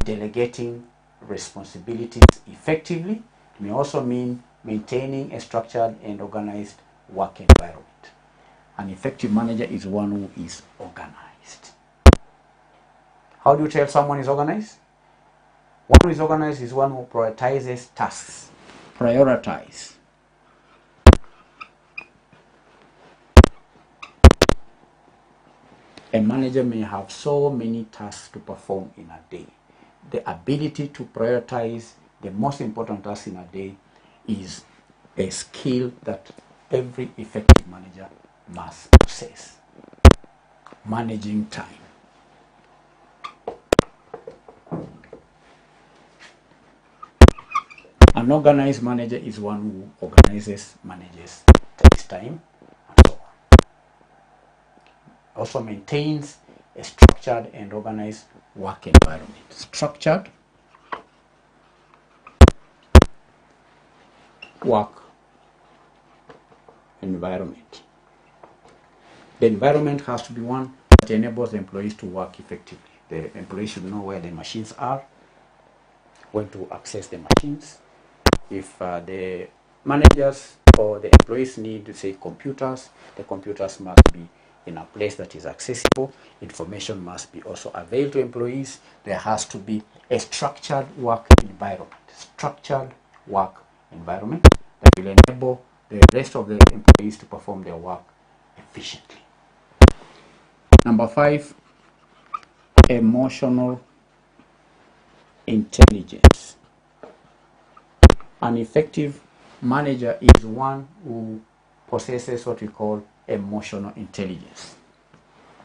delegating responsibilities effectively. It may also mean maintaining a structured and organized work environment. An effective manager is one who is organized. How do you tell someone is organized? One who is organized is one who prioritizes tasks. Prioritize. A manager may have so many tasks to perform in a day. The ability to prioritize the most important tasks in a day is a skill that every effective manager must possess. Managing time. An organized manager is one who organizes, manages, takes time, and so on. Also maintains a structured and organized work environment. Structured work environment. The environment has to be one that enables the employees to work effectively. The employees should know where the machines are, when to access the machines. If the managers or the employees need to say computers, the computers must be in a place that is accessible. Information must be also available to employees. There has to be a structured work environment. Structured work environment that will enable the rest of the employees to perform their work efficiently. Number 5, emotional intelligence. An effective manager is one who possesses what we call emotional intelligence.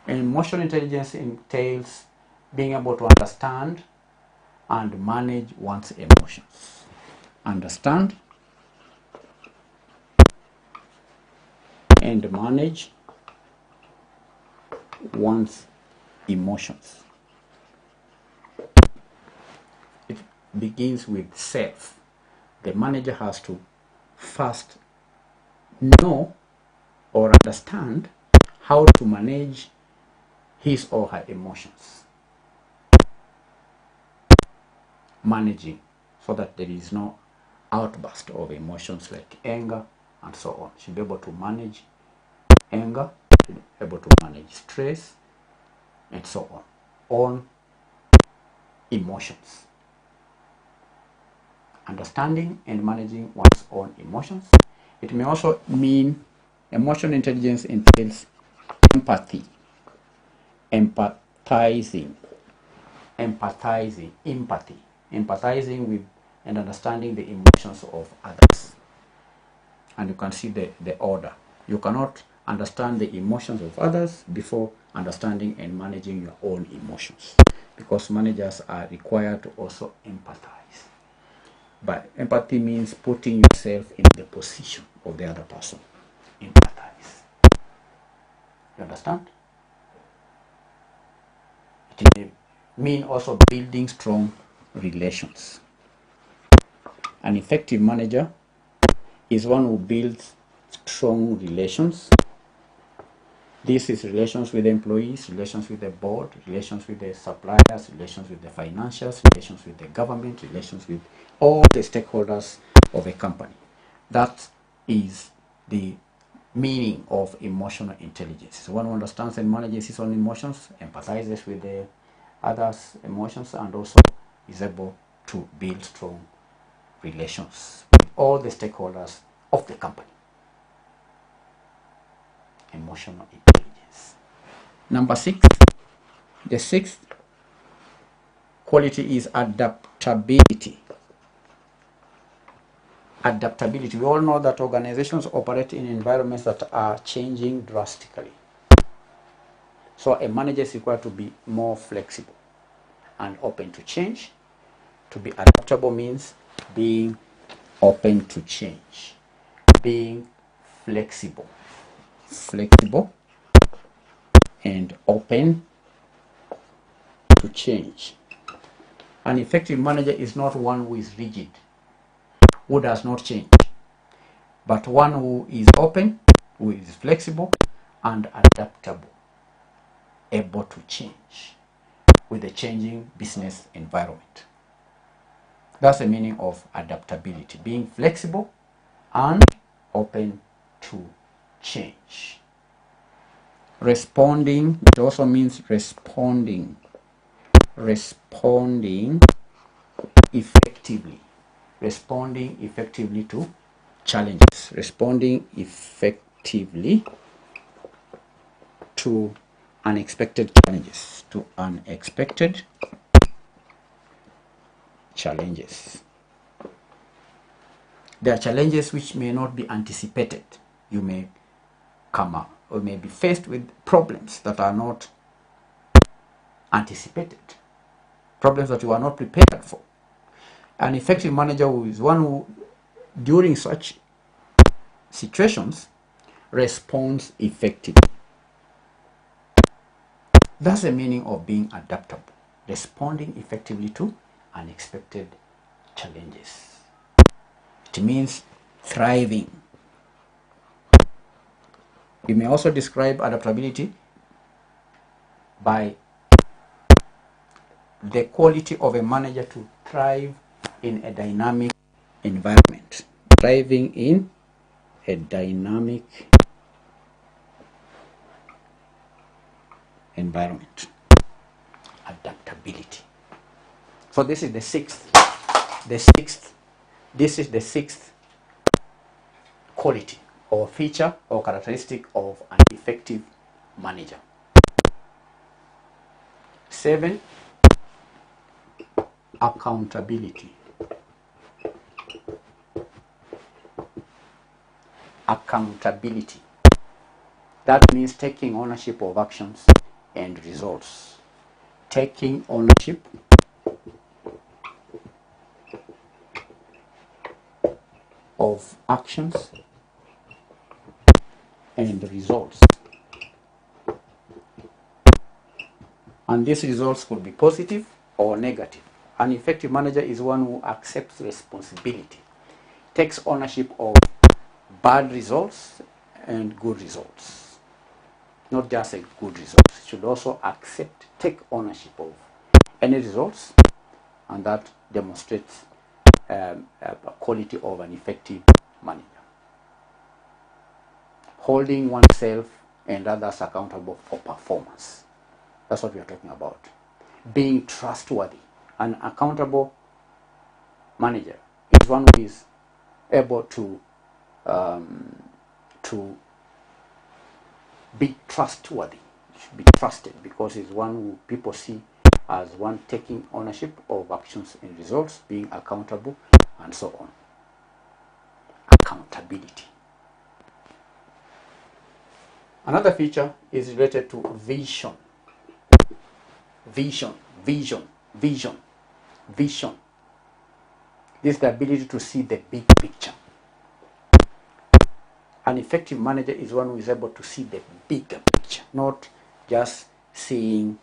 And emotional intelligence entails being able to understand and manage one's emotions. Understand and manage one's emotions. It begins with self. The manager has to first know or understand how to manage his or her emotions. Managing so that there is no outburst of emotions like anger and so on. Should be able to manage anger, should be able to manage stress and so on emotions. Understanding and managing one's own emotions. It may also mean emotional intelligence entails empathy, empathizing with and understanding the emotions of others. And you can see the order. You cannot understand the emotions of others before understanding and managing your own emotions, because managers are required to also empathize. But empathy means putting yourself in the position of the other person. Empathize. You understand? It means also building strong relations. An effective manager is one who builds strong relations. This is relations with employees, relations with the board, relations with the suppliers, relations with the financials, relations with the government, relations with all the stakeholders of a company. That is the meaning of emotional intelligence. One who understands and manages his own emotions, empathizes with the others' emotions, and also is able to build strong relations with all the stakeholders of the company. Emotional intelligence. Number 6, the 6th quality is adaptability. Adaptability. We all know that organizations operate in environments that are changing drastically. So a manager is required to be more flexible and open to change. To be adaptable means being open to change, being flexible and open to change. An effective manager is not one who is rigid, who does not change, but one who is open, who is flexible and adaptable, able to change with the changing business environment. That's the meaning of adaptability, being flexible and open to change. Responding, it also means responding effectively. Responding effectively to challenges. Responding effectively to unexpected challenges. There are challenges which may not be anticipated. You may come up or may be faced with problems that are not anticipated, problems that you are not prepared for. An effective manager is one who, during such situations, responds effectively. That's the meaning of being adaptable, responding effectively to unexpected challenges. It means thriving. We may also describe adaptability by the quality of a manager to thrive in a dynamic environment. Thriving in a dynamic environment. Adaptability. So this is the sixth. This is the 6th quality or feature or characteristic of an effective manager. 7, accountability. Accountability. That means taking ownership of actions and results. Taking ownership of actions and results. And these results could be positive or negative. An effective manager is one who accepts responsibility, takes ownership of bad results and good results. Not just a good result. Should also take ownership of any results, and that demonstrates a quality of an effective manager. Holding oneself and others accountable for performance. That's what we are talking about. Being trustworthy. An accountable manager is one who is able to be trustworthy. Should be trusted because he's one who people see as one taking ownership of actions and results, being accountable, and so on. Accountability. Another feature is related to vision. Vision. This is the ability to see the big picture. An effective manager is one who is able to see the bigger picture, not just seeing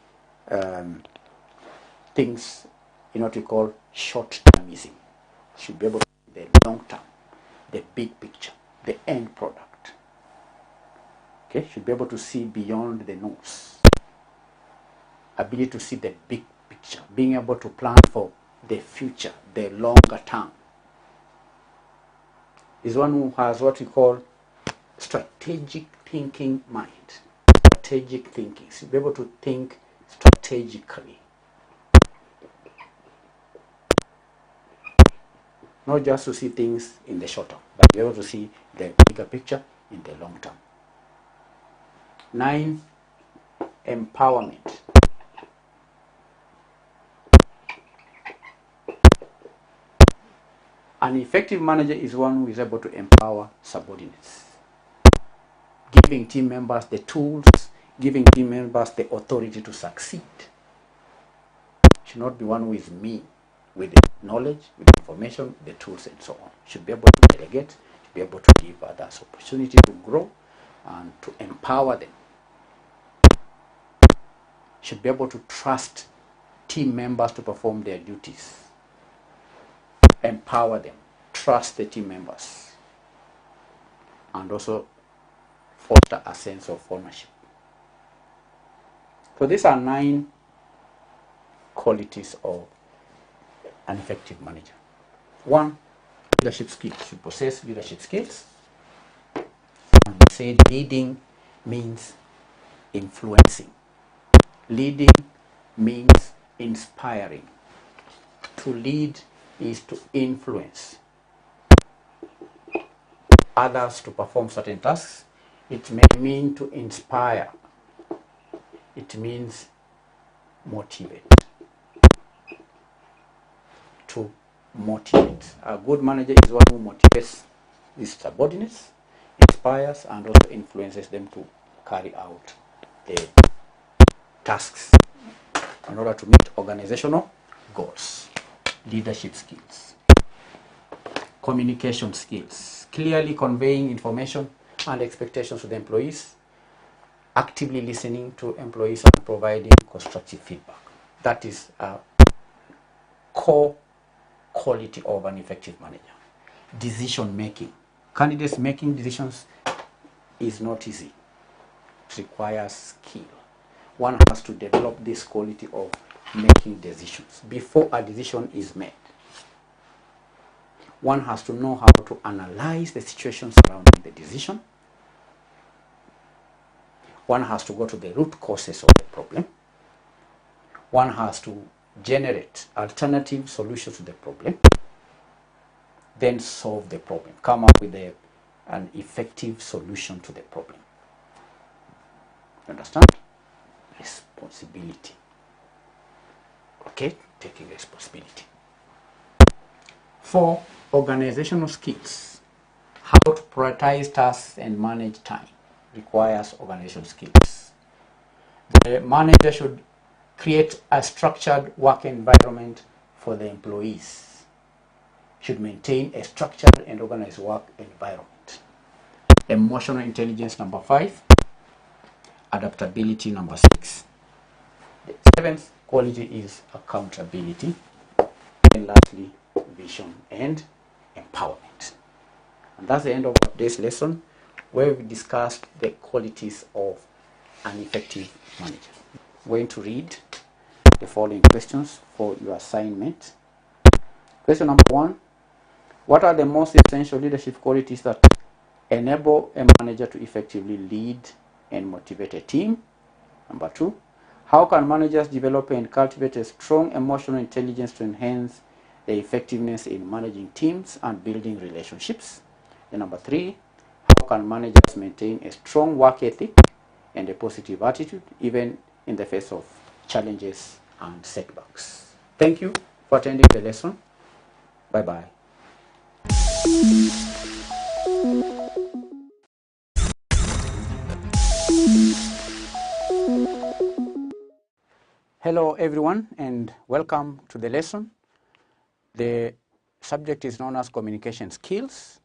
things in what we call short-termism. Should be able to see the long term, the big picture, the end product. Okay, should be able to see beyond the nose. Ability to see the big picture, being able to plan for the future, the longer term. Is one who has what we call strategic thinking mind. Strategic thinking. Should be able to think strategically. Not just to see things in the short term, but be able to see the bigger picture in the long term. 9, empowerment. An effective manager is one who is able to empower subordinates, giving team members the tools, giving team members the authority to succeed. Should not be one who is mean with the knowledge, with the information, the tools, and so on. Should be able to delegate, should be able to give others opportunity to grow and to empower them. Should be able to trust team members to perform their duties. Empower them, trust the team members, and also foster a sense of ownership. So these are 9 qualities of an effective manager. 1, leadership skills. Should possess leadership skills. And we say leading means influencing. Leading means inspiring. To lead is to influence others to perform certain tasks. It may mean to inspire. It means motivate. To motivate. A good manager is one who motivates his subordinates, inspires, and also influences them to carry out the tasks in order to meet organizational goals. Leadership skills. Communication skills. Clearly conveying information and expectations to the employees. Actively listening to employees and providing constructive feedback. That is a core quality of an effective manager. Decision making. Candidates making decisions is not easy. It requires skill. One has to develop this quality of making decisions before a decision is made. One has to know how to analyze the situation surrounding the decision. One has to go to the root causes of the problem. One has to generate alternative solutions to the problem, then solve the problem, come up with an effective solution to the problem. Understand? Responsibility. Okay, taking responsibility. 4, organizational skills. How to prioritize tasks and manage time requires organizational skills. The manager should create a structured work environment for the employees. Should maintain a structured and organized work environment. Emotional intelligence, number 5. Adaptability, number 6. The 7th quality is accountability. And lastly, vision and empowerment. And that's the end of today's lesson, where we discussed the qualities of an effective manager. I'm going to read the following questions for your assignment. Question number 1. What are the most essential leadership qualities that enable a manager to effectively lead and motivate a team? Number 2. How can managers develop and cultivate a strong emotional intelligence to enhance their effectiveness in managing teams and building relationships? And number 3. How can managers maintain a strong work ethic and a positive attitude even in the face of challenges and setbacks? Thank you for attending the lesson. Bye-bye. Hello everyone, and welcome to the lesson. The subject is known as communication skills.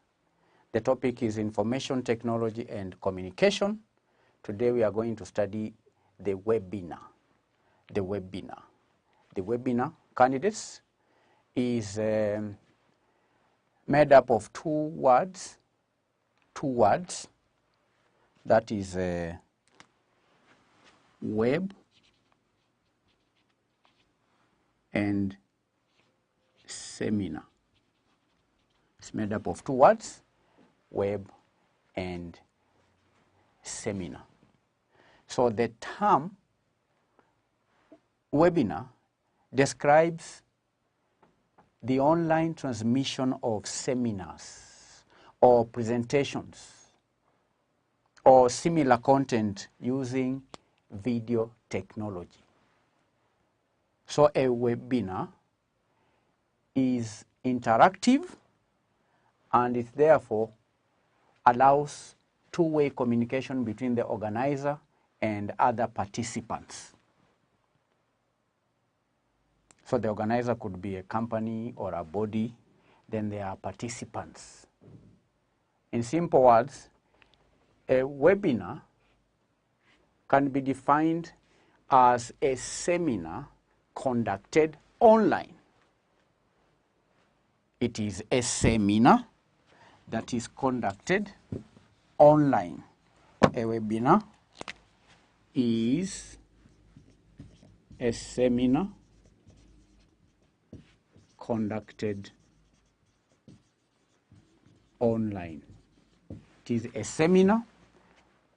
The topic is information technology and communication. Today we are going to study the webinar. The webinar. The webinar candidates is made up of two words. That is web and seminar. It's made up of two words, web and seminar. So the term webinar describes the online transmission of seminars or presentations or similar content using video technology. So a webinar is interactive and it therefore allows two-way communication between the organizer and other participants. So the organizer could be a company or a body, then there are participants. In simple words, a webinar can be defined as a seminar conducted online. It is a seminar that is conducted online. A webinar is a seminar conducted online. It is a seminar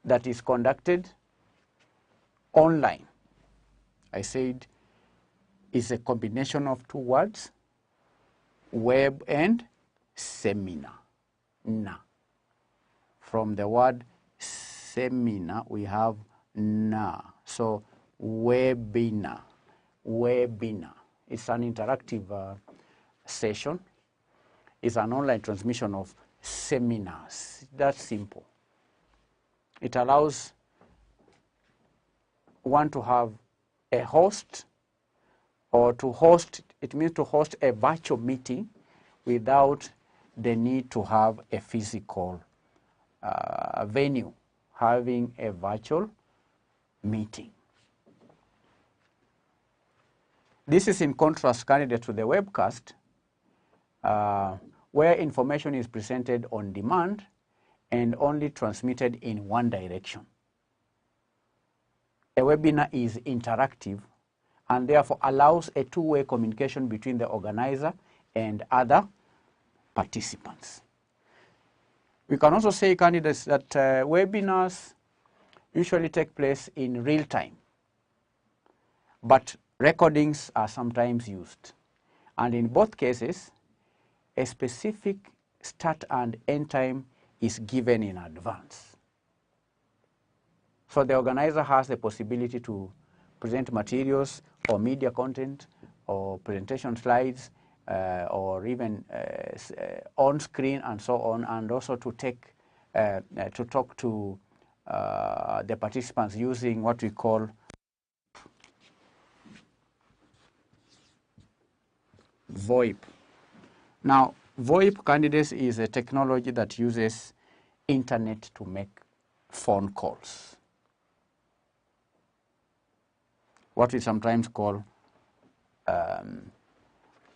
that is conducted online. I said it's a combination of two words, web and seminar. Na. From the word seminar, we have na. So webinar. Webinar. It's an interactive session. It's an online transmission of seminars. That's simple. It allows one to have a host, or to host, it means to host a virtual meeting without the need to have a physical venue, having a virtual meeting. This is in contrast, candidate, to the webcast, where information is presented on demand and only transmitted in one direction. A webinar is interactive and therefore allows a two-way communication between the organizer and other participants. We can also say, candidates, that webinars usually take place in real time, but recordings are sometimes used. And in both cases, a specific start and end time is given in advance. So the organizer has the possibility to present materials or media content or presentation slides or even on screen and so on, and also to talk to the participants using what we call VoIP. Now, VoIP, candidates, is a technology that uses internet to make phone calls. What we sometimes call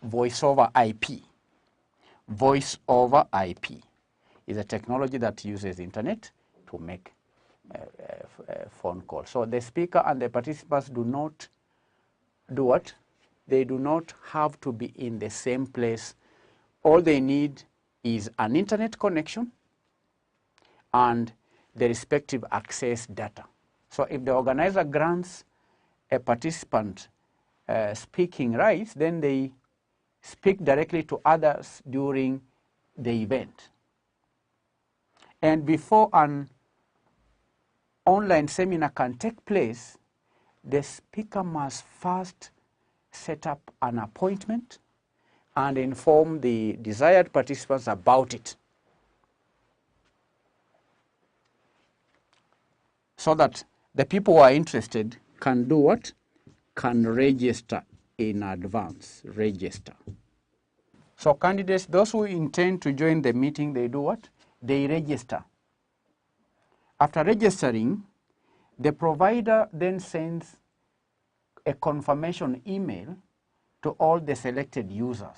voice over IP. Voice over IP is a technology that uses internet to make a phone call. So the speaker and the participants do not do what? They do not have to be in the same place. All they need is an internet connection and the respective access data. So if the organizer grants a participant speaking rights, then they speak directly to others during the event. And before an online seminar can take place, the speaker must first set up an appointment and inform the desired participants about it, so that the people who are interested can do what? Can register in advance. Register. So candidates, those who intend to join the meeting, they do what? They register. After registering, the provider then sends a confirmation email to all the selected users,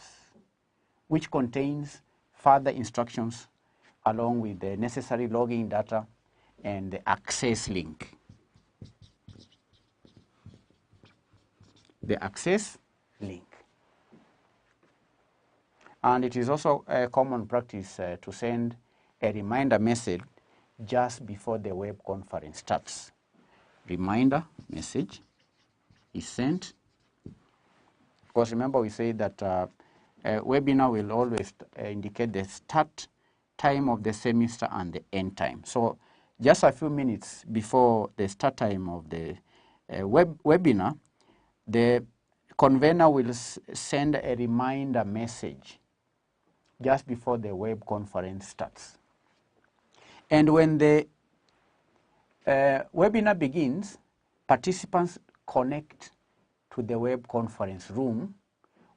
which contains further instructions along with the necessary login data and the access link. The access link. And it is also a common practice to send a reminder message just before the web conference starts. Reminder message is sent. Of course, remember we say that a webinar will always indicate the start time of the semester and the end time. So just a few minutes before the start time of the webinar, the convener will send a reminder message just before the web conference starts. And when the webinar begins, participants connect to the web conference room,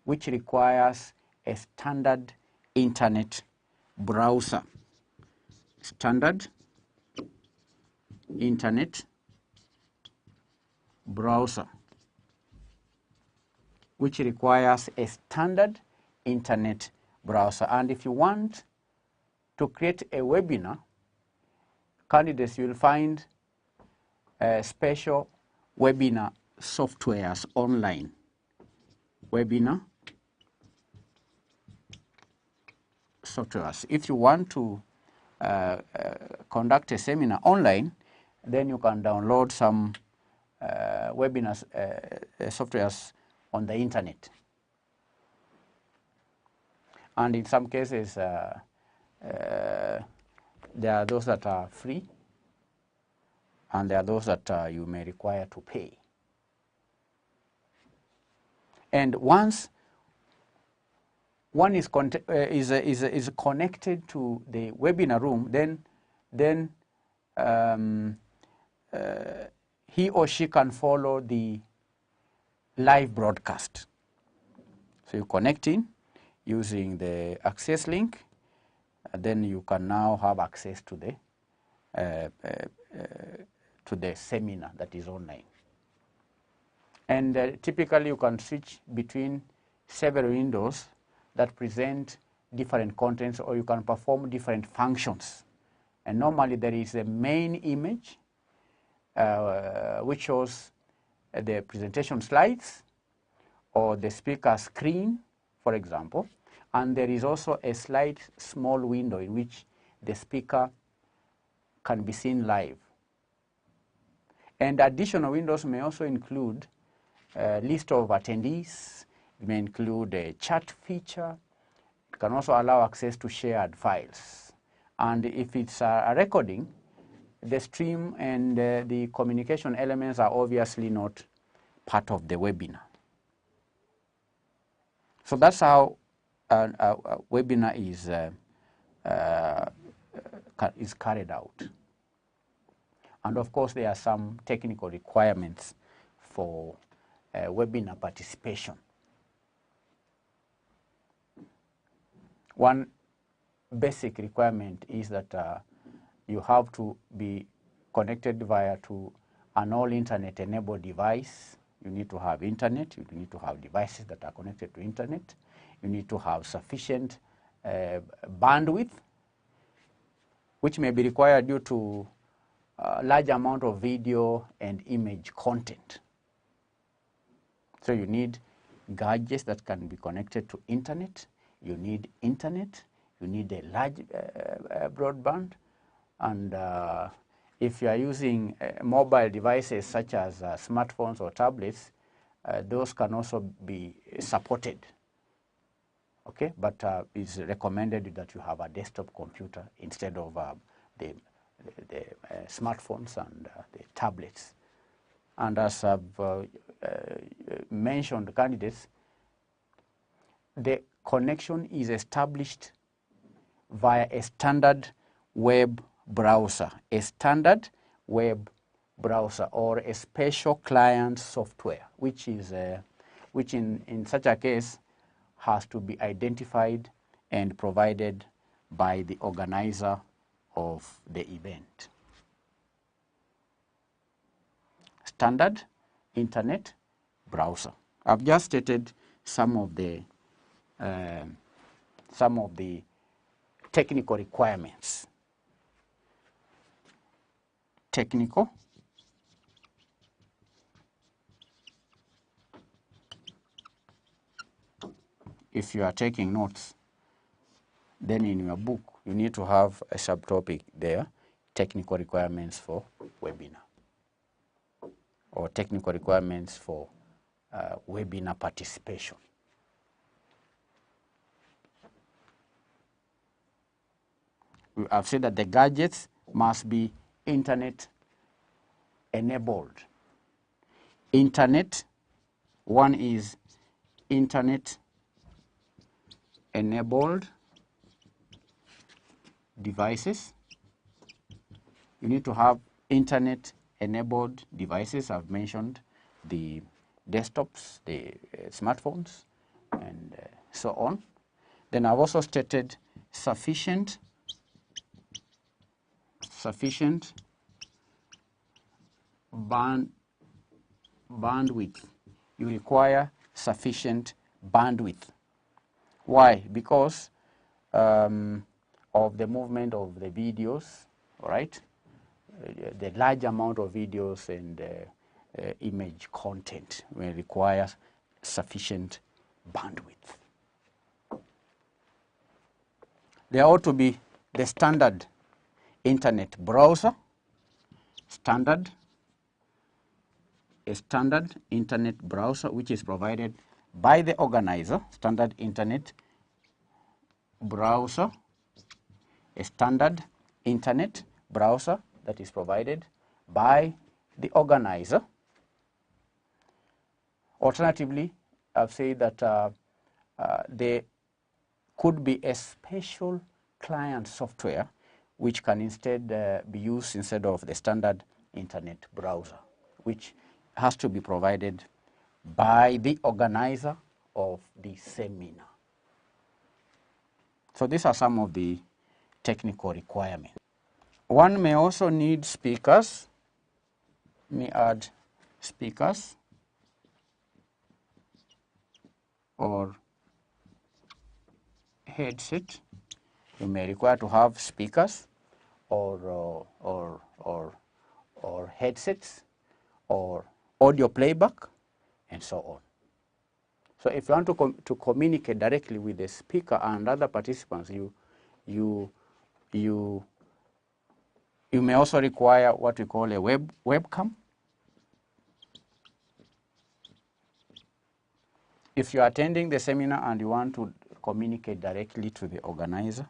which requires a standard internet browser. Standard internet browser, which requires a standard internet browser. And if you want to create a webinar, candidates, you will find special webinar softwares online. Webinar softwares. If you want to conduct a seminar online, then you can download some webinar softwares on the internet. And in some cases, there are those that are free, and there are those that you may require to pay. And once one is connected to the webinar room, then he or she can follow the live broadcast. So you connect in using the access link, then you can now have access to the seminar that is online. And typically you can switch between several windows that present different contents, or you can perform different functions. And normally there is a main image which shows the presentation slides or the speaker screen, for example. And there is also a slight small window in which the speaker can be seen live. And additional windows may also include a list of attendees. It may include a chat feature. It can also allow access to shared files. And if it's a recording, the stream and the communication elements are obviously not part of the webinar. So that's how a webinar is carried out. And of course, there are some technical requirements for webinar participation. One basic requirement is that you have to be connected via to an all-internet enabled device. You need to have internet. You need to have devices that are connected to internet. You need to have sufficient bandwidth, which may be required due to a large amount of video and image content. So you need gadgets that can be connected to internet. You need internet. You need a large broadband. And if you are using mobile devices such as smartphones or tablets, those can also be supported. Okay, but it's recommended that you have a desktop computer instead of the smartphones and the tablets. And as I've mentioned, candidates, the connection is established via a standard web browser, a standard web browser, or a special client software, which is which in such a case has to be identified and provided by the organizer of the event. Standard internet browser. I've just stated some of the technical requirements. Technical. If you are taking notes, then in your book, you need to have a subtopic there, technical requirements for webinar, or technical requirements for webinar participation. I've said that the gadgets must be internet enabled. Internet, one is internet enabled devices. You need to have internet enabled devices. I've mentioned the desktops, the smartphones, and so on. Then I've also stated sufficient bandwidth. You require sufficient bandwidth. Why? Because of the movement of the videos, right? The large amount of videos and image content will require sufficient bandwidth. There ought to be the standard internet browser, a standard internet browser which is provided by the organizer, standard internet browser, a standard internet browser that is provided by the organizer. Alternatively, I've said that there could be a special client software which can instead be used instead of the standard internet browser, which has to be provided by the organizer of the seminar. So these are some of the technical requirements. One may also need speakers, may add speakers or headset. You may require to have speakers or headsets or audio playback and so on. So if you want to communicate directly with the speaker and other participants, you may also require what we call a webcam. If you are attending the seminar and you want to communicate directly to the organizer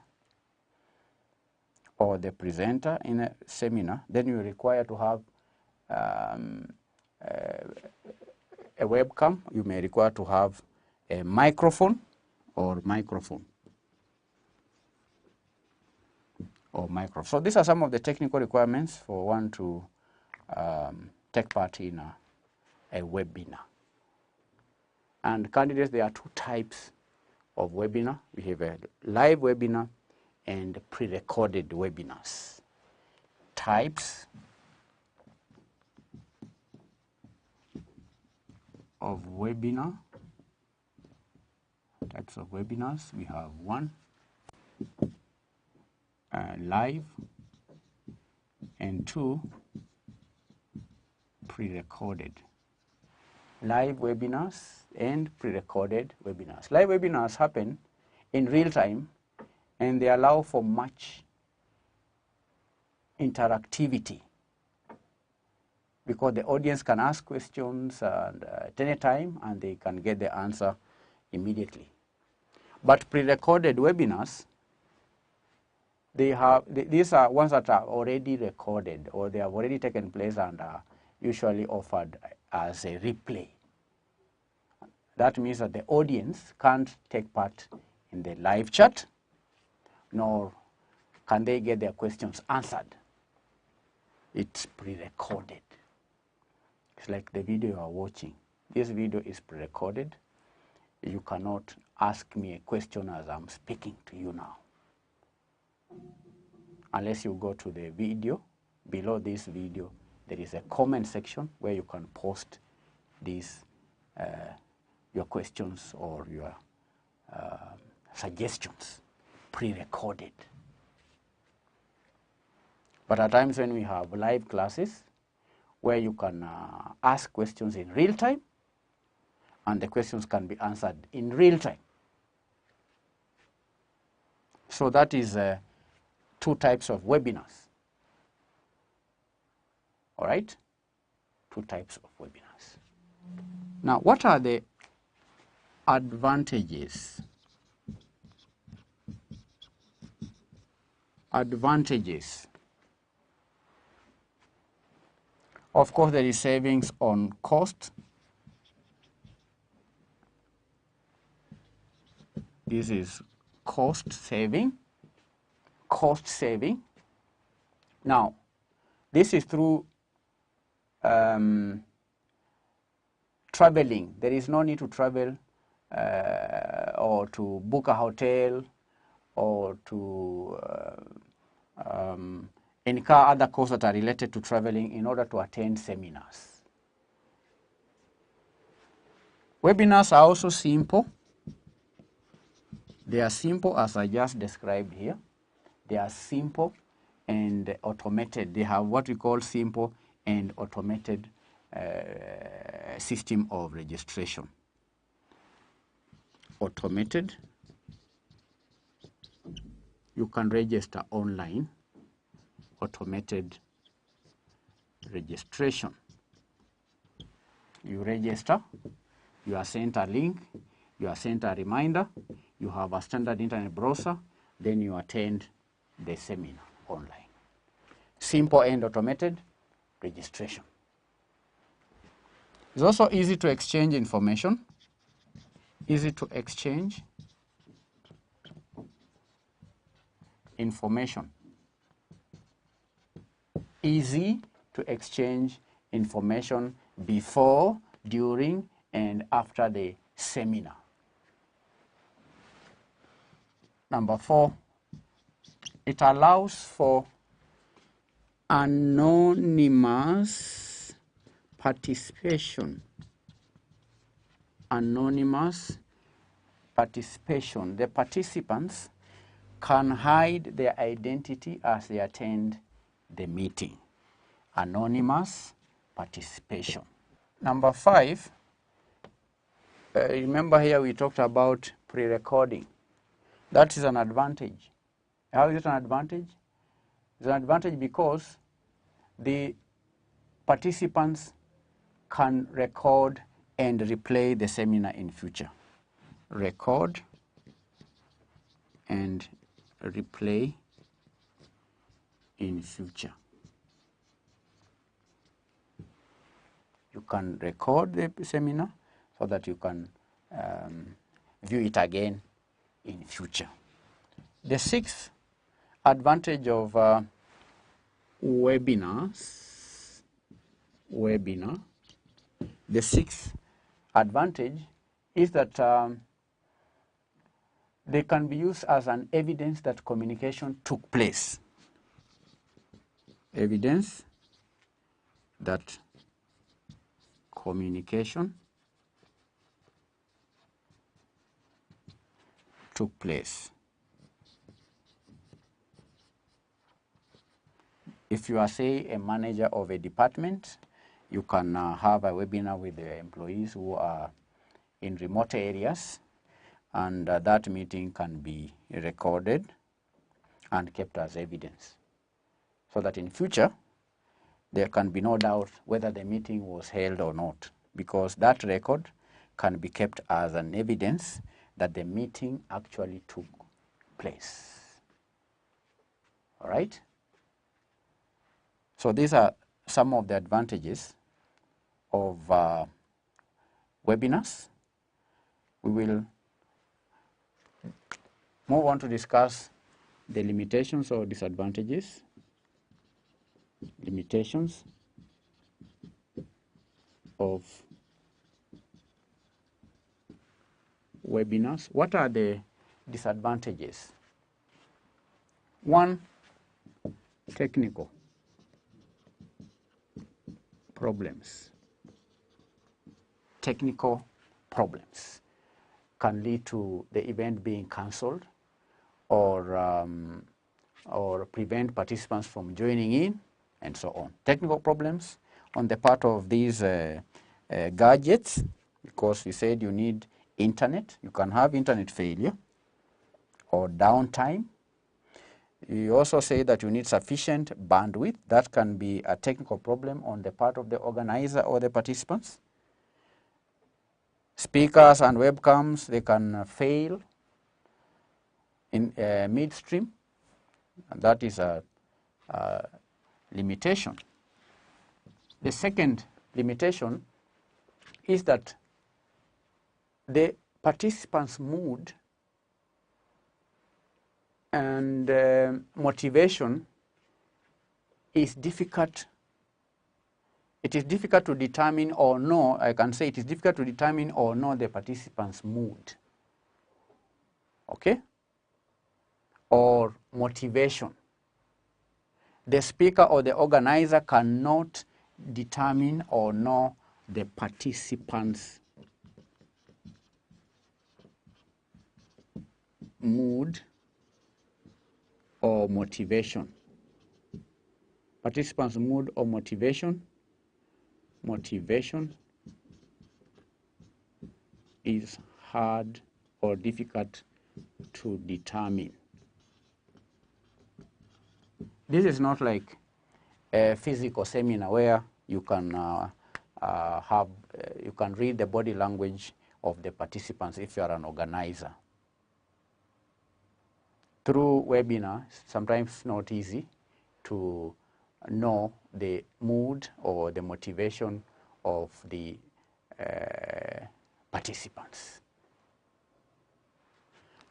or the presenter in a seminar, then you require to have a webcam. You may require to have a microphone or microphone. So these are some of the technical requirements for one to take part in a webinar. And candidates, there are two types of webinar. We have a live webinar and pre-recorded webinars. Types of webinar. Types of webinars. We have one, live, and two, pre-recorded. Live webinars and pre-recorded webinars. Live webinars happen in real time and they allow for much interactivity because the audience can ask questions at any time and they can get the answer immediately. But pre-recorded webinars, these are ones that are already recorded or they have already taken place and are usually offered as a replay. That means that the audience can't take part in the live chat, nor can they get their questions answered. It's pre-recorded. It's like the video you are watching. This video is pre-recorded you cannot ask me a question as I'm speaking to you now. Unless you go to the video, below this video, there is a comment section where you can post these, your questions or your suggestions, pre-recorded. But at times when we have live classes, where you can ask questions in real time, and the questions can be answered in real time. So that is two types of webinars. All right? Two types of webinars. Now, what are the advantages? Advantages. Of course, there is savings on cost. This is cost saving. Cost saving. Now, this is through traveling. There is no need to travel or to book a hotel or to incur other costs that are related to traveling in order to attend seminars. Webinars are also simple. They are simple as I just described here. They are simple and automated. They have what we call simple and automated system of registration. Automated. You can register online. Automated registration. You register, you are sent a link, you are sent a reminder, you have a standard internet browser, then you attend the seminar online. Simple and automated registration. It's also easy to exchange information. Easy to exchange information. Easy to exchange information before, during, and after the seminar. Number 4, it allows for anonymous participation. Anonymous participation. The participants can hide their identity as they attend the meeting. Anonymous participation. Number 5, remember here we talked about pre-recording. That is an advantage. How is it an advantage? It's an advantage because the participants can record and replay the seminar in future. Record and replay in future. You can record the seminar so that you can view it again in future. The 6th advantage of webinars, the 6th advantage is that they can be used as an evidence that communication took place. Evidence that communication took place. If you are, say, a manager of a department, you can have a webinar with the employees who are in remote areas, and that meeting can be recorded and kept as evidence, so that in future there can be no doubt whether the meeting was held or not, because that record can be kept as an evidence that the meeting actually took place. All right? So these are some of the advantages of webinars. We will move on to discuss the limitations or disadvantages. Limitations of webinars. What are the disadvantages? One, technical problems. Technical problems can lead to the event being cancelled or prevent participants from joining in and so on. Technical problems on the part of these gadgets, because you said you need internet. You can have internet failure or downtime. You also say that you need sufficient bandwidth. That can be a technical problem on the part of the organizer or the participants. Speakers and webcams, they can fail in midstream. And that is a limitation. The second limitation is that the participants' mood and motivation is difficult. It is difficult to determine or know, I can say it is difficult to determine or know the participants' mood, okay, or motivation. The speaker or the organizer cannot determine or know the participants' mood or motivation. Participants' mood or motivation. Motivation is hard or difficult to determine. This is not like a physical seminar where you can you can read the body language of the participants if you are an organizer. Through webinar, sometimes it's not easy to know the mood or the motivation of the participants.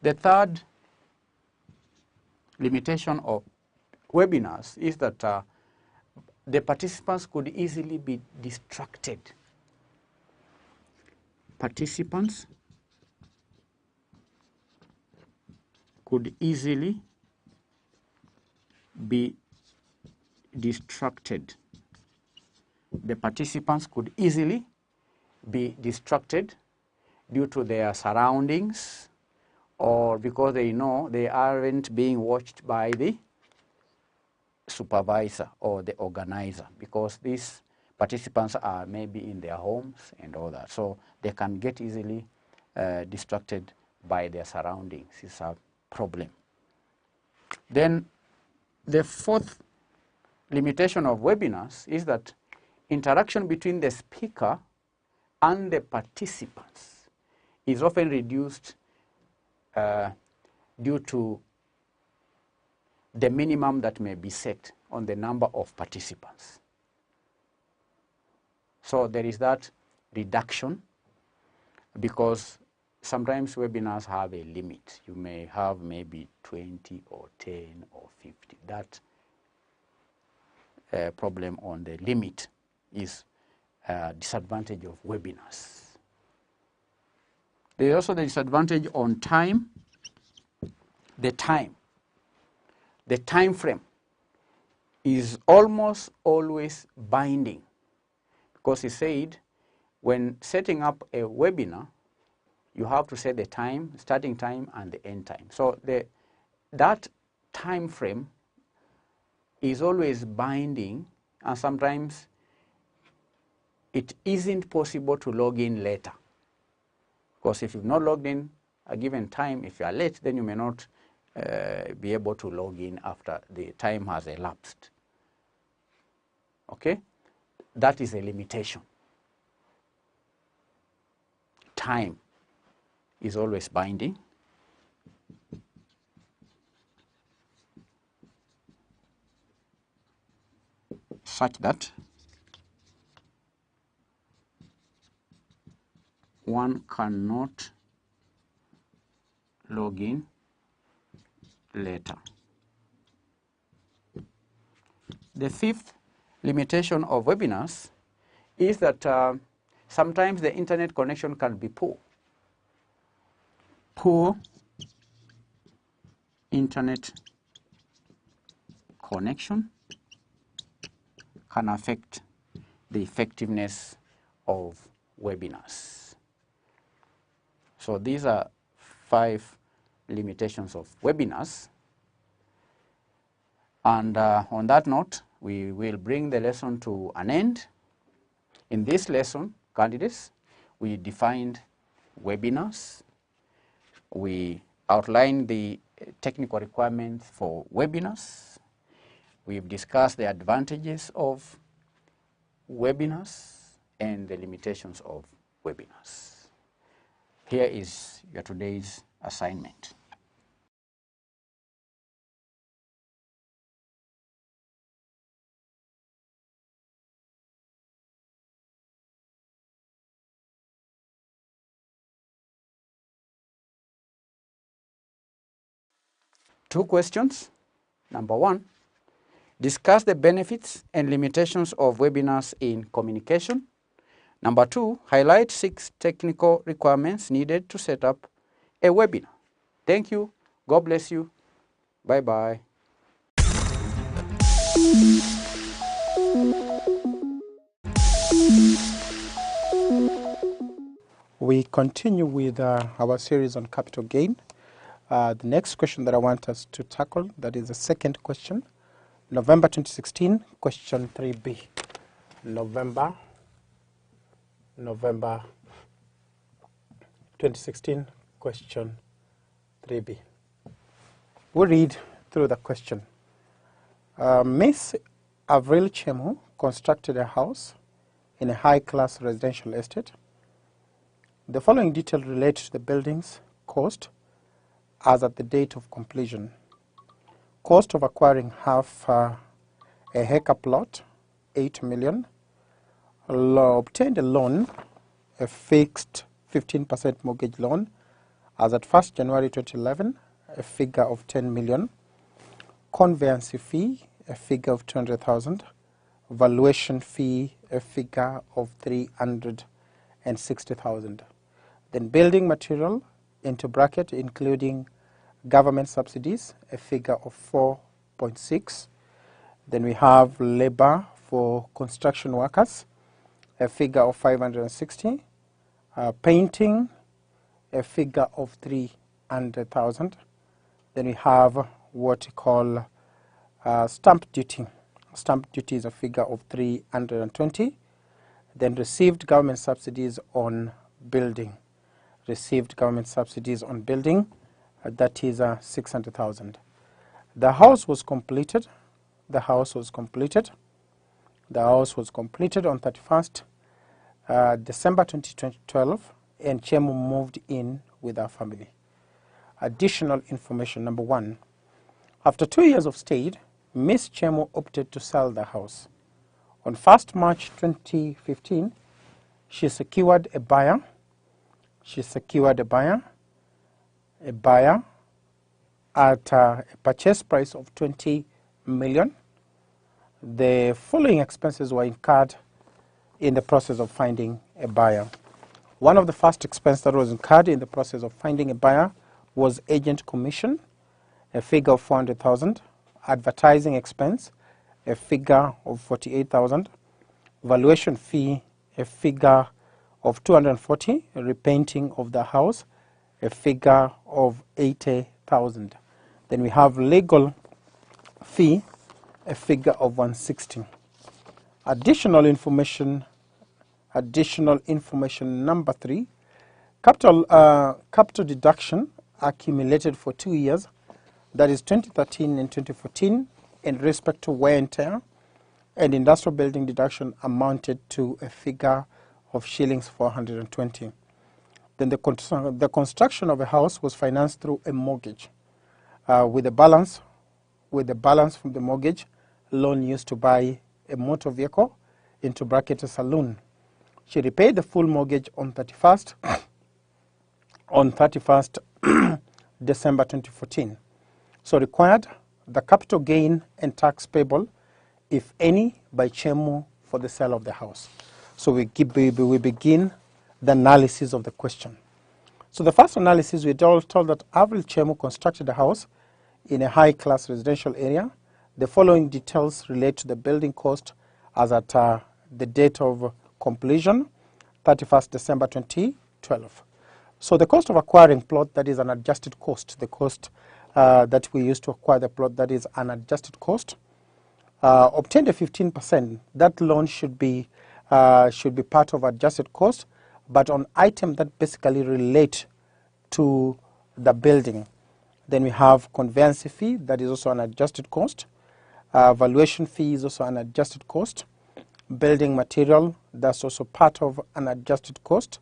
The third limitation of webinars is that the participants could easily be distracted. Participants could easily be distracted. The participants could easily be distracted due to their surroundings or because they know they aren't being watched by the supervisor or the organizer, because these participants are maybe in their homes and all that. So they can get easily distracted by their surroundings. It's a problem. Then the fourth limitation of webinars is that interaction between the speaker and the participants is often reduced due to the minimum that may be set on the number of participants. So there is that reduction, because sometimes webinars have a limit. You may have maybe 20 or 10 or 50. That problem on the limit is a disadvantage of webinars. There is also the disadvantage on time. The time frame is almost always binding, because he said when setting up a webinar, you have to set the time, starting time and the end time. So that time frame is always binding, and sometimes it isn't possible to log in later. Because if you've not logged in a given time, if you are late, then you may not be able to log in after the time has elapsed. Okay? That is a limitation. Time is always binding. Such that one cannot log in later. The fifth limitation of webinars is that sometimes the internet connection can be poor. poor internet connection can affect the effectiveness of webinars. So these are 5 limitations of webinars. And on that note, we will bring the lesson to an end. In this lesson, candidates, we defined webinars. We outlined the technical requirements for webinars. We've discussed the advantages of webinars and the limitations of webinars. Here is your today's assignment. Two questions. Number 1, discuss the benefits and limitations of webinars in communication. Number 2, highlight 6 technical requirements needed to set up a webinar. Thank you. God bless you. Bye-bye. We continue with our series on capital gain. The next question that I want us to tackle, that is the second question, November 2016, question 3B. November 2016, question 3B. We'll read through the question. Miss Avril Chemu constructed a house in a high-class residential estate. The following details relate to the building's cost as at the date of completion. Cost of acquiring half a hectare plot, 8 million. Obtained a loan, a fixed 15% mortgage loan, as at 1st January 2011, a figure of 10 million. Conveyancing fee, a figure of 200,000. Valuation fee, a figure of 360,000. Then building material, into bracket, including government subsidies, a figure of 4.6. Then we have labor for construction workers, a figure of 560. Painting, a figure of 300,000. Then we have what we call stamp duty. Stamp duty is a figure of 320. Then received government subsidies on building. Received government subsidies on building, that is 600,000. The house was completed. The house was completed. The house was completed on 31st December 2012, and Chemu moved in with our family. Additional information. Number 1, after 2 years of stay, Miss Chemu opted to sell the house. On 1st March 2015, she secured a buyer. She secured a buyer at a purchase price of 20 million. The following expenses were incurred in the process of finding a buyer. One of the first expenses that was incurred in the process of finding a buyer was agent commission, a figure of 400,000, advertising expense, a figure of 48,000, valuation fee, a figure of 240, a repainting of the house, a figure of 80,000. Then we have legal fee, a figure of 160. Additional information number 3, capital deduction accumulated for 2 years, that is 2013 and 2014, in respect to wear and tear, and industrial building deduction amounted to a figure of shillings 420. Then the construction of a house was financed through a mortgage, with the balance from the mortgage loan used to buy a motor vehicle, into bracket a saloon. She repaid the full mortgage on 31st December 2014. So required the capital gain and tax payable, if any, by Chemu for the sale of the house. So we begin the analysis of the question. So the first analysis, we told that Avril Chemu constructed a house in a high-class residential area. The following details relate to the building cost as at the date of completion, 31st December 2012. So the cost of acquiring plot, that is an adjusted cost, the cost that we used to acquire the plot, that is an adjusted cost. Obtained a 15%, that loan should be part of adjusted cost, but on items that basically relate to the building. Then we have conveyance fee, that is also an adjusted cost. Valuation fee is also an adjusted cost. Building material, that's also part of an adjusted cost.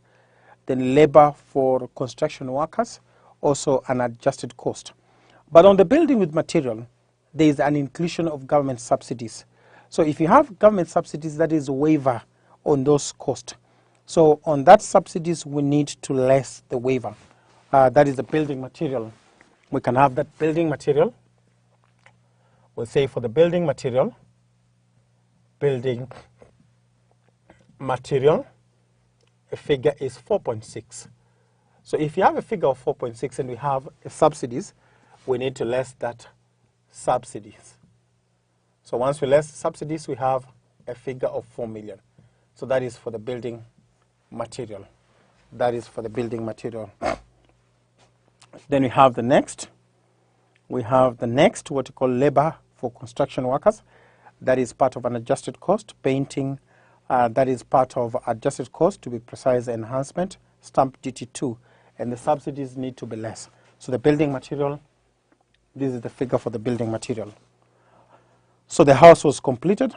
Then labor for construction workers, also an adjusted cost. But on the building with material, there is an inclusion of government subsidies. So if you have government subsidies, that is a waiver on those costs. So on that subsidies, we need to less the waiver. That is the building material. We can have that building material. We'll say for the building material, a figure is 4.6. So if you have a figure of 4.6 and we have subsidies, we need to less that subsidies. So once we less subsidies, we have a figure of 4 million. So that is for the building material. That is for the building material. Then we have the next. We have the next, what we call labor for construction workers. That is part of an adjusted cost. Painting, that is part of adjusted cost, to be precise, enhancement, stamp duty 2. And the subsidies need to be less. So the building material, this is the figure for the building material. So the house was completed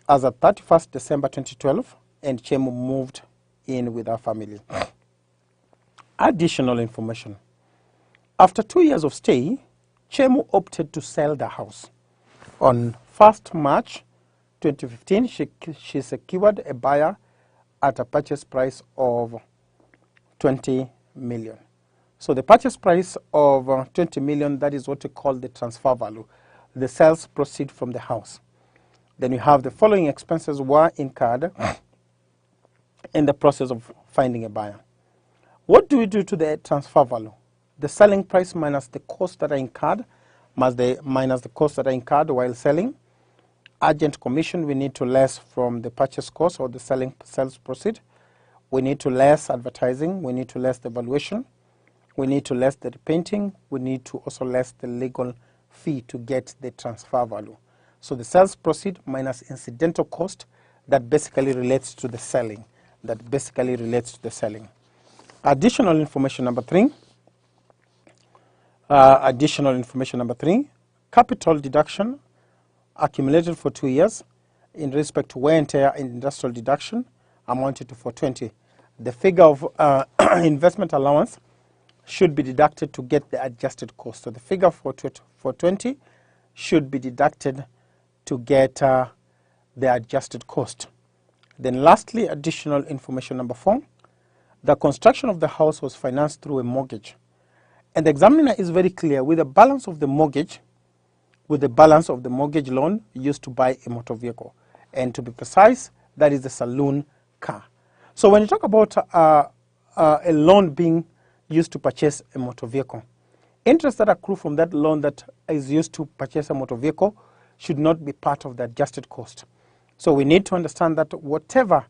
as of 31st December 2012, and Chemu moved in with our family. Additional information. After 2 years of stay, Chemu opted to sell the house. On 1st March 2015, she secured a buyer at a purchase price of 20 million. So the purchase price of 20 million, that is what we call the transfer value, the sales proceed from the house. Then you have the following expenses were incurred in the process of finding a buyer. What do we do to the transfer value? The selling price minus the cost that are incurred, minus the cost that are incurred while selling. Agent commission, we need to less from the purchase cost or the sales proceed. We need to less advertising. We need to less the valuation. We need to less the repainting. We need to also less the legal fee to get the transfer value. So the sales proceed minus incidental cost, that basically relates to the selling. Additional information number 3. Capital deduction accumulated for 2 years in respect to wear and tear and industrial deduction amounted to 420. The figure of investment allowance should be deducted to get the adjusted cost. So the figure for 420 should be deducted to get the adjusted cost. Then lastly, additional information number 4. The construction of the house was financed through a mortgage. And the examiner is very clear with the balance of the mortgage, loan used to buy a motor vehicle. And to be precise, that is the saloon car. So when you talk about a loan being used to purchase a motor vehicle, interest that accrue from that loan that is used to purchase a motor vehicle should not be part of the adjusted cost. So we need to understand that whatever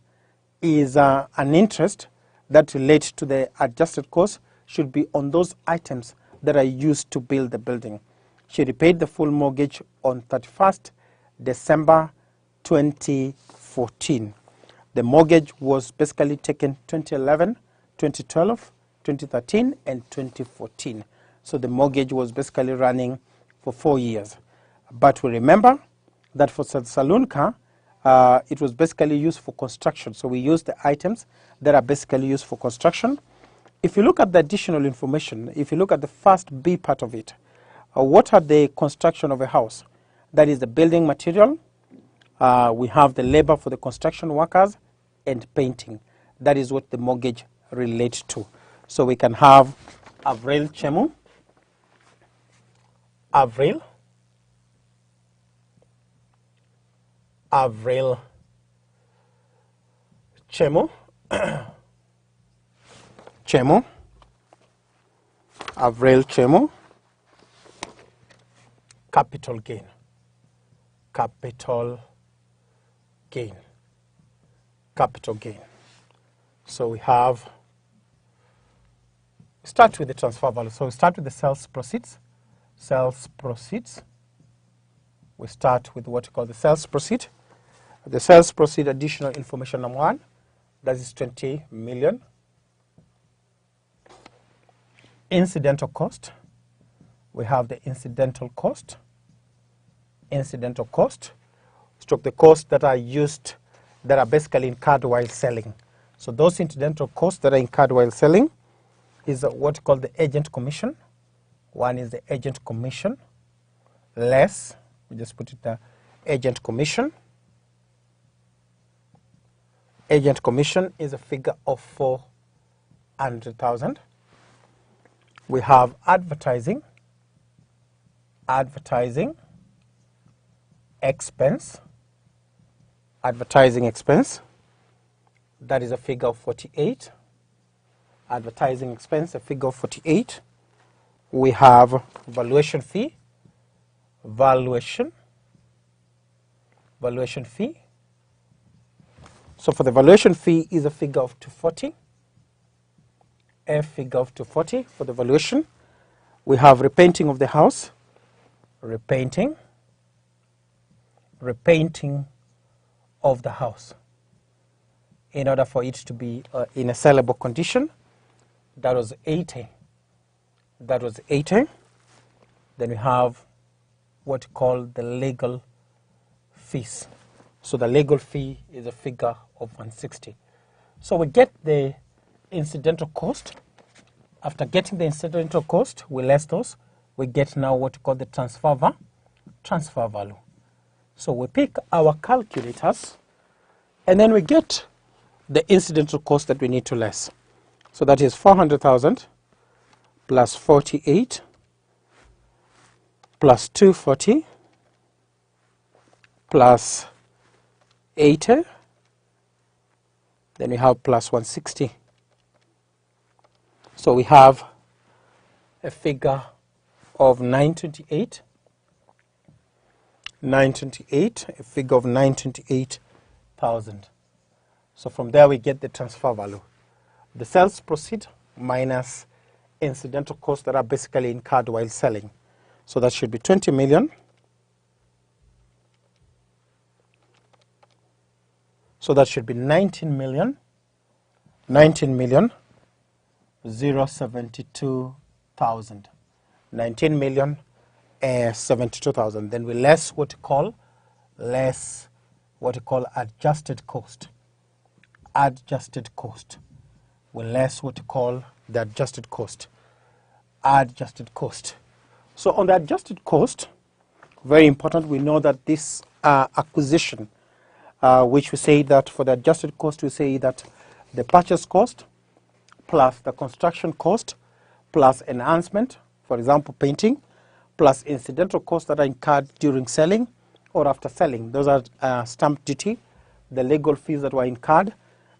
is an interest that relates to the adjusted cost should be on those items that are used to build the building. She repaid the full mortgage on 31st December 2014. The mortgage was basically taken 2011, 2012, 2013, and 2014. So the mortgage was basically running for 4 years. But we remember that for the saloon car, it was basically used for construction. So we used the items that are basically used for construction. If you look at the additional information, if you look at the first B part of it, what are the construction of a house? That is the building material. We have the labor for the construction workers and painting. That is what the mortgage relates to. So we can have Avril Chemu, Avril Chemu, Avril Chemo, capital gain, capital gain, capital gain. So we have, start with the transfer value. So we start with the sales proceeds. Sales proceeds. We start with what we call the sales proceed. The sales proceed additional information number 1, that is 20 million. Incidental cost. We have the incidental cost. Incidental cost. Stroke the costs that are used, that are basically incurred while selling. So those incidental costs that are incurred while selling is what we call the agent commission. One is the agent commission less, we just put it there, agent commission. Agent commission is a figure of 400,000. We have advertising, advertising expense, advertising expense, that is a figure of 48. Advertising expense, a figure of 48. We have valuation fee, valuation fee. So for the valuation fee is a figure of 240, a figure of 240 for the valuation. We have repainting of the house, repainting of the house. In order for it to be in a sellable condition, that was 80. That was 80. Then we have what we call the legal fees. So the legal fee is a figure of 160. So we get the incidental cost. After getting the incidental cost, we less those. We get now what we call the transfer value. So we pick our calculators, and then we get the incidental cost that we need to less. So that is 400,000 plus 48 plus 240 plus 80, then we have plus 160. So we have a figure of 928, a figure of 928,000. So from there we get the transfer value. The sales proceed minus incidental costs that are basically incurred while selling. So that should be 20 million. So that should be 19 million 072,000. 19 million 72,000. Then we less what we call adjusted cost. Adjusted cost. We less what we call the adjusted cost. Adjusted cost. So on the adjusted cost, very important, we know that this acquisition, which we say that for the adjusted cost, we say that the purchase cost plus the construction cost plus enhancement, for example, painting, plus incidental costs that are incurred during selling or after selling. Those are stamp duty, the legal fees that were incurred.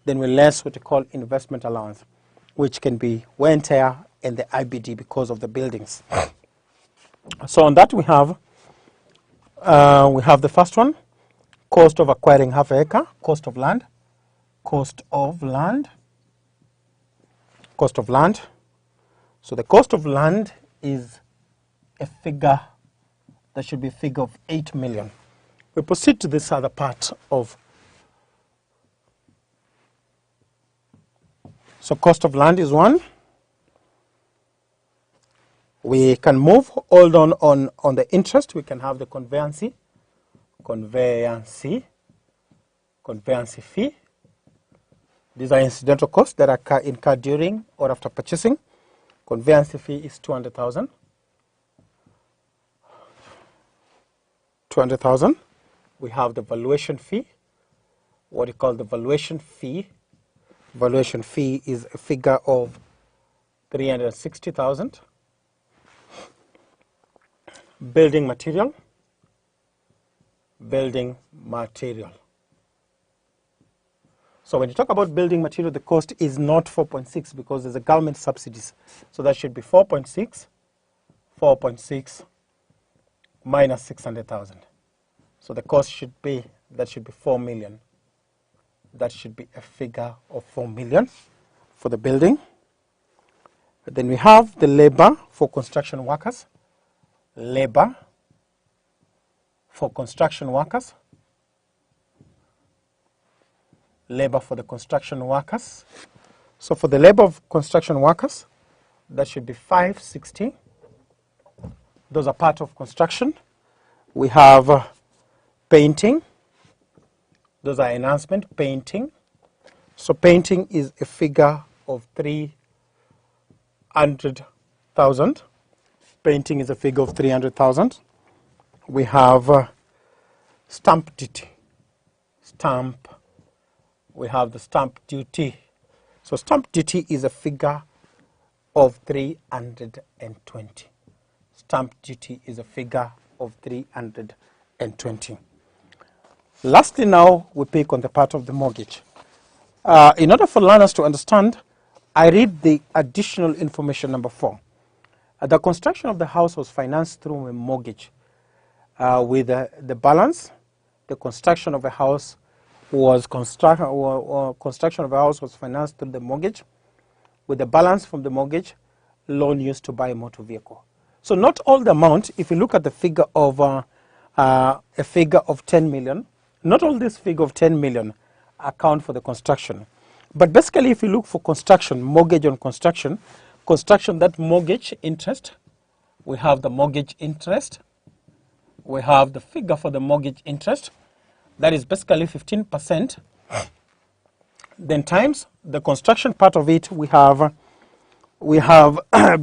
Then we less what we call investment allowance, which can be wear and tear and the IBD because of the buildings. So on that we have the first one, cost of acquiring half an acre, cost of land, cost of land, cost of land. So the cost of land is a figure, that should be a figure of 8 million. We proceed to this other part of, so cost of land is 1. We can move, hold on the interest. We can have the conveyancing fee. These are incidental costs that are incurred during or after purchasing. Conveyancing fee is 200,000. 200,000. We have the valuation fee. What you call the valuation fee. Valuation fee is a figure of 360,000. Building material. Building material. So when you talk about building material, the cost is not 4.6 because there's a government subsidies. So that should be 4.6 minus 600,000. So the cost should be, that should be 4 million. That should be a figure of 4 million for the building. Then we have the labor for construction workers. Labor for construction workers. Labor for the construction workers. So for the labor of construction workers, that should be 560. Those are part of construction. We have painting. Those are enhancement, painting. So painting is a figure of 300,000. Painting is a figure of 300,000. We have stamp duty. Stamp. We have the stamp duty. So stamp duty is a figure of 320. Stamp duty is a figure of 320. Lastly, now we pick on the part of the mortgage. In order for learners to understand, I read the additional information number 4. The construction of the house was financed through a mortgage. With the balance, the construction of a house was construction of a house was financed through the mortgage. With the balance from the mortgage, loan used to buy a motor vehicle. So not all the amount. If you look at the figure of a figure of 10 million, not all this figure of 10 million account for the construction. But basically, if you look for construction, mortgage on construction, that mortgage interest, we have the mortgage interest. We have the figure for the mortgage interest. That is basically 15%. Then times the construction part of it, we have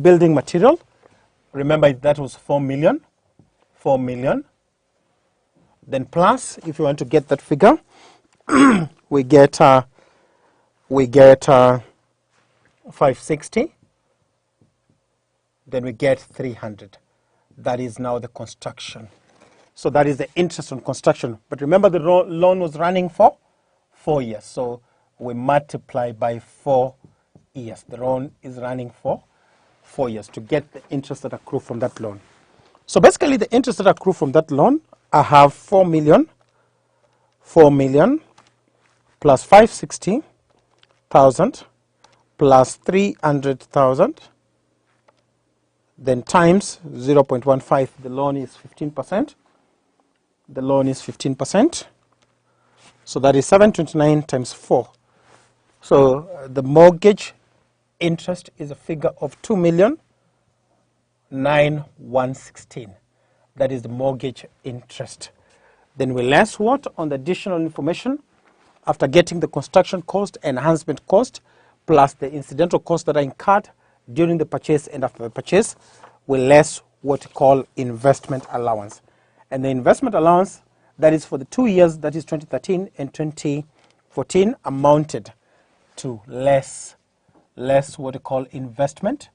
building material. Remember that was 4 million. 4 million. Then plus, if you want to get that figure, we get 560. Then we get 300. That is now the construction. So that is the interest on construction. But remember, the loan was running for 4 years. So we multiply by 4 years. The loan is running for 4 years to get the interest that accrue from that loan. So basically, the interest that accrue from that loan, I have 4 million plus 560,000 plus 300,000. Then times 0.15. The loan is 15%. The loan is 15%. So that is 729 times 4. So the mortgage interest is a figure of 2,916,000. That is the mortgage interest. Then we less what on the additional information after getting the construction cost, enhancement cost, plus the incidental costs that are incurred during the purchase and after the purchase, we less what we call investment allowance. And the investment allowance, that is for the 2 years, that is 2013 and 2014, amounted to less what we call investment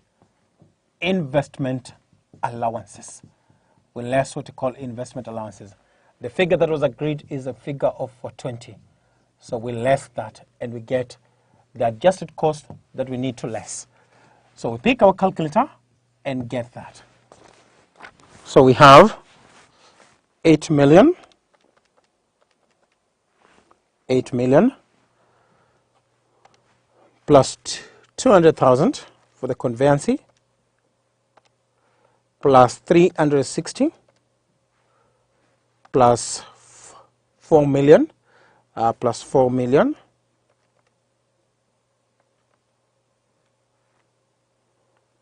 allowances. We less what we call investment allowances. The figure that was agreed is a figure of 420. So we less that and we get the adjusted cost that we need to less. So we pick our calculator and get that. So we have 8 million plus 200,000 for the conveyancing plus 360 plus 4 million plus 4 million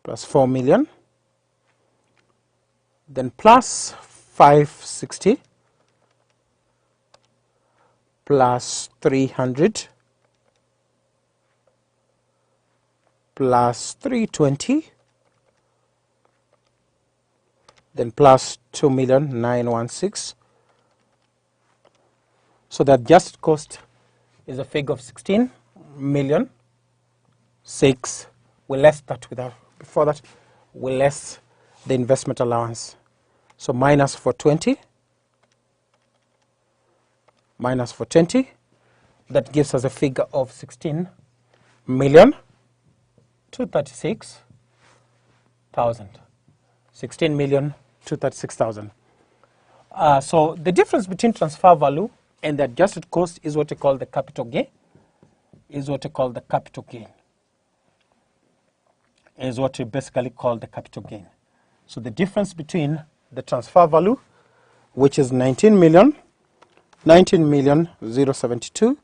plus 4 million, then plus 560 plus 300 plus 320, then plus 2,916,000. So the adjusted cost is a figure of 16,000,006. We less that without, before that we less the investment allowance. So minus 420, that gives us a figure of 16,236,000. 16,236,000. So the difference between transfer value and the adjusted cost is what we call the capital gain. Is what we call the capital gain. Is what we basically call the capital gain. So the difference between the transfer value, which is 19,072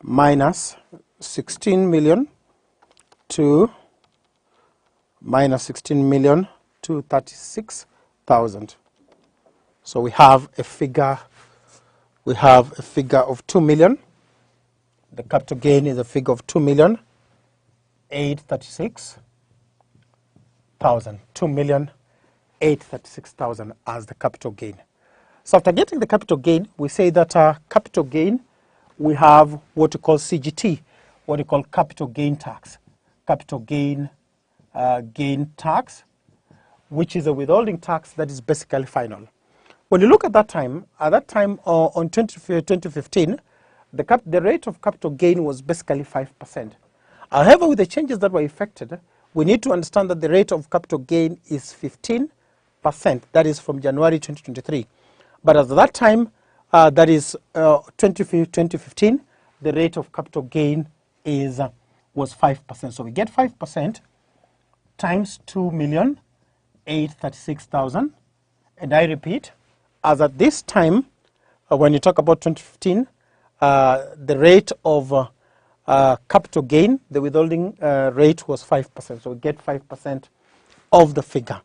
minus 16,236,000. So we have a figure. We have a figure of 2 million. The capital gain is a figure of 2,836,000. 2,836,000 as the capital gain. So after getting the capital gain, we say that capital gain, we have what we call CGT, what we call capital gain tax. Capital gain tax, which is a withholding tax that is basically final. When you look at that time on 2015, the rate of capital gain was basically 5%. However, with the changes that were effected, we need to understand that the rate of capital gain is 15%. That is from January 2023. But at that time, that is 2015, the rate of capital gain was 5%. So we get 5% times 2,836,000. And I repeat, as at this time, when you talk about 2015, the rate of capital gain, the withholding rate was 5%. So we get 5% of the figure.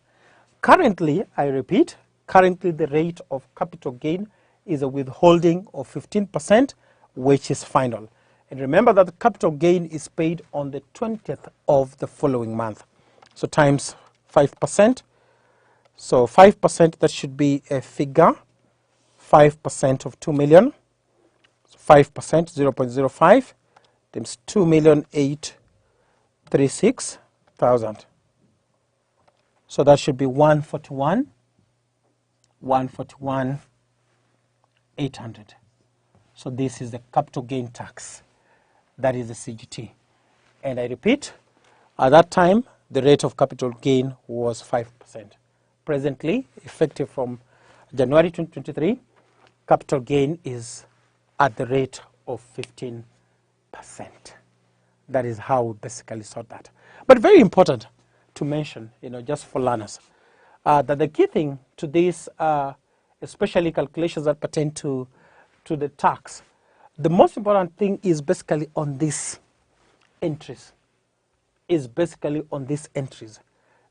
Currently, I repeat, currently the rate of capital gain is a withholding of 15%, which is final. And remember that the capital gain is paid on the 20th of the following month. So times 5%. So 5%, that should be a figure, 5% of 2 million. So 5%, 0.05, times 2,836,000. So that should be 141,800. So this is the capital gain tax. That is the CGT. And I repeat, at that time, the rate of capital gain was 5%. Presently, effective from January 2023, capital gain is at the rate of 15%. That is how we basically sort that. But very important to mention, just for learners, that the key thing to this, especially calculations that pertain to the tax, the most important thing is basically on these entries.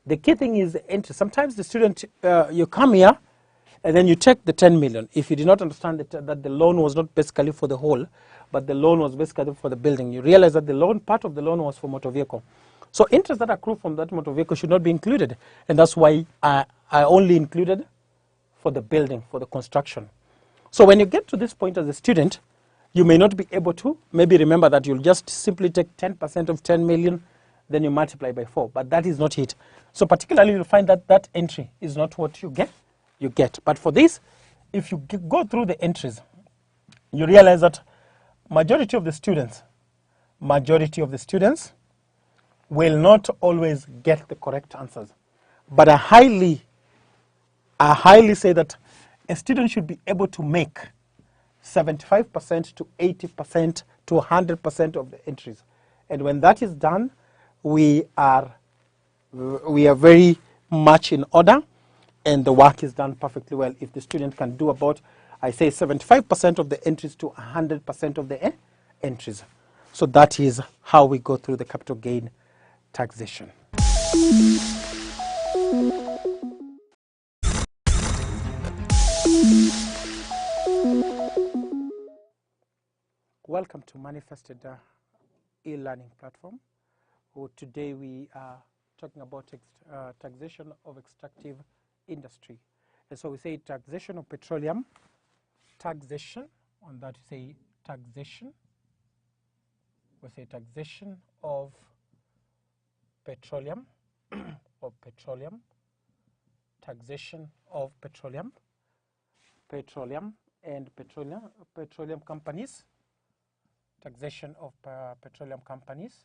The key thing is the entry. Sometimes the student, you come here and then you take the 10 million. If you did not understand that the loan was not basically for the whole, but the loan was basically for the building, you realize that the loan, part of the loan was for motor vehicle. So interest that accrue from that motor vehicle should not be included. And that's why I only included for the building, for the construction. So when you get to this point as a student, you may not be able to, maybe remember that you'll just simply take 10% of 10 million, then you multiply by 4, but that is not it. So particularly you'll find that that entry is not what you get. But for this, if you go through the entries, you realize that majority of the students will not always get the correct answers. But I highly say that a student should be able to make 75% to 80% to 100% of the entries. And when that is done, we are very much in order, and the work is done perfectly well. If the student can do about, I say 75% of the entries to 100% of the entries. So that is how we go through the capital gain taxation. Welcome to Manifested e-learning platform. Today we are talking about taxation of extractive industry. And so we say taxation of petroleum, taxation, on that we say taxation. We say taxation of petroleum, taxation of petroleum and petroleum companies, taxation of petroleum companies,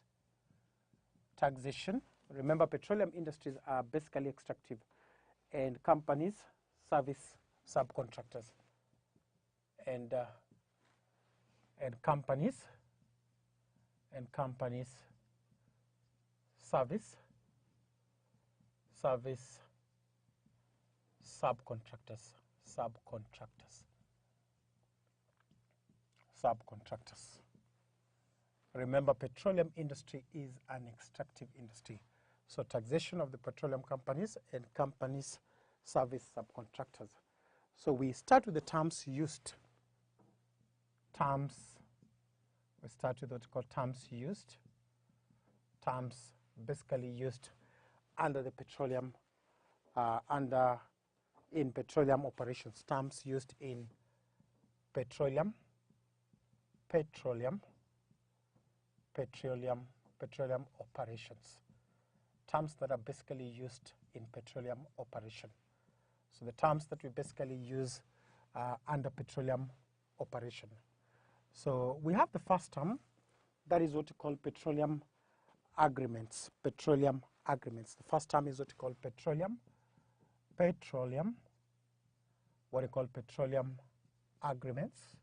taxation. Remember, petroleum industries are basically extractive, and companies service subcontractors, and companies service subcontractors. Remember, petroleum industry is an extractive industry. So taxation of the petroleum companies, and companies service subcontractors. So we start with the terms used. We start with what we call terms used. Terms basically used under the petroleum, in petroleum operations. Terms used in petroleum operations. Terms that are basically used in petroleum operation. So the terms that we basically use under petroleum operation. So we have the first term, that is what we call petroleum agreements. Petroleum agreements. The first term is what we call petroleum agreements.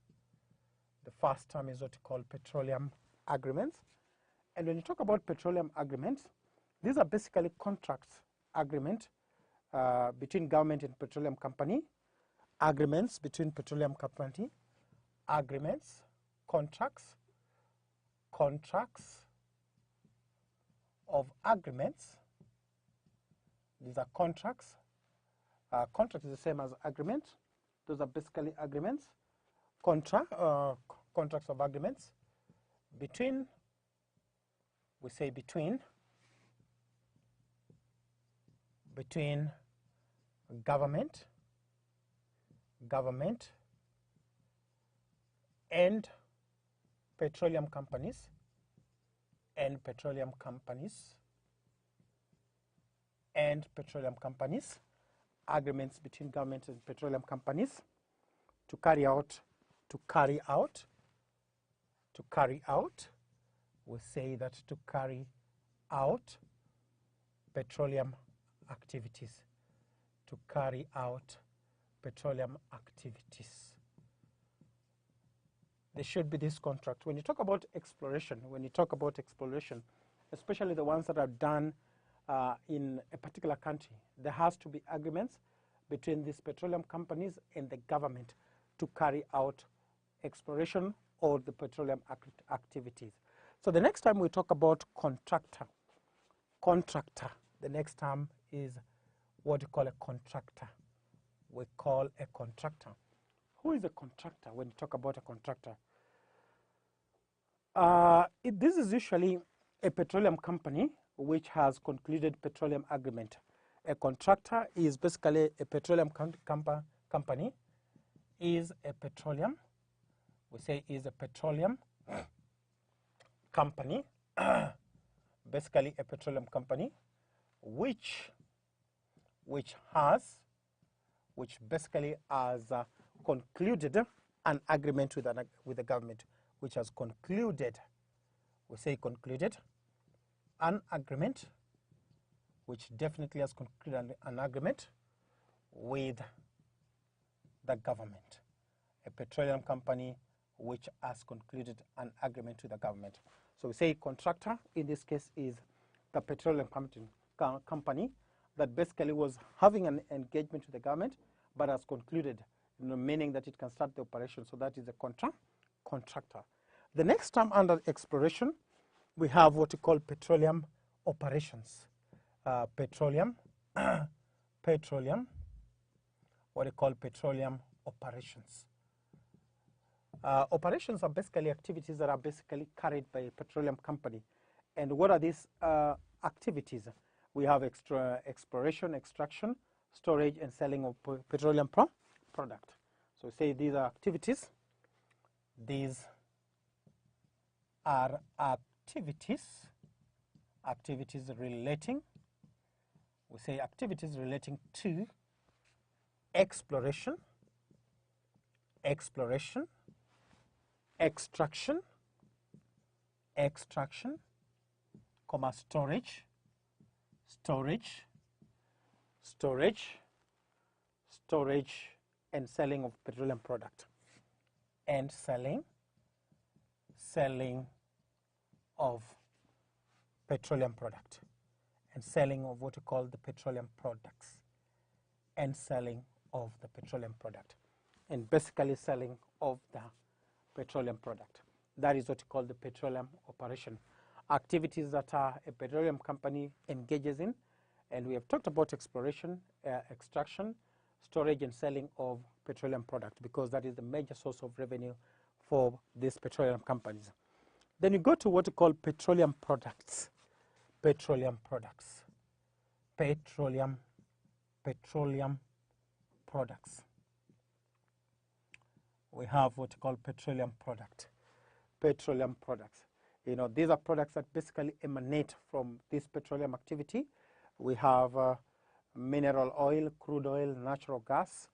The first term is what we call petroleum agreements. And when you talk about petroleum agreements, these are basically contracts, agreement between government and petroleum company, agreements between petroleum company, agreements, contracts of agreements. These are contracts. Contract is the same as agreement. Those are basically agreements. Contracts of agreements between, we say between government and petroleum companies, agreements between government and petroleum companies to carry out, we say that to carry out petroleum activities, There should be this contract. When you talk about exploration, especially the ones that are done in a particular country, there has to be agreements between these petroleum companies and the government to carry out exploration or the petroleum activities. So the next time we talk about contractor, the next term is what we call a contractor. We call a contractor. Who is a contractor when you talk about a contractor? This is usually a petroleum company which has concluded petroleum agreement. A contractor is basically a petroleum company, is a petroleum company, basically a petroleum company which basically has concluded an agreement with the government, which has concluded, we say concluded, an agreement, which definitely has concluded an agreement with the government. A petroleum company which has concluded an agreement with the government. So we say contractor, in this case, is the petroleum company that basically was having an engagement with the government but has concluded, meaning that it can start the operation. So that is a contractor. The next term under exploration, we have what we call petroleum operations. Petroleum, what we call petroleum operations. Operations are basically activities that are basically carried by a petroleum company. And what are these activities? We have exploration, extraction, storage, and selling of petroleum product. So we say these are activities. These are activities relating, we say activities relating to exploration, extraction, extraction, storage, and selling of petroleum product, and selling of petroleum product, and selling of what we call the petroleum products, and selling of the petroleum product, and basically selling of the petroleum product. That is what we call the petroleum operation. Activities that a petroleum company engages in, and we have talked about exploration, extraction, storage, and selling of petroleum product, because that is the major source of revenue for these petroleum companies. Then you go to what we call petroleum products. Petroleum products. Petroleum products. We have what we call petroleum product. Petroleum products. You know, these are products that basically emanate from this petroleum activity. We have mineral oil, crude oil, natural gas,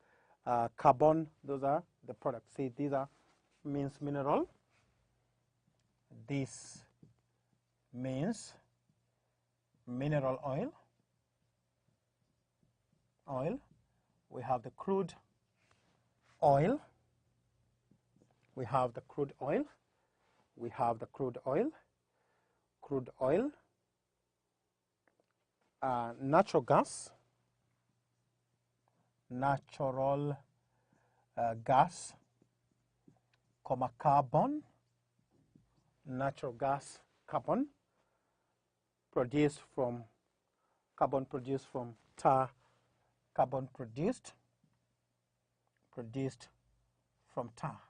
carbon. Those are the products. See, these are means mineral. This means mineral oil. We have the crude oil. We have the crude oil. We have the crude oil. Natural gas. Natural gas, carbon. Natural gas, carbon produced from tar, carbon produced from tar.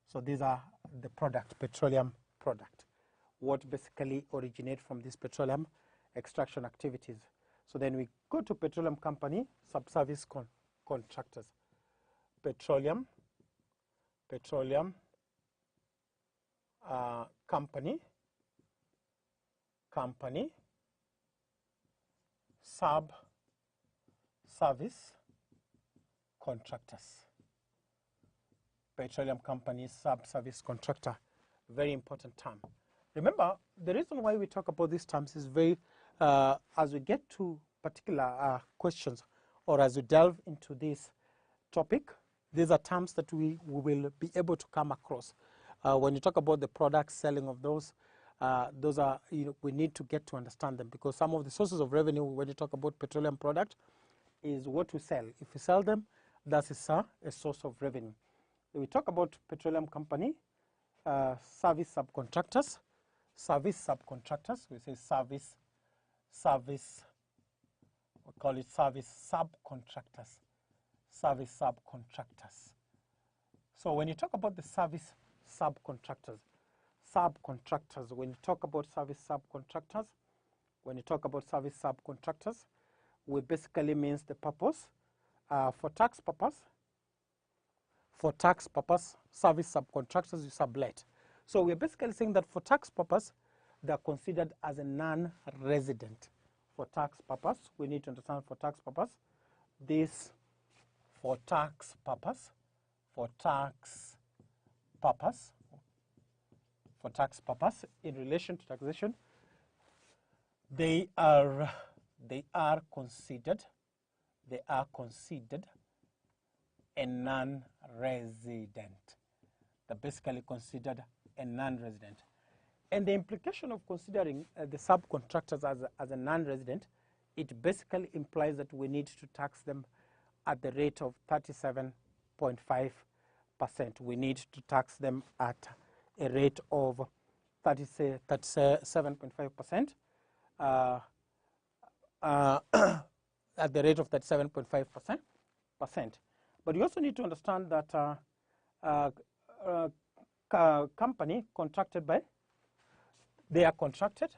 So these are the product, petroleum product, what basically originate from these petroleum extraction activities. So then we go to petroleum company, sub-service contractors. Petroleum company, sub-service contractors. Petroleum company, sub-service contractor, very important term. Remember, the reason why we talk about these terms is very, as we get to particular questions, or as we delve into this topic, these are terms that we will be able to come across. When you talk about the product selling of those are, we need to get to understand them, because some of the sources of revenue when you talk about petroleum product is what we sell. If we sell them, that is a source of revenue. When we talk about petroleum company, service subcontractors, we say service, we call it service subcontractors. So when you talk about the service subcontractors, when you talk about service subcontractors, we basically means the purpose, for tax purpose, service subcontractors you sublet. So we're basically saying that for tax purpose, they're considered as a non-resident. For tax purpose, we need to understand for tax purpose, this for tax purpose, in relation to taxation, they are considered a non-resident. They're basically considered a non-resident. And the implication of considering the subcontractors as a non-resident, it basically implies that we need to tax them at the rate of 37.5%. We need to tax them at a rate of 37.5%. At the rate of 37.5%. But you also need to understand that company contracted by, they are contracted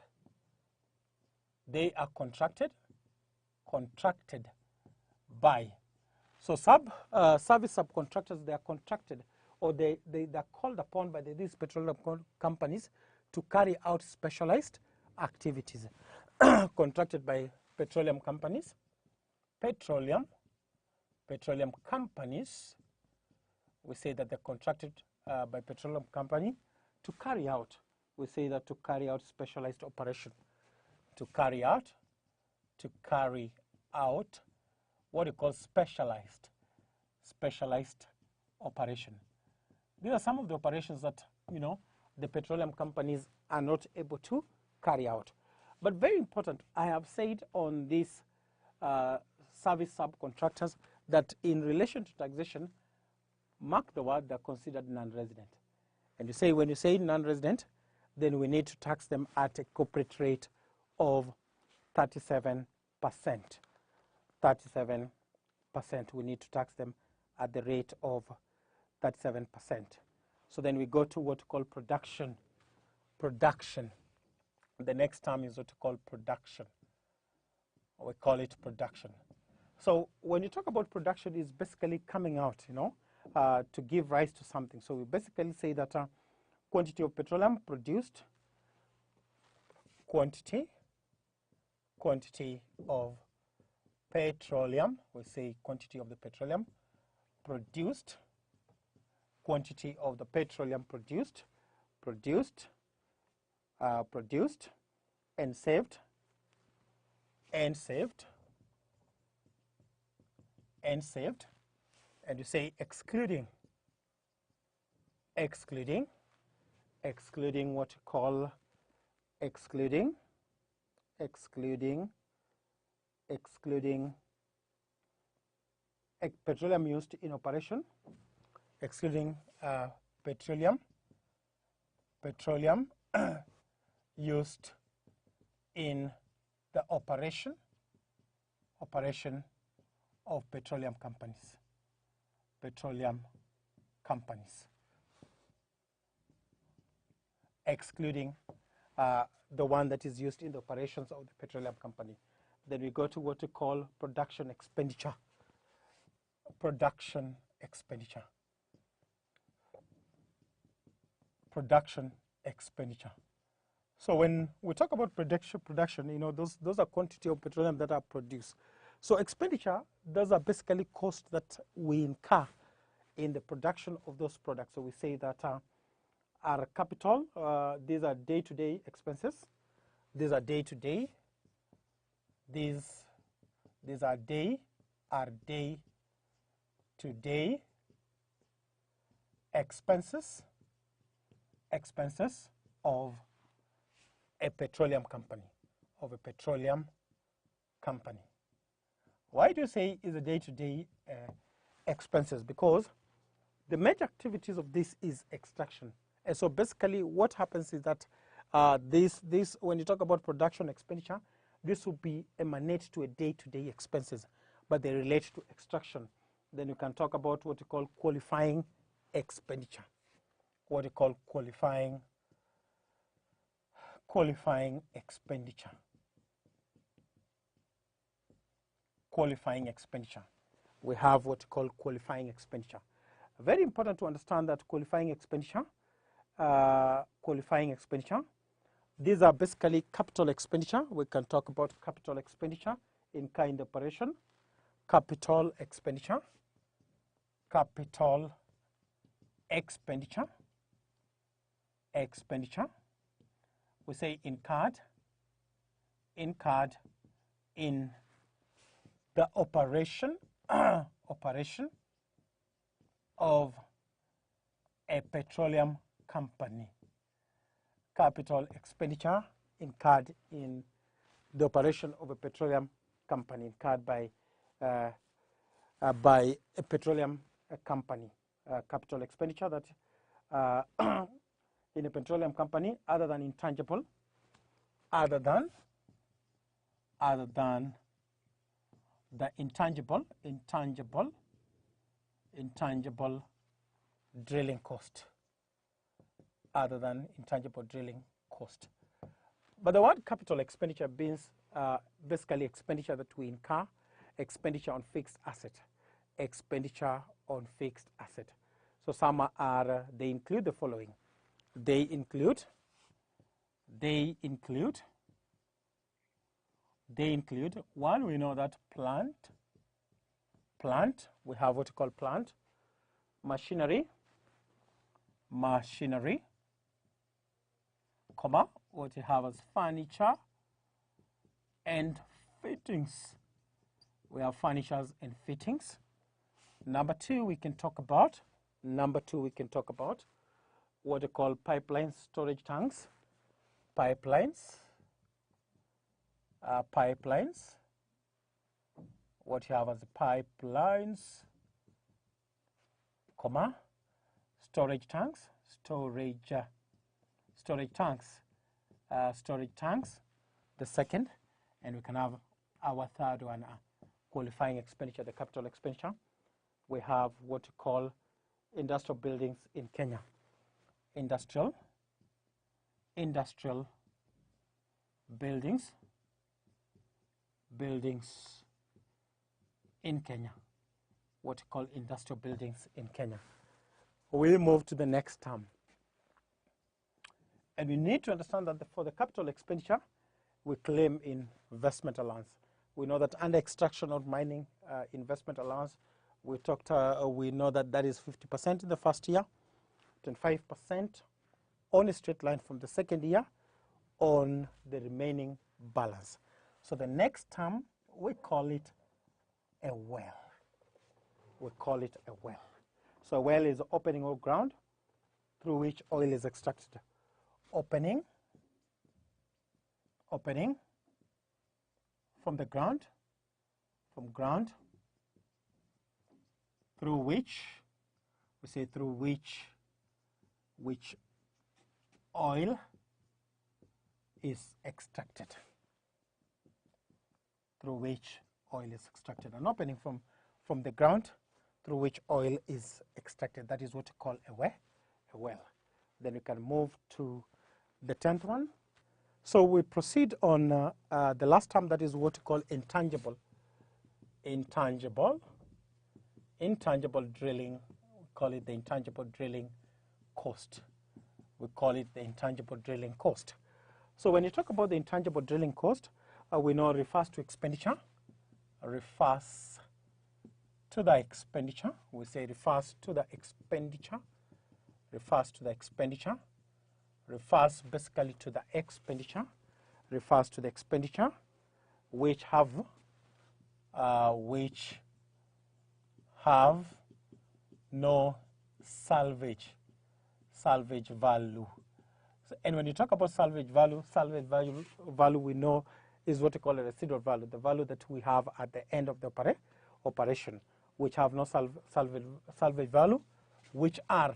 by. So service subcontractors, they are contracted, or they are called upon by these petroleum companies to carry out specialized activities. Contracted by petroleum companies, petroleum companies, we say that they're contracted by petroleum company to carry out we say that to carry out specialized operation. To carry out what you call specialized operation. These are some of the operations that, you know, the petroleum companies are not able to carry out. But very important, I have said on these service subcontractors that in relation to taxation, mark the word, they're considered non-resident. And you say, when you say non-resident, then we need to tax them at a corporate rate of 37%. 37%. We need to tax them at the rate of 37%. So then we go to what we call production. Production. The next term is what we call production. We call it production. So when you talk about production, it's basically coming out, you know, to give rise to something. So we basically say that quantity of petroleum produced, quantity of petroleum, we say quantity of the petroleum produced, quantity of the petroleum produced, and saved, and you say excluding what you call excluding petroleum used in operation, excluding petroleum used in the operation of petroleum companies. Excluding the one that is used in the operations of the petroleum company. Then we go to what we call production expenditure. Production expenditure. So when we talk about production, you know, those are quantity of petroleum that are produced. So expenditure, those are basically costs that we incur in the production of those products. So we say that our capital, these are day-to-day expenses. These are day-to-day. These are day-to-day expenses of a petroleum company. Why do you say is a day-to-day expenses? Because the major activities of this is extraction. And so basically what happens is that this when you talk about production expenditure, this will be emanate to a day-to-day expenses, but they relate to extraction. Then you can talk about what you call qualifying expenditure. What you call qualifying expenditure. Qualifying expenditure. We have what you call qualifying expenditure. Very important to understand that qualifying expenditure, these are basically capital expenditure. We can talk about capital expenditure in kind operation, capital expenditure, we say incurred in the operation of a petroleum company. Capital expenditure incurred in the operation of a petroleum company, incurred by a petroleum company. Capital expenditure that in a petroleum company, other than intangible, other than the intangible drilling cost, other than intangible drilling cost. But the word capital expenditure means basically expenditure that we incur, expenditure on fixed asset, expenditure on fixed asset. So some are, they include the following. They include one, we know that plant, we have what we call plant, machinery, comma, what you have as furniture and fittings. We have furnitures and fittings. Number two, we can talk about what you call pipelines, storage tanks, pipelines, what you have as pipelines, comma, storage tanks, the second, and we can have our third one, qualifying expenditure, the capital expenditure. We have what you call industrial buildings in Kenya. Industrial buildings in Kenya. What you call industrial buildings in Kenya. We'll move to the next term. And we need to understand that for the capital expenditure, we claim investment allowance. We know that under extraction or mining investment allowance, we know that that is 50% in the first year, 25% on a straight line from the second year on the remaining balance. So the next term, we call it a well. So a well is opening of ground through which oil is extracted. Opening from the ground, through which oil is extracted. An opening from the ground through which oil is extracted. That is what we call a well. Then we can move to the 10th one. So we proceed on the last term, that is what we call intangible drilling. We call it the intangible drilling cost. So when you talk about the intangible drilling cost, we know it refers to expenditure, refers to the expenditure. We say refers to the expenditure, refers basically to the expenditure, which have no salvage value. So, and when you talk about salvage value we know is what we call a residual value, the value that we have at the end of the operation, which have no salvage value, which are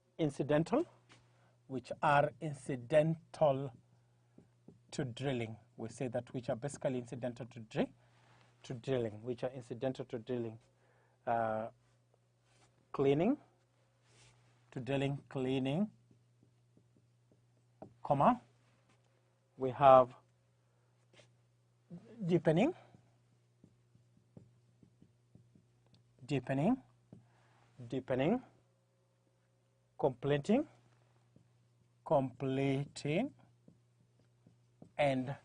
incidental to drilling. We say that which are basically incidental to drilling, cleaning, comma. We have deepening, completing, and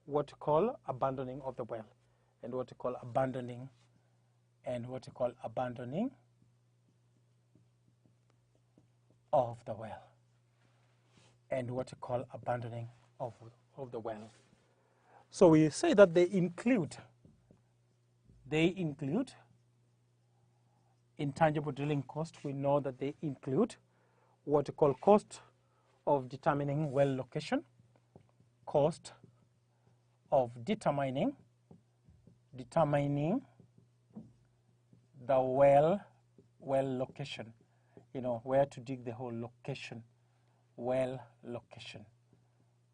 what we call abandoning of the well, and what we call abandoning of the well, and what we call abandoning of the well. So we say that they include intangible drilling cost. We know that they include what we call cost of determining well location, cost of determining the well location, where to dig the whole location, well location,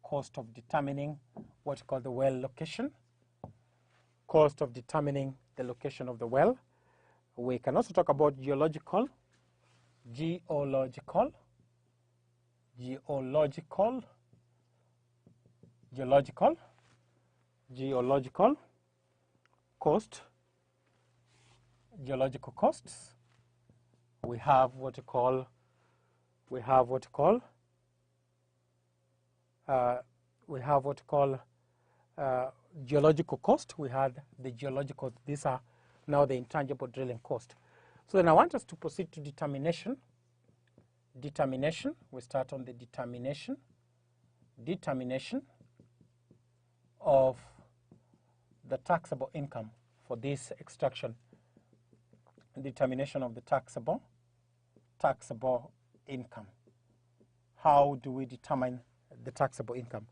cost of determining what we call the well location, cost of determining the location of the well. We can also talk about geological cost, geological costs. We have what we call geological cost. We had the geological. These are now the intangible drilling cost. So then I want us to proceed to determination. Determination, we start on the determination of the taxable income for this extraction. Determination of the taxable income. How do we determine the taxable income?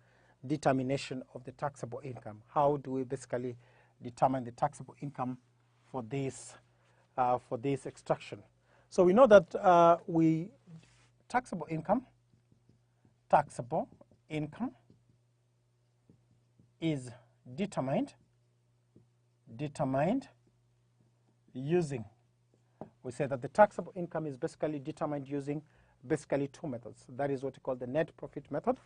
Determination of the taxable income. How do we basically determine the taxable income for this extraction? So we know that taxable income is determined using, we say that the taxable income is basically determined using basically two methods. That is what we call the net profit method.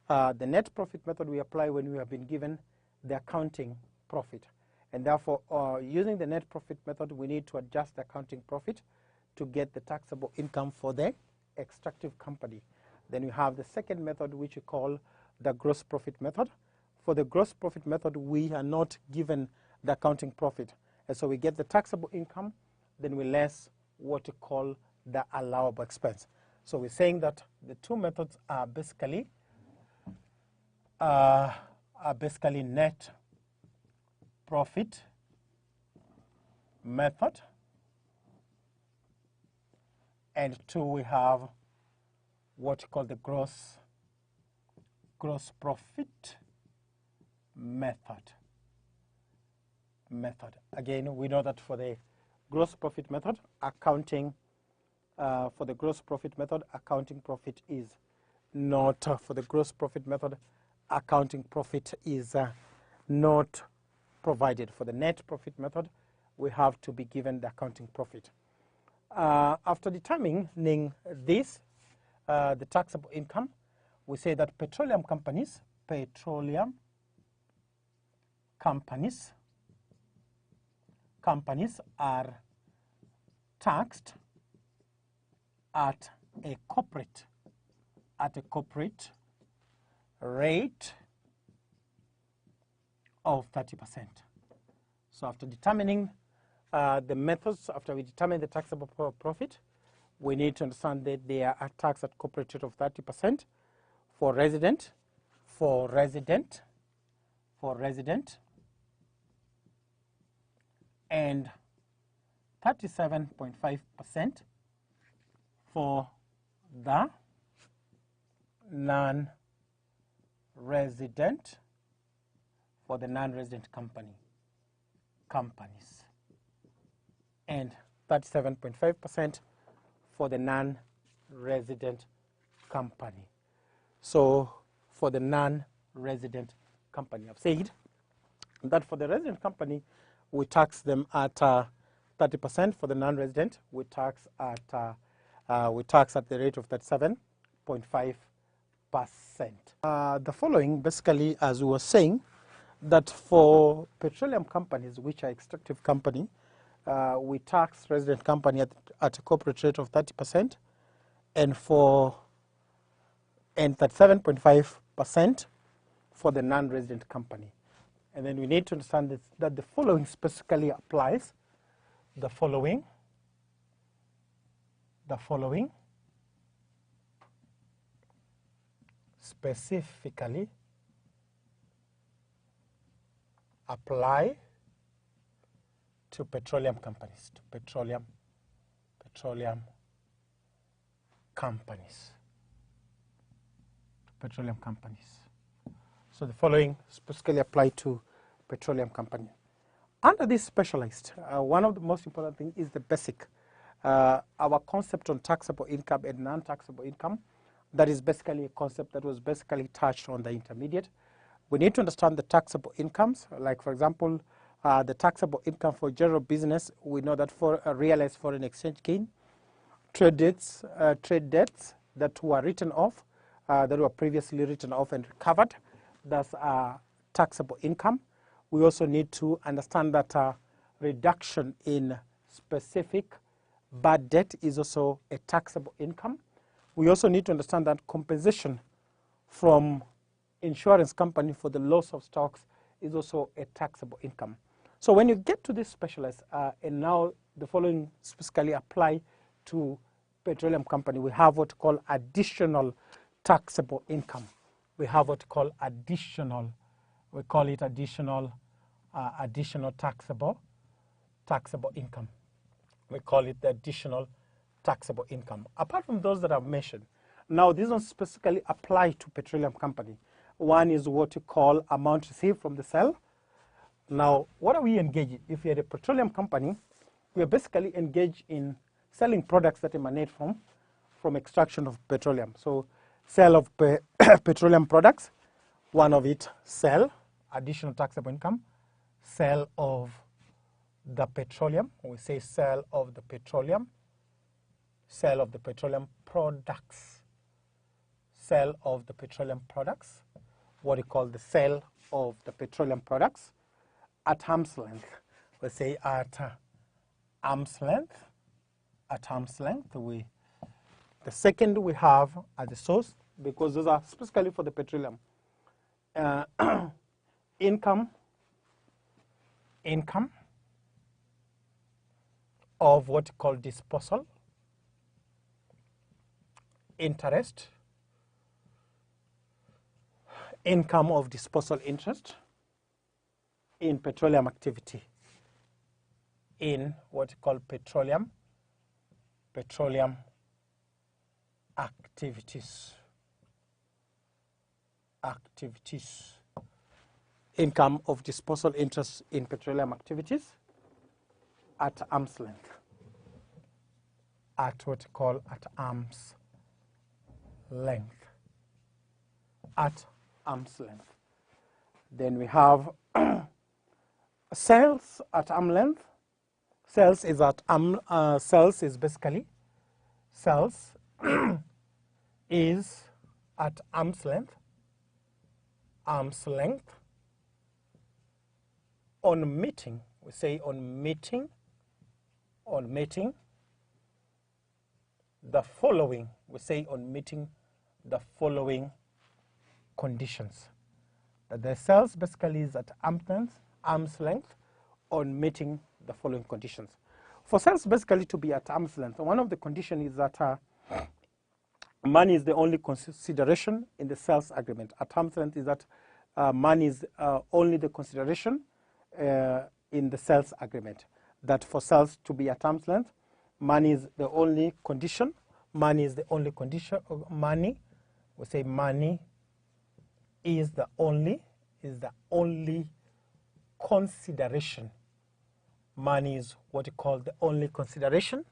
The net profit method we apply when we have been given the accounting profit. And therefore, using the net profit method, we need to adjust the accounting profit to get the taxable income for the extractive company. Then we have the second method, which we call the gross profit method. For the gross profit method, we are not given the accounting profit. And so we get the taxable income, then we less what we call the allowable expense. So we're saying that the two methods are basically net profit method, and two, we have what we call the gross profit method. Again, we know that for the gross profit method, accounting profit is not not provided. For the net profit method, we have to be given the accounting profit. After determining this, the taxable income, we say that petroleum companies are taxed at a corporate rate of 30%. So after determining the methods, after we determine the taxable profit, we need to understand that they are taxed at corporate rate of 30% for resident, and 37.5% for the non-resident, companies, and 37.5% for the non-resident company. So for the non-resident company, I've said that for the resident company, we tax them at 30%. For the non-resident, we tax at the rate of 37.5%. The following, basically, as we were saying, that for petroleum companies, which are extractive company, we tax resident company at a corporate rate of 30%, and 37.5% for the non-resident company. And then we need to understand that the following specifically applies. The following specifically apply to petroleum companies, So the following specifically apply to petroleum company. Under this specialized, one of the most important things is the basic, our concept on taxable income and non-taxable income. That is basically a concept that was basically touched on the intermediate. We need to understand the taxable incomes, like for example, the taxable income for general business. We know that for a realized foreign exchange gain, trade debts that were written off, that were previously written off and recovered, that's taxable income. We also need to understand that reduction in specific bad debt is also a taxable income. We also need to understand that compensation from insurance company for the loss of stocks is also a taxable income. So when you get to this specialized, and now the following specifically apply to petroleum company. We have what we call additional taxable income. We have what we call additional, we call it additional taxable income. We call it the additional taxable income. Apart from those that I've mentioned, now these don't specifically apply to petroleum company. One is what you call amount received from the sale. Now, what are we engaged in? If you're a petroleum company, we are basically engaged in selling products that emanate from extraction of petroleum. So, sale of petroleum products, one of it, sell, additional taxable income, sale of the petroleum, we say sale of the petroleum products, sale of the petroleum products, what we call the sale of the petroleum products at arm's length. We say at arm's length, the second we have at the source, because those are specifically for the petroleum. Income of what you call disposal, interest, income of disposal interest in petroleum activity, in what you call petroleum activities, income of disposal interest in petroleum activities at arm's length, at what you call at arm's length, at arm's length. Then we have sales at arm's length. Sales is at sales is basically sales is at arm's length on meeting. We say on meeting the following. We say on meeting the following conditions. That the sales basically is at arm's length on meeting the following conditions. For sales basically to be at arm's length, one of the conditions is that money is the only consideration in the sales agreement. At arm's length is that money is only the consideration in the sales agreement. That for sales to be at arm's length, money is the only condition. Money is the only condition. Money, we say money is the only consideration. Money is what you call the only consideration.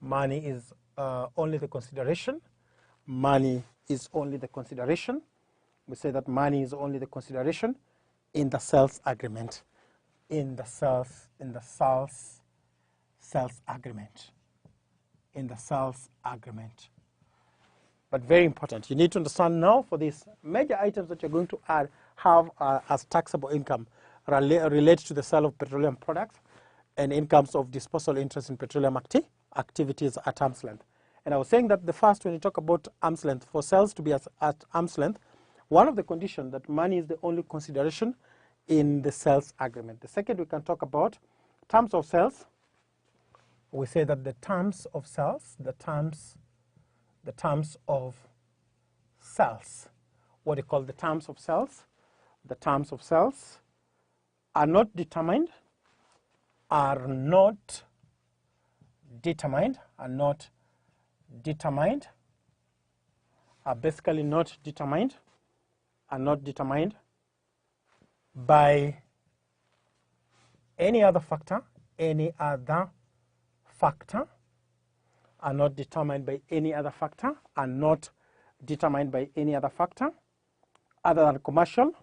Money is only the consideration. Money is only the consideration. We say that money is only the consideration in the sales agreement. In the sales agreement. In the sales agreement. But very important, you need to understand now for these major items that you're going to add have as taxable income relate to the sale of petroleum products and incomes of disposal interest in petroleum activities at arm's length. And I was saying that the first, when you talk about arm's length, for sales to be at arm's length, one of the conditions that money is the only consideration in the sales agreement. The second, we can talk about terms of sales. We say that the terms of sales, what you call the terms of sales, are not determined, are basically not determined, are not determined by any other factor, are not determined by any other factor, other than commercial,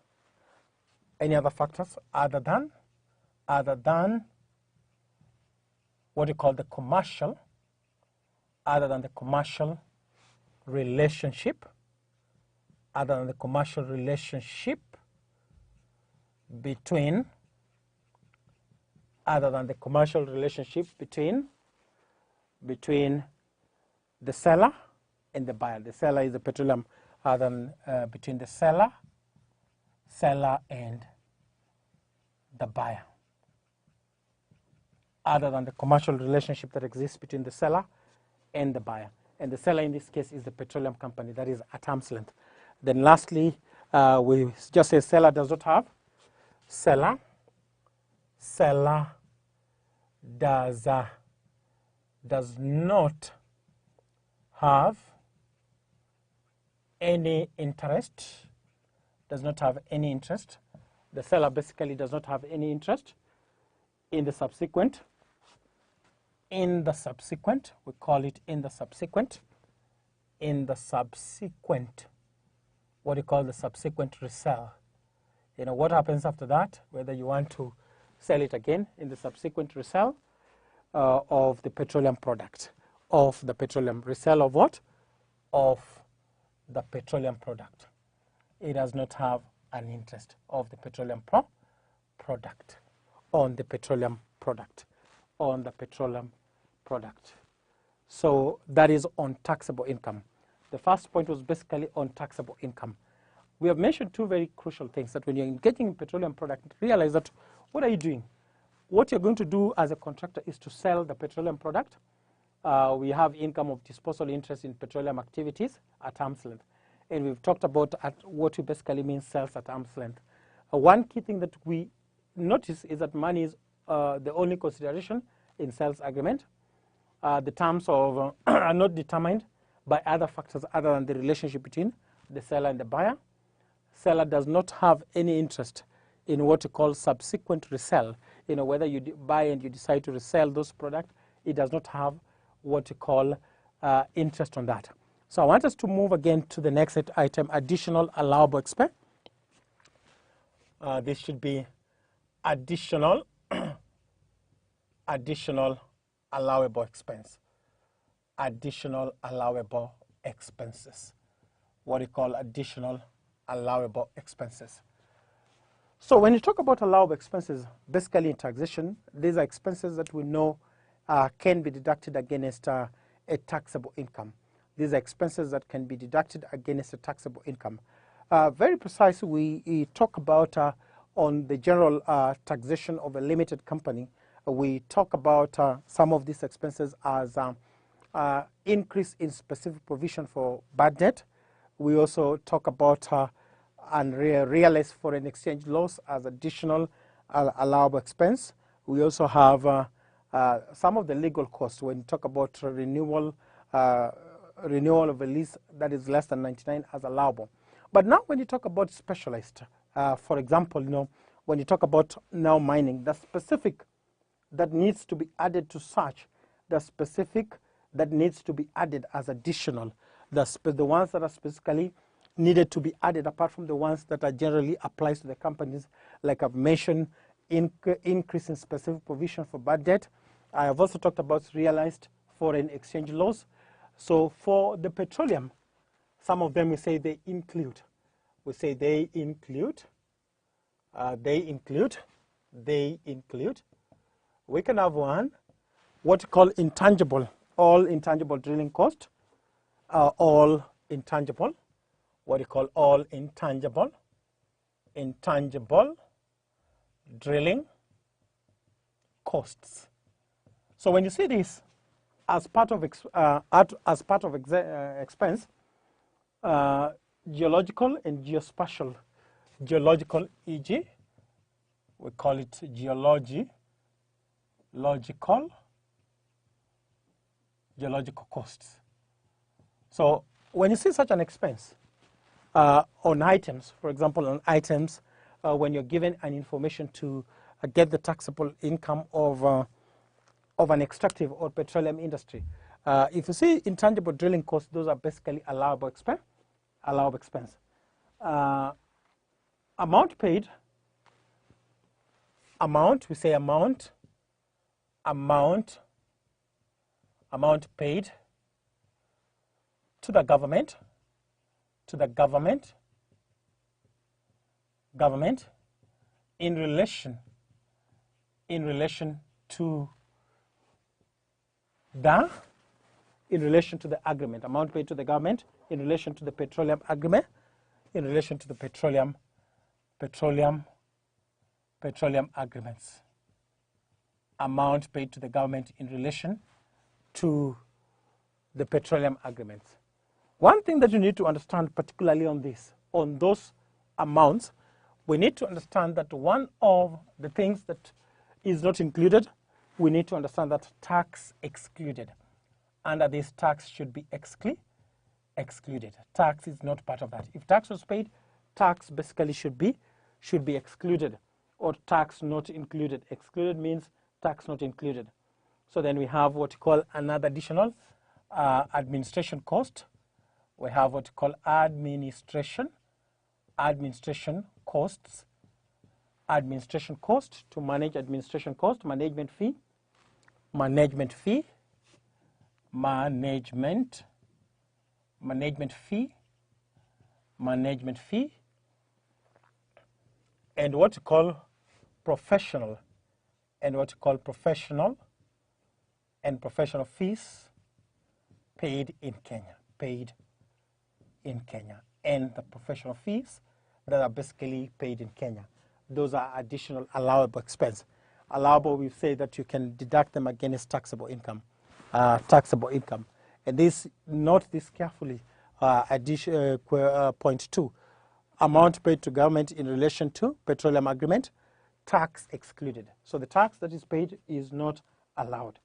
any other factors other than what you call the commercial, other than the commercial relationship, between the seller and the buyer. The seller is the petroleum, between the seller and the buyer. other than the commercial relationship that exists between the seller and the buyer. And the seller in this case is the petroleum company, that is at arm's length. Then lastly, we just say seller does not have. Seller does not have any interest. Does not have any interest. The seller basically does not have any interest in the subsequent. In the subsequent, we call it in the subsequent. In the subsequent, what do you call the subsequent resell? You know, what happens after that, whether you want to sell it again in the subsequent resell of the petroleum product, of the petroleum resell of what? Of the petroleum product. It does not have an interest of the petroleum product, on the petroleum product, on the petroleum product. So that is on taxable income. The first point was basically on taxable income. We have mentioned two very crucial things, that when you're engaging in petroleum product, realize that what are you doing? What you're going to do as a contractor is to sell the petroleum product. We have income of disposal interest in petroleum activities at arm's length. And we've talked about what we basically mean sales at arm's length. One key thing that we notice is that money is the only consideration in sales agreement. The terms of are not determined by other factors other than the relationship between the seller and the buyer. Seller does not have any interest in what you call subsequent resell. You know, whether you buy and you decide to resell those products, it does not have what you call interest on that. So I want us to move again to the next item, additional allowable expense. This should be additional allowable expense. Additional allowable expenses. What do you call additional allowable expenses? So when you talk about allowable expenses, basically in taxation, these are expenses that we know can be deducted against a taxable income. These are expenses that can be deducted against a taxable income. Very precisely, we talk about on the general taxation of a limited company. We talk about some of these expenses as increase in specific provision for bad debt. We also talk about unrealized foreign exchange loss as additional allowable expense. We also have some of the legal costs when you talk about renewal of a lease that is less than 99 as allowable. But now when you talk about specialized, for example, you know, when you talk about now mining, the specific that needs to be added to such, the specific that needs to be added as additional, the ones that are specifically needed to be added apart from the ones that are generally applies to the companies, like I've mentioned, increase in specific provision for bad debt. I have also talked about realized foreign exchange loss. So for the petroleum, some of them we say they include. We say they include. We can have one, what you call intangible, all intangible drilling cost, all intangible, what you call all intangible drilling costs. So when you see this as part of expense, geological and geospatial, geological, e.g., we call it geological costs. So when you see such an expense on items, for example, on items, when you're given an information to get the taxable income of an extractive or petroleum industry, if you see intangible drilling costs, those are basically allowable expense. Amount paid. We say amount paid to the government in relation to the agreement. Amount paid to the government in relation to the petroleum agreement, in relation to the petroleum agreements. amount paid to the government in relation to the petroleum agreements. One thing that you need to understand, particularly on this, on those amounts, we need to understand that one of the things that is not included, we need to understand that tax excluded. Under this, tax should be excluded. Tax is not part of that. If tax was paid, tax basically should be excluded, or tax not included. Excluded means tax not included. So then we have what we call another additional administration cost. We have what we call administration costs, administration cost, to manage administration cost, management fee, management fee, management fee, and what we call professional, and professional fees paid in Kenya, and the professional fees that are basically paid in Kenya. Those are additional allowable expense. Allowable, we say that you can deduct them against taxable income. And this, note this carefully. Point 2, amount paid to government in relation to petroleum agreement, tax excluded. So the tax that is paid is not allowed.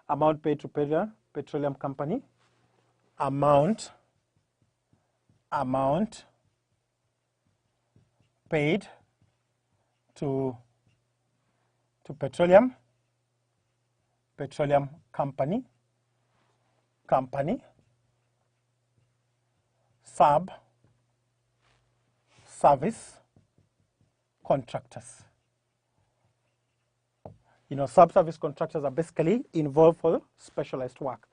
Amount paid to petroleum company, amount paid to petroleum company, service contractors. Sub-service contractors are basically involved for specialized work.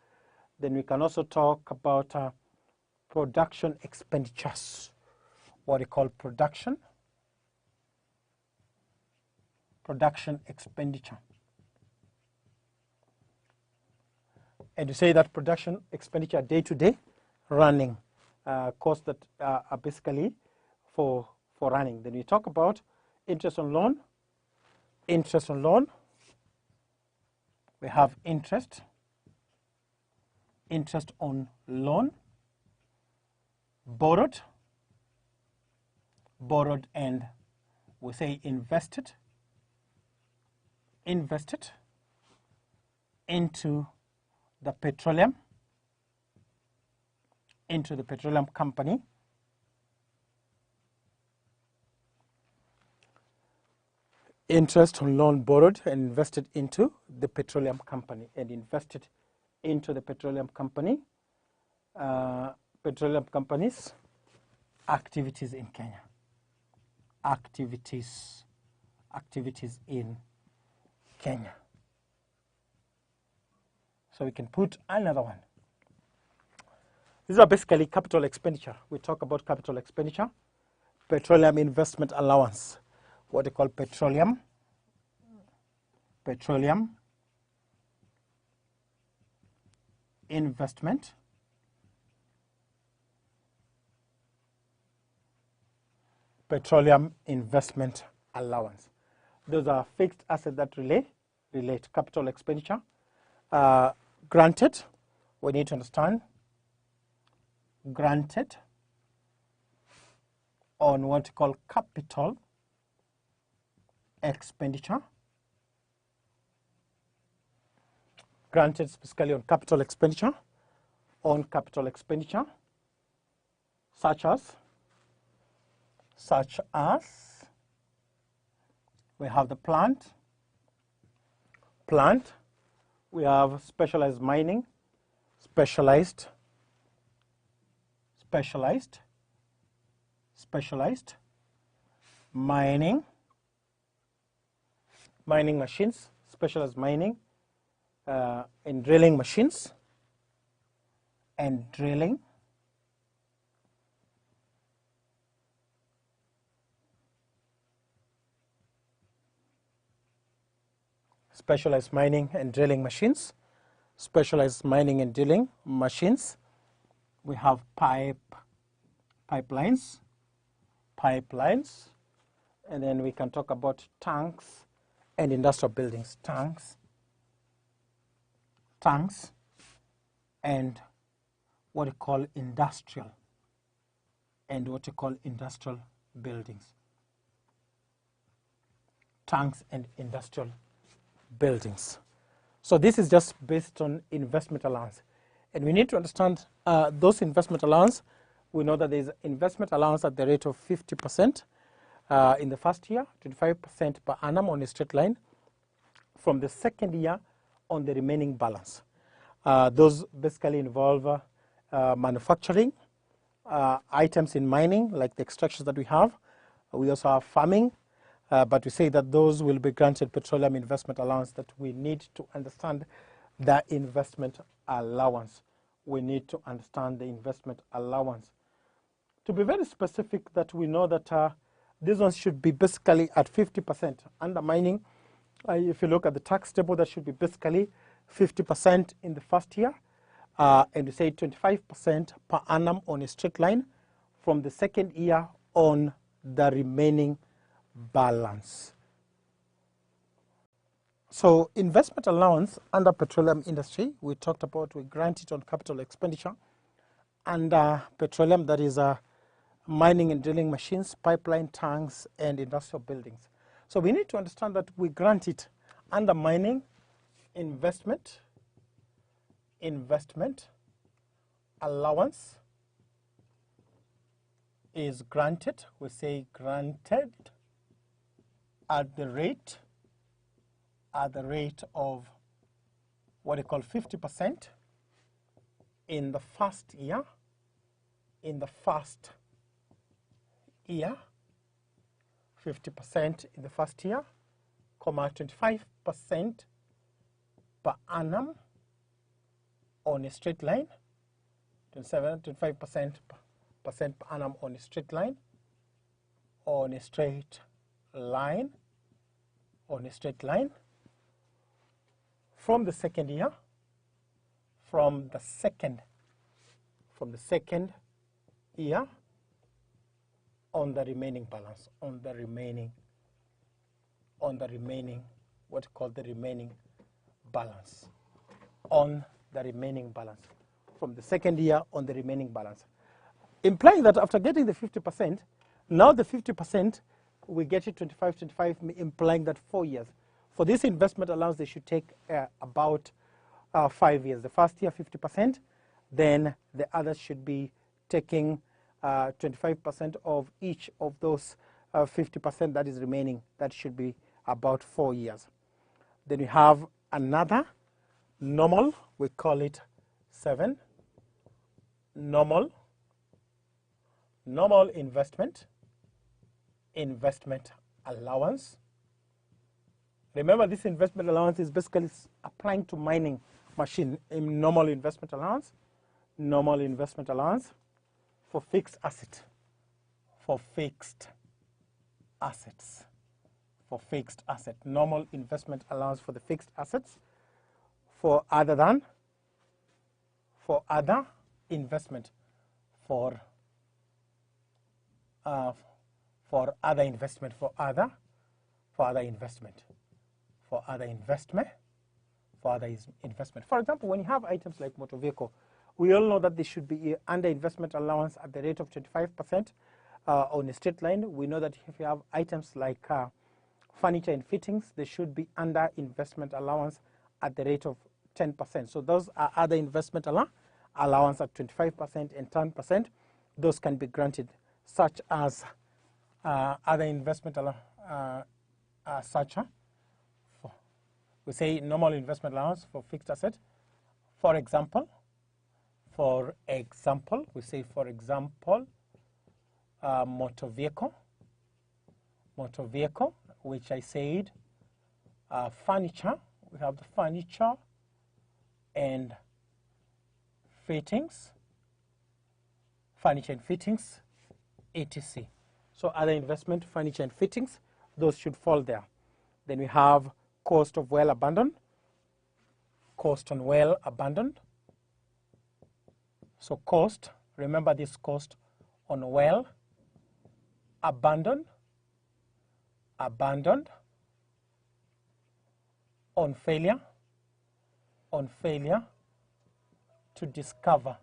Then we can also talk about production expenditures, what we call production expenditure. And to say that production expenditure, day-to-day running costs that are basically for running. Then we talk about interest on loan. We have interest on loan, borrowed, and we say invested into the petroleum company, interest on loan borrowed and invested into the petroleum company, petroleum company's activities in Kenya, activities in Kenya. So we can put another one. These are basically capital expenditure. We talk about capital expenditure, petroleum investment allowance, what they call petroleum investment allowance. Those are fixed assets that relate capital expenditure. Granted, we need to understand, granted on what we call capital expenditure, granted specifically on capital expenditure, such as we have the plant, we have specialized mining, specialized mining machines, specialized mining and drilling machines, and drilling specialized mining and drilling machines, we have pipelines, and then we can talk about tanks and industrial buildings, tanks tanks, and what we call industrial buildings. Tanks and industrial buildings. So this is just based on investment allowance. And we need to understand those investment allowance. We know that there is investment allowance at the rate of 50% in the first year, 25% per annum on a straight line. From the second year on the remaining balance. Those basically involve manufacturing, items in mining, like the extractions that we have. We also have farming, but we say that those will be granted petroleum investment allowance, that we need to understand the investment allowance. We need to understand the investment allowance. To be very specific, that we know that these ones should be basically at 50%. Under mining, if you look at the tax table, that should be basically 50% in the first year, and we say 25% per annum on a straight line from the second year on the remaining balance. So investment allowance under petroleum industry, we talked about, we grant it on capital expenditure. Under petroleum, that is mining and drilling machines, pipeline tanks, and industrial buildings. So we need to understand that we grant it under mining. Investment allowance is granted. We say granted at the rate of what we call 50% in the first year. 50% in the first year, 25% per annum on a straight line, 25% per annum on a straight line, from the second year, from the second year on the remaining balance, on the remaining, what we call the remaining balance, on the remaining balance, from the second year on the remaining balance. Implying that after getting the 50%, now the 50%, we get it 25, implying that 4 years. For this investment allowance, they should take about 5 years. The first year, 50%, then the others should be taking 25% of each of those 50% that is remaining. That should be about 4 years. Then we have another normal, we call it 7. Normal investment allowance. Remember, this investment allowance is basically applying to mining machine. In normal investment allowance for fixed asset, normal investment allowance for the fixed assets. For other investment, for other investment. For example, when you have items like motor vehicle, we all know that they should be under investment allowance at the rate of 25% on a straight line. We know that if you have items like furniture and fittings, they should be under investment allowance at the rate of 10%. So those are other investment allowance at 25% and 10%. Those can be granted, such as other investment we say normal investment allowance for fixed asset. For example, we say, motor vehicle, which I said, furniture. We have the furniture and fittings, etc. So other investment, furniture and fittings, those should fall there. Then we have cost of well abandoned. So cost, remember this cost on well abandoned, on failure, on failure to discover,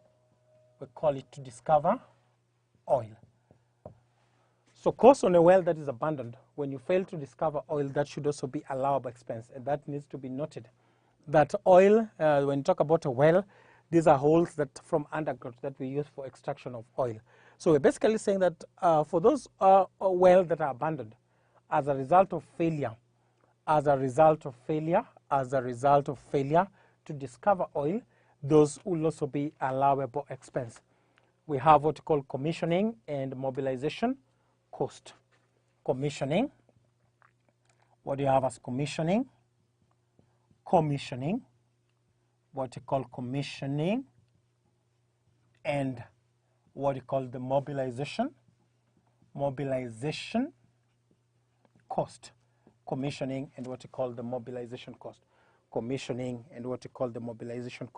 we call it to discover oil. So cost on a well that is abandoned, when you fail to discover oil, that should also be allowable expense, and that needs to be noted. That oil, when you talk about a well, these are holes that from underground that we use for extraction of oil. So we're basically saying that for those wells that are abandoned as a result of failure, to discover oil, those will also be allowable expense. We have what we call commissioning and mobilization cost. Commissioning, what do you have as commissioning? Commissioning, what you call commissioning, and what you call the mobilization cost. Commissioning and what you call the mobilization cost. Commissioning and what you call the mobilization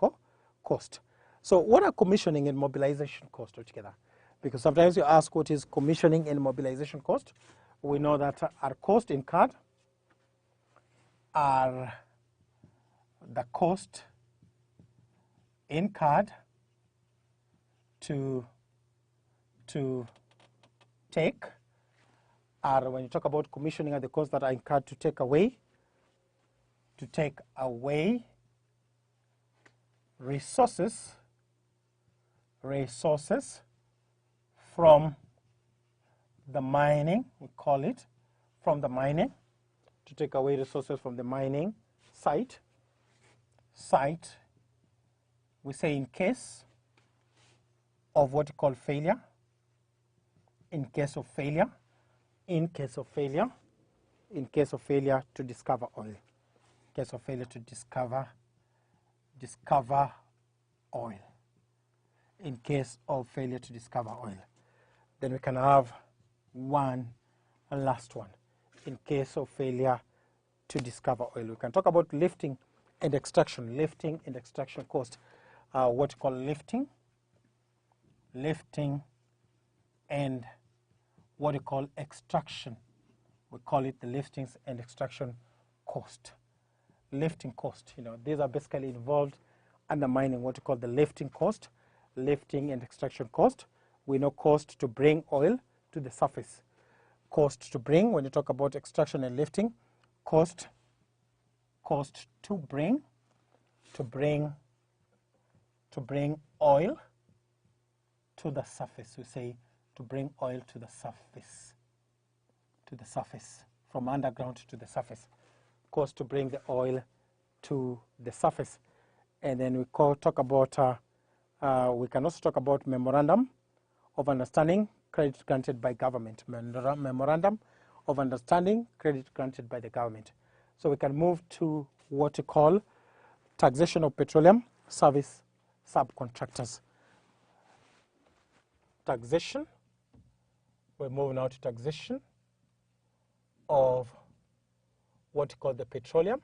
cost. So what are commissioning and mobilization cost altogether? Because sometimes you ask what is commissioning and mobilization cost. We know that our cost incurred are the cost incurred to take, are when you talk about commissioning, are the costs that are incurred to take away resources from the mining, we call it, from the mining, to take away resources from the mining site, we say in case of what we call failure, in case of failure to discover oil, in case of failure to discover oil, in case of failure to discover oil. Then we can have a last one, in case of failure to discover oil. We can talk about lifting and extraction cost. What we call lifting and what we call extraction. We call it the liftings and extraction cost. Lifting cost, these are basically involved under mining, what we call the lifting cost, lifting and extraction cost. We know cost to bring oil to the surface. Cost to bring, when you talk about extraction and lifting, cost to bring oil to the surface. We say to bring oil to the surface, from underground to the surface. Cost to bring the oil to the surface. And then we talk about, we can also talk about memorandum of understanding, credit granted by government. Memorandum of understanding, credit granted by the government. So we can move to what we call taxation of petroleum service subcontractors. Taxation, we move now to taxation of what we call the petroleum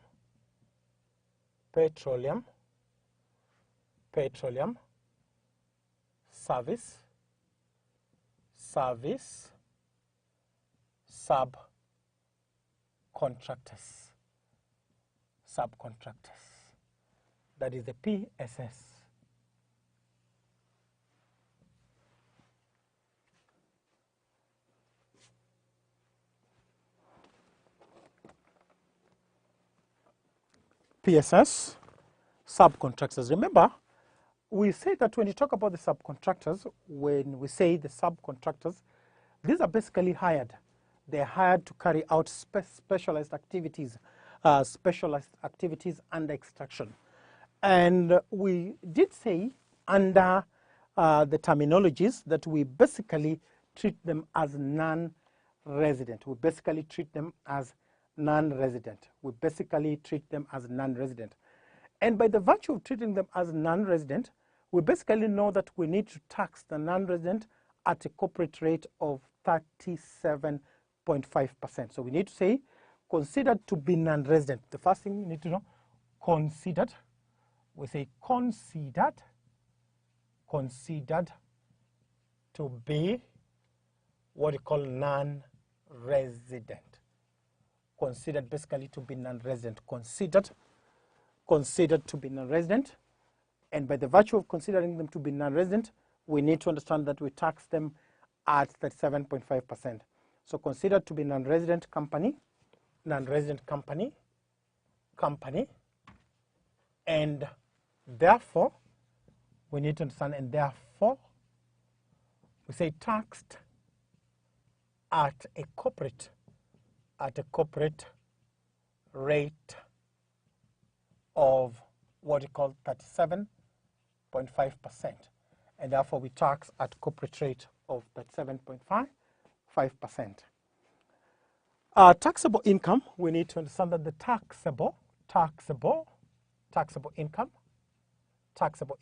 service subcontractors. That is the PSS. PSS subcontractors. Remember, we say that when you talk about the subcontractors, when we say the subcontractors, these are basically hired. They're hired to carry out specialized activities under extraction. And we did say under the terminologies that we basically treat them as non-resident. And by the virtue of treating them as non-resident, we basically know that we need to tax the non-resident at a corporate rate of 37.5%. So we need to say considered to be non-resident. The first thing you need to know, considered. We say considered to be what we call non-resident. Considered basically to be non-resident. Considered considered to be non-resident. And by the virtue of considering them to be non-resident, we need to understand that we tax them at 37.5%. So considered to be non-resident company, and therefore, we need to understand, and therefore, we say taxed at a corporate rate of what we call 37.5%. And therefore, we tax at corporate rate of 37.5%. Taxable income, we need to understand that the taxable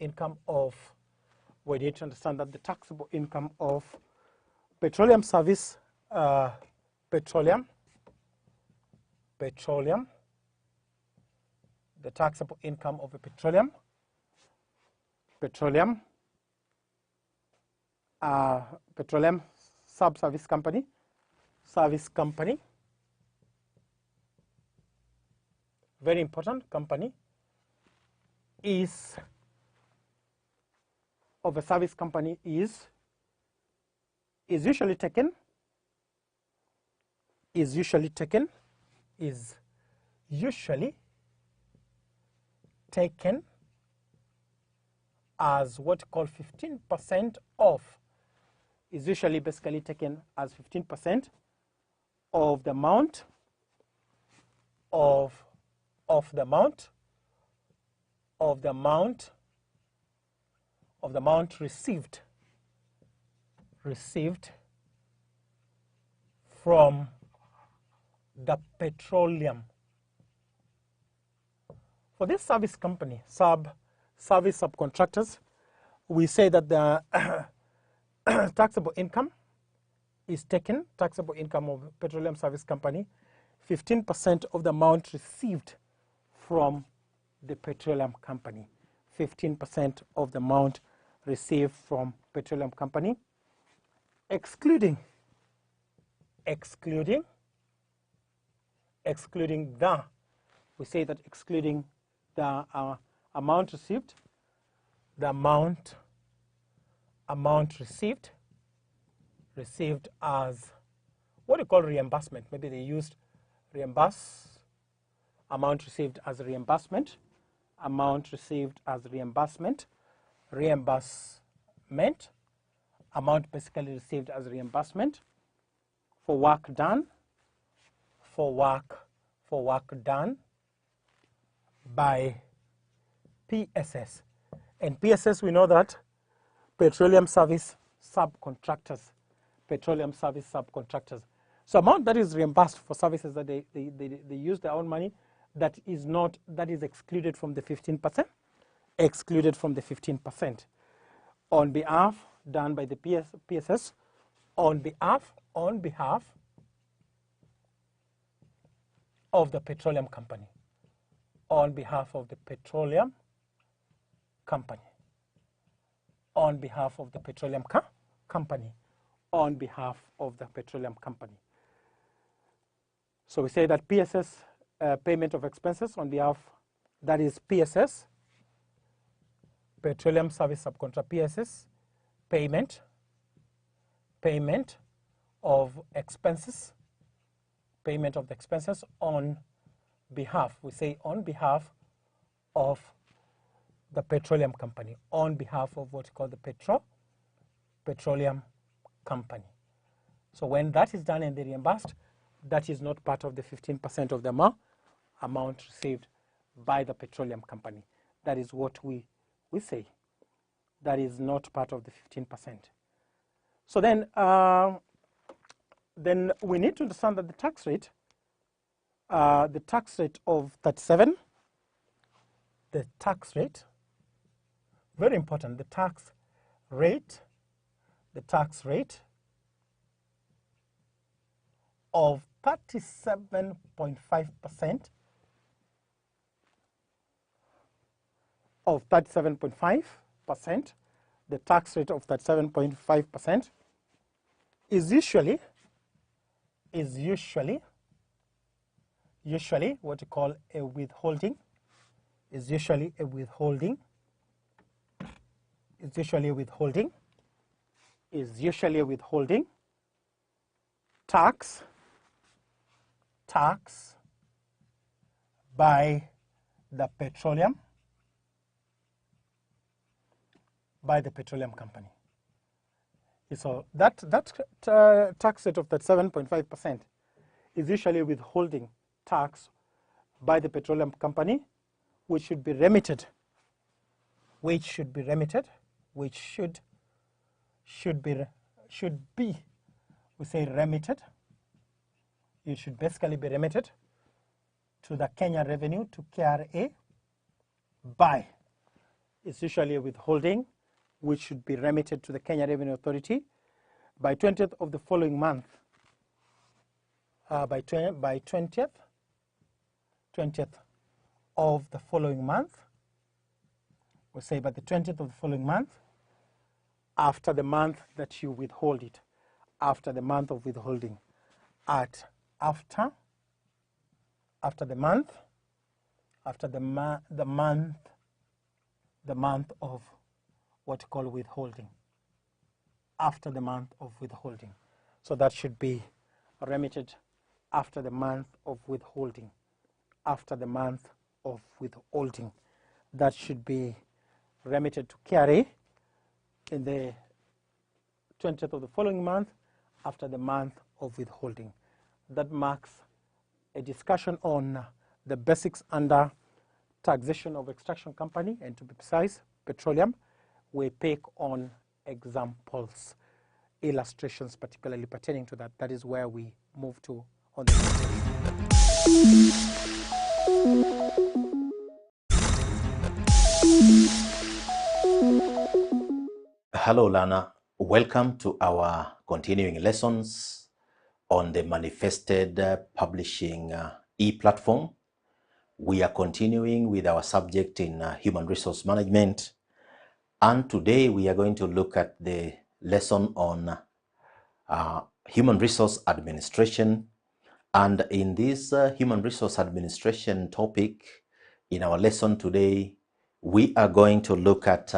income of, we need to understand that the taxable income of petroleum service, the taxable income of a petroleum sub-service company, very important company, is of a service company is usually taken as what you call 15% off, is usually basically taken as 15% of the amount of the amount received from the petroleum. For this service company, service subcontractors, we say that the taxable income is taken, taxable income of petroleum service company, 15% of the amount received from the petroleum company, 15% of the amount received from petroleum company, excluding the, we say that excluding the amount received, the amount received as what you call reimbursement. Maybe they used amount received as reimbursement, amount basically received as reimbursement for work done, by PSS. And PSS, we know that petroleum service subcontractors. So amount that is reimbursed for services that they use their own money, that is excluded from the 15%, on behalf done by the PSS, on behalf of the petroleum company, on behalf of the petroleum company, on behalf of the petroleum company, on behalf of the petroleum company. So we say that PSS payment of expenses on behalf, that is PSS, petroleum service subcontract, PSS payment of expenses, payment of the expenses on behalf, we say on behalf of the petroleum company, on behalf of what you call the petroleum company. So when that is done and they reimbursed, that is not part of the 15% of the amount received by the petroleum company. That is what we say. That is not part of the 15%. So then we need to understand that the tax rate of 37, the tax rate, very important, the tax rate of 37.5%, the tax rate of 37.5% is usually what you call a withholding is usually a withholding. Is usually a withholding. Is usually a withholding. Tax by the petroleum company. So that tax rate of that 7.5% is usually withholding tax by the petroleum company, which should be remitted. Which should be, we say remitted. It should basically be remitted to the Kenya Revenue, to KRA, by. It's usually a withholding which should be remitted to the Kenya Revenue Authority by 20th of the following month. By 20th of the following month. We say by the 20th of the following month, after the month that you withhold it, after the month of withholding, after the month of what you call withholding, after the month of withholding. So that should be remitted after the month of withholding, after the month of withholding. That should be remitted to KRA in the 20th of the following month, after the month of withholding. That marks a discussion on the basics under taxation of extraction company, and to be precise, petroleum. We pick on examples, illustrations particularly pertaining to that. That is where we move to on the Hello, Lana. Welcome to our continuing lessons on the manifested publishing e-platform. We are continuing with our subject in human resource management, and today we are going to look at the lesson on human resource administration. And in this human resource administration topic, in our lesson today, we are going to look at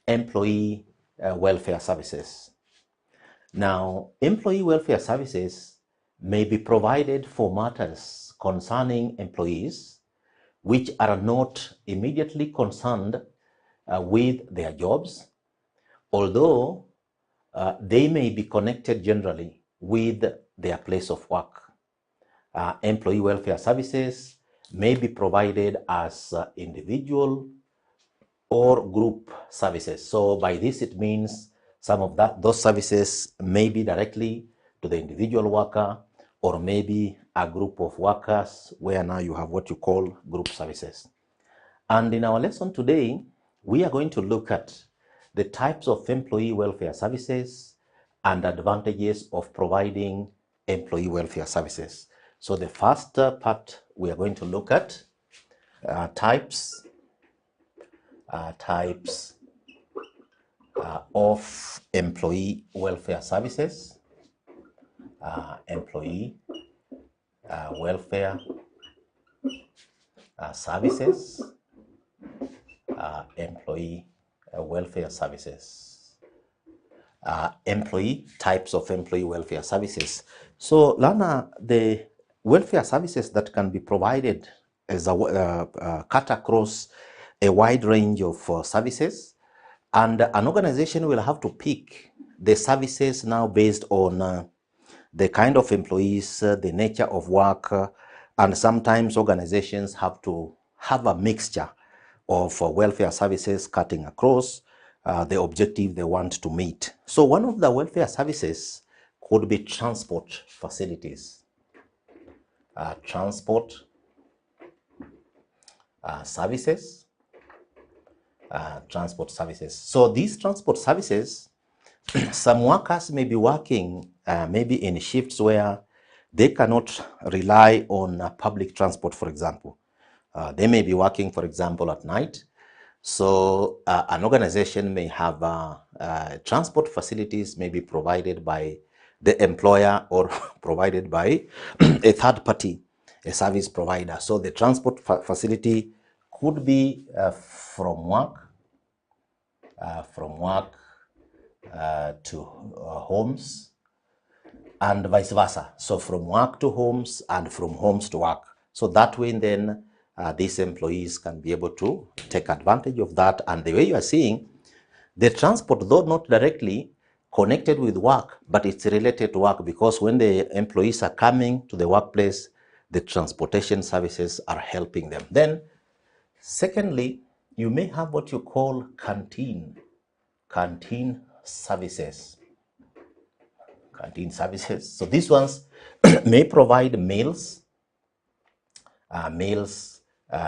employee welfare services. Now, employee welfare services may be provided for matters concerning employees which are not immediately concerned with their jobs, although they may be connected generally with their place of work. Employee welfare services may be provided as individual or group services. So by this it means some of those services may be directly to the individual worker, or maybe a group of workers, where now you have what you call group services. And in our lesson today, we are going to look at the types of employee welfare services and advantages of providing employee welfare services. So the first part we are going to look at types of employee welfare services. Employee welfare services. Employee welfare services. Employee types of employee welfare services. So, Lana, the welfare services that can be provided as a cut across a wide range of services, and an organization will have to pick the services now based on the kind of employees, the nature of work, and sometimes organizations have to have a mixture of welfare services cutting across the objective they want to meet. So one of the welfare services could be transport facilities. Transport services. Transport services. So these transport services, some workers may be working maybe in shifts where they cannot rely on public transport, for example. They may be working, for example, at night. So an organization may have transport facilities may be provided by the employer or provided by a third party, a service provider. So the transport facility could be from work to homes, and vice versa. So from work to homes and from homes to work. So that way then these employees can be able to take advantage of that. And the way you are seeing, the transport, though not directly connected with work, but it's related to work, because when the employees are coming to the workplace, the transportation services are helping them. Then, secondly, you may have what you call canteen services. Canteen services. So these ones may provide meals,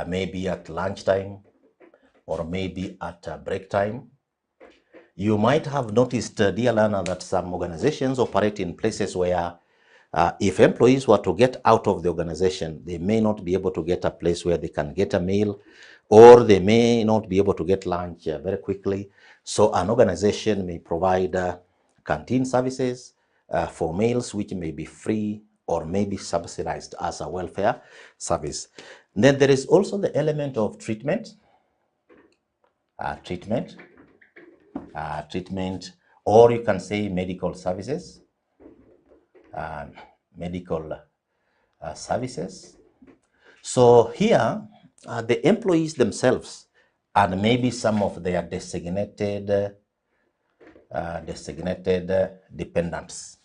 maybe at lunchtime or maybe at break time. You might have noticed, dear learner, that some organizations operate in places where if employees were to get out of the organization, they may not be able to get a place where they can get a meal, or they may not be able to get lunch very quickly. So an organization may provide canteen services for meals, which may be free or may be subsidized as a welfare service. Then there is also the element of treatment, or you can say medical services, services. So here, the employees themselves and maybe some of their designated dependents.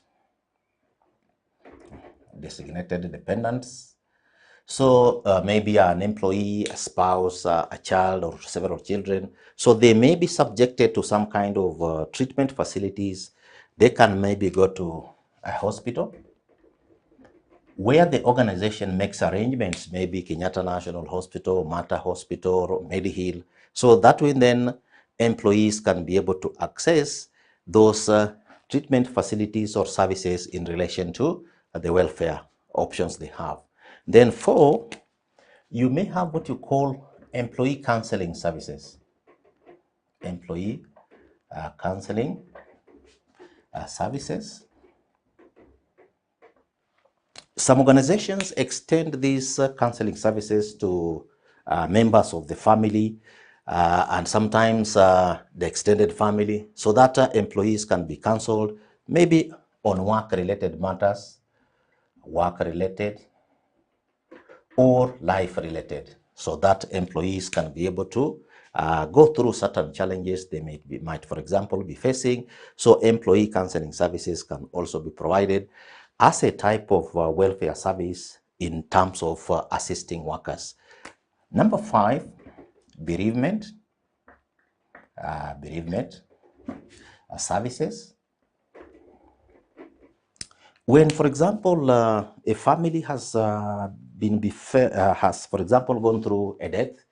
So maybe an employee, a spouse, a child, or several children. So they may be subjected to some kind of treatment facilities. They can maybe go to a hospital where the organization makes arrangements, maybe Kenyatta National Hospital, Mata Hospital, or Medihill. So that way then employees can be able to access those treatment facilities or services in relation to the welfare options they have. Then 4, you may have what you call employee counseling services. Employee counseling services. Some organizations extend these counseling services to members of the family and sometimes the extended family, so that employees can be counseled maybe on work-related matters, work-related or life-related, so that employees can be able to go through certain challenges they might, for example, be facing. So employee counseling services can also be provided as a type of welfare service in terms of assisting workers. Number 5, bereavement services. When, for example, a family has for example, gone through a death,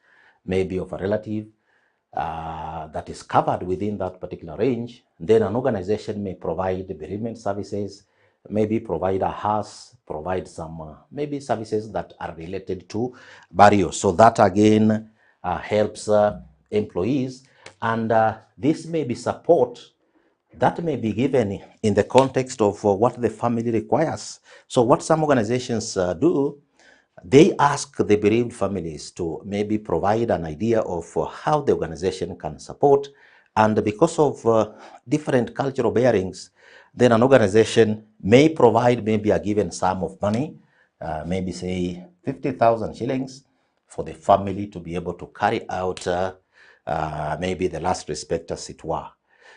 maybe of a relative that is covered within that particular range, then an organization may provide bereavement services, maybe provide a house, provide some maybe services that are related to burial. So that again helps employees, and this may be support that may be given in the context of what the family requires. So what some organizations do, they ask the bereaved families to maybe provide an idea of how the organization can support. And because of different cultural bearings, then an organization may provide maybe a given sum of money, maybe say 50,000 shillings for the family to be able to carry out maybe the last respect, as it were.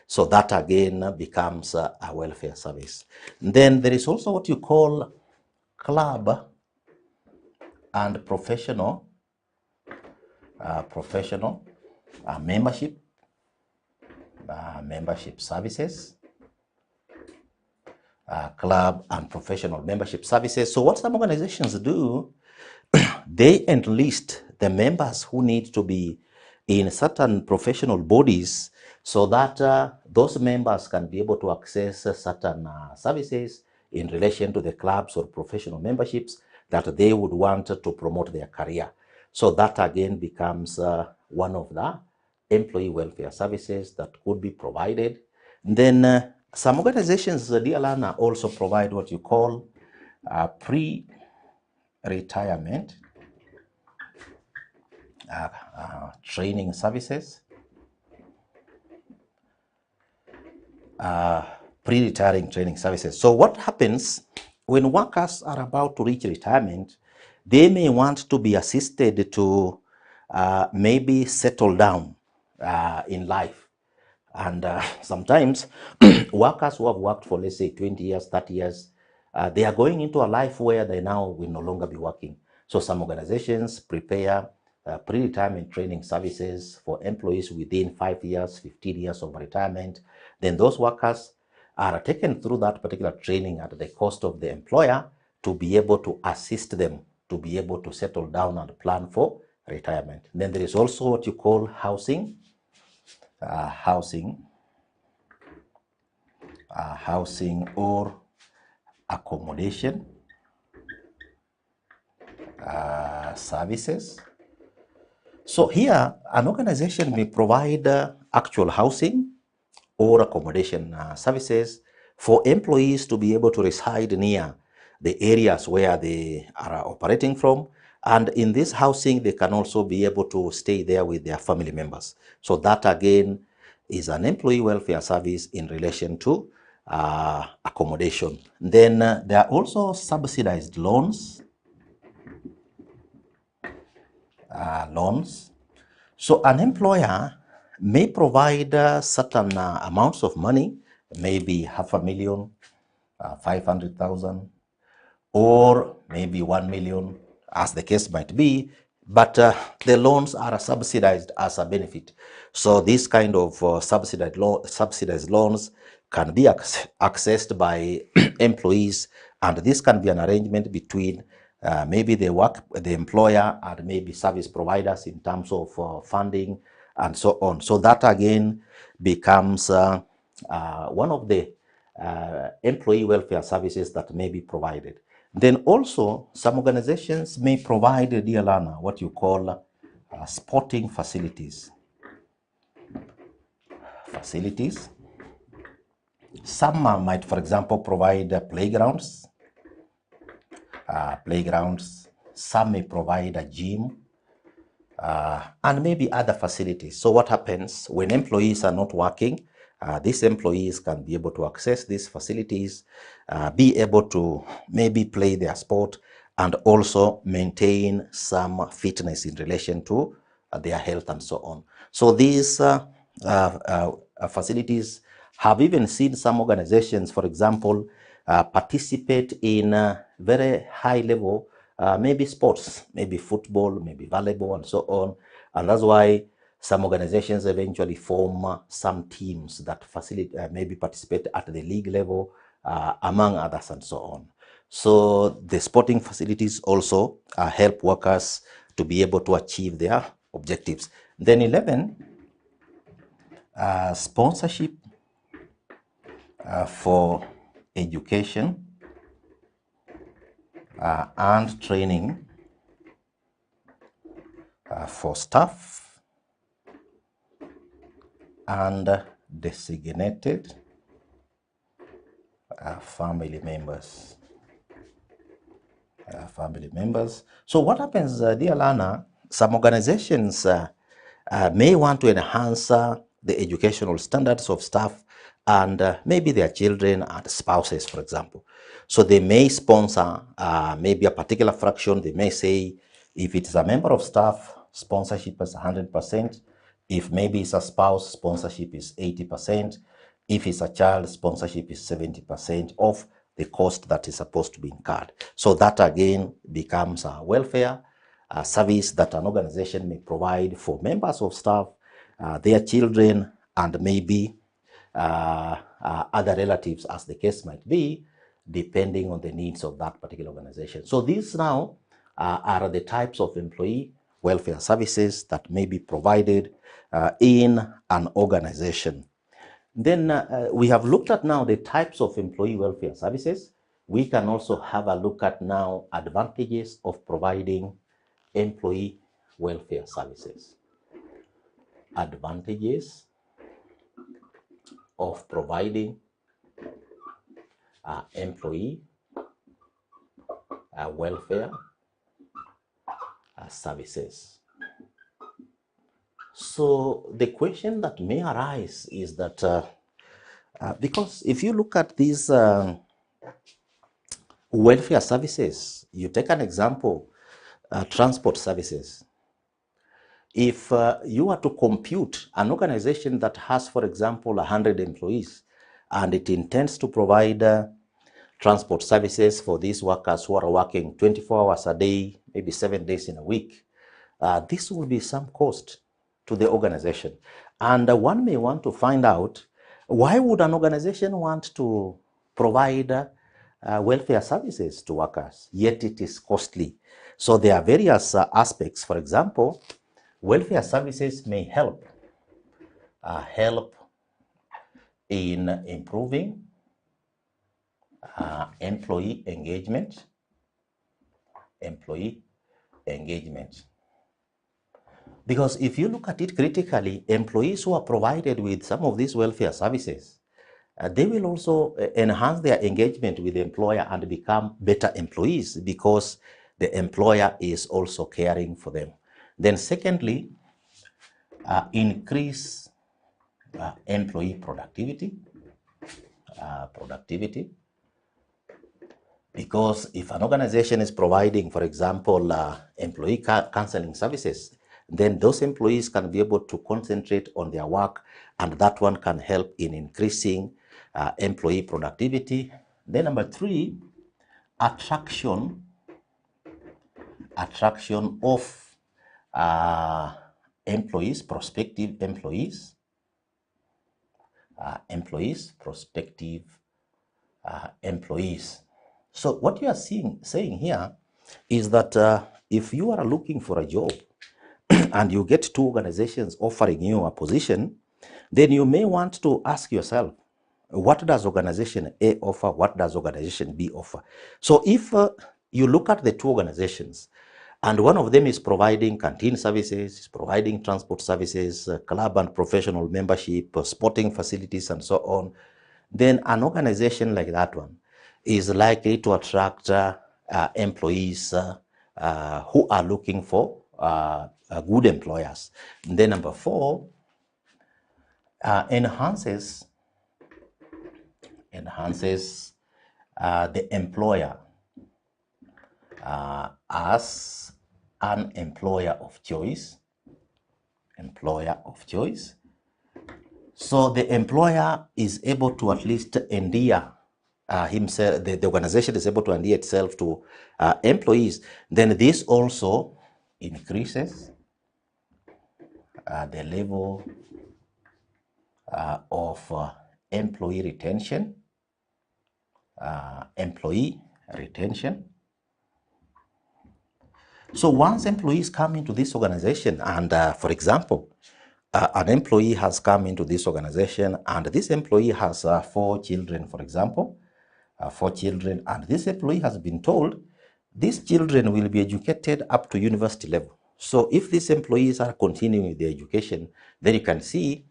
So that again becomes a welfare service. Then there is also what you call club and professional membership services. Club and professional membership services. So what some organizations do, they enlist the members who need to be in certain professional bodies, so that those members can be able to access certain services in relation to the clubs or professional memberships that they would want to promote their career. So that again becomes one of the employee welfare services that could be provided. Then some organizations, dear learner, also provide what you call pre-retirement training services, pre-retiring training services. So what happens when workers are about to reach retirement, they may want to be assisted to maybe settle down in life. And sometimes workers who have worked for, let's say, 20 years, 30 years, they are going into a life where they now will no longer be working. So some organizations prepare pre-retirement training services for employees within 5 years, 15 years of retirement. Then those workers are taken through that particular training at the cost of the employer to be able to assist them to be able to settle down and plan for retirement. Then there is also what you call housing or accommodation services. So here, an organization may provide actual housing or accommodation services for employees to be able to reside near the areas where they are operating from. And in this housing, they can also be able to stay there with their family members. So that again is an employee welfare service in relation to accommodation. Then there are also subsidized loans. So an employer may provide certain amounts of money, maybe $500,000, 500,000, or maybe 1 million, as the case might be, but the loans are subsidized as a benefit. So this kind of subsidized loans can be accessed by employees, and this can be an arrangement between maybe the employer and maybe service providers in terms of funding and so on. So that again becomes one of the employee welfare services that may be provided. Then also, some organizations may provide, dear learner, what you call sporting facilities. Some might, for example, provide playgrounds. Some may provide a gym, and maybe other facilities. So what happens when employees are not working? These employees can be able to access these facilities, be able to maybe play their sport, and also maintain some fitness in relation to their health and so on. So these facilities have even seen some organizations, for example, participate in very high level maybe sports, maybe football, maybe volleyball, and so on. And that's why some organizations eventually form some teams that maybe participate at the league level, among others, and so on. So the sporting facilities also help workers to be able to achieve their objectives. Then 11, sponsorship for education and training for staff and designated family members. So what happens, dear learner, some organizations may want to enhance the educational standards of staff and maybe their children and spouses, for example. So they may sponsor maybe a particular fraction. They may say, if it is a member of staff, sponsorship is 100%. If maybe it's a spouse, sponsorship is 80%. If it's a child, sponsorship is 70% of the cost that is supposed to be incurred. So that again becomes a welfare service that an organization may provide for members of staff, their children, and maybe other relatives, as the case might be, depending on the needs of that particular organization. So these now are the types of employee welfare services that may be provided in an organization. Then we have looked at now the types of employee welfare services. We can also have a look at now advantages of providing employee welfare services. Advantages of providing employee welfare services. So the question that may arise is that because if you look at these welfare services, you take an example, transport services. If you are to compute an organization that has, for example, 100 employees, and it intends to provide transport services for these workers who are working 24 hours a day, maybe 7 days in a week, this will be some cost to the organization. And one may want to find out, why would an organization want to provide welfare services to workers, yet it is costly? So there are various aspects. For example, welfare services may help in improving employee engagement. Because if you look at it critically, employees who are provided with some of these welfare services, they will also enhance their engagement with the employer and become better employees because the employer is also caring for them. Then secondly, increase employee productivity. Because if an organization is providing, for example, employee counseling services, then those employees can be able to concentrate on their work, and that one can help in increasing employee productivity. Then number 3, attraction of employees, prospective employees, So what you are saying here is that if you are looking for a job and you get 2 organizations offering you a position, then you may want to ask yourself, what does organization A offer? What does organization B offer? So if you look at the 2 organizations, and one of them is providing canteen services, is providing transport services, club and professional membership, sporting facilities, and so on, then an organization like that one is likely to attract employees who are looking for good employers. And then number 4, enhances the employer as an employer of choice. So the employer is able to at least endear himself, the organization is able to endear itself to employees. Then this also increases the level of employee retention. So once employees come into this organization, and for example, an employee has come into this organization, and this employee has 4 children, for example, 4 children, and this employee has been told these children will be educated up to university level. So if these employees are continuing with their education, then you can see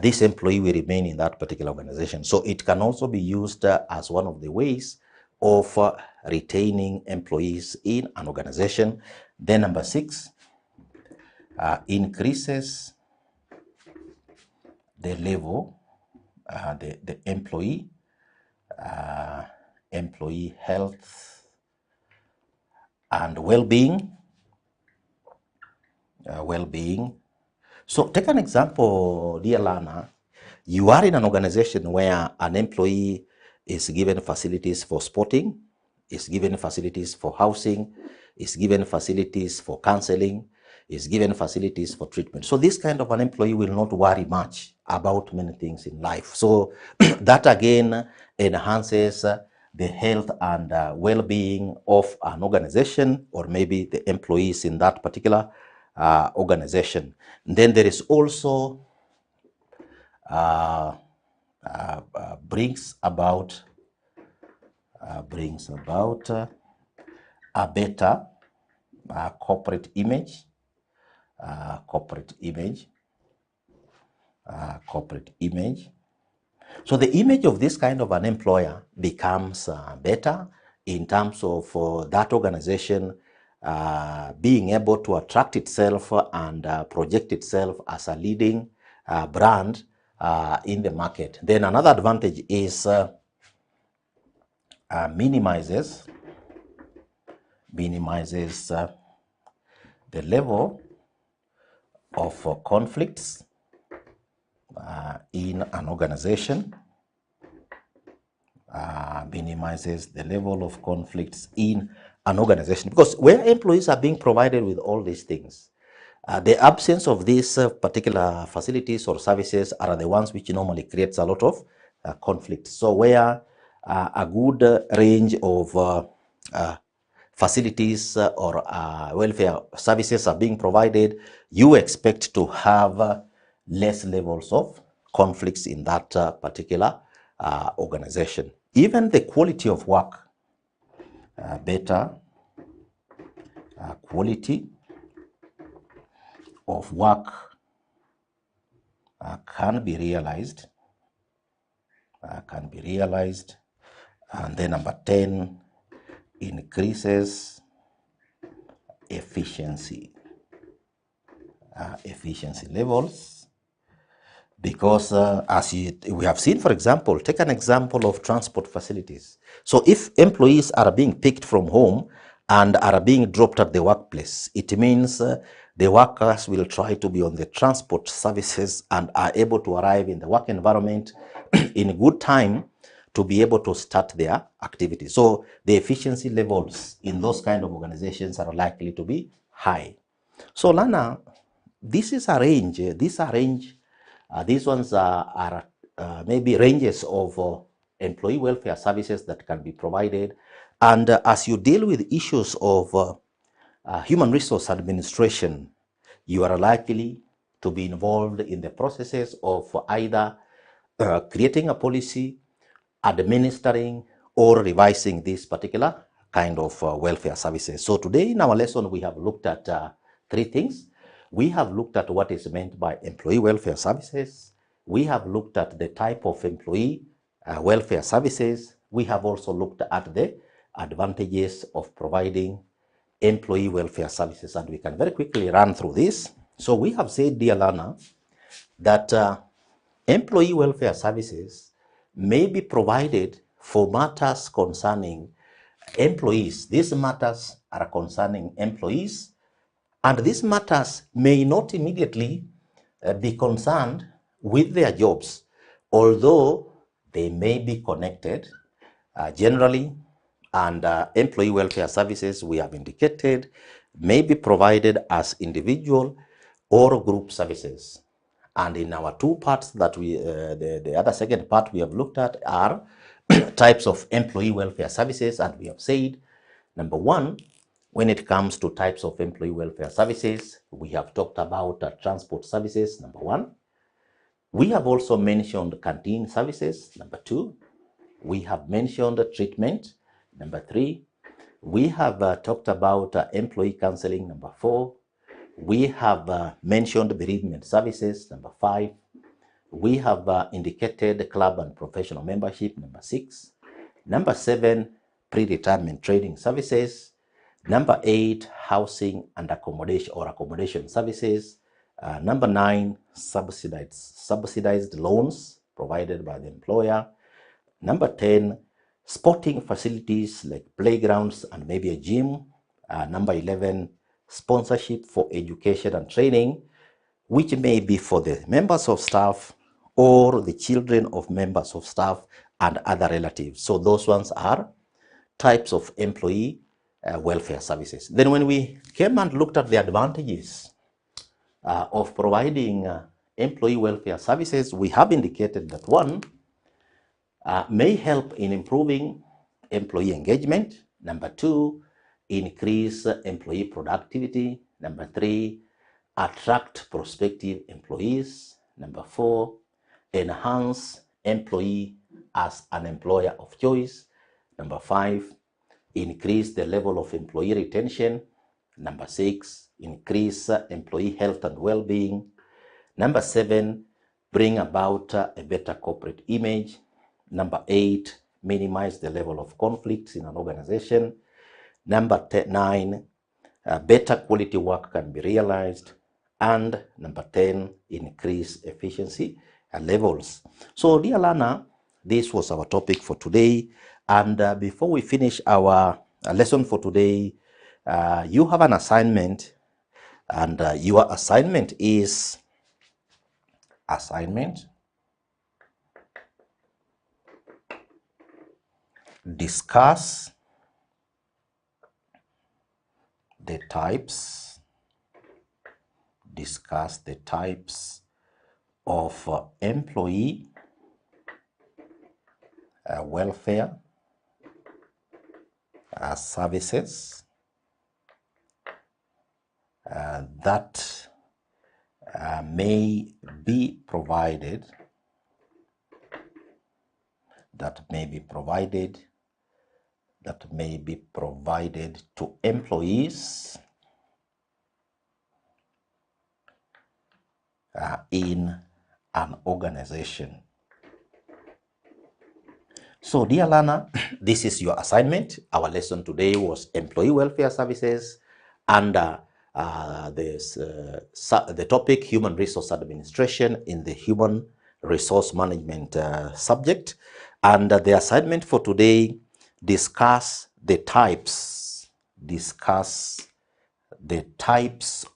this employee will remain in that particular organization. So it can also be used as one of the ways of retaining employees in an organization. Then number 6, increases the level, the employee health and well-being. So take an example, dear learner. You are in an organization where an employee is given facilities for sporting, is given facilities for housing, is given facilities for counseling, is given facilities for treatment. So this kind of an employee will not worry much about many things in life. So that again enhances the health and well-being of an organization, or maybe the employees in that particular organization. And then there is also brings about a better corporate image. So the image of this kind of an employer becomes better in terms of that organization being able to attract itself and project itself as a leading brand in the market. Then another advantage is minimizes the level of conflicts in an organization. Minimizes the level of conflicts in an organization, because where employees are being provided with all these things, the absence of these particular facilities or services are the ones which normally creates a lot of conflict. So where a good range of facilities or welfare services are being provided, you expect to have less levels of conflicts in that particular organization. Even the quality of work, better quality of work can be realized. And then number 10, increases efficiency levels. Because as we have seen, for example, take an example of transport facilities. So if employees are being picked from home and are being dropped at the workplace, it means the workers will try to be on the transport services and are able to arrive in the work environment in good time to be able to start their activity. So the efficiency levels in those kind of organizations are likely to be high. So Lana, this is a range. These ones are maybe ranges of employee welfare services that can be provided. And as you deal with issues of human resource administration, you are likely to be involved in the processes of either creating a policy, administering, or revising this particular kind of welfare services. So today in our lesson, we have looked at 3 things. We have looked at what is meant by employee welfare services. We have looked at the type of employee welfare services. We have also looked at the advantages of providing employee welfare services, and we can very quickly run through this. So we have said, dear learner, that employee welfare services may be provided for matters concerning employees. These matters are concerning employees, and these matters may not immediately be concerned with their jobs, although they may be connected generally. And employee welfare services, we have indicated, may be provided as individual or group services. And in our 2 parts that the other second part we have looked at are types of employee welfare services. And we have said, number 1, when it comes to types of employee welfare services, we have talked about transport services, number 1. We have also mentioned canteen services, number 2. We have mentioned treatment, number 3. We have talked about employee counseling, number 4. We have mentioned bereavement services, number 5. We have indicated club and professional membership, number 6. Number 7, pre-retirement training services. Number 8, housing and accommodation services. Number 9, subsidized loans provided by the employer. Number 10, sporting facilities like playgrounds and maybe a gym. Number 11, sponsorship for education and training, which may be for the members of staff or the children of members of staff and other relatives. So those ones are types of employee welfare services. Then when we came and looked at the advantages of providing employee welfare services, we have indicated that 1, may help in improving employee engagement. Number 2, increase employee productivity. Number 3, attract prospective employees. Number 4, enhance employee as an employer of choice. Number 5, increase the level of employee retention. Number 6, increase employee health and well-being. Number 7, bring about a better corporate image. Number 8, minimize the level of conflicts in an organization. Number 9, better quality work can be realized, and number 10, increase efficiency levels. So dear learner, this was our topic for today, and before we finish our lesson for today, you have an assignment, and your assignment is discuss the types of employee welfare services that may be provided to employees in an organization. So dear learner, this is your assignment. Our lesson today was employee welfare services under the topic human resource administration in the human resource management subject. And the assignment for today, discuss the types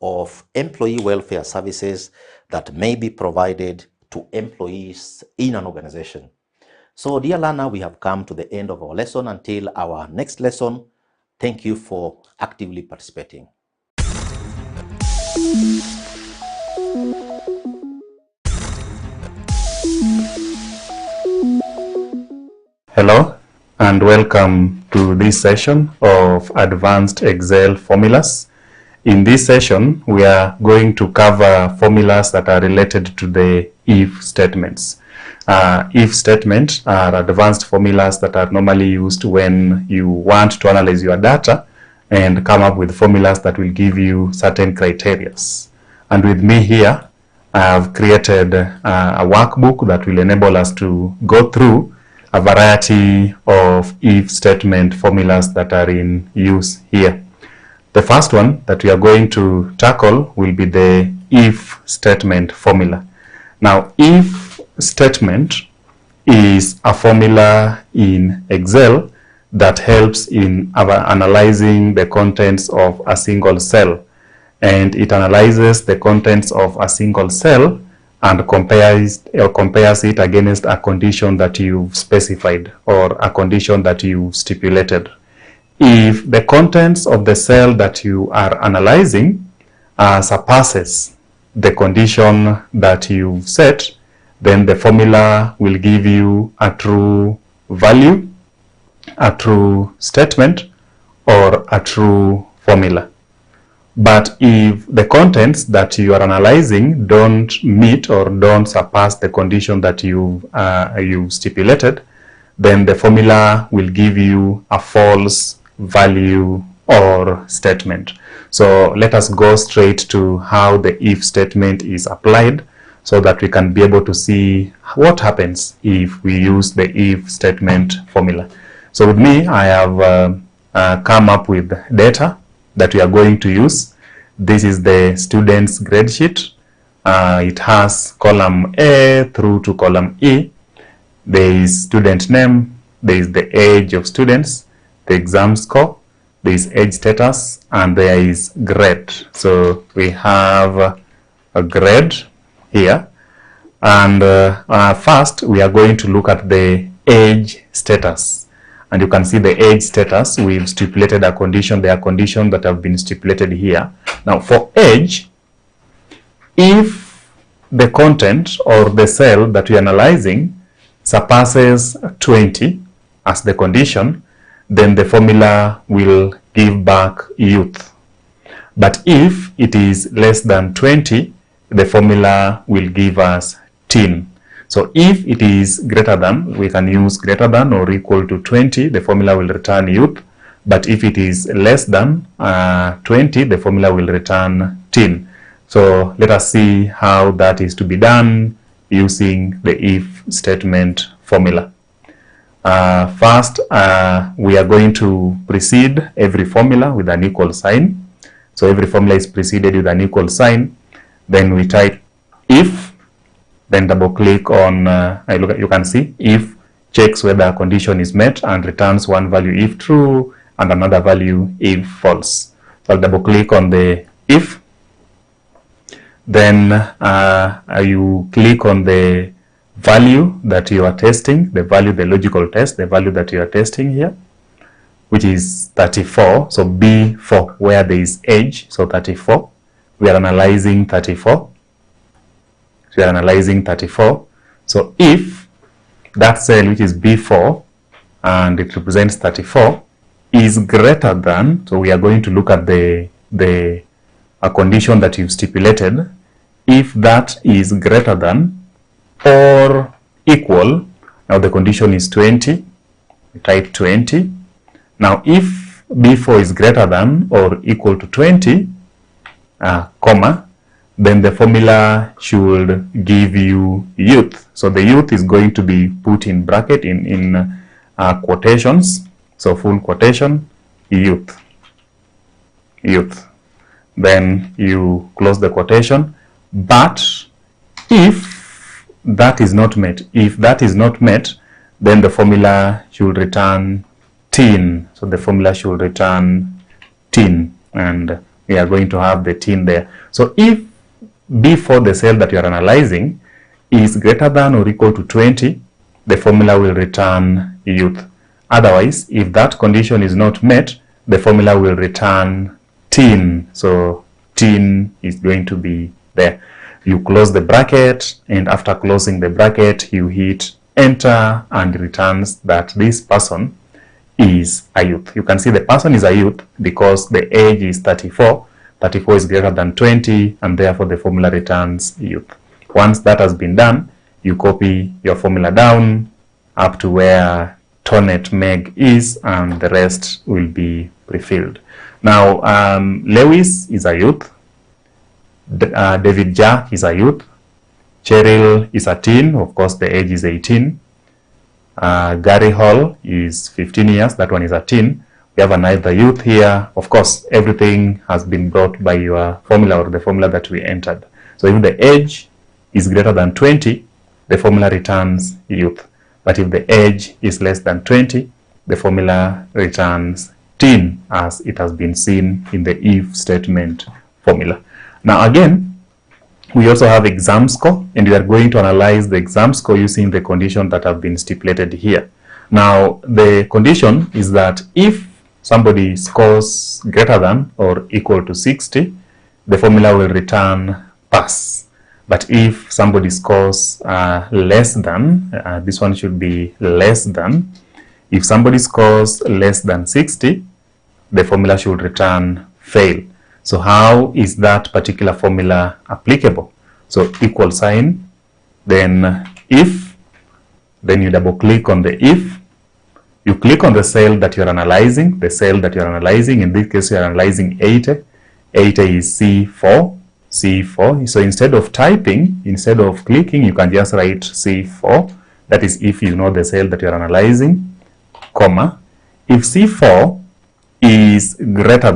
of employee welfare services that may be provided to employees in an organization. So dear learner, we have come to the end of our lesson. Until our next lesson, thank you for actively participating. Hello and welcome to this session of Advanced Excel Formulas. In this session, we are going to cover formulas that are related to the if statements. If statements are advanced formulas that are normally used when you want to analyze your data and come up with formulas that will give you certain criteria. And with me here, I have created a workbook that will enable us to go through a variety of if statement formulas that are in use here. The first one that we are going to tackle will be the if statement formula. Now, if statement is a formula in Excel that helps in analyzing the contents of a single cell, and it analyzes the contents of a single cell and compares it against a condition that you've specified or a condition that you've stipulated. If the contents of the cell that you are analyzing surpasses the condition that you've set, then the formula will give you a true value, a true statement, or a true formula. But if the contents that you are analyzing don't meet or don't surpass the condition that you've stipulated, then the formula will give you a false value or statement. So let us go straight to how the if statement is applied so that we can be able to see what happens if we use the if statement formula. So with me, I have come up with data that we are going to use. This is the student's grade sheet. It has column A through to column E. There is student name, there is the age of students, the exam score, there is age status, and there is grade. So we have a grade here. And first, we are going to look at the age status. And you can see the age status, we've stipulated a condition. There are conditions that have been stipulated here. Now, for age, if the content or the cell that we are analyzing surpasses 20 as the condition, then the formula will give back youth. But if it is less than 20, the formula will give us teen. So if it is greater than, we can use greater than or equal to 20, the formula will return youth. But if it is less than 20, the formula will return teen. So let us see how that is to be done using the if statement formula. First, we are going to precede every formula with an equal sign. So every formula is preceded with an equal sign. Then we type if, then double click on, you can see if checks whether a condition is met and returns one value if true and another value if false. So I'll double click on the if. Then you click on the value that you are testing, the logical test, the value that you are testing here, which is 34. So B4, where there is age, so 34. We are analyzing 34. We are analyzing 34. So if that cell, which is B4, and it represents 34, is greater than, so we are going to look at a condition that you've stipulated. If that is greater than or equal, now the condition is 20, we type 20. Now if B4 is greater than or equal to 20, comma, then the formula should give you youth. So the youth is going to be put in bracket in quotations. So full quotation, youth. Then you close the quotation. But if that is not met, then the formula should return teen. So the formula should return teen, and we are going to have the teen there. So if before the cell that you are analyzing is greater than or equal to 20, the formula will return youth. Otherwise, if that condition is not met, the formula will return teen. So teen is going to be there. You close the bracket, and after closing the bracket, you hit enter, and it returns that this person is a youth. You can see the person is a youth because the age is 34. 34 is greater than 20, and therefore the formula returns youth. Once that has been done, you copy your formula down up to where Tonet Meg is, and the rest will be pre-filled. Now, Lewis is a youth. David Ja is a youth. Cheryl is a teen. Of course, the age is 18. Gary Hall is 15 years. That one is a teen. We have another youth here. Of course, everything has been brought by your formula or the formula that we entered. So if the age is greater than 20, the formula returns youth. But if the age is less than 20, the formula returns teen, as it has been seen in the if statement formula. Now again, we also have exam score, and we are going to analyze the exam score using the condition that have been stipulated here. Now the condition is that if somebody scores greater than or equal to 60, the formula will return pass. But if somebody scores less than, this one should be less than. If somebody scores less than 60, the formula should return fail. So how is that particular formula applicable? So equal sign, then if, then you double click on the if. You click on the cell that you're analyzing, in this case you're analyzing 80. 80 is C4. So instead of clicking, you can just write C4. That is if you know the cell that you're analyzing, comma. If C4 is greater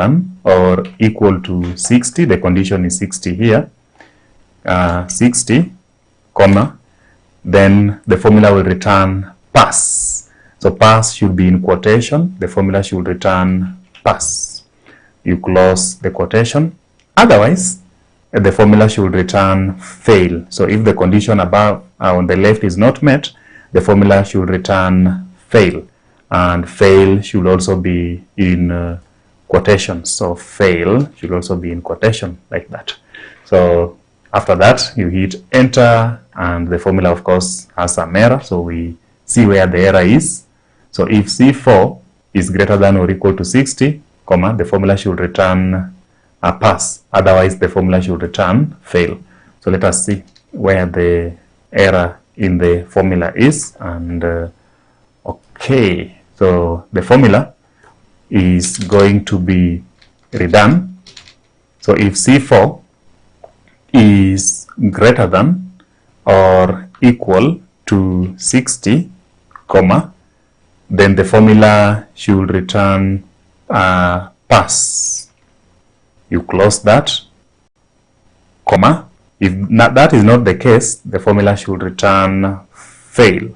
than or equal to 60, the condition is 60 here, 60, comma, then the formula will return pass. So pass should be in quotation. The formula should return pass. You close the quotation. Otherwise, the formula should return fail. So if the condition above on the left is not met, the formula should return fail. And fail should also be in quotation. So fail should also be in quotation, like that. So after that, you hit enter, and the formula, of course, has some error. So we see where the error is. So if C4 is greater than or equal to 60, comma, the formula should return a pass. Otherwise, the formula should return fail. So let us see where the error in the formula is. And okay, so the formula is going to be redone. So if C4 is greater than or equal to 60, comma, then the formula should return pass. You close that, comma. If that is not the case, the formula should return fail.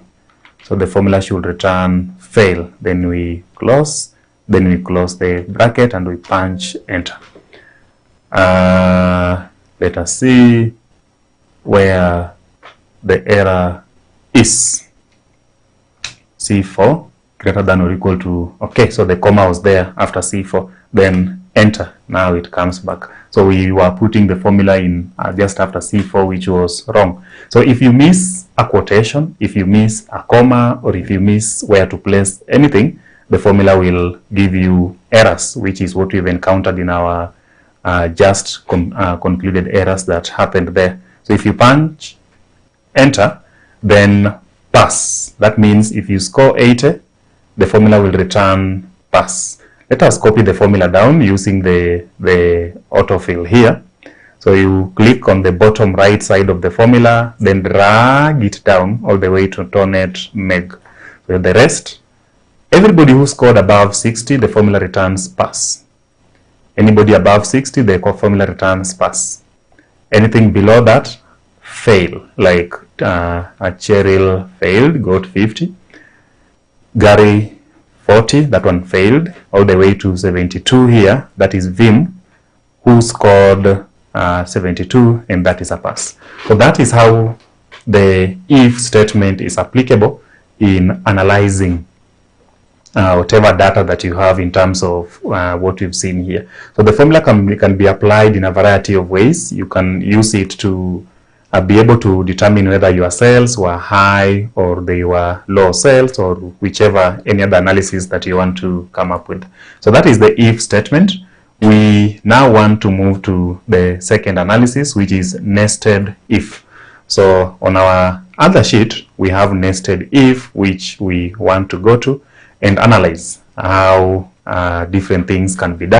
So the formula should return fail. Then we close the bracket and we punch enter. Let us see where the error is. C4 greater than or equal to, okay, so the comma was there after C4, then enter. Now it comes back. So we were putting the formula in just after C4, which was wrong. So if you miss a quotation, if you miss a comma, or if you miss where to place anything, the formula will give you errors, which is what we've encountered in our just concluded errors that happened there. So if you punch enter, then pass. That means if you score 80, the formula will return pass. Let us copy the formula down using the autofill here. So you click on the bottom right side of the formula, then drag it down all the way to Tonet Meg. So the rest, everybody who scored above 60, the formula returns pass. Anybody above 60, the formula returns pass. Anything below that, fail. Like Cheryl failed, got 50. Gary 40, that one failed, all the way to 72 here, that is Vim, who scored 72, and that is a pass. So that is how the if statement is applicable in analyzing whatever data that you have in terms of what we've seen here. So the formula can be applied in a variety of ways. You can use it to be able to determine whether your sales were high or they were low sales, or whichever any other analysis that you want to come up with. So that is the if statement. We now want to move to the second analysis, which is nested if. So on our other sheet, we have nested if, which we want to go to and analyze how different things can be done.